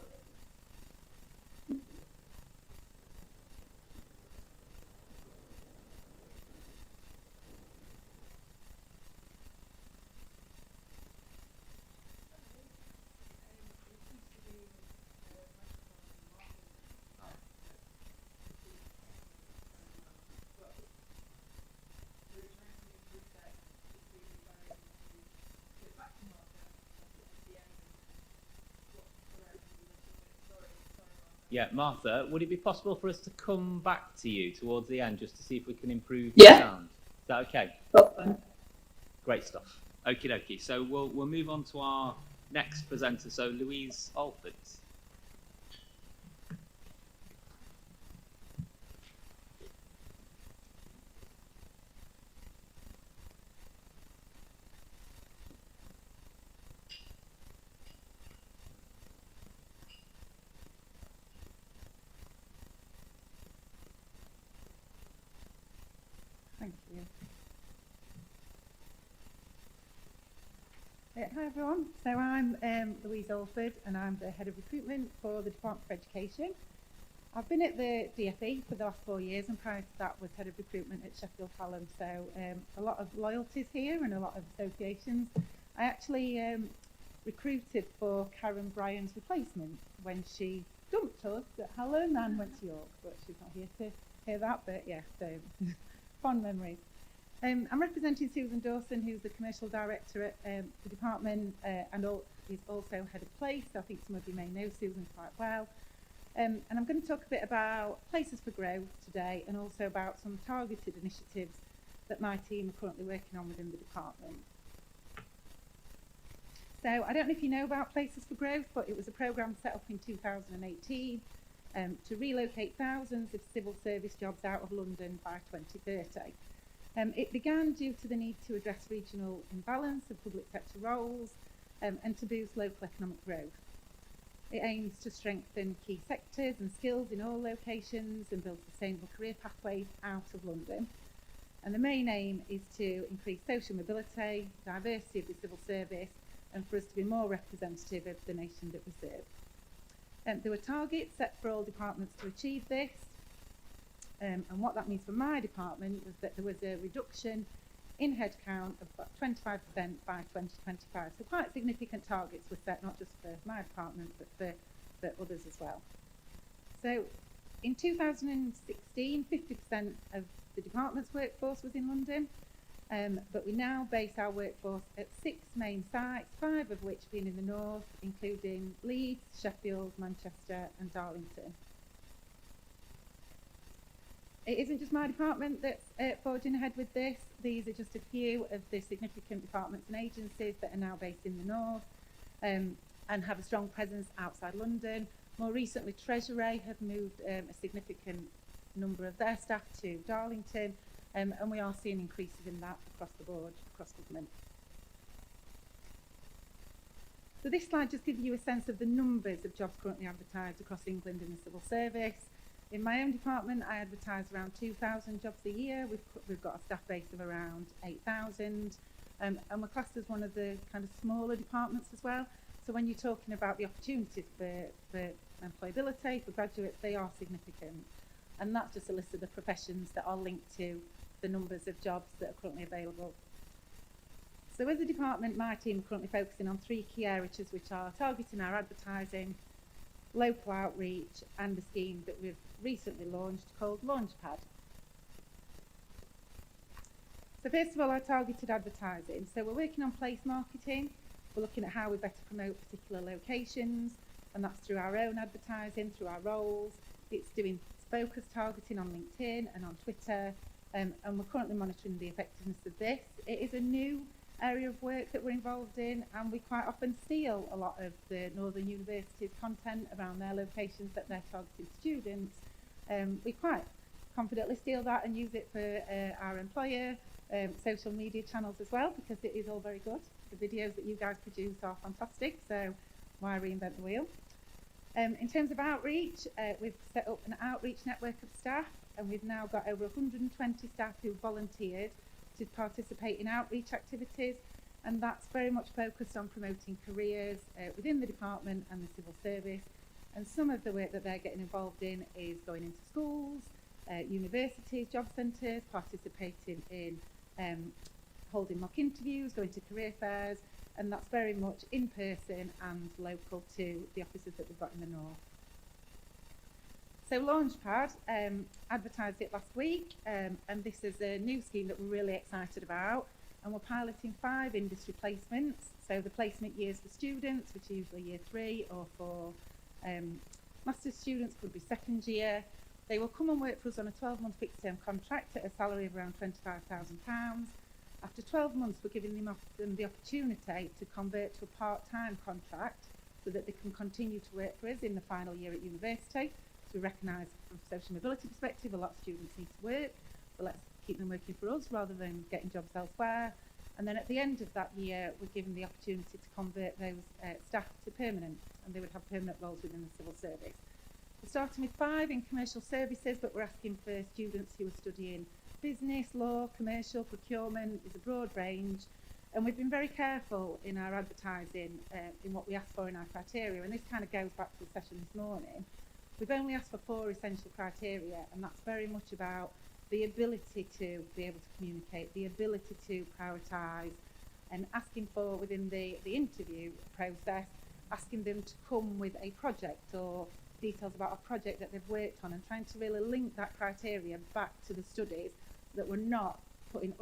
Yeah, Martha, would it be possible for us to come back to you towards the end just to see if we can improve the sound? Is that okay? Great stuff. Okie dokie. So we'll move on to our next presenter. So Louise Alford. Thank you. Hi everyone, so I'm Louise Alford and I'm the Head of Recruitment for the Department for Education. I've been at the DFE for the last 4 years and prior to that was Head of Recruitment at Sheffield Hallam, so a lot of loyalties here and a lot of associations. I actually recruited for Karen Bryan's replacement when she dumped us at Hallam and went to York, but she's not here to hear that, but yeah, so fond memories. I'm representing Susan Dawson, who's the Commercial Director at the department and is also Head of Place. I think some of you may know Susan quite well. And I'm going to talk a bit about places for growth today and also about some targeted initiatives that my team are currently working on within the department. So I don't know if you know about Places for Growth, but it was a programme set up in 2018 to relocate thousands of civil service jobs out of London by 2030. It began due to the need to address regional imbalance of public sector roles and to boost local economic growth. It aims to strengthen key sectors and skills in all locations and build sustainable career pathways out of London. And the main aim is to increase social mobility, diversity of the civil service, and for us to be more representative of the nation that we serve. There were targets set for all departments to achieve this. And what that means for my department was that there was a reduction in headcount of about 25% by 2025. So quite significant targets were set, not just for my department, but for others as well. So in 2016, 50% of the department's workforce was in London, but we now base our workforce at 6 main sites, 5 of which being in the north, including Leeds, Sheffield, Manchester and Darlington. It isn't just my department that's forging ahead with this. These are just a few of the significant departments and agencies that are now based in the north and have a strong presence outside London. More recently, Treasury have moved a significant number of their staff to Darlington, and we are seeing increases in that across the board, across government. So this slide just gives you a sense of the numbers of jobs currently advertised across England in the civil service. In my own department, I advertise around 2,000 jobs a year. We've got a staff base of around 8,000, and we're classed as one of the kind of smaller departments as well. So when you're talking about the opportunities for employability, for graduates, they are significant. And that's just a list of the professions that are linked to the numbers of jobs that are currently available. So as a department, my team are currently focusing on 3 key areas, which are targeting our advertising, local outreach, and a scheme that we've recently launched called Launchpad. So first of all, our targeted advertising. So we're working on place marketing. We're looking at how we better promote particular locations, and that's through our own advertising, through our roles. It's doing focused targeting on LinkedIn and on Twitter, and we're currently monitoring the effectiveness of this. It is a new area of work that we're involved in, and we quite often steal a lot of the Northern Universities content around their locations that they're targeting students. We quite confidently steal that and use it for our employer social media channels as well, because it is all very good. The videos that you guys produce are fantastic, so why reinvent the wheel? In terms of outreach, we've set up an outreach network of staff, and we've now got over 120 staff who volunteered to participate in outreach activities, and that's very much focused on promoting careers within the department and the civil service. And some of the work that they're getting involved in is going into schools, universities, job centres, participating in holding mock interviews, going to career fairs, and that's very much in person and local to the offices that we've got in the north. So Launchpad advertised it last week, and this is a new scheme that we're really excited about, and we're piloting 5 industry placements. So the placement years for students, which are usually year 3, or for master's students, could be second year. They will come and work for us on a 12-month fixed-term contract at a salary of around £25,000. After 12 months, we're giving them the opportunity to convert to a part-time contract so that they can continue to work for us in the final year at university. So we recognise from a social mobility perspective, a lot of students need to work, so let's keep them working for us rather than getting jobs elsewhere. And then at the end of that year, we're given the opportunity to convert those staff to permanent, and they would have permanent roles within the civil service. We're starting with 5 in commercial services, but we're asking for students who are studying business, law, commercial, procurement. There's a broad range, and we've been very careful in our advertising in what we ask for in our criteria, and this kind of goes back to the session this morning. We've only asked for 4 essential criteria, and that's very much about the ability to be able to communicate, the ability to prioritise, and asking for, within the interview process, asking them to come with a project or details about a project that they've worked on, and trying to really link that criteria back to the studies so that we're not putting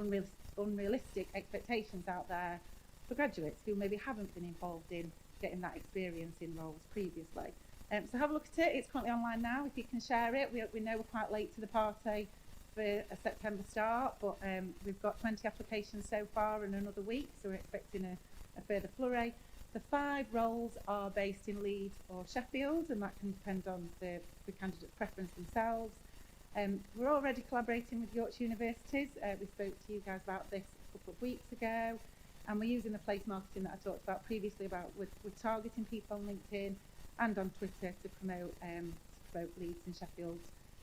unrealistic expectations out there for graduates who maybe haven't been involved in getting that experience in roles previously. So have a look at it. It's currently online now. If you can share it, we know we're quite late to the party for a September start, but we've got 20 applications so far in another week, so we're expecting a further flurry. The 5 roles are based in Leeds or Sheffield, and that can depend on the candidate's preference themselves. We're already collaborating with Yorkshire Universities. We spoke to you guys about this a couple of weeks ago, and we're using the place marketing that I talked about previously about we're targeting people on LinkedIn and on Twitter to promote Leeds and Sheffield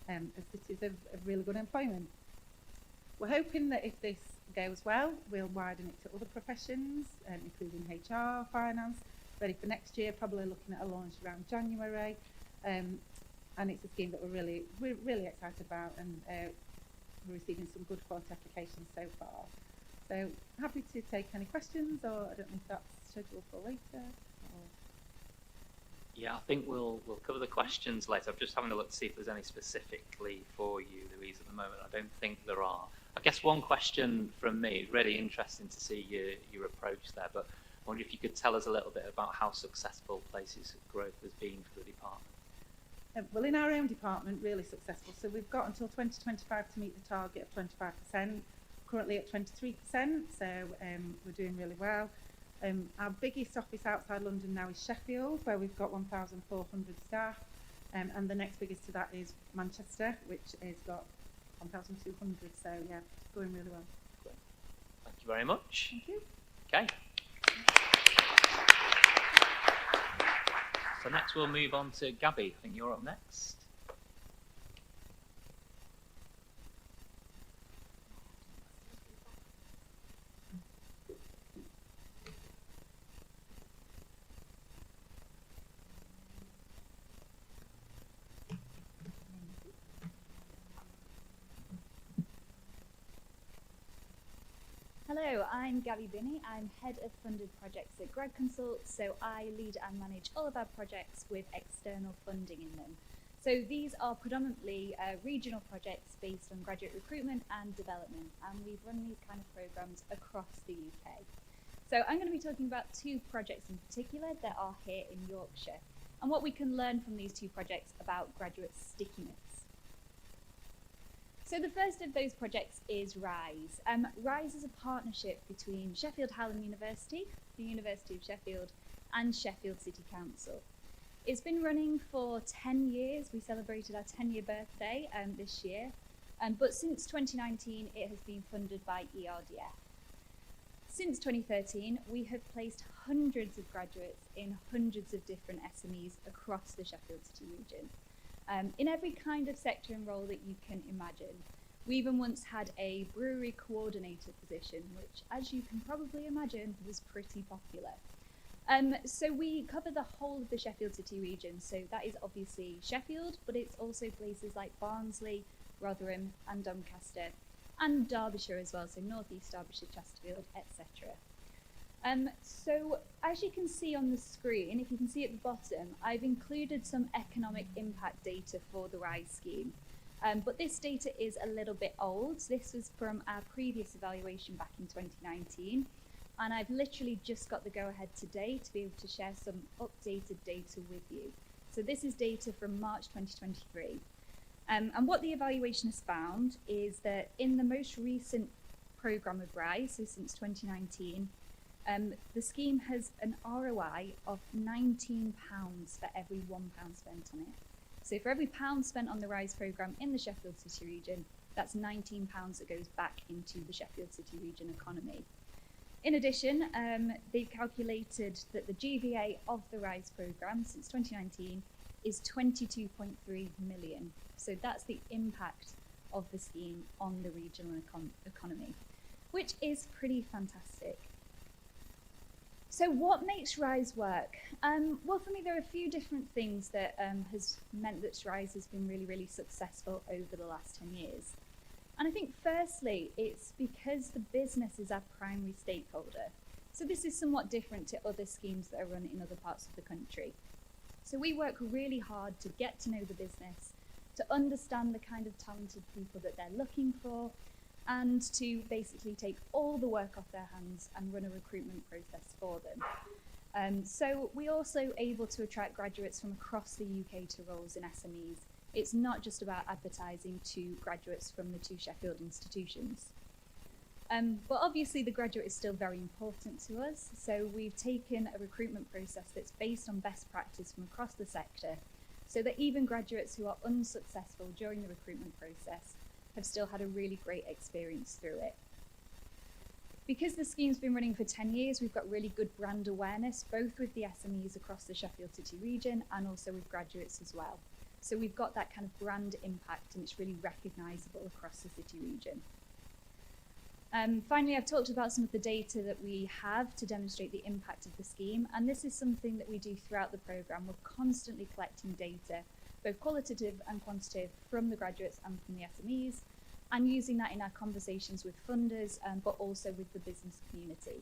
as cities of really good employment. We're hoping that if this goes well, we'll widen it to other professions, including HR, finance, ready for next year, probably looking at a launch around January. And it's a scheme that we're really excited about, and we're receiving some good quality applications so far. So happy to take any questions, or I don't know if that's scheduled for later. Or... Yeah, I think we'll cover the questions later. I'm just having a look to see if there's any specifically for you, Louise, at the moment. I don't think there are. I guess one question from me, it's really interesting to see your approach there, but I wonder if you could tell us a little bit about how successful Places of Growth has been for the department. Well, in our own department, really successful. So we've got until 2025 to meet the target of 25%, currently at 23%, so we're doing really well. Our biggest office outside London now is Sheffield, where we've got 1,400 staff, and the next biggest to that is Manchester, which has got 1,200, so yeah, it's going really well. Great. Thank you very much. Thank you. Okay. So next we'll move on to Gabby. I think you're up next. Hello, I'm Gabby Binney. I'm Head of Funded Projects at Grad Consult, so I lead and manage all of our projects with external funding in them. So these are predominantly regional projects based on graduate recruitment and development, and we've run these kind of programs across the UK. So I'm going to be talking about two projects in particular that are here in Yorkshire, and what we can learn from these two projects about graduate stickiness. So the first of those projects is RISE. RISE is a partnership between Sheffield Hallam University, the University of Sheffield, and Sheffield City Council. It's been running for 10 years. We celebrated our 10-year birthday this year, but since 2019 it has been funded by ERDF. Since 2013 we have placed hundreds of graduates in hundreds of different SMEs across the Sheffield City region. In every kind of sector and role that you can imagine. We even once had a brewery coordinator position, which, as you can probably imagine, was pretty popular. So we cover the whole of the Sheffield City region, so that is obviously Sheffield, but it's also places like Barnsley, Rotherham and Doncaster, and Derbyshire as well, so North East Derbyshire, Chesterfield, etc. So as you can see on the screen, if you can see at the bottom, I've included some economic impact data for the RISE scheme. But this data is a little bit old. This was from our previous evaluation back in 2019. And I've literally just got the go-ahead today to be able to share some updated data with you. So this is data from March 2023. And what the evaluation has found is that in the most recent programme of RISE, so since 2019, the scheme has an ROI of £19 for every £1 spent on it. So for every £1 spent on the RISE programme in the Sheffield City region, that's £19 that goes back into the Sheffield City region economy. In addition, they've calculated that the GVA of the RISE programme since 2019 is 22.3 million. So that's the impact of the scheme on the regional economy, which is pretty fantastic. So what makes RISE work? Well, for me, there are a few different things that has meant that RISE has been really, really successful over the last 10 years. And I think firstly, it's because the business is our primary stakeholder. So this is somewhat different to other schemes that are run in other parts of the country. So we work really hard to get to know the business, to understand the kind of talented people that they're looking for, and to basically take all the work off their hands and run a recruitment process for them. So we're also able to attract graduates from across the UK to roles in SMEs. It's not just about advertising to graduates from the two Sheffield institutions. But obviously the graduate is still very important to us, so we've taken a recruitment process that's based on best practice from across the sector, so that even graduates who are unsuccessful during the recruitment process have still had a really great experience through it. Because the scheme's been running for 10 years, we've got really good brand awareness, both with the SMEs across the Sheffield City region and also with graduates as well. So we've got that kind of brand impact and it's really recognisable across the city region. Finally, I've talked about some of the data that we have to demonstrate the impact of the scheme, and this is something that we do throughout the programme. We're constantly collecting data, both qualitative and quantitative, from the graduates and from the SMEs, and using that in our conversations with funders, but also with the business community.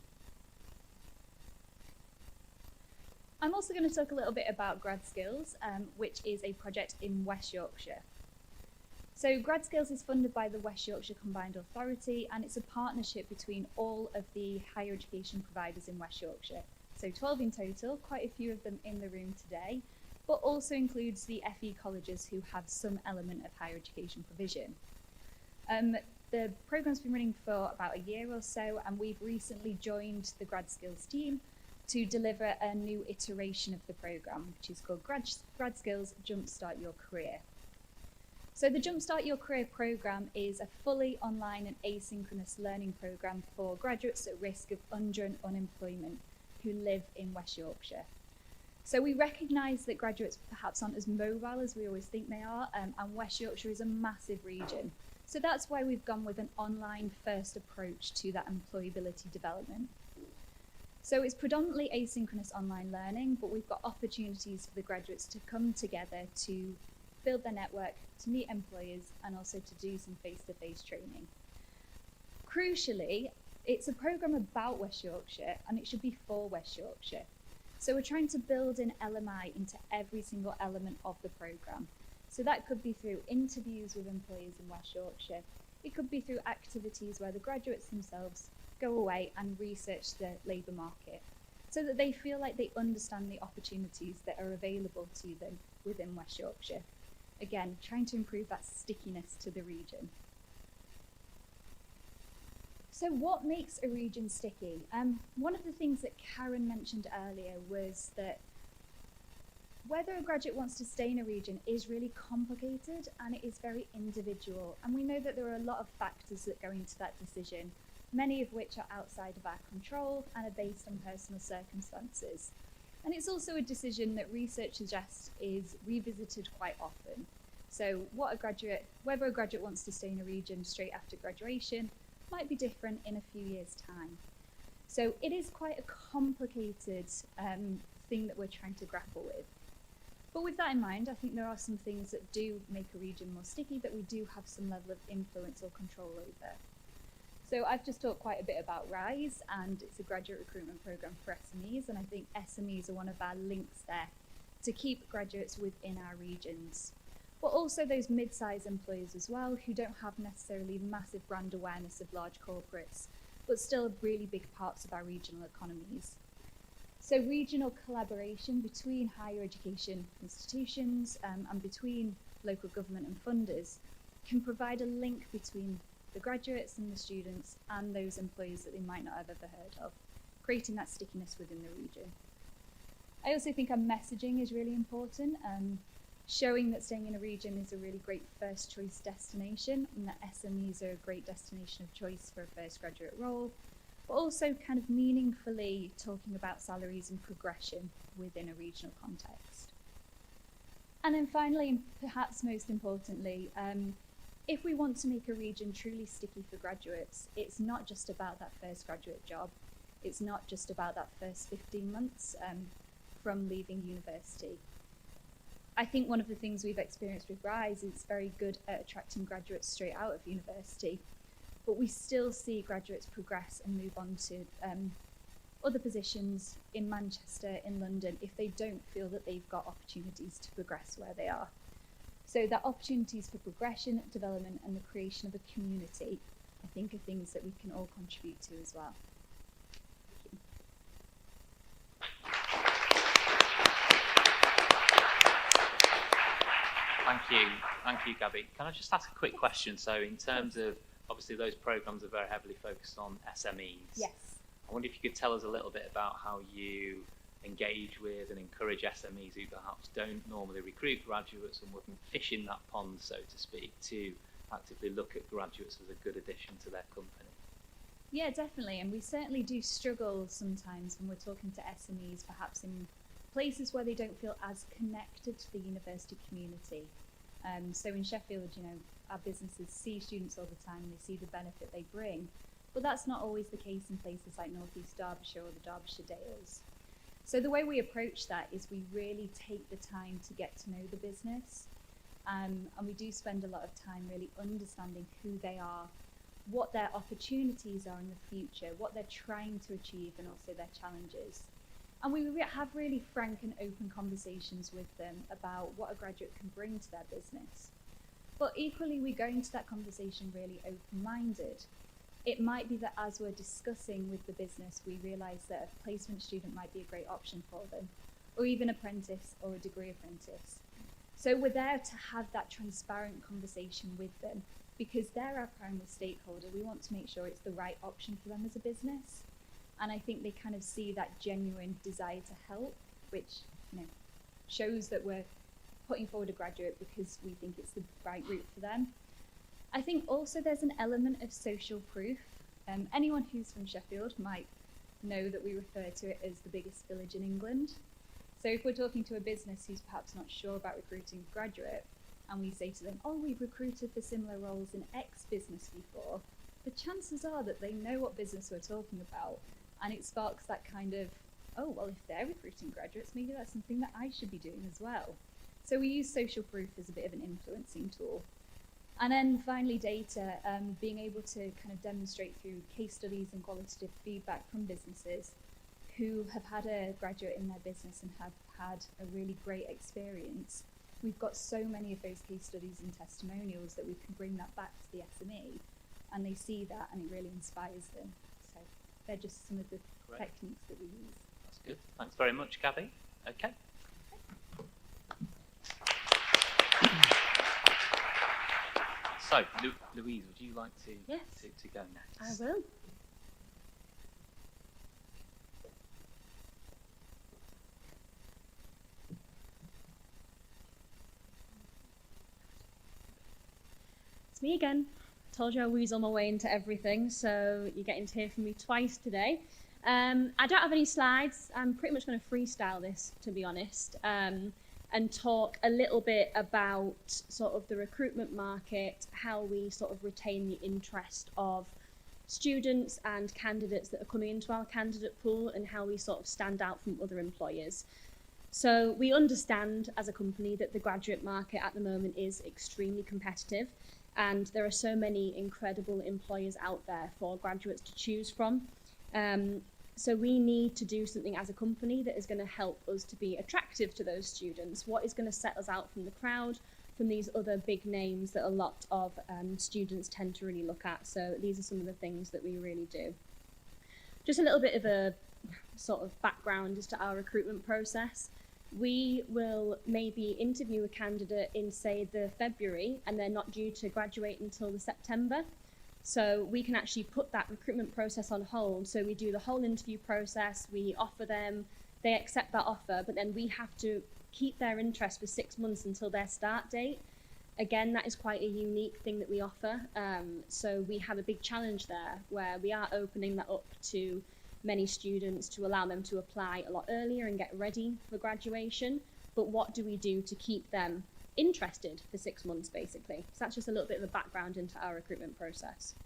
I'm also going to talk a little bit about Grad Skills, which is a project in West Yorkshire. So Grad Skills is funded by the West Yorkshire Combined Authority, and it's a partnership between all of the higher education providers in West Yorkshire. So 12 in total, quite a few of them in the room today, but also includes the FE colleges who have some element of higher education provision. The programme's been running for about a year or so, and we've recently joined the Grad Skills team to deliver a new iteration of the programme, which is called Grad Skills Jumpstart Your Career. So the Jumpstart Your Career programme is a fully online and asynchronous learning programme for graduates at risk of unemployment who live in West Yorkshire. So we recognise that graduates perhaps aren't as mobile as we always think they are, and West Yorkshire is a massive region. So that's why we've gone with an online first approach to that employability development. So it's predominantly asynchronous online learning, but we've got opportunities for the graduates to come together to build their network, to meet employers, and also to do some face-to-face training. Crucially, It's a programme about West Yorkshire, and it should be for West Yorkshire. So we're trying to build in LMI into every single element of the programme. So that could be through interviews with employers in West Yorkshire. It could be through activities where the graduates themselves go away and research the labour market, so that they feel like they understand the opportunities that are available to them within West Yorkshire. Again, trying to improve that stickiness to the region. So what makes a region sticky? One of the things that Karen mentioned earlier was that whether a graduate wants to stay in a region is really complicated, and it is very individual. And we know that there are a lot of factors that go into that decision, many of which are outside of our control and are based on personal circumstances. And it's also a decision that research suggests is revisited quite often. So whether a graduate wants to stay in a region straight after graduation might be different in a few years' time. So it is quite a complicated thing that we're trying to grapple with. But with that in mind, I think there are some things that do make a region more sticky that we do have some level of influence or control over. So I've just talked quite a bit about RISE, and it's a graduate recruitment programme for SMEs, and I think SMEs are one of our links there to keep graduates within our regions. But also those mid-sized employers as well, who don't have necessarily massive brand awareness of large corporates, but still really big parts of our regional economies. So regional collaboration between higher education institutions and between local government and funders can provide a link between the graduates and the students and those employers that they might not have ever heard of, creating that stickiness within the region. I also think our messaging is really important, showing that staying in a region is a really great first choice destination, and that SMEs are a great destination of choice for a first graduate role, but also kind of meaningfully talking about salaries and progression within a regional context. And then finally, and perhaps most importantly, if we want to make a region truly sticky for graduates, it's not just about that first graduate job. It's not just about that first 15 months from leaving university. I think one of the things we've experienced with RISE is it's very good at attracting graduates straight out of university, but we still see graduates progress and move on to other positions in Manchester, in London, if they don't feel that they've got opportunities to progress where they are. So that opportunities for progression, development, and the creation of a community, I think, are things that we can all contribute to as well. Thank you, Gabby. Can I just ask a quick question? So in terms of, obviously those programs are very heavily focused on SMEs. Yes. I wonder if you could tell us a little bit about how you engage with and encourage SMEs who perhaps don't normally recruit graduates and wouldn't fish in that pond, so to speak, to actively look at graduates as a good addition to their company. Yeah, definitely. And we certainly do struggle sometimes when we're talking to SMEs, perhaps in places where they don't feel as connected to the university community. So in Sheffield, you know, our businesses see students all the time, they see the benefit they bring, but that's not always the case in places like North East Derbyshire or the Derbyshire Dales. So the way we approach that is we really take the time to get to know the business, and we do spend a lot of time really understanding who they are, what their opportunities are in the future, what they're trying to achieve, and also their challenges. And we have really frank and open conversations with them about what a graduate can bring to their business. But equally, we go into that conversation really open-minded. It might be that as we're discussing with the business, we realise that a placement student might be a great option for them, or even apprentice or a degree apprentice. So we're there to have that transparent conversation with them because they're our primary stakeholder. We want to make sure it's the right option for them as a business. And I think they kind of see that genuine desire to help, which, you know, shows that we're putting forward a graduate because we think it's the right route for them. I think also there's an element of social proof. Anyone who's from Sheffield might know that we refer to it as the biggest village in England. So if we're talking to a business who's perhaps not sure about recruiting a graduate, and we say to them, oh, we've recruited for similar roles in X business before, the chances are that they know what business we're talking about. And it sparks that kind of, oh, well, if they're recruiting graduates, maybe that's something that I should be doing as well. So we use social proof as a bit of an influencing tool. And then finally data, being able to kind of demonstrate through case studies and qualitative feedback from businesses who have had a graduate in their business and have had a really great experience. We've got so many of those case studies and testimonials that we can bring that back to the SME, and they see that and it really inspires them. So they're just some of the techniques that we use. That's good. Thanks very much, Gabby. Okay. So, Louise, would you like to, Yes. to go next? I will. It's me again. Told you I weasel my way into everything, so you're getting to hear from me twice today. I don't have any slides. I'm pretty much going to freestyle this, to be honest, and talk a little bit about sort of the recruitment market, how we sort of retain the interest of students and candidates that are coming into our candidate pool, and how we sort of stand out from other employers. So we understand as a company that the graduate market at the moment is extremely competitive, and there are so many incredible employers out there for graduates to choose from. So we need to do something as a company that is going to help us to be attractive to those students. What is going to set us out from the crowd, from these other big names that a lot of students tend to really look at. So these are some of the things that we really do. Just a little bit of a sort of background as to our recruitment process. We will maybe interview a candidate in, say, the February, and they're not due to graduate until the September. So we can actually put that recruitment process on hold. So we do the whole interview process, we offer them, they accept that offer, but then we have to keep their interest for 6 months until their start date. Again, that is quite a unique thing that we offer. So we have a big challenge there where we are opening that up to many students to allow them to apply a lot earlier and get ready for graduation. But what do we do to keep them interested for 6 months, basically? So that's just a little bit of a background into our recruitment process.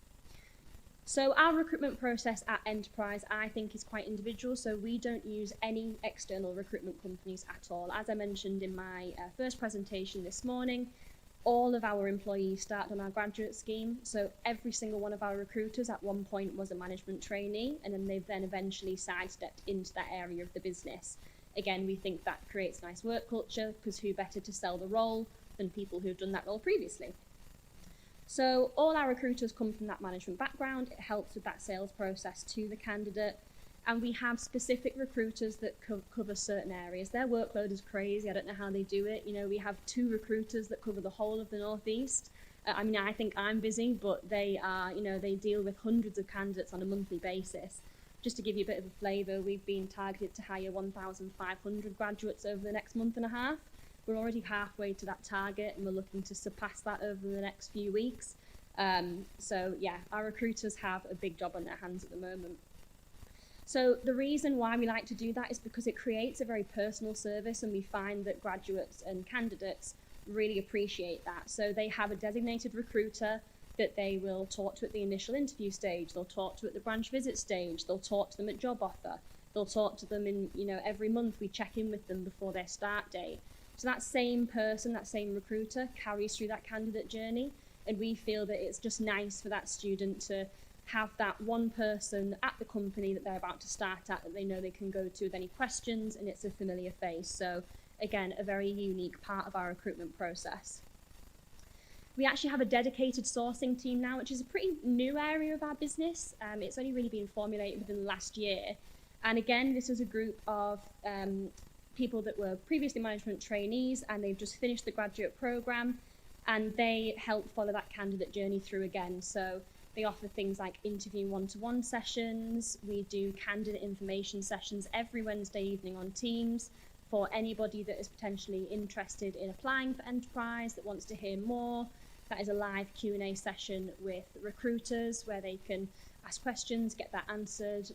So our recruitment process at Enterprise, I think, is quite individual. So we don't use any external recruitment companies at all. As I mentioned in my first presentation this morning, all of our employees start on our graduate scheme. So every single one of our recruiters at one point was a management trainee, and then they've then eventually sidestepped into that area of the business. Again, we think that creates nice work culture, because who better to sell the role than people who've done that role previously? So all our recruiters come from that management background. It helps with that sales process to the candidate. And we have specific recruiters that cover certain areas. Their workload is crazy. I don't know how they do it. You know, we have 2 recruiters that cover the whole of the Northeast. I mean, I think I'm busy, but they are, you know, they deal with hundreds of candidates on a monthly basis. Just to give you a bit of a flavour, we've been targeted to hire 1,500 graduates over the next month and a half. We're already halfway to that target, and we're looking to surpass that over the next few weeks. So yeah, our recruiters have a big job on their hands at the moment. So the reason why we like to do that is because it creates a very personal service, and we find that graduates and candidates really appreciate that. So they have a designated recruiter that they will talk to at the initial interview stage, they'll talk to at the branch visit stage, they'll talk to them at job offer, they'll talk to them in, you know, every month we check in with them before their start date. So that same person, that same recruiter carries through that candidate journey, and we feel that it's just nice for that student to have that one person at the company that they're about to start at that they know they can go to with any questions, and it's a familiar face. So again, a very unique part of our recruitment process. We actually have a dedicated sourcing team now, which is a pretty new area of our business. It's only really been formulated within the last year. And again, this is a group of people that were previously management trainees, and they've just finished the graduate program, and they help follow that candidate journey through again. So they offer things like interview one-to-one sessions. We do candidate information sessions every Wednesday evening on Teams for anybody that is potentially interested in applying for Enterprise, that wants to hear more. That is a live Q&A session with recruiters where they can ask questions, get that answered,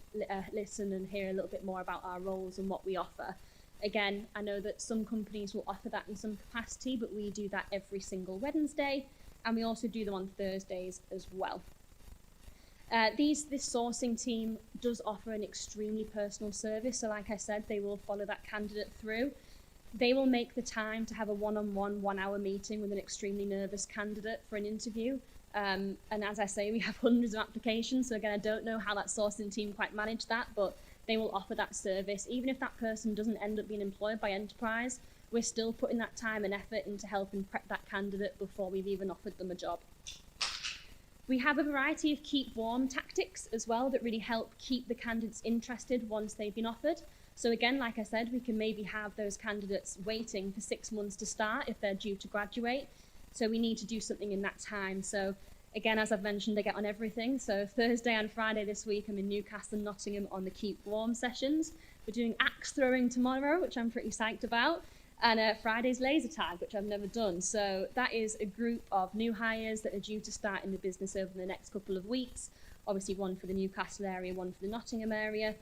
listen and hear a little bit more about our roles and what we offer. Again, I know that some companies will offer that in some capacity, but we do that every single Wednesday, and we also do them on Thursdays as well. This sourcing team does offer an extremely personal service. So like I said, they will follow that candidate through. They will make the time to have a one-on-one, 1 hour meeting with an extremely nervous candidate for an interview. And as I say, we have hundreds of applications. So again, I don't know how that sourcing team quite managed that, but they will offer that service. Even if that person doesn't end up being employed by Enterprise, we're still putting that time and effort into helping prep that candidate before we've even offered them a job. We have a variety of keep warm tactics as well that really help keep the candidates interested once they've been offered. So again, like I said, we can maybe have those candidates waiting for 6 months to start if they're due to graduate. So we need to do something in that time. So again, as I've mentioned, I get on everything. So Thursday and Friday this week, I'm in Newcastle and Nottingham on the Keep Warm sessions. We're doing axe throwing tomorrow, which I'm pretty psyched about. And Friday's laser tag, which I've never done. So that is a group of new hires that are due to start in the business over the next couple of weeks. Obviously one for the Newcastle area, one for the Nottingham area.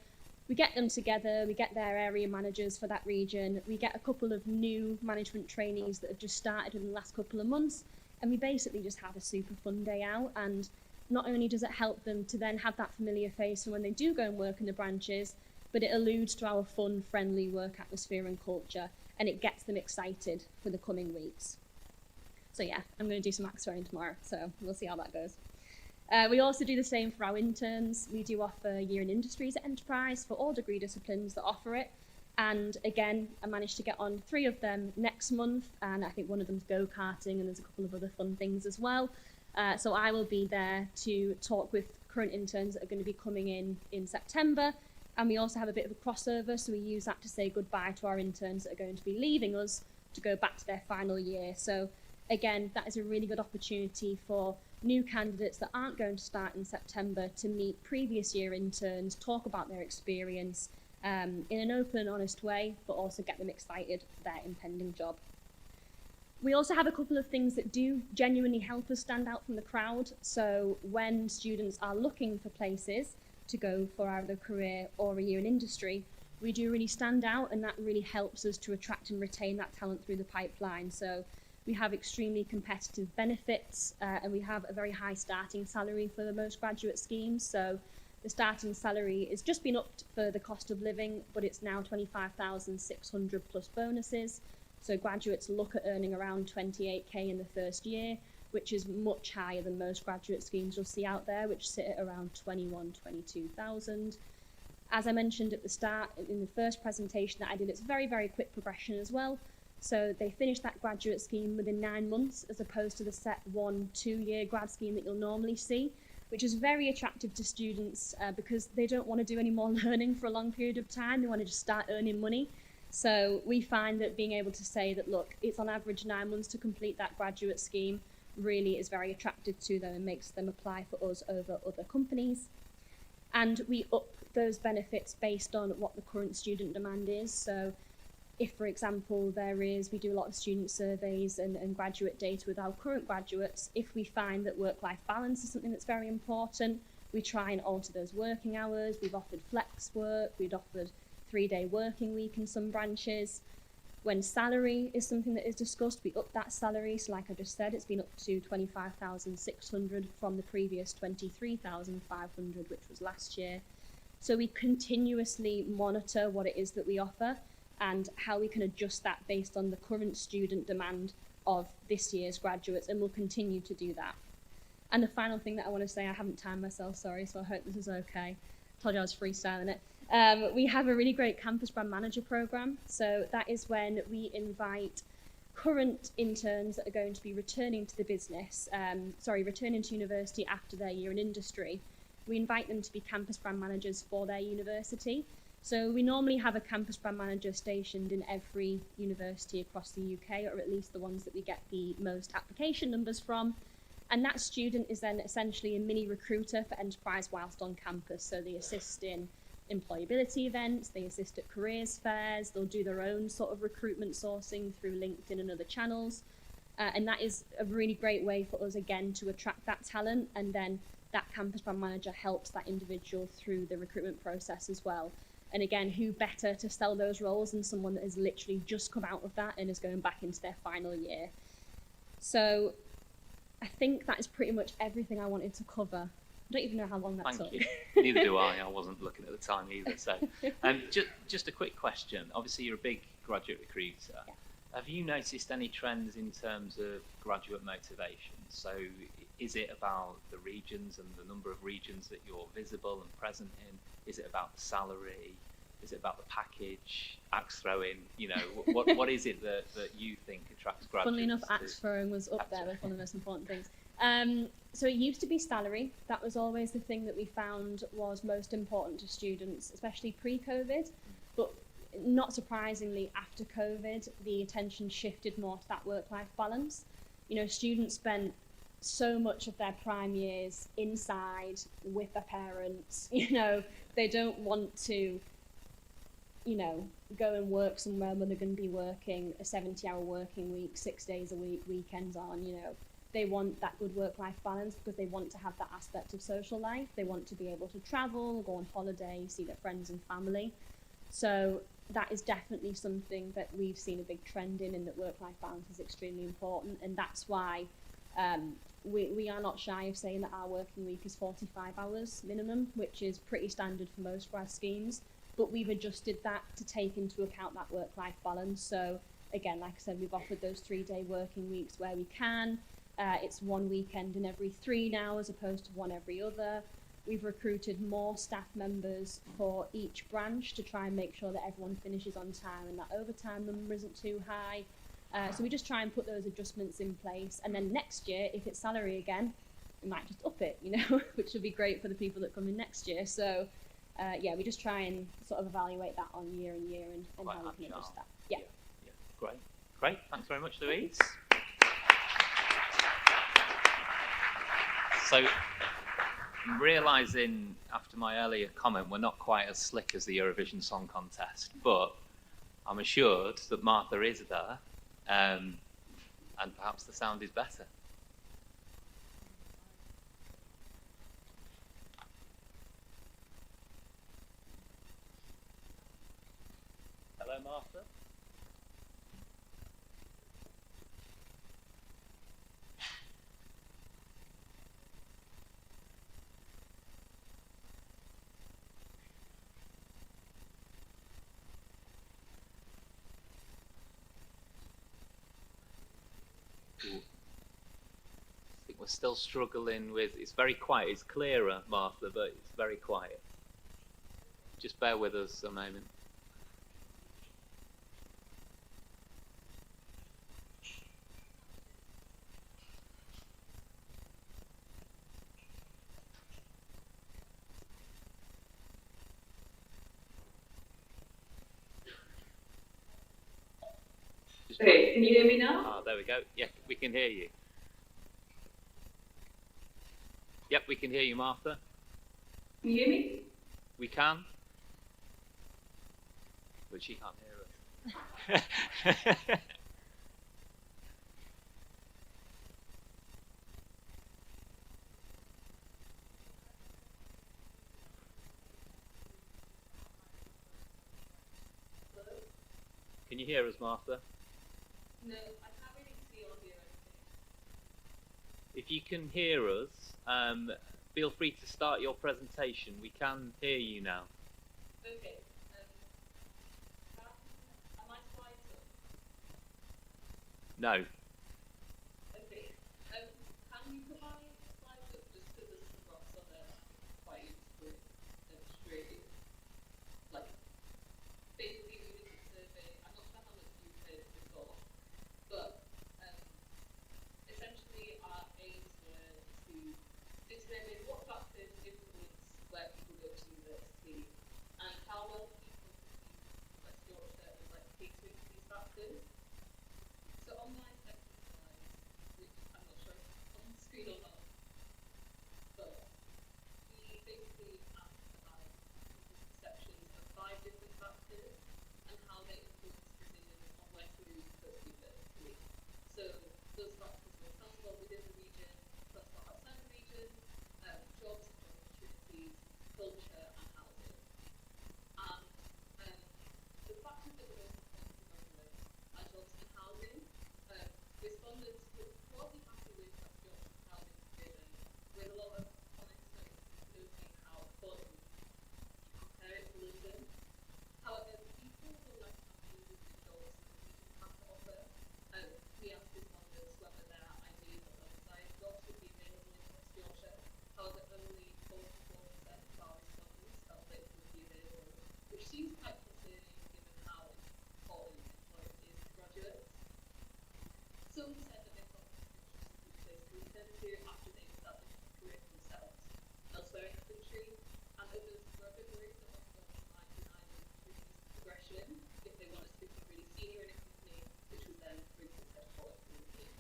We get them together, we get their area managers for that region, we get a couple of new management trainees that have just started in the last couple of months, and we basically just have a super fun day out. And not only does it help them to then have that familiar face for when they do go and work in the branches, but it alludes to our fun, friendly work atmosphere and culture, and it gets them excited for the coming weeks. So yeah, I'm going to do some axe throwing tomorrow, so we'll see how that goes. We also do the same for our interns. We do offer a year in industries at Enterprise for all degree disciplines that offer it. And again, I managed to get on 3 of them next month, and I think one of them's go-karting, and there's a couple of other fun things as well. So I will be there to talk with current interns that are going to be coming in September. And we also have a bit of a crossover, so we use that to say goodbye to our interns that are going to be leaving us to go back to their final year. So again, that is a really good opportunity for new candidates that aren't going to start in September to meet previous year interns, talk about their experience in an open, honest way, but also get them excited for their impending job. We also have a couple of things that do genuinely help us stand out from the crowd. So when students are looking for places to go for either a career or a year in industry, we do really stand out, and that really helps us to attract and retain that talent through the pipeline. So we have extremely competitive benefits, and we have a very high starting salary for most graduate schemes. So the starting salary has just been upped for the cost of living, but it's now 25,600 plus bonuses. So graduates look at earning around 28k in the first year, which is much higher than most graduate schemes you'll see out there, which sit at around 22,000. As I mentioned at the start, in the first presentation that I did, it's very, very quick progression as well. So they finish that graduate scheme within 9 months, as opposed to the set 1-2 year grad scheme that you'll normally see, which is very attractive to students because they don't want to do any more learning for a long period of time. They want to just start earning money. So we find that being able to say that, look, it's on average 9 months to complete that graduate scheme really is very attractive to them and makes them apply for us over other companies. And we up those benefits based on what the current student demand is. So if, for example, we do a lot of student surveys and graduate data with our current graduates, if we find that work-life balance is something that's very important, we try and alter those working hours. We've offered flex work, we've offered 3-day working week in some branches. When salary is something that is discussed, we up that salary. So like I just said, it's been up to 25,600 from the previous 23,500, which was last year. So we continuously monitor what it is that we offer and how we can adjust that based on the current student demand of this year's graduates, and we'll continue to do that. And the final thing that I want to say, I haven't timed myself, sorry, so I hope this is okay. I told you I was freestyling it. We have a really great campus brand manager program. So that is when we invite current interns that are going to be returning to the business, returning to university after their year in industry. We invite them to be campus brand managers for their university. So we normally have a campus brand manager stationed in every university across the UK, or at least the ones that we get the most application numbers from. And that student is then essentially a mini recruiter for Enterprise whilst on campus. So they assist in employability events, they assist at careers fairs, they'll do their own sort of recruitment sourcing through LinkedIn and other channels. And that is a really great way for us, again, to attract that talent. And then that campus brand manager helps that individual through the recruitment process as well. And again, who better to sell those roles than someone that has literally just come out of that and is going back into their final year. So I think that is pretty much everything I wanted to cover. I don't even know how long that took. Thank you. Neither do I. I wasn't looking at the time either. So, just a quick question. Obviously, you're a big graduate recruiter. Have you noticed any trends in terms of graduate motivation? So is it about the regions and the number of regions that you're visible and present in? Is it about the salary? Is it about the package? Axe throwing? You know, what is it that you think attracts graduates? Funnily enough, axe throwing was up there with one of the most important things. So it used to be salary. That was always the thing that we found was most important to students, especially pre-COVID. But not surprisingly, after COVID, the attention shifted more to that work-life balance. You know, students spent so much of their prime years inside with their parents. You know, they don't want to, you know, go and work somewhere where they're going to be working a 70-hour working week, 6 days a week, weekends on, you know. They want that good work-life balance because they want to have that aspect of social life. They want to be able to travel, go on holiday, see their friends and family. So that is definitely something that we've seen a big trend in that work-life balance is extremely important. And that's why we are not shy of saying that our working week is 45 hours minimum, which is pretty standard for most grad schemes. But we've adjusted that to take into account that work-life balance. So again, like I said, we've offered those 3-day working weeks where we can. It's one weekend in every 3 now as opposed to one every other. We've recruited more staff members for each branch to try and make sure that everyone finishes on time and that overtime number isn't too high. So we just try and put those adjustments in place. And then next year, if it's salary again, we might just up it, you know, which would be great for the people that come in next year. So yeah, we just try and sort of evaluate that on year and year and how we can adjust that. Yeah. Great. Thanks very much, Louise. So, I'm realising after my earlier comment we're not quite as slick as the Eurovision Song Contest, but I'm assured that Martha is there, and perhaps the sound is better. Hello, Martha. I think we're still struggling with, it's very quiet, it's clearer, Martha, but it's very quiet. Just bear with us a moment. Okay, can you hear me now? Ah, there we go. Yeah, we can hear you. Yep, we can hear you, Martha. Can you hear me? We can. But she can't hear us. Can you hear us, Martha? No, I can't really see or hear anything. If you can hear us, feel free to start your presentation. We can hear you now. Okay. Am I slides up? No. Okay. Can you put my slides up just because there's some rocks on there quite easily demonstrated? Like, basically we did a survey, I'm not sure how much you've heard before, but essentially our aims were to determine what factors influence where people go to university and how well people perceive West Yorkshire as like catering to these factors. So on my second slide, which I'm not sure if it's on the screen or not, but we basically asked about people's perceptions of 5 different factors and how they influence decisions on where to move to university. So those factors were transport within the region, transport outside the region, jobs and job opportunities, culture and housing. And the factors that were most important to us were our jobs and housing. Respondents were broadly happy with West Yorkshire's housing provision, with a lot of comments noting how affordable you compare it to London. However, people were less happy with the job Some said that they thought it was a good place to return to after they established a career for themselves elsewhere in the country, and others were a bit worried that what jobs might deny them progression if they wanted to become really senior in a company, which was then, for instance, headquartered in the team.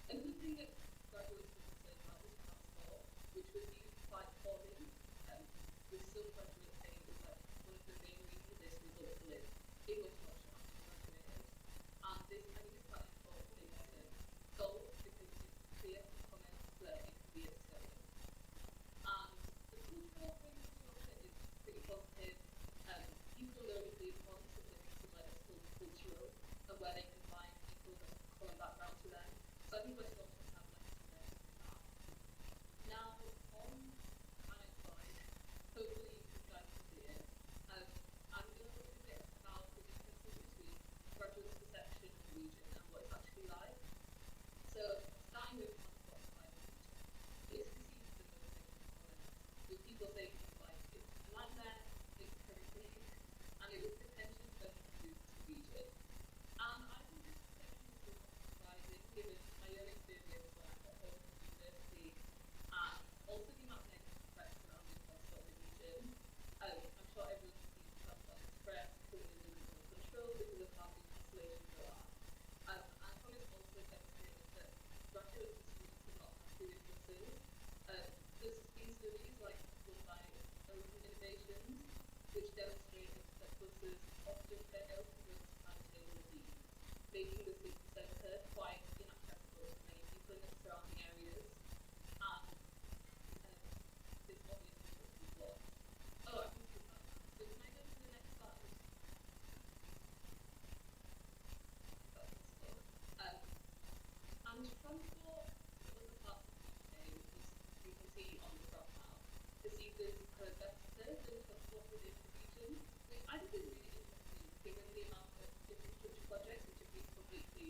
Another thing that graduates were concerned about was transport, which was viewed quite poorly, with some graduates saying it was like one of the main reasons this resulted in West Yorkshire after graduated. And this, I think, is quite an important thing to solve because it's clear from comments that it can be a disturbing. And the cultural thing in Yorkshire is pretty positive. People notice the importance of living somewhere that's still cultural and where they can find people that have a common background to them. So I think West Yorkshire have lessons there to that. Now, on my next slide, hopefully you guys can see it. I'm going to look a bit about the differences between graduates' perception of the region and what it's actually like. So, starting with transport supply in the region, it's perceived as the most component, with people saying things like it's a nightmare, it's horrific, and it was the tension that introduced to the region. And I think this perception is somewhat surprising given my own experience when I got home from university and also the amount of negative press surrounding transport in the region. I'm sure everyone's seen Transport Express coming in under control because of how big cancellations there are. And how it's also demonstrated that graduates and students are not happy with buses. There's been studies like done by Open Innovations which demonstrated that buses often fail to go to timetable needs, making the city centre quite inaccessible to many people in the surrounding areas. And this obviously must be blocked. Oh, I can skip that now. So can I go to the next slide? If that's possible. And transport to other parts of the UK, as you can see on the graph now, perceived as kind of better than transport within the region, which I think is really interesting given the amount of infrastructure projects which have been completely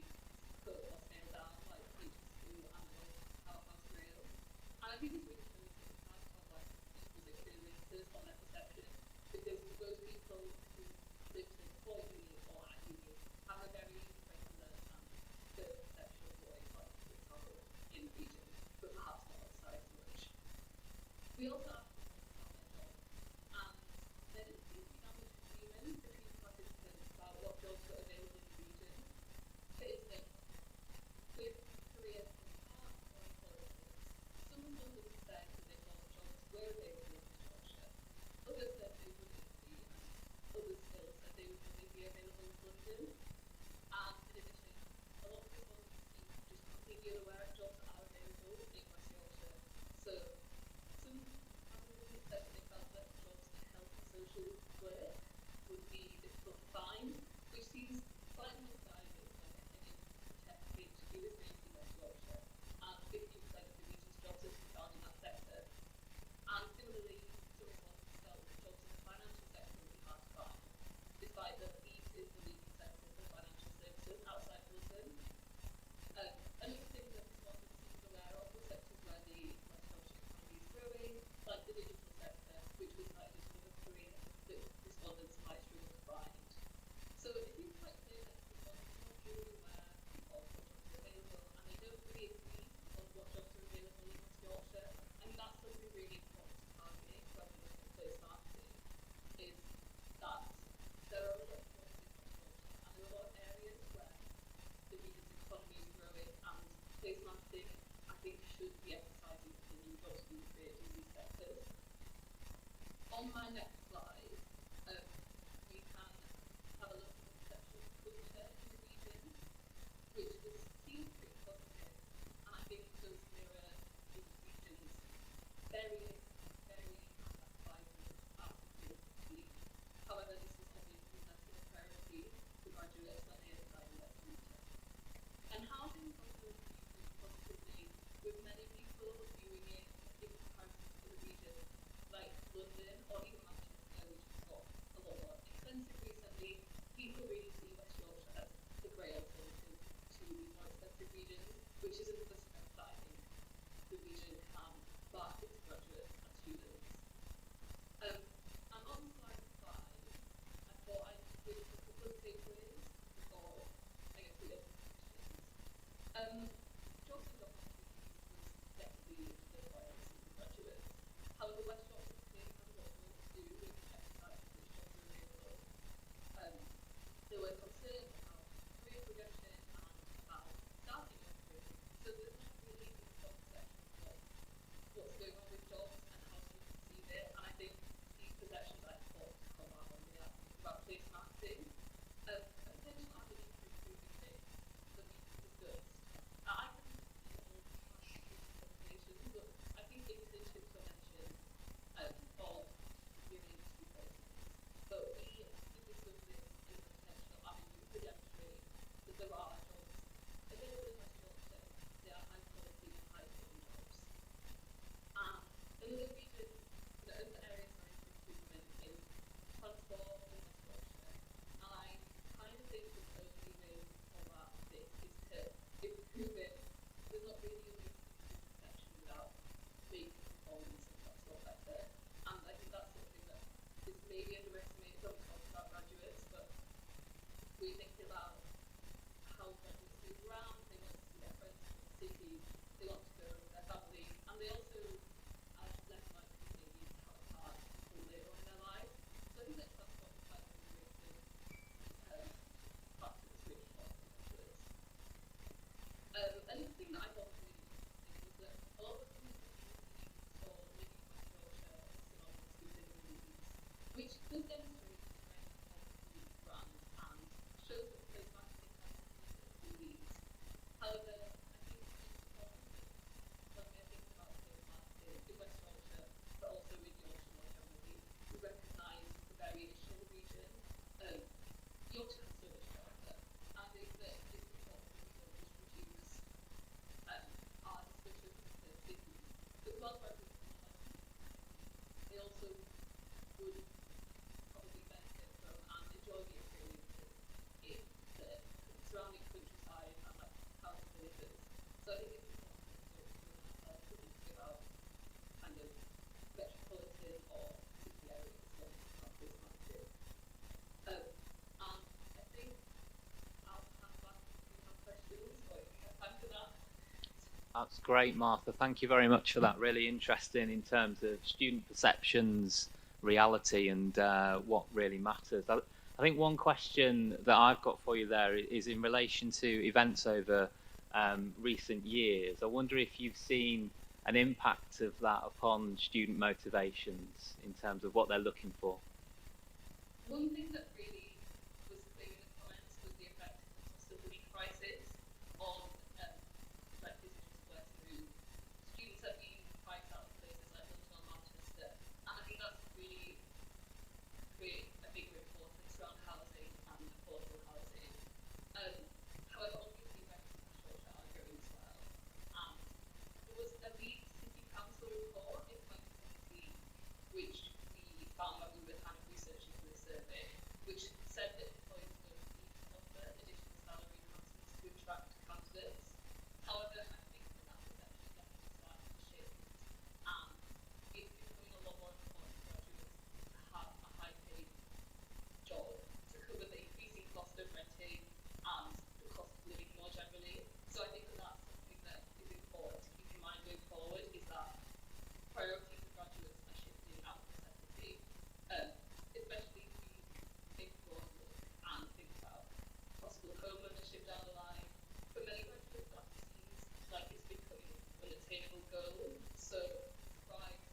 cut or scaled down, like HS2 and Powerhouse Rail. And I think it's really shows that it has got like people's experiences on their perception, because for those people who live to before uni or at uni have a very regular and good perception of what it's like to travel in the region, but perhaps not outside as much. We also asked about their job, and there didn't seem to be that much agreement between participants about what jobs were available in the region. For instance, with careers in art or in politics, some respondents said that they thought jobs were available in Yorkshire, others said they wouldn't be, and others still said they would only be available in London. And in addition, a lot of respondents seem just completely unaware of jobs that are available in West Yorkshire. So some applicants said that they felt that jobs in health and social work would be difficult to find, which seems slightly misguided when any tech PhD is based in West Yorkshire, and 50% of the region's jobs are to be found in that sector. And similarly, some respondents felt that jobs in the financial sector would be hard to find, despite that Leeds is the leading sector for financial services outside of London. Another thing that respondents seemed aware of were sectors where the West Yorkshire economy is growing, like the digital sector, which was cited as another career that respondents might struggle to find. So it seems quite clear that respondents are not really aware of what jobs are available, and they don't really agree on what jobs are available in West Yorkshire. And that's something really important to target when we look at place marketing, is that there are a lot of jobs in West Yorkshire, and there are a lot of areas where the region's economy is growing, and place marketing, I think, should be emphasising the new jobs being created in these sectors. On my next slide, we can have a look at the perception of culture in the region, which seems pretty positive, and I think does mirror the region's very unsatisfying attitude. However, this was obviously less of a priority for graduates when they decided their future. And housing also viewed positively, with many people viewing it in comparison to the region, like London or even Manchester, which has got a lot more expensive recently. People really see West Yorkshire as the great alternative to these more expensive regions, which is another strength that I think the region can market to graduates and students. And on slide 5, I thought I'd give a couple of takeaways before I get to the questions. Jobs and opportunities was definitely the priority for graduates. However, West Yorkshire State has a lot more to do with exercise which jobs are available. There were concerns about career progression and about starting your career. So there's not really a job perception of what's going on with jobs and how to perceive it. And I think these perceptions I thought come out when we are thinking about place marketing. Potential avenues for improving things that we discussed. I can see all the presentations, but I think internships were mentioned or really industry placements. But we did discuss this as a potential avenue to demonstrate that there are jobs available in West Yorkshire. They are high quality and high paying jobs. Another region, another area for improvement is transport in West Yorkshire. And I kind of think that the only way to combat this is to improve it. There's not really a way to improve perception without making performance and transport better. And I think that's something that is maybe underestimated when we talk about graduates, but we think about how graduates move around, they want to see their friends in the city, they want to go with their families, and they also are less likely maybe to have a car until later on in their lives. So I think that transport is quite a way to factor the switch for graduates. Another thing that I thought was really interesting was that a lot of the things that we see for living in West Yorkshire is synonymous with living in Leeds, which does demonstrate the strength of the Leeds brand and shows that place marketing has in Leeds. However, I think it's important that when we're thinking about place marketing in West Yorkshire, but also in Yorkshire more generally, we recognise the variation of the region. Yorkshire has so much character, and I think that it's important that we don't just reduce our discussions to cities. Because whilst graduates are not like they also would probably benefit from and enjoy the experiences in the surrounding countryside and like house villages. So I think it's important to ourselves to think about kind of metropolitan or city areas when it's about place marketing. And I think I'll hand back if you have questions or if you have time for that. That's great, Martha. Thank you very much for that. Really interesting in terms of student perceptions, reality, and what really matters. I think one question that I've got for you there is in relation to events over recent years. I wonder if you've seen an impact of that upon student motivations in terms of what they're looking for. One thing that really was clear in the comments was the effect of the cost of living crisis on like decisions of where to move. Students are being priced out of places like London or Manchester, and I think that's really create a bigger importance around housing and affordable housing. However, obviously rents in West Yorkshire are growing as well. And there was a Leeds City Council report in 2017 which we found when we were kind of researching for this survey, which said that employers don't need to offer additional salary enhancements to attract candidates. However, I think that perception is definitely starting to shift, and it's becoming a lot more important for graduates to have a high-paid job to cover the increasing cost of renting and the cost of living more generally. So I think that that's something that is important to keep in mind going forward, is that priorities for graduates are shifting out of necessity, especially if we think forward and think about possible home ownership down the line. For many graduates, that seems like it's becoming an attainable goal. So price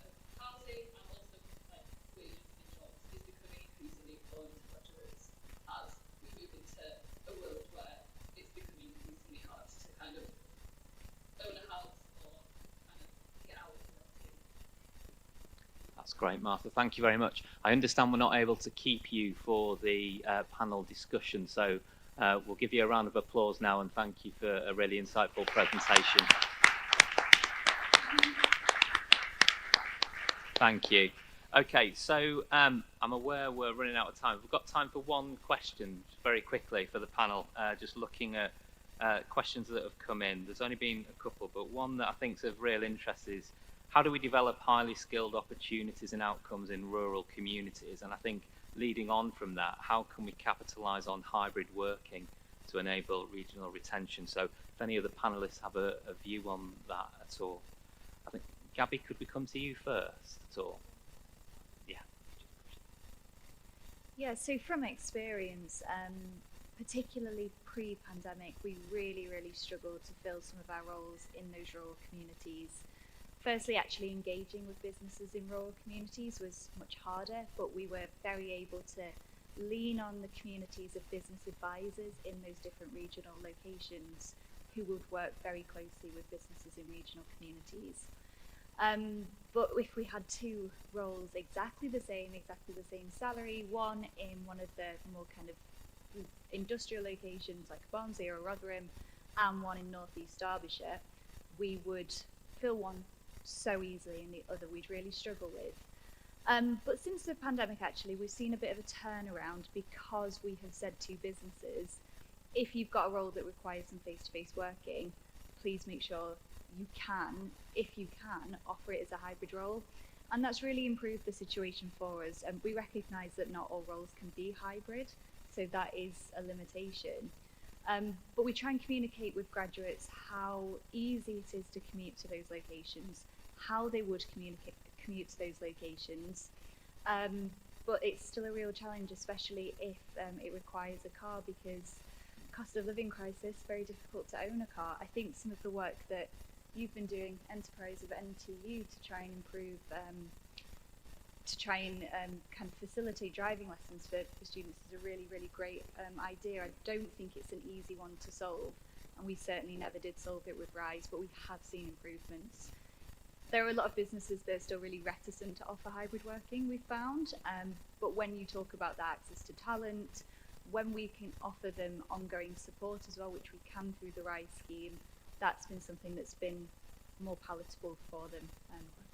of housing and also like wages in jobs is becoming increasingly important to graduates as we move into a world where it's becoming increasingly hard to kind of own a house or kind of get out of property. That's great, Martha. Thank you very much. I understand we're not able to keep you for the panel discussion, so we'll give you a round of applause now and thank you for a really insightful presentation. Thank you. Okay, so I'm aware we're running out of time. We've got time for one question very quickly for the panel, just looking at questions that have come in. There's only been a couple, but one that I think is of real interest is how do we develop highly skilled opportunities and outcomes in rural communities? And I think leading on from that, how can we capitalise on hybrid working to enable regional retention. So if any of the panellists have a view on that at all. I think, Gabby, could we come to you first at all? Yeah. Yeah, so from experience, particularly pre-pandemic, we really struggled to fill some of our roles in those rural communities. Firstly, actually engaging with businesses in rural communities was much harder, but we were very able to lean on the communities of business advisors in those different regional locations who would work very closely with businesses in regional communities. But if we had two roles exactly the same salary, one in one of the more kind of industrial locations like Barnsley or Rotherham, and one in North East Derbyshire, we would fill one so easily and the other we'd really struggle with. But since the pandemic, actually, we've seen a bit of a turnaround because we have said to businesses, if you've got a role that requires some face-to-face working, please make sure you can, if you can, offer it as a hybrid role. And that's really improved the situation for us. And we recognise that not all roles can be hybrid, so that is a limitation. But we try and communicate with graduates how easy it is to commute to those locations, how they would commute to those locations. But it's still a real challenge, especially if it requires a car, because cost of living crisis, very difficult to own a car. I think some of the work that you've been doing, Enterprise of NTU, to try and improve, kind of facilitate driving lessons for students is a really great idea. I don't think it's an easy one to solve, and we certainly never did solve it with RISE, but we have seen improvements. There are a lot of businesses that are still really reticent to offer hybrid working, we've found, but when you talk about the access to talent, when we can offer them ongoing support as well, which we can through the RISE scheme, that's been something that's been more palatable for them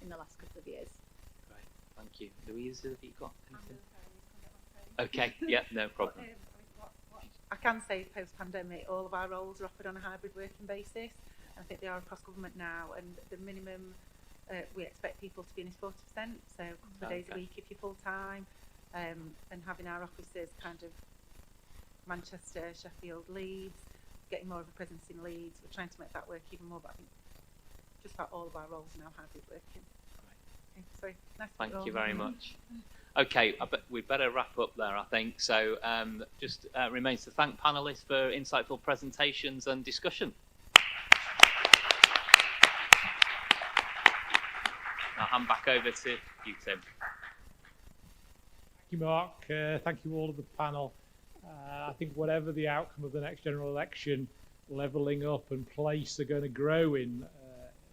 in the last couple of years. Great, thank you. Louise, have you got anything? Okay, yeah, no problem. I can say post-pandemic, all of our roles are offered on a hybrid working basis. I think they are across government now, and the minimum we expect people to be in is 40%, so a couple of days a week if you're full-time, and having our offices kind of Manchester, Sheffield, Leeds, getting more of a presence in Leeds. We're trying to make that work even more, but I think just about all of our roles are now hybrid working. Okay, sorry, nice to meet Thank you very much. Okay, we better wrap up there, I think. So just remains to thank panellists for insightful presentations and discussion. I'll hand back over to you, Tim. Thank you, Mark. Thank you all of the panel. I think whatever the outcome of the next general election, levelling up and place are going to grow in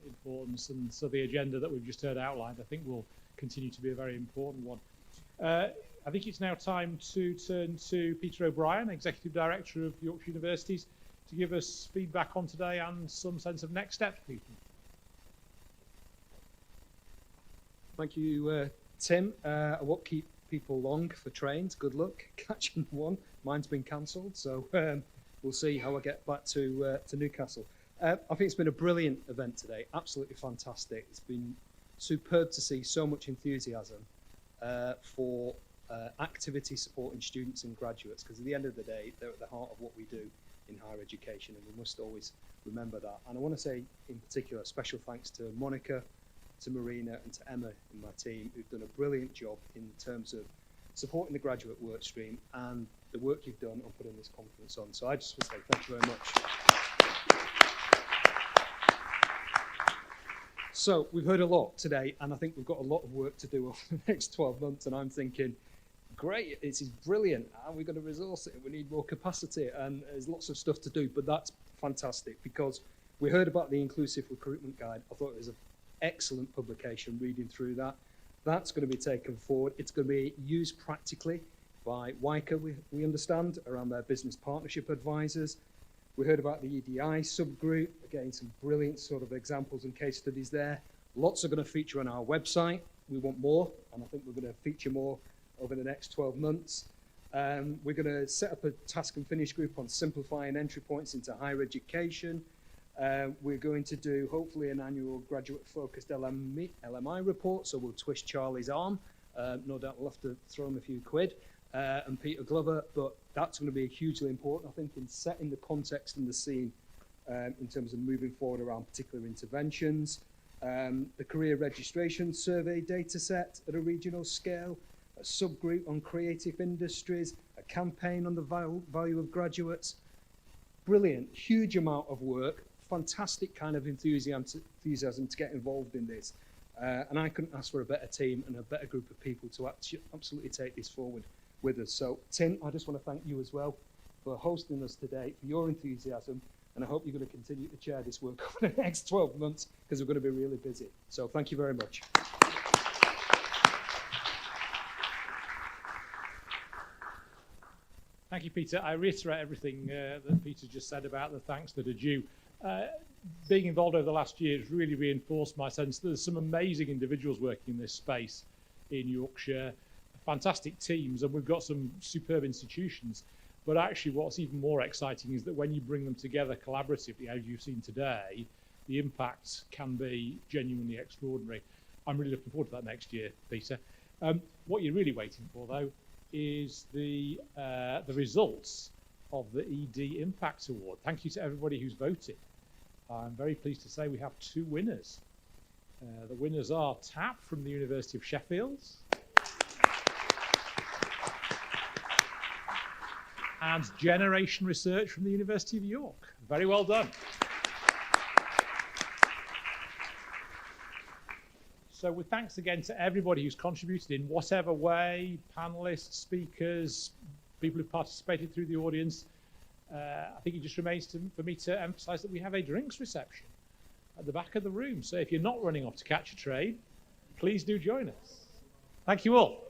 importance, and so the agenda that we've just heard outlined, I think, will continue to be a very important one. I think it's now time to turn to Peter O'Brien, Executive Director of Yorkshire Universities, to give us feedback on today and some sense of next steps, Peter. Thank you, Tim. I won't keep people long for trains. Good luck catching one. Mine's been cancelled, so we'll see how I get back to Newcastle. I think it's been a brilliant event today, absolutely fantastic. It's been superb to see so much enthusiasm for activity supporting students and graduates, because at the end of the day, they're at the heart of what we do in higher education, and we must always remember that. And I want to say, in particular, special thanks to Monica, to Marina and to Emma in my team, who've done a brilliant job in terms of supporting the graduate work stream and the work you've done on putting this conference on. So I just want to say thank you very much. So we've heard a lot today, and I think we've got a lot of work to do over the next 12 months, and I'm thinking, great, this is brilliant. How are we going to resource it? We need more capacity, and there's lots of stuff to do, but that's fantastic, because we heard about the Inclusive Recruitment Guide. I thought it was an excellent publication, reading through that. That's going to be taken forward. It's going to be used practically by YU, we understand, around their business partnership advisors. We heard about the EDI subgroup, again, some brilliant sort of examples and case studies there. Lots are going to feature on our website. We want more, and I think we're going to feature more over the next 12 months. We're going to set up a task and finish group on simplifying entry points into higher education. We're going to do, hopefully, an annual graduate-focused LMI report, so we'll twist Charlie's arm. No doubt we'll have to throw him a few quid. and Peter Glover, but that's going to be hugely important, I think, in setting the context and the scene in terms of moving forward around particular interventions. The career registration survey data set at a regional scale, a subgroup on creative industries, a campaign on the value of graduates. Brilliant, huge amount of work, fantastic kind of enthusiasm to get involved in this. And I couldn't ask for a better team and a better group of people to absolutely take this forward with us. So Tim, I just want to thank you as well for hosting us today, for your enthusiasm, and I hope you're going to continue to chair this work over the next 12 months because we're going to be really busy. So thank you very much. Thank you, Peter. I reiterate everything that Peter just said about the thanks that are due. Being involved over the last year has really reinforced my sense that there's some amazing individuals working in this space in Yorkshire, fantastic teams, and we've got some superb institutions. But actually what's even more exciting is that when you bring them together collaboratively, as you've seen today, the impact can be genuinely extraordinary. I'm really looking forward to that next year, Peter. What you're really waiting for, though, is the results of the ED Impact Award. Thank you to everybody who's voted. I'm very pleased to say we have 2 winners. The winners are TAP from the University of Sheffield and Generation Research from the University of York. Very well done. So with thanks again to everybody who's contributed in whatever way, panelists, speakers, people who participated through the audience. I think it just remains for me to emphasise that we have a drinks reception at the back of the room. So if you're not running off to catch a train, please do join us. Thank you all.